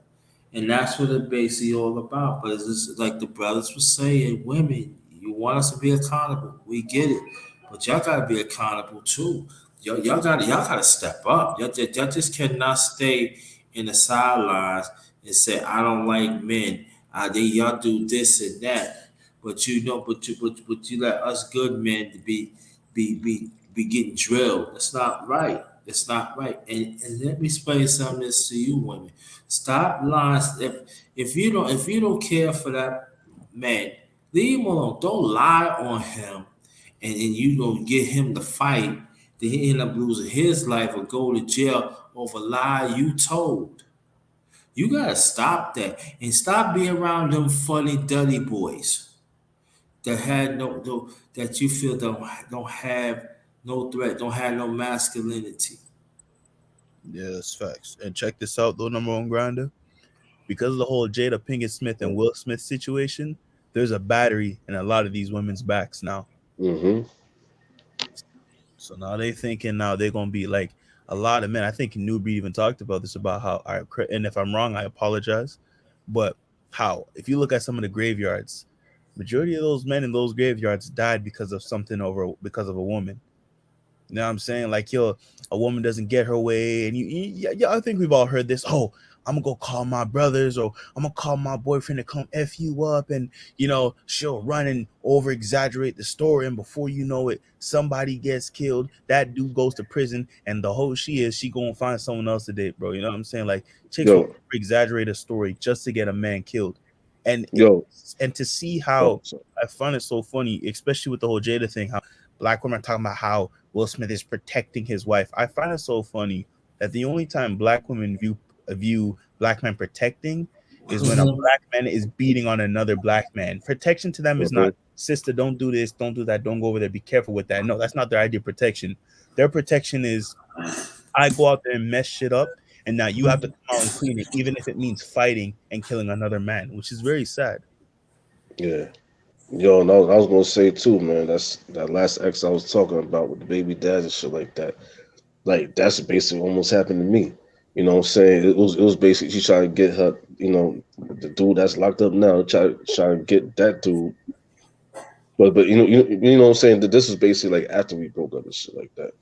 And that's what it's basically all about. But it's just like the brothers were saying, women, you want us to be accountable. We get it. But y'all gotta be accountable too. Y'all gotta step up. Y'all just cannot stay in the sidelines and say, I don't like men. Y'all do this and that. But you let us good men to be getting drilled. That's not right. It's not right. And let me explain something this to you, women. Stop lying. If you don't care for that man, leave him alone. Don't lie on him, and you don't get him to fight. Then he end up losing his life or go to jail over a lie you told. You gotta stop that and stop being around them funny duddy boys that had no that you feel don't have no threat, don't have no masculinity. Yes, facts. And check this out, though, number one grinder. Because of the whole Jada Pinkett Smith and Will Smith situation, there's a battery in a lot of these women's backs now. Mm-hmm. So now they thinking now they're gonna be like a lot of men. I think Newbie even talked about this about how and if I'm wrong, I apologize. But how if you look at some of the graveyards, majority of those men in those graveyards died because of something over because of a woman. You know what I'm saying? Like, yo, a woman doesn't get her way, and yeah, I think we've all heard this. Oh, I'm gonna go call my brothers, or I'm gonna call my boyfriend to come f you up, and she'll run and over exaggerate the story, and before you know it, somebody gets killed. That dude goes to prison, and the whole she gonna find someone else to date, bro. You know what I'm saying? Like, chicks will Yo, exaggerate a story just to get a man killed, and yo. and to see Oh, how sorry. I find it so funny, especially with the whole Jada thing, how black women are talking about how Will Smith is protecting his wife. I find it so funny that the only time black women view black men protecting is when a Mhm. black man is beating on another black man. Protection to them is Mm-hmm. not, sister, don't do this, don't do that, don't go over there, be careful with that. No, that's not their idea of protection. Their protection is I go out there and mess shit up, and now you have to come out and clean it, even if it means fighting and killing another man, which is very sad. Yeah. Yo, and I was gonna say too, man. That's that last ex I was talking about with the baby dad and shit like that. Like that's basically almost happened to me. You know what I'm saying? It was basically she tried to get her, the dude that's locked up now, try to get that dude. But you know what I'm saying? That this is basically like after we broke up and shit like that.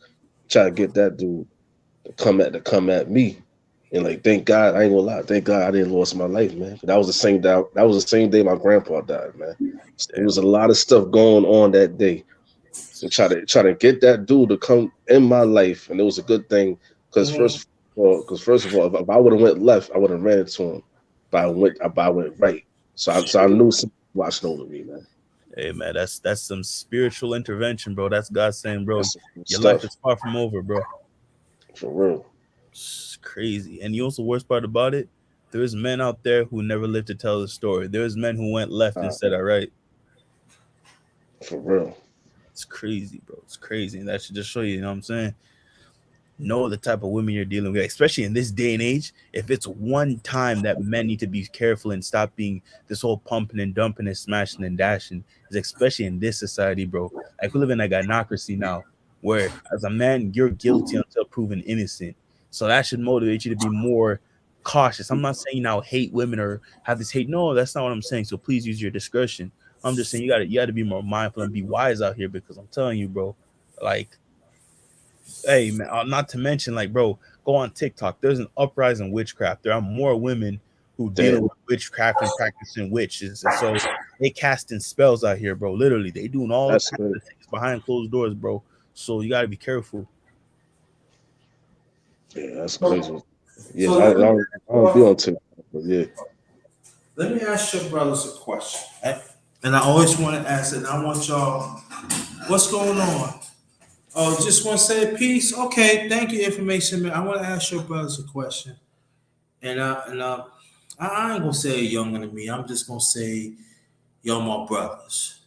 Try to get that dude to come at me. And like thank God, I ain't gonna lie, thank God I didn't lose my life, man. That was the same day my grandpa died, man. There was a Damn. lot of stuff going on that day. And try to get that dude to come in my life, and it was a good thing because Mhm. first of all, if I would have went left, I would have ran into him. But I went right, so I knew somebody watching over me, man. Hey man, that's some spiritual intervention, bro. That's God saying, bro, That's some good your life stuff is far from over, bro. for real, It's crazy. And you know what's the worst part about it? There's men out there who never lived to tell the story. There's men who went left uh, instead of right. for real. It's crazy, bro. It's crazy. And that should just show you, you know what I'm saying? Know the type of women you're dealing with, especially in this day and age. If it's one time that men need to be careful and stop being this whole pumping and dumping and smashing and dashing, is especially in this society, bro. Like we live in a gynocracy now, where as a man you're guilty until proven innocent. So that should motivate you to be more cautious. I'm not saying now hate women or have this hate. No, that's not what I'm saying. So please use your discretion. I'm just saying you gotta be more mindful and be wise out here because I'm telling you, bro. Like, hey man, not to mention, like, bro, go on TikTok. There's an uprising in witchcraft. There are more women who dealing Damn, with witchcraft and practicing witches, and so they casting spells out here, bro. Literally, they doing all that's kinds good. of things behind closed doors, bro. So you gotta be careful. Yeah, that's So, crazy. Yeah, so let me I don't be on TikTok, but yeah, let me ask your brothers a question. And I always want to ask it, and I want y'all, what's going on? Oh, just want to say peace. Okay, thank you, information man. I want to ask your brothers a question, and I ain't gonna say younger than me. I'm just gonna say y'all my brothers.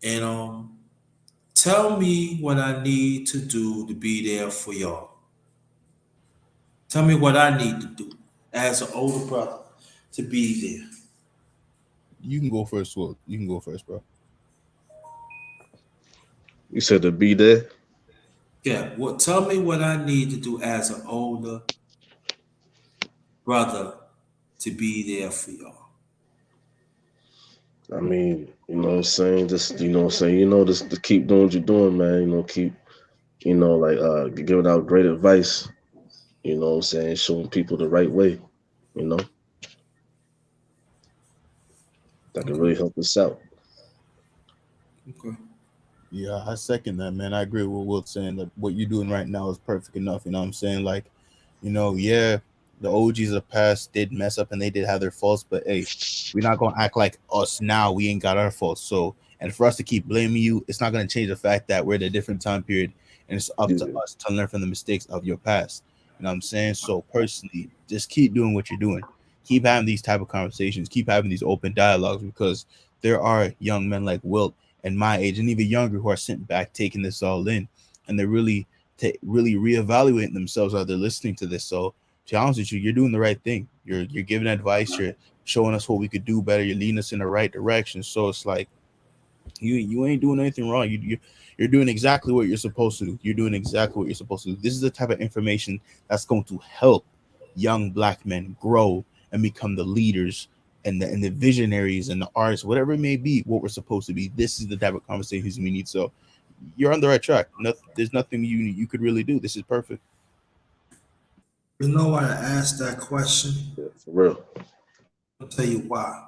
And tell me what I need to do to be there for y'all. Tell me what I need to do as an older brother to be there. You can go first, Will. You can go first, bro. you said to be there. Yeah, well, tell me what I need to do as an older brother to be there for y'all. I mean, you know what I'm saying? Just you know what I'm saying, just to keep doing what you're doing, man. Keep like giving out great advice, you know what I'm saying, showing people the right way, you know, that can Okay, really help us out. okay. Yeah, I second that, man. I agree with Will saying that what you're doing right now is perfect enough. You know what I'm saying? Like, yeah, the OGs of the past did mess up and they did have their faults, but hey, we're not gonna act like us now. We ain't got our faults. So, and for us to keep blaming you, it's not gonna change the fact that we're at a different time period, and it's up to Yeah, us to learn from the mistakes of your past. You know what I'm saying? So, personally, just keep doing what you're doing. Keep having these type of conversations. Keep having these open dialogues because there are young men like Wilt and my age and even younger who are sitting back taking this all in, and they're really reevaluating themselves while they're listening to this. So to be honest with you, you're doing the right thing. You're giving advice. You're showing us what we could do better. You're leading us in the right direction. So it's like you ain't doing anything wrong. You're doing exactly what you're supposed to do. You're doing exactly what you're supposed to do. This is the type of information that's going to help young black men grow and become the leaders and the visionaries and the artists, whatever it may be, what we're supposed to be. This is the type of conversations we need. So you're on the right track. There's nothing you could really do. This is perfect. You know why I asked that question? yeah, for real. I'll tell you why.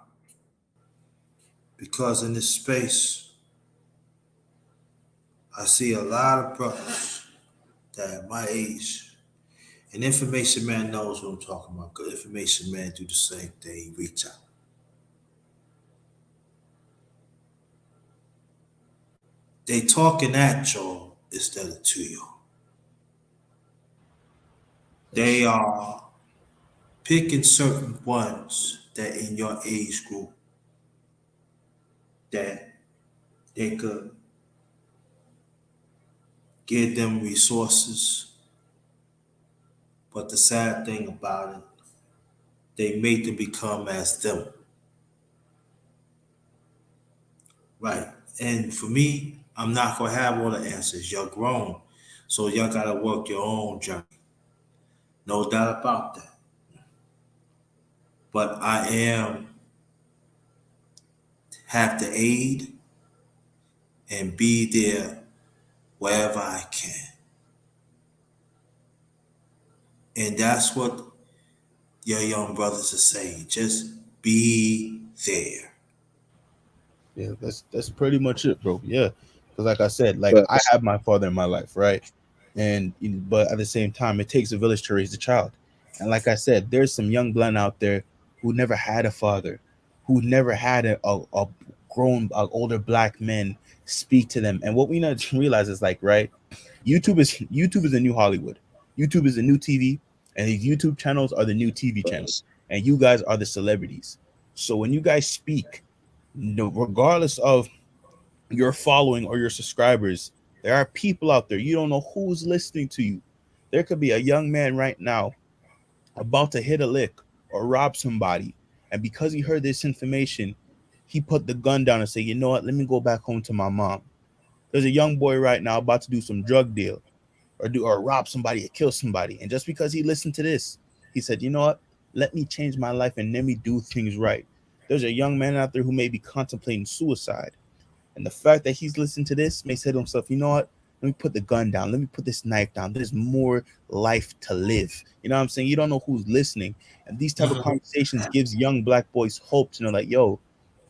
Because in this space, I see a lot of brothers that at my age, and information man knows what I'm talking about. Good information man do the same thing. He reach out. They talking at y'all instead of to y'all. They are picking certain ones that in your age group that they could give them resources. But the sad thing about it, they make them become as them. Right. And for me, I'm not gonna have all the answers. You're grown. So y'all gotta work your own journey. No doubt about that. But I am have to aid and be there wherever I can. And that's what your young brothers are saying. Just be there. Yeah, that's pretty much it, bro. Yeah, because like I said, like I Facts. have my father in my life, right? And but at the same time, it takes a village to raise a child. And like I said, there's some young blood out there who never had a father, who never had a grown, older black men speak to them. And what we need to realize is like, right, YouTube is the new Hollywood. YouTube is the new TV, and these YouTube channels are the new TV channels, Facts. and you guys are the celebrities. So when you guys speak, no, regardless of your following or your subscribers, there are people out there. You don't know who's listening to you. There could be a young man right now about to hit a lick or rob somebody. And because he heard this information, he put the gun down and say, you know what, let me go back home to my mom. There's a young boy right now about to do some drug deal or rob somebody or kill somebody. And just because he listened to this, he said, you know what, let me change my life and let me do things right. There's a young man out there who may be contemplating suicide. And the fact that he's listened to this may say to himself, you know what? Let me put the gun down. Let me put this knife down. There's more life to live. You know what I'm saying? You don't know who's listening. And these type of conversations gives young black boys hope to know like, yo,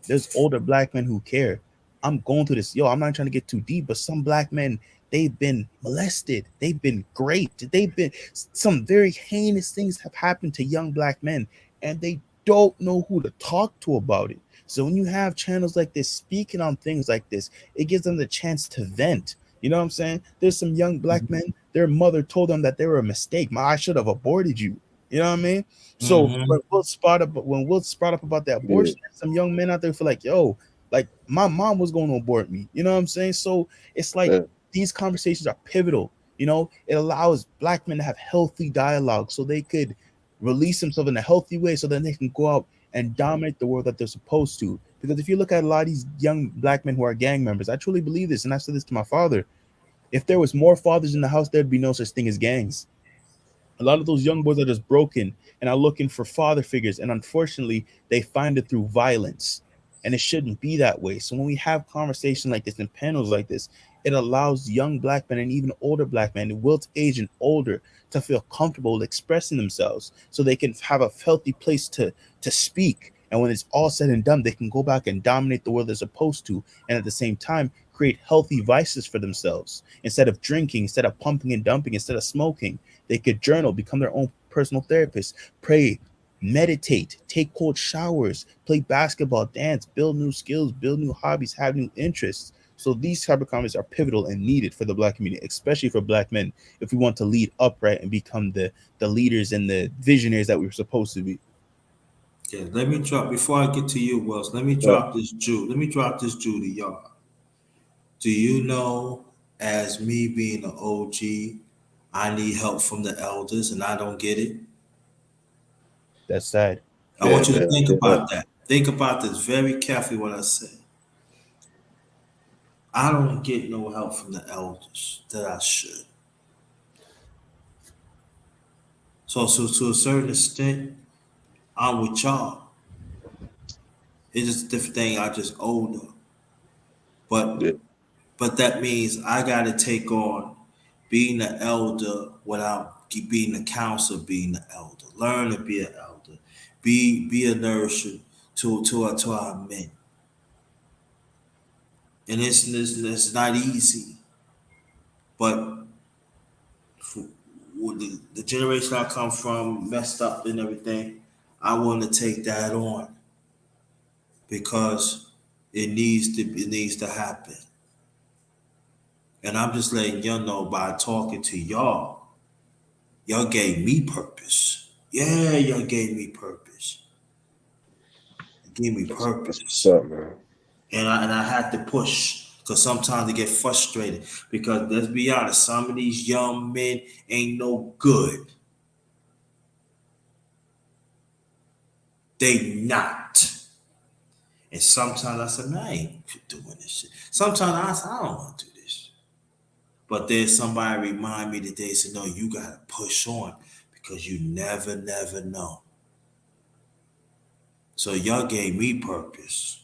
there's older black men who care. I'm going through this. Yo, I'm not trying to get too deep, but some black men, they've been molested, they've been raped, they've been some very heinous things have happened to young black men, and they don't know who to talk to about it. So when you have channels like this speaking on things like this, it gives them the chance to vent. You know what I'm saying? There's some young black men, their mother told them that they were a mistake. I should have aborted you. You know what I mean? So Mm-hmm. When Will brought up about the Yeah. abortion, some young men out there feel like, yo, like my mom was going to abort me. You know what I'm saying? So it's like Yeah. these conversations are pivotal. You know, it allows black men to have healthy dialogue so they could release themselves in a healthy way so then they can go out and dominate the world that they're supposed to. Because if you look at a lot of these young black men who are gang members, I truly believe this, and I said this to my father. If there was more fathers in the house, there'd be no such thing as gangs. A lot of those young boys are just broken and are looking for father figures, and unfortunately they find it through violence, and it shouldn't be that way. So when we have conversations like this and panels like this, it allows young black men and even older black men, Wilt's age and older, to feel comfortable expressing themselves so they can have a healthy place to speak. And when it's all said and done, they can go back and dominate the world they're supposed to, and at the same time create healthy vices for themselves. Instead of drinking, instead of pumping and dumping, instead of smoking, they could journal, become their own personal therapist, pray, meditate, take cold showers, play basketball, dance, build new skills, build new hobbies, have new interests. So these type of comments are pivotal and needed for the black community, especially for black men, if we want to lead upright and become the leaders and the visionaries that we were supposed to be. Yeah, let me drop before I get to you, Wells. Let me Right. drop this Jew. Let me drop this Jew to y'all. Do you know, as me being an OG, I need help from the elders and I don't get it? That's sad. I Yeah, want you to yeah, think yeah. about that. Think about this very carefully what I say. I don't get no help from the elders that I should. So to a certain extent, I'm with y'all. It's just a different thing. I just older. But Yeah. but that means I gotta take on being an elder without being a counselor, being an elder. Learn to be an elder. Be a nourisher to our men. And it's not easy. But for, with the generation I come from, messed up and everything, I want to take that on because it needs to happen. And I'm just letting y'all know by talking to y'all, y'all gave me purpose. Yeah, y'all gave me purpose. You gave me That's what's purpose. up, man. And I had to push because sometimes I get frustrated because let's be honest, some of these young men ain't no good. They not. And sometimes I said, man, I ain't doing this shit. Sometimes I said, I don't want to do this. But there's somebody remind me today, said, no, you gotta push on because you never know. So y'all gave me purpose.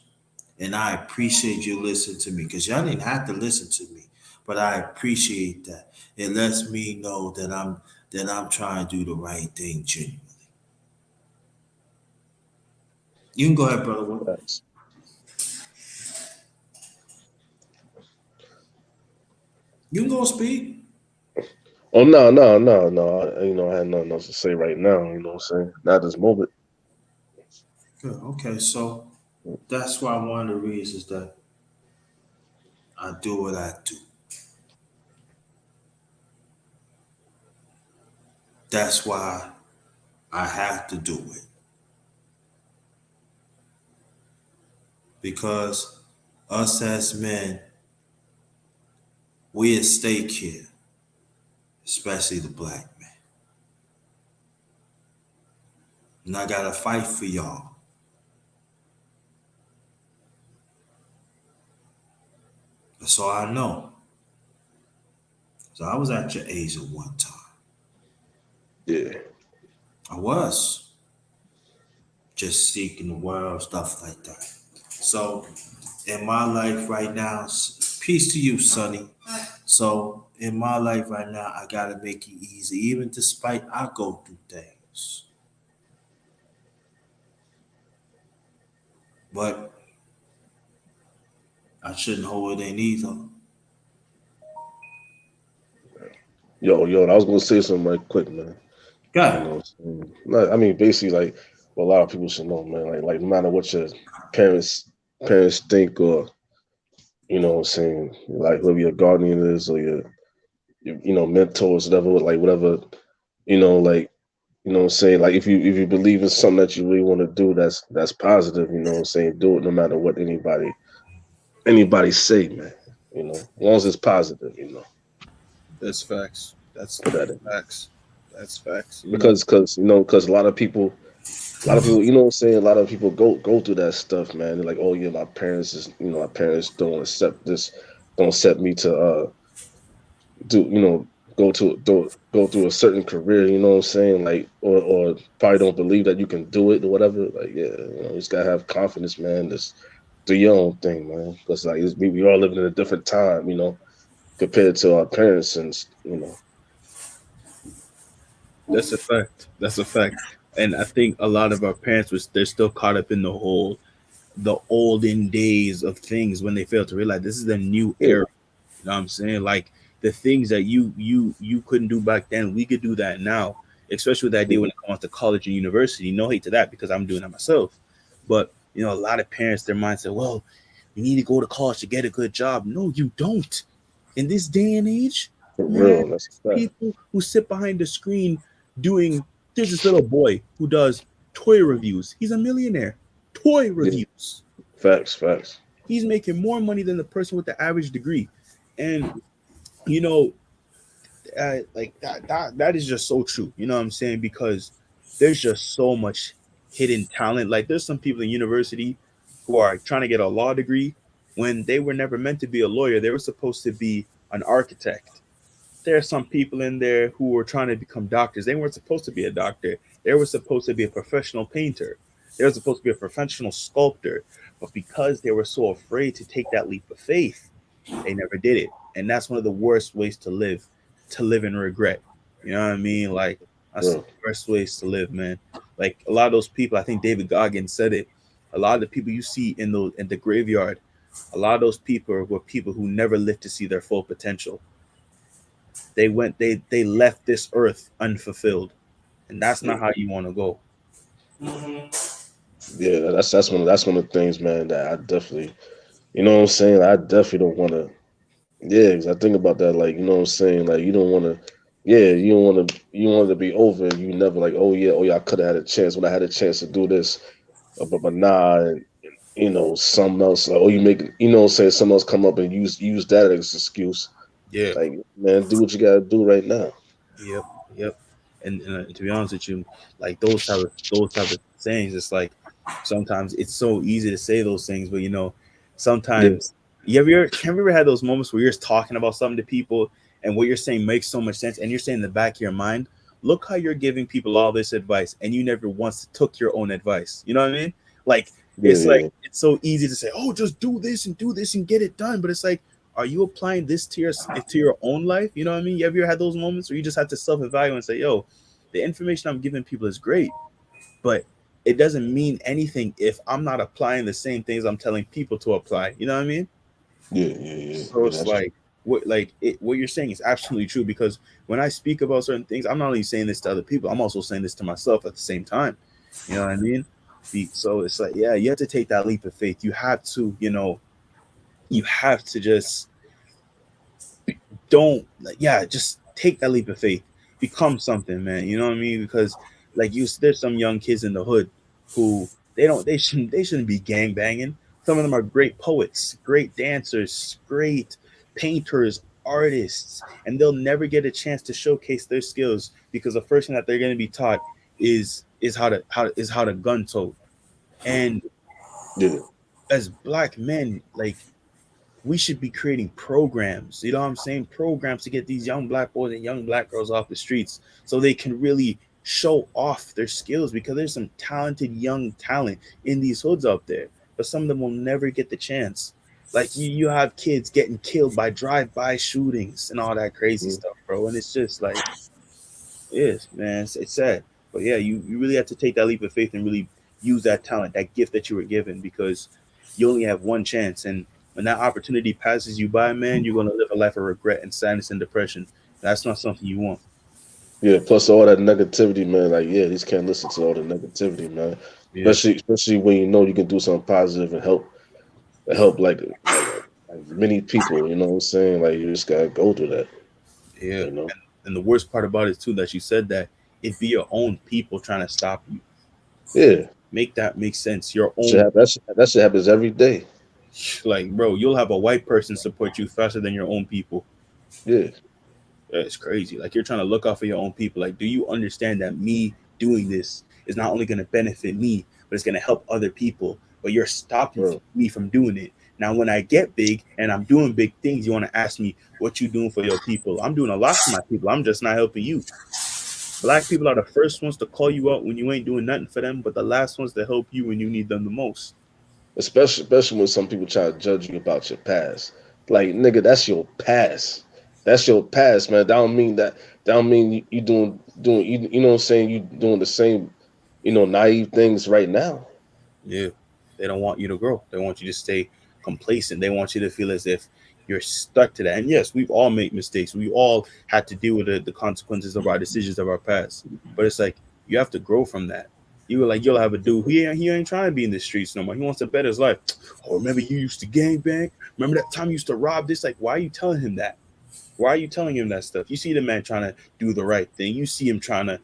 And I appreciate you listening to me because y'all didn't have to listen to me. But I appreciate that. It lets me know that I'm trying to do the right thing genuinely. You can go ahead, brother. Facts. You can go speak. Oh no, no, no, no. I had nothing else to say right now. You know what I'm saying? Not this moment. Good. Okay, so that's why one of the reasons that I do what I do. That's why I have to do it. Because us as men, we at stake here, especially the black man. And I gotta fight for y'all. So I know. So I was at your age at one time. Yeah. I was just seeking the world, stuff like that. So in my life right now, peace to you, Sonny. So in my life right now, I gotta make it easy, even despite I go through things. But I shouldn't hold it in either. Yo, I was gonna say something right quick, man. You God, know, I mean, basically, like, what a lot of people should know, man. Like, no matter what your parents parents think, or what I'm saying, like, whoever your guardian is, or your mentors, whatever, like, whatever, like, what I'm saying, like, if you believe in something that you really want to do, that's positive. What I'm saying, do it no matter what anybody say, man. As long as it's positive, that's facts. That's put that in. facts. That's facts. Because a lot of people, what I'm saying, a lot of people go through that stuff, man. They're like, oh yeah, my parents don't accept this, don't accept me to do, go through a certain career, what I'm saying, like, or probably don't believe that you can do it or whatever. Like, yeah, you just gotta have confidence, man. Just do your own thing, man. Because like we all living in a different time, compared to our parents, and That's a fact. That's a fact. And I think a lot of our parents was they're still caught up in the olden days of things when they fail to realize this is a new yeah, era. You know what I'm saying? Like the things that you couldn't do back then, we could do that now. Especially with that idea yeah, when it comes to college and university. No hate to that because I'm doing that myself. But a lot of parents, their mindset, well, you need to go to college to get a good job. No, you don't. In this day and age, for man, real, that's a fact. people who sit behind the screen doing there's this little boy who does toy reviews. He's a millionaire. Toy Yeah, reviews. facts. He's making more money than the person with the average degree. And you know, like that is just so true. You know what I'm saying? Because there's just so much hidden talent. Like there's some people in university who are trying to get a law degree when they were never meant to be a lawyer. They were supposed to be an architect. There are some people in there who were trying to become doctors. They weren't supposed to be a doctor. They were supposed to be a professional painter. They were supposed to be a professional sculptor. But because they were so afraid to take that leap of faith, they never did it. And that's one of the worst ways to live in regret. You know what I mean? Like that's the Real. worst ways to live, man. Like a lot of those people, I think David Goggins said it. A lot of the people you see in the graveyard, a lot of those people were people who never lived to see their full potential. They left this earth unfulfilled, and that's Yeah, not how you want to go. yeah, that's one of the things, man, that I definitely, what I'm saying. I definitely don't want to. Yeah, 'cause I think about that, like, what I'm saying, like, you don't want to. Yeah, you want it to be over, and you never like, oh yeah, I could have had a chance when I had a chance to do this, but nah, and, something else, like, oh, you make, say something else come up and use that as an excuse. Yeah. Like, man, do what you gotta do right now. Yep. Yep. And to be honest with you, like those type of sayings, it's like sometimes it's so easy to say those things, but Yeah, sometimes have you ever had those moments where you're just talking about something to people and what you're saying makes so much sense, and you're saying in the back of your mind, look how you're giving people all this advice, and you never once took your own advice. You know what I mean? Like yeah, it's so easy to say, oh, just do this and get it done, but it's like, are you applying this to your own life? You know what I mean? Have you ever had those moments where you just have to self-evaluate and say, yo, the information I'm giving people is great, but it doesn't mean anything if I'm not applying the same things I'm telling people to apply. You know what I mean? So yeah. it's That's true. like what you're saying is absolutely true, because when I speak about certain things, I'm not only saying this to other people, I'm also saying this to myself at the same time. You know what I mean? So it's like, yeah, you have to take that leap of faith. You have to, you have to just don't, like, yeah, just take that leap of faith, become something, man. You know what I mean? Because like there's some young kids in the hood who they shouldn't be gang banging. Some of them are great poets, great dancers, great painters, artists, and they'll never get a chance to showcase their skills because the first thing that they're going to be taught is how to gun tote. And Yeah, as black men, like, we should be creating programs, you know what I'm saying? Programs to get these young black boys and young black girls off the streets so they can really show off their skills, because there's some talented young talent in these hoods out there, but some of them will never get the chance. Like you have kids getting killed by drive-by shootings and all that crazy mm, stuff, bro. And it's just like, yes, man, it's sad. But yeah, you really have to take that leap of faith and really use that talent, that gift that you were given, because you only have one chance. And when that opportunity passes you by, man, you're gonna live a life of regret and sadness and depression. That's not something you want. Yeah, plus all that negativity, man. Like, yeah, these can't listen to all the negativity, man. Yeah, Especially when you know you can do something positive and help like many people. You know what I'm saying? Like, you just gotta go through that. yeah. You know? And the worst part about it too that you said that it be your own people trying to stop you. Yeah, Make that make sense. Your shit own, happen, that shit happens every day. like, bro, you'll have a white person support you faster than your own people. Yeah, It's crazy. Like you're trying to look out for your own people. Like, do you understand that me doing this is not only going to benefit me, but it's going to help other people? But you're stopping bro. me from doing it. Now, when I get big and I'm doing big things, you want to ask me what you doing for your people. I'm doing a lot for my people. I'm just not helping you. Black people are the first ones to call you out when you ain't doing nothing for them, but the last ones to help you when you need them the most. Especially when some people try to judge you about your past. Like, nigga, that's your past. That's your past, man. That don't mean that. That don't mean you doing you know what I'm saying. You doing the same, naive things right now. Yeah. They don't want you to grow. They want you to stay complacent. They want you to feel as if you're stuck to that. And yes, we've all made mistakes. We all had to deal with the consequences of our decisions of our past. But it's like you have to grow from that. You were like, you'll have a dude. He ain't trying to be in the streets no more. He wants to better his life. Oh, remember you used to gang bang? Remember that time you used to rob this? Like, why are you telling him that? Why are you telling him that stuff? You see the man trying to do the right thing. You see him trying to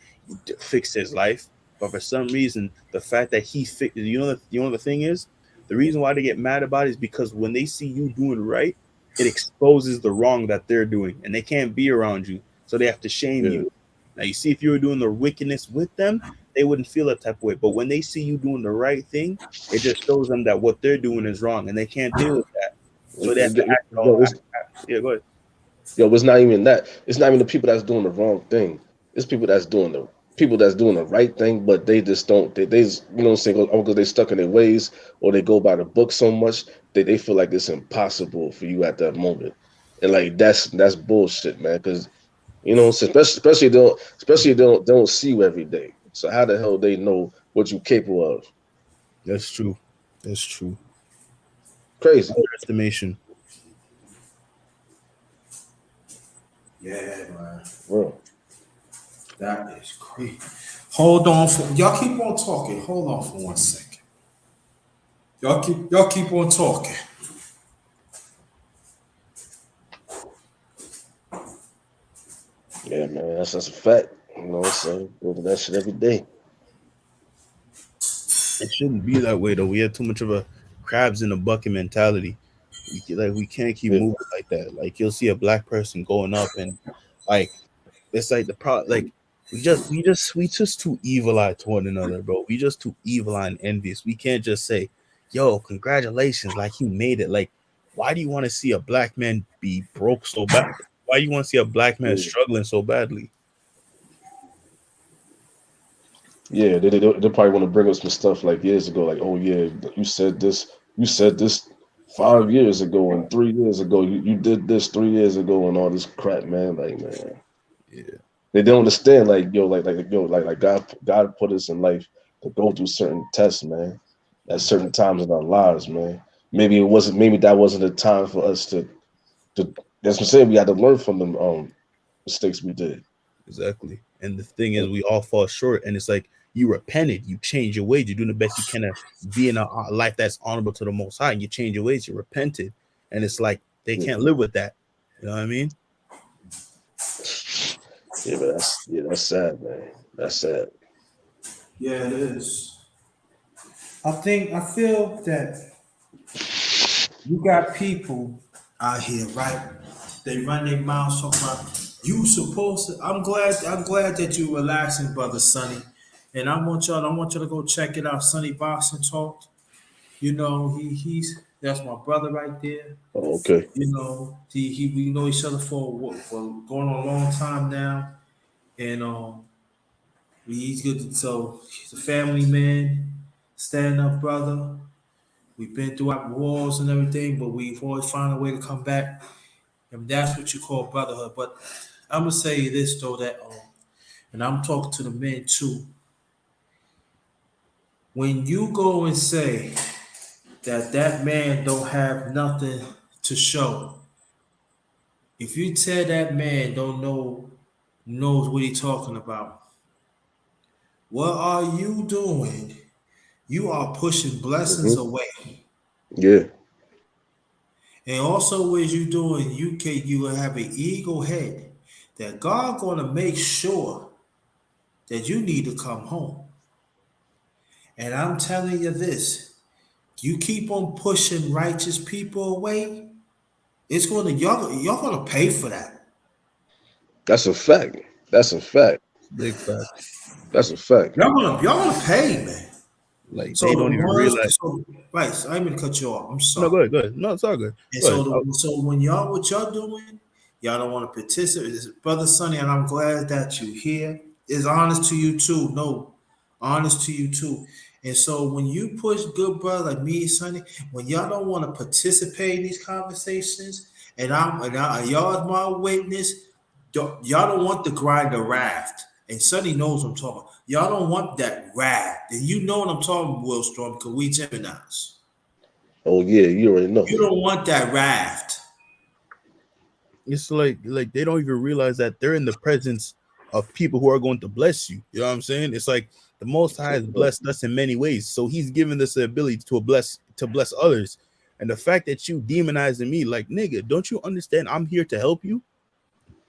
fix his life, but for some reason, the fact that he fixed, the thing is, the reason why they get mad about it is because when they see you doing right, it exposes the wrong that they're doing, and they can't be around you, so they have to shame Yeah, you. Now you see, if you were doing the wickedness with them, they wouldn't feel that type of way. But when they see you doing the right thing, it just shows them that what they're doing is wrong, and they can't deal with that. So they have to act all. yo, Yeah, go ahead. it's not even that. It's not even the people that's doing the wrong thing. It's people that's doing the right thing, but they just don't. They just, you know what I'm saying? Because they stuck in their ways or they go by the book so much that they feel like it's impossible for you at that moment. And like that's bullshit, man. Because you know, what I'm saying? Especially they don't see you every day. So how the hell they know what you're capable of? That's true. That's true. Crazy, Underestimation. Yeah, man. bro. That is crazy. Hold on for y'all keep on talking. Hold on for 1 second. Y'all keep on talking. Yeah, man. That's a fact. You know what I'm saying? Go to that shit every day. It shouldn't be that way though. We had too much of a crabs in a bucket mentality. We can't keep Yeah, moving like that. Like you'll see a black person going up and like it's like the pro like we just too evil eye to one another, bro. We just too evil eye and envious. We can't just say, "Yo, congratulations!" Like you made it. Like, why do you want to see a black man be broke so bad? Why do you want to see a black man yeah. struggling so badly? Yeah, they probably want to bring up some stuff like years ago, like, oh yeah, you said this 5 years ago and 3 years ago, you did this 3 years ago and all this crap, man. Like, man, Yeah, they don't understand, like, yo, like God put us in life to go through certain tests, man, at certain times in our lives, man. Maybe that wasn't the time for us to. That's what I'm saying. We had to learn from them mistakes we did. exactly. And the thing is, we all fall short, and it's like you repented, you change your ways, you're doing the best you can to be in a life that's honorable to the Most High, and you change your ways, you repented, and it's like they Yeah, can't live with that. You know what I mean? yeah, but that's sad, man. That's sad. Yeah, it is. I feel that you got people out here, right? They run their mouths talking about you supposed to. I'm glad that you relaxing, brother Sonny. And I want y'all to go check it out. Sonny Boxing Talk. You know, he's that's my brother right there. Oh, okay. You know, we know each other for going on a long time now. And he's good. So he's a family man, stand up brother. We've been through our wars and everything, but we've always found a way to come back. And that's what you call brotherhood. But I'm gonna say this though that and I'm talking to the men too. When you go and say that man don't have nothing to show, If you tell that man don't knows what he's talking about, what are you doing? You are pushing blessings Hmm. away. Yeah, And also what you doing, you have an ego head that God gonna make sure that you need to come home. And I'm telling you this, you keep on pushing righteous people away, it's gonna y'all gonna pay for that. that's a fact. That's a fact. Big facts. That's a fact. Y'all gonna pay, man. Like So they the don't even ones, realize. so right, so I'm gonna cut you off. I'm No, go sorry. ahead, go ahead. No, it's all good. And Go ahead. so when y'all what y'all doing, y'all don't want to participate. Brother Sonny, and I'm glad that you here. Is honest to you too. No, honest to you too. And so when you push good brother like me, Sonny, when y'all don't want to participate in these conversations, and y'all is my witness, y'all don't want the grind the raft. And Sonny knows what I'm talking about. Y'all don't want that raft. And you know what I'm talking about, Will Storm, because we Geminis. Oh yeah, you already know. You don't want that raft. It's like they don't even realize that they're in the presence of people who are going to bless you. You know what I'm saying? It's like the Most High has blessed us in many ways, so He's given us the ability to bless others. And the fact that you demonizing me, like nigga, don't you understand? I'm here to help you.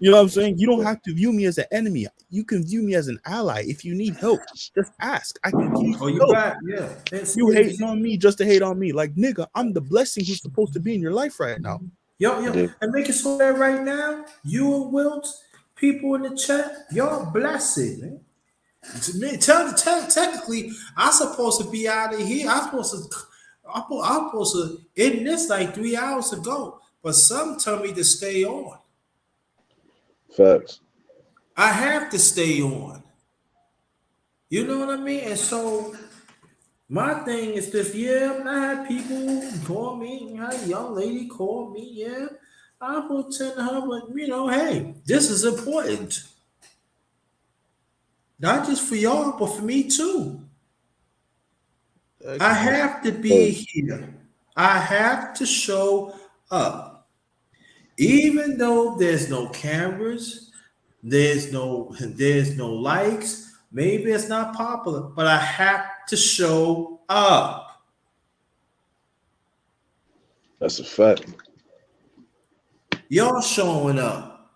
You know what I'm saying? You don't have to view me as an enemy. You can view me as an ally. If you need help, just ask. I can give you Oh, you help. back? Yeah. You hating on me just to hate on me, like nigga. I'm the blessing who's supposed to be in your life right now. Yo, Yeah, and make it so that right now, you and Wilt, people in the chat, y'all blessed, man. To me, technically, I'm supposed to be out of here. I'm supposed to end this like 3 hours ago. But some tell me to stay on. facts. I have to stay on. You know what I mean? And so my thing is this, yeah, I had people call me, I had a young lady call me, yeah. I will tell her, but hey, this is important. Not just for y'all, but for me too. I Exactly. have to be Facts. here. I have to show up. Even though there's no cameras, there's no likes, maybe it's not popular, but I have to show up. That's a fact. Y'all showing up.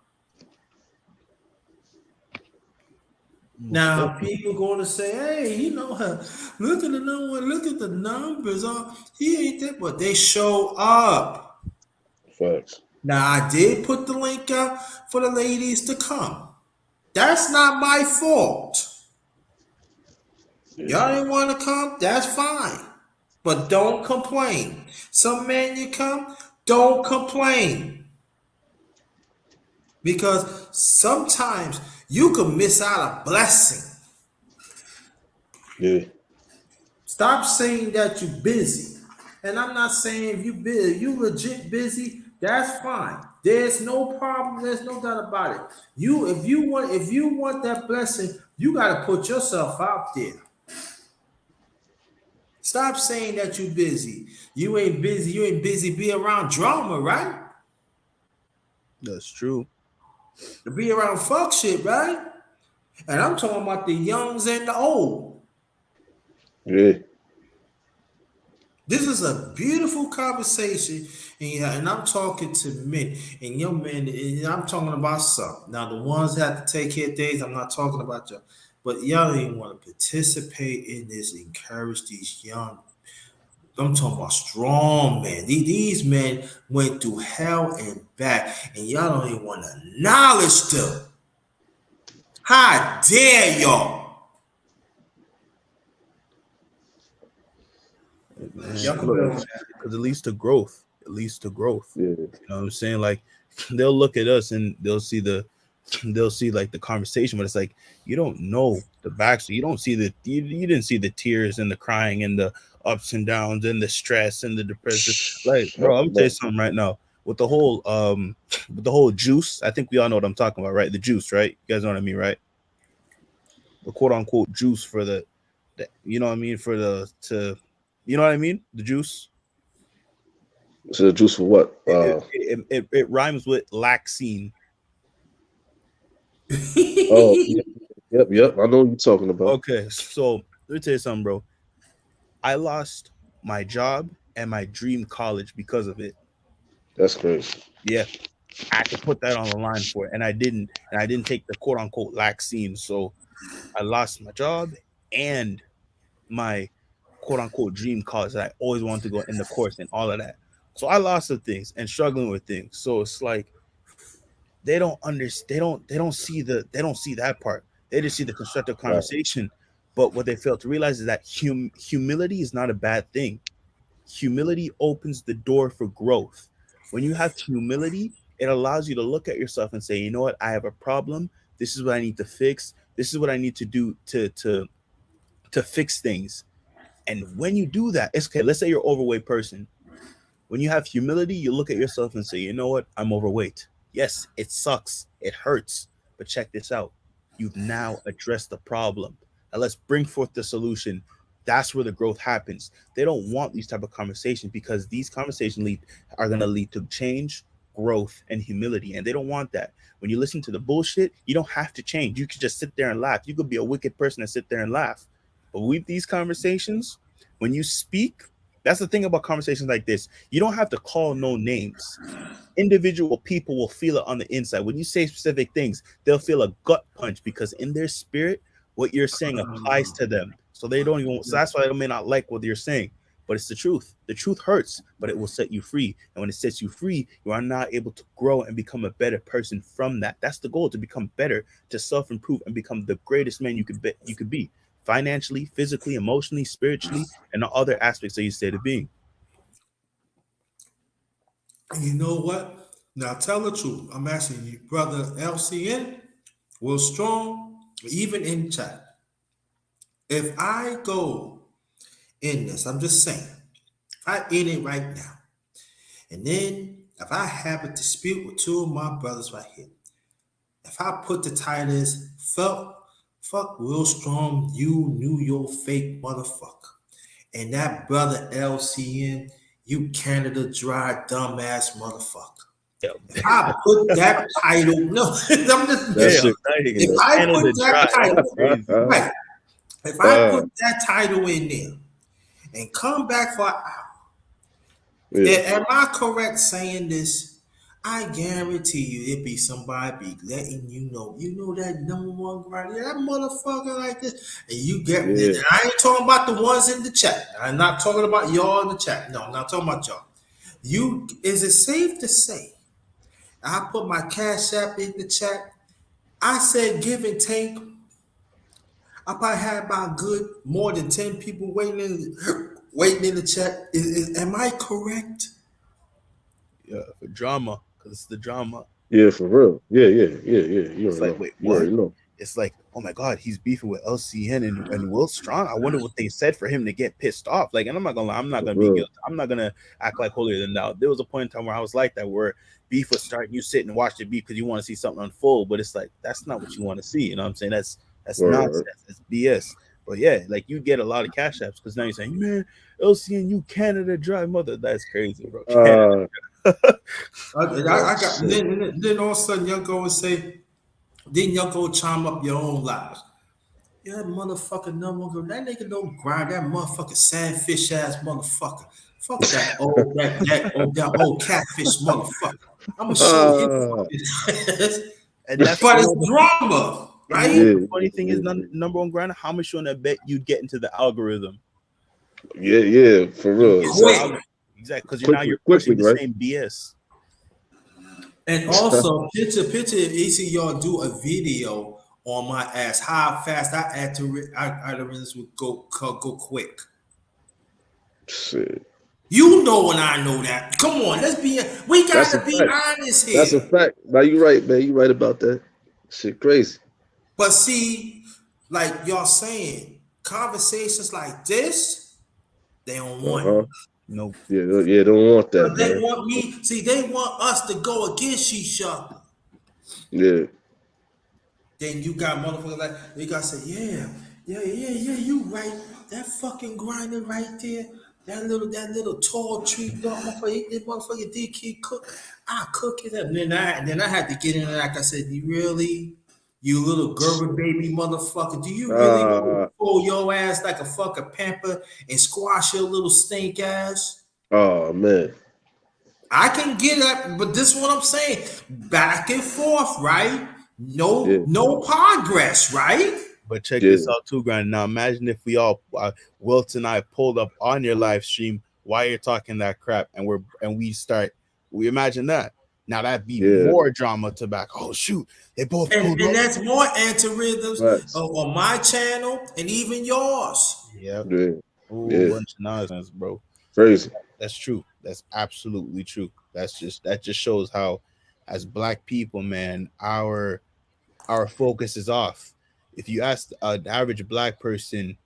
Most Now definitely. people going to say, "Hey, look at the number, look at the numbers. Oh, he ain't that," but they show up. Facts. Now I did put the link out for the ladies to come. That's not my fault. Yeah, Y'all didn't want to come. That's fine, but don't complain. Some men you come, don't complain because sometimes you can miss out a blessing. yeah, Stop saying that you're busy. And I'm not saying if you busy, you legit busy, that's fine. There's no problem, there's no doubt about it. If you want that blessing, you gotta put yourself out there. Stop saying that you're busy. You ain't busy be around drama, right? That's true. To be around fuck shit, right? And I'm talking about the youngs and the old. yeah. This is a beautiful conversation, and I'm talking to men and young men, and I'm talking about some. Now, the ones that have to take care of things, I'm not talking about y'all, but y'all ain't want to participate in this. Encourage these young. I'm talking about strong men. These men went through hell and back, and y'all don't even want to acknowledge them. How dare y'all? Man, Y'all can build on because that. it leads to growth. It leads to growth. Yeah, You know what I'm saying? Like they'll look at us and they'll see like the conversation, but it's like you don't know the backstory. You don't see you didn't see the tears and the crying and the ups and downs and the stress and the depression. Like, bro, I'm gonna tell you no, something right now. With the whole juice, I think we all know what I'm talking about, right? The juice, right? You guys know what I mean, right? The quote unquote juice for the you know what I mean? For the to you know what I mean? The juice. So the juice for what? It rhymes with laxine. Oh, yep. I know what you're talking about. Okay, so let me tell you something, bro. I lost my job and my dream college because of it. That's crazy. Yeah, I had to put that on the line for it, and I didn't. And I didn't take the quote unquote vaccine, so I lost my job and my quote unquote dream college that I always wanted to go in the course and all of that. So I lost some things and struggling with things. So it's like they don't understand. They don't see that part. They just see the constructive Right. conversation. But what they fail to realize is that humility is not a bad thing. Humility opens the door for growth. When you have humility, it allows you to look at yourself and say, you know what, I have a problem. This is what I need to fix. This is what I need to do to fix things. And when you do that, it's okay. Let's say you're an overweight person. When you have humility, you look at yourself and say, you know what, I'm overweight. Yes, it sucks. It hurts. But check this out. You've now addressed the problem. Now let's bring forth the solution. That's where the growth happens. They don't want these type of conversations because these conversations are going to lead to change, growth, and humility. And they don't want that. When you listen to the bullshit, you don't have to change. You could just sit there and laugh. You could be a wicked person and sit there and laugh. But with these conversations, when you speak, that's the thing about conversations like this. You don't have to call no names. Individual people will feel it on the inside. When you say specific things, they'll feel a gut punch because in their spirit, what you're saying applies to them. So they don't even, so that's why they may not like what you're saying. But it's the truth. The truth hurts, but it will set you free. And when it sets you free, you are not able to grow and become a better person from that. That's the goal, to become better, to self-improve and become the greatest man you could be. Financially, physically, emotionally, spiritually, and the other aspects that you say to being. And you know what? Now tell the truth. I'm asking you, brother LCN, Will Strong, even in chat. If I go in this, I'm just saying, if I in it right now, and then if I have a dispute with two of my brothers right here, if I put the title is fuck Will Strong, you New York fake motherfucker. And that brother LCN, you Canada dry dumbass motherfucker. If I put that title, no, I'm just That Yeah, shit. if nice. I put Canada that dry. That's title, crazy. right, if I put that title in there and come back for an hour, Yeah. am I correct saying this? I guarantee you it be somebody be letting you know that number one grinder, that motherfucker like this. And you get, and Yeah. I ain't talking about the ones in the chat. I'm not talking about y'all in the chat. No, I'm not talking about y'all. Is it safe to say? I put my cash app in the chat. I said give and take. I probably had about good more than 10 people waiting in the chat. Am I correct? Yeah, for drama, because it's the drama. Yeah, for real. Yeah. You It's already like, know. wait, You what? already know. It's like, oh my God, he's beefing with LCN and Will Strong. I wonder what they said for him to get pissed off. Like, and I'm not gonna lie, I'm not For gonna be real. guilty. I'm not gonna act like holier than thou. There was a point in time where I was like that, where beef was starting. You sit and watch the beef because you want to see something unfold, but it's like that's not what you want to see. You know what I'm saying? That's Word. nonsense. That's BS. But yeah, like you get a lot of cash apps because now you're saying, man, LCN, you Canada dry mother. That's crazy, bro. Uh, I got shit. then all of a sudden y'all go and say, then y'all go chime up your own lives. Yeah, that motherfucker number one, that nigga don't grind, that motherfucker sad fish ass motherfucker. Fuck that old catfish motherfucker. I'ma show him Uh, And that's but it's drama, and you know right? what yeah, the funny thing is, number one grinder, how much you want to bet you'd get into the algorithm? yeah, for You real. get into the Quick. algorithm. Exactly, because now you're Quickly, pushing the right? same BS. And also, picture if each of y'all do a video on my ass, how fast I utterance would go quick. Shit. You know when I know that. Come on, we got That's to a be fact. honest That's a here. fact. Now you right, man. You right about that. Shit crazy. But see, like y'all saying, conversations like this, they don't want it. Uh-huh. Nope. Yeah, don't want that, But they man. want me, see, they want us to go against each other. Yeah. Then you got motherfuckers like you gotta say, yeah, you right. That fucking grinder right there. that little tall tree, motherfucker, this motherfucker did keep cook. I cook it up. And then I had to get in there. Like I said, you really, you little Gerber baby motherfucker, do you really want to Uh, pull your ass like a fucking pamper and squash your little stink ass? oh man. I can get up, but this is what I'm saying. Back and forth, right? Yeah, No progress, right? But check yeah, this out too, Grand. Now imagine if we all, Wilt and I, pulled up on your live stream while you're talking that crap, and we imagine that. Now that'd be yeah. more drama to back. Oh shoot, they both pulled And up. that's more anti-rhythms Facts. on my channel and even yours. Yep. Yeah, Oh, yeah. bunch of nonsense, bro. Crazy. That's true. That's absolutely true. That just shows how, as black people, man, our focus is off. If you ask an average black person,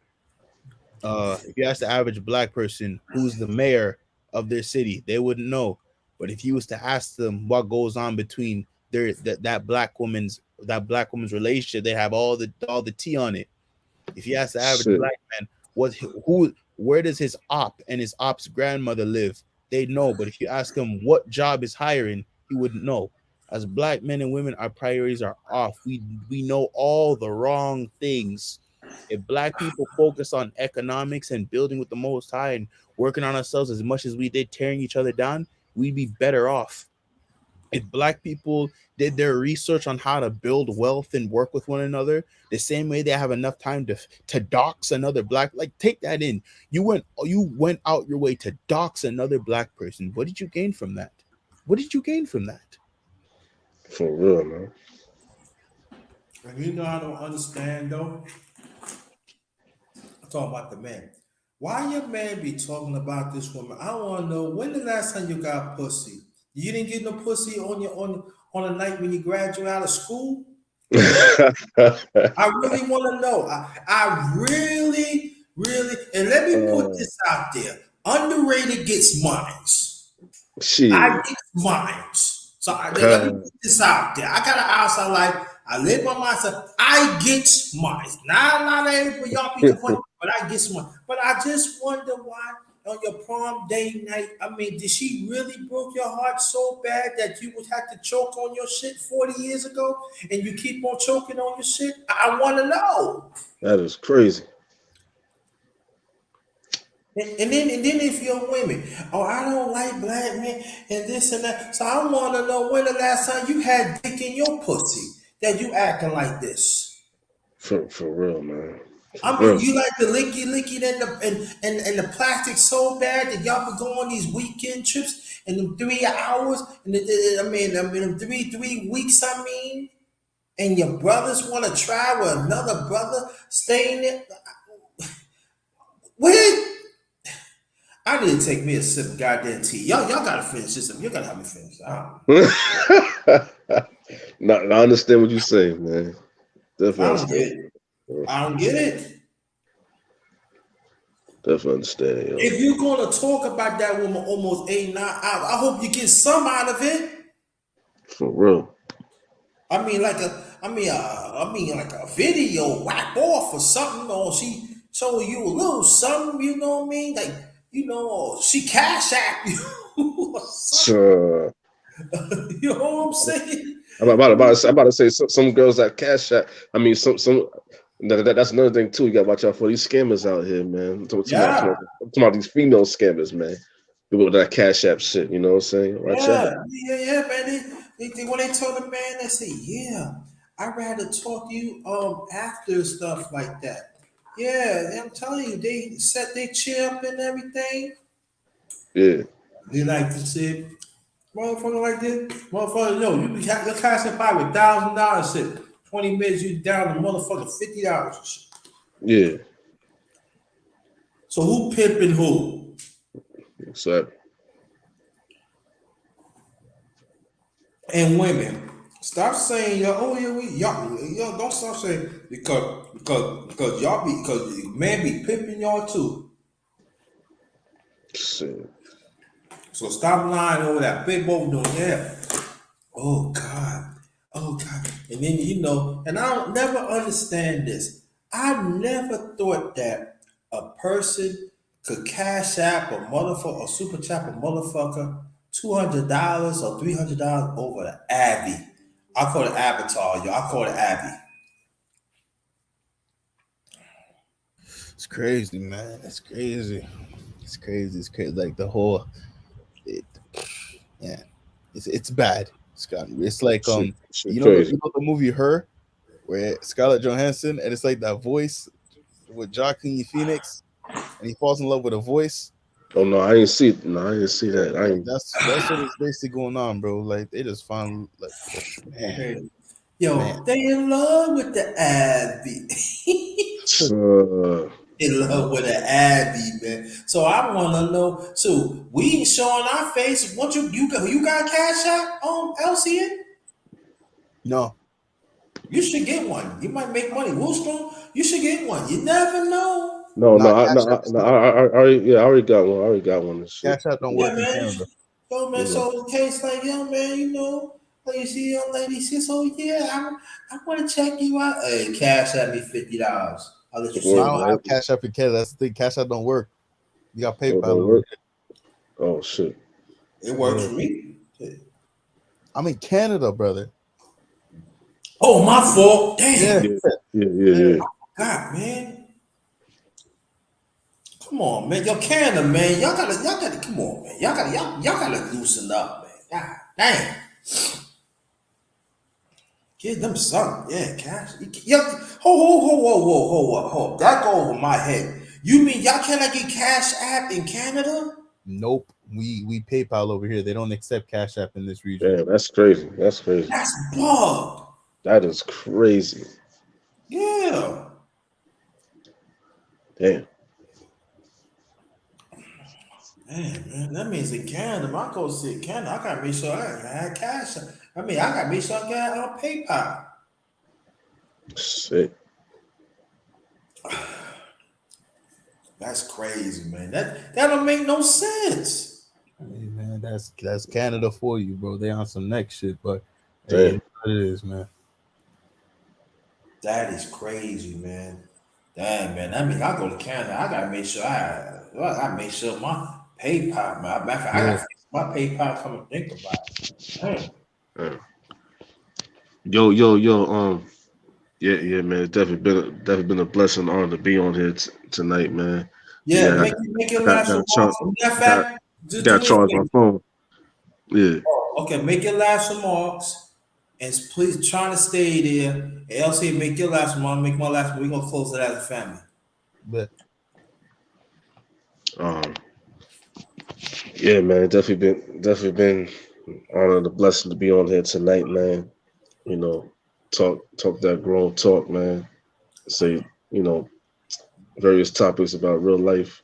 if you ask the average black person who's the mayor of their city, they wouldn't know. But if you was to ask them what goes on between that black woman's relationship, they have all the tea on it. If you ask the average Shit. black man where does his op and his op's grandmother live, they'd know. But if you ask him what job is hiring, he wouldn't know. As black men and women, our priorities are off. We know all the wrong things. If black people focus on economics and building with the Most High and working on ourselves as much as we did tearing each other down, we'd be better off. If black people did their research on how to build wealth and work with one another the same way they have enough time to dox another black, like, take that in. You went out your way to dox another black person. What did you gain from that? What did you gain from that? For real, man. And you know I don't understand though. I'm talking about the man. Why your man be talking about this woman? I want to know when the last time you got pussy. You didn't get no pussy on a night when you graduate out of school. I really want to know. I really, really, and let me put uh, this out there. Underrated gets mines. I shit. get mines. So let me put this out there. I got an outside life. I live by myself. I get mines. Not everybody y'all be complaining, but I get mine. But I just wonder why on your prom day night, I mean, did she really broke your heart so bad that you would have to choke on your shit 40 years ago and you keep on choking on your shit? I want to know. That is crazy. And then if you're women, oh, I don't like black men and this and that. So I want to know when the last time you had dick in your pussy that you acting like this. For real, man. For I mean, real. you like the licky and the plastic so bad that y'all would go on these weekend trips and them 3 hours and them three weeks. I mean, and your brothers want to try with another brother staying there. Wait. I need to take me a sip of goddamn tea. Y'all gotta finish this up. You gotta have me finish. I understand what you say, man. Definitely I don't get understand. it. I don't get it. Definitely understand, yo. If you're gonna talk about that woman almost 8 9 hours, I hope you get some out of it. For real. I mean like a video whack off or something, or she showing you a little something, you know what I mean? Like, or she cash app you or something. Sure. You know what I'm saying? I'm about to say some girls that cash out. I mean, that's another thing too. You got to watch out for these scammers out here, man. I'm talking Yeah. about these female scammers, man. People with that cash app shit. You know what I'm saying? Watch out. Yeah, man. When they told the man, they say, "Yeah, I'd rather talk to you after stuff like that." Yeah, I'm telling you, they set their chair up and everything. Yeah. They like to say, "Motherfucker like this, motherfucker, no, you you're casting by with $1,000 shit. 20 minutes, you down to motherfucker $50." Yeah. So who pimping who? So And women, stop saying y'all don't stop saying because y'all be because man be pimping y'all too. shit. So stop lying over that big boy doing that. Oh God, oh God, and then and I don't never understand this. I never thought that a person could cash app a motherfucker or super chat a motherfucker $200 or $300 over the Abby. I call it Avatar, yo. I call it Abby. It's crazy, man. It's crazy. It's crazy. It's crazy. Like the whole, it, yeah, it's bad. It's like Shit crazy. you know the movie Her, where Scarlett Johansson and it's like that voice with Joaquin Phoenix, and he falls in love with a voice. Oh no, I ain't see. No, I didn't see that. I Like ain't. that's what is basically going on, bro. Like they just found like, man, Hey, yo, man. they in love with the Abby. Uh, In love with the Abby, man. So I want to know. So we ain't showing our face. What you got cash out on LCN? No, You should get one. You might make money. Woolstrom, you should get one. You never know. no, no, not I, no, Cash App. no. I already, yeah, I already got one. I already got one and shit. Cash App don't Yeah, work in man. Canada. Yo, man. You know, So in case, like, yo, man, like you see, young lady says, "Oh yeah, I want to check you out." Hey, cash at me $50. I'll let you No, see I word, me. don't word, have Cash App in Canada. That's the thing. Cash App don't work. You got oh, PayPal don't over work. Oh shit. It works here. for Yeah. me. I'm in Canada, brother. Oh, my fault. Yeah. Damn. Yeah, yeah, yeah, Yeah. yeah. God, man. Come on, man. Yo, Canada, man. Y'all gotta, come on, man. Y'all gotta loosen up, man. God damn. Give them something. Yeah, cash. Yo, ho. That go over my head. You mean y'all cannot get Cash App in Canada? Nope. We PayPal over here. They don't accept Cash App in this region. Damn, that's crazy. That's crazy. That's bug. That is crazy. Yeah. Damn. Man, that means in Canada, my go sit Canada. I gotta make sure I had cash. I gotta make sure I got on PayPal. Shit. That's crazy, man. That don't make no sense. Hey, man, that's Canada for you, bro. They on some next shit, but hey, it Damn. is what it is, man. That is crazy, man. Damn, man. That means I go to Canada. I gotta make sure I make sure my PayPal, man. Matter of fact, I Yeah. gotta fix my PayPal. Come and think about it. Damn. Damn. Yo. Yeah, man. It's definitely been a blessing and honor to be on here tonight, man. Yeah, Yeah, make your got last got to charge remarks. Matter of got fact, just got do to me a charge my favor. phone. Yeah. Okay, make your last remarks and please try to stay there. LC, make your last remark. Make my last. We're gonna close it as a family. But Um. Yeah, man. Definitely been honor and a blessing to be on here tonight, man. You know, talk that grown talk, man. Say, you know, various topics about real life.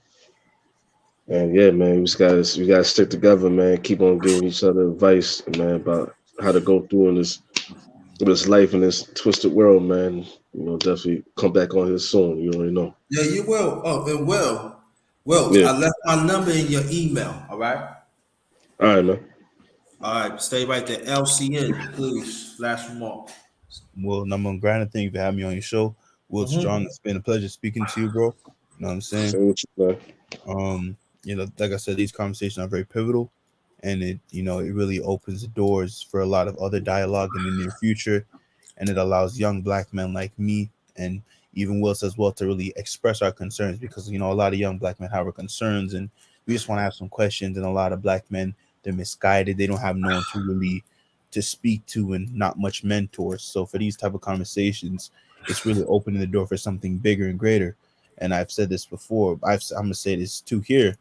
And yeah, man, we gotta stick together, man. Keep on giving each other advice, man, about how to go through in this life in this twisted world, man. You know, definitely come back on here soon. You already know. Yeah, you will. Oh, and well, Yeah. I left my number in your email. All right. All right, man. All right. Stay right there. LCN, please. Last remark. well, number one grinding, thank you for having me on your show. Will Strong, Mm-hmm. it's been a pleasure speaking to you, bro. You know what I'm saying? Same with you, man. Like I said, these conversations are very pivotal, and it really opens the doors for a lot of other dialogue in the near future, and it allows young black men like me and even Wills as well to really express our concerns because a lot of young black men have our concerns and we just want to have some questions, and a lot of black men, they're misguided, they don't have no one to really to speak to and not much mentors. So for these type of conversations, it's really opening the door for something bigger and greater. And I've said this before, I'm gonna say this too here.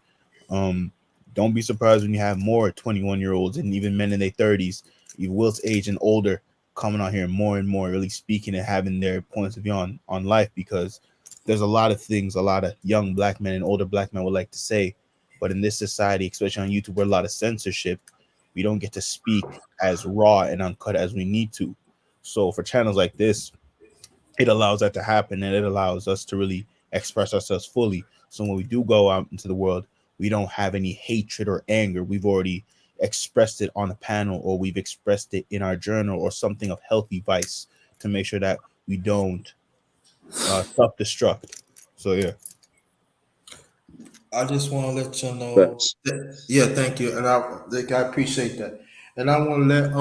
um, don't be surprised when you have more 21-year-olds and even men in their 30s, even Will's age and older, coming on here more and more, really speaking and having their points of view on life. Because there's a lot of things a lot of young black men and older black men would like to say, but in this society, especially on YouTube, where a lot of censorship, we don't get to speak as raw and uncut as we need to. So for channels like this, it allows that to happen, and it allows us to really express ourselves fully. So when we do go out into the world, we don't have any hatred or anger. We've already expressed it on a panel, or we've expressed it in our journal, or something of healthy vice to make sure that we don't self-destruct. So yeah. I just want to let you know. Facts. Yeah, thank you, and I appreciate that. And I want to let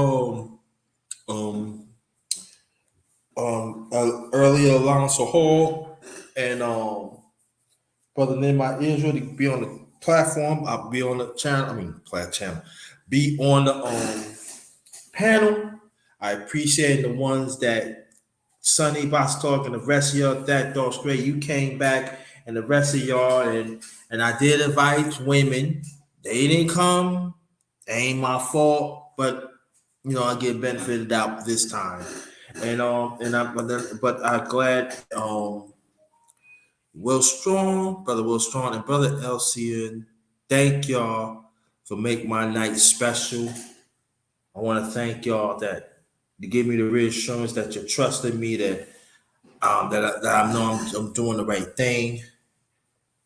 um earlier Alonso Hall and brother Nehemiah Israel to be on the platform. I'll be on the channel. I mean, channel. Be on the panel. I appreciate the ones that Sonny Bostalk and the rest of y'all. That dog's great. You came back and the rest of y'all, and I did invite women. They didn't come. It ain't my fault, but I get benefited out this time. And I'm glad brother Will Strong and brother Elcian, thank y'all for making my night special. I want to thank y'all that you give me the reassurance that you're trusting me, that I know I'm doing the right thing.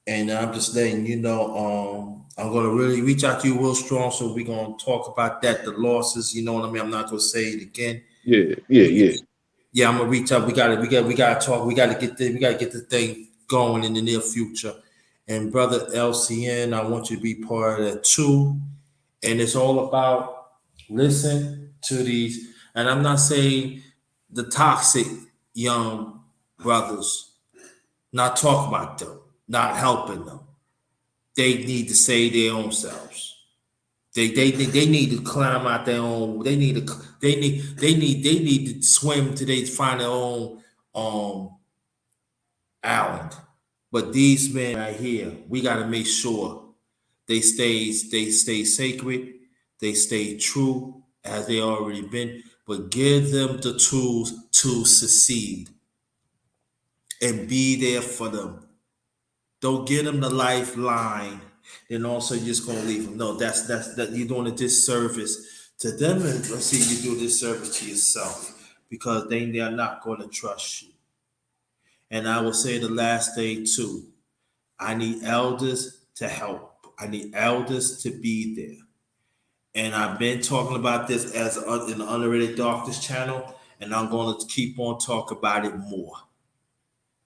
And I'm just letting you know, I'm gonna really reach out to you real strong. So we're gonna talk about that, the losses. You know what I mean? I'm not gonna say it again. Yeah. Yeah, I'm gonna reach out. We gotta talk. We gotta get the thing going in the near future. And brother LCN, I want you to be part of that too. And it's all about listen to these. And I'm not saying the toxic young brothers, not talk about them, not helping them. They need to save their own selves. They need to climb out their own. They need to swim till they find their own island. But these men right here, we got to make sure they stay sacred, they stay true as they already been, but give them the tools to succeed and be there for them. Don't give them the lifeline, then also you're just gonna leave them. No, that you're doing a disservice to them, and let's see you do a disservice to yourself because they are not going to trust you. And I will say the last thing too. I need elders to help. I need elders to be there. And I've been talking about this as in the Underrated Darkness channel, and I'm going to keep on talking about it more.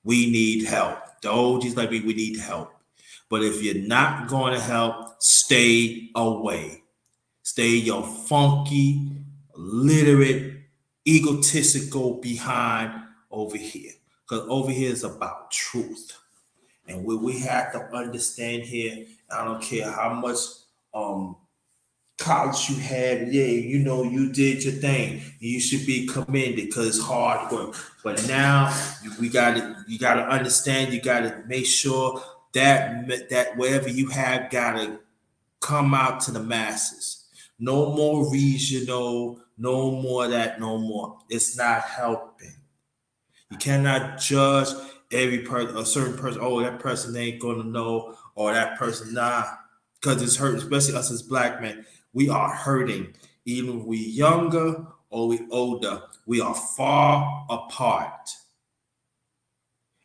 We need help. The OGs like me, we need help. But if you're not going to help, stay away. Stay your funky, literate, egotistical behind over here. Because over here is about truth. And what we have to understand here, I don't care how much college you had, yeah, you did your thing. You should be commended because it's hard work. But now you got to understand. You got to make sure that whatever you have got to come out to the masses. No more regional. No more that. No more. It's not helping. You cannot judge every person, a certain person. Oh, that person ain't gonna know, or that person nah, because it's hurt. Especially us as black men, we are hurting. Even we younger or we older, we are far apart,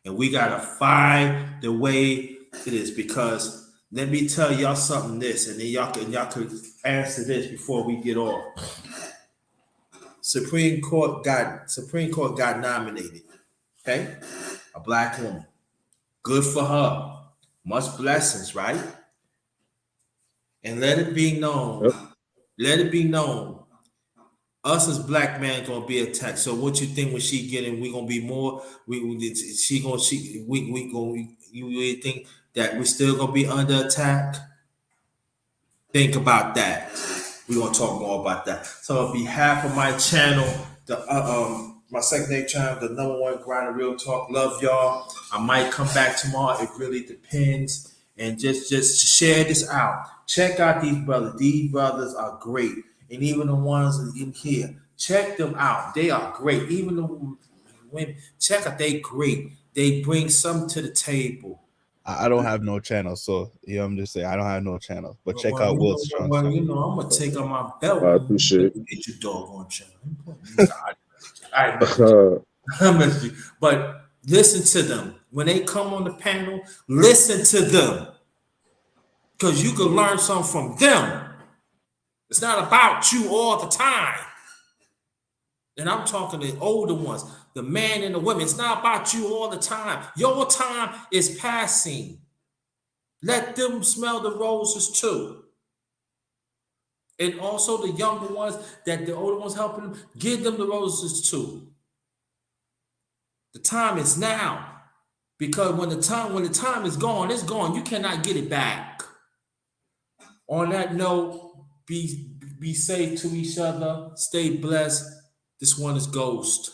and we gotta find the way it is. Because let me tell y'all something. This, and then y'all could answer this before we get off. Supreme Court got nominated. Okay, a black woman. Good for her. Much blessings, right? And let it be known. Yep. Let it be known. Us as black men gonna be attacked. So what you think when she getting? We gonna be more. You think that we still gonna be under attack? Think about that. We're gonna talk more about that. So on behalf of my channel, my secondary channel, the number one grinder, real talk. Love y'all. I might come back tomorrow. It really depends. And just share this out. Check out these brothers. These brothers are great. And even the ones in here, check them out. They are great. Even the women, check out. They great. They bring something to the table. I don't have no channel, so I'm just saying I don't have no channel. But check Well, out Will Strong. I'm gonna take on my belt. I appreciate it. Get your doggone channel. I miss you. But listen to them when they come on the panel. Listen to them because you can learn something from them. It's not about you all the time. And I'm talking to the older ones, the man and the women. It's not about you all the time. Your time is passing. Let them smell the roses too. And also the younger ones that the older ones helping them, give them the roses too. The time is now. Because when the time is gone, it's gone. You cannot get it back. On that note, be safe to each other. Stay blessed. This one is Ghost.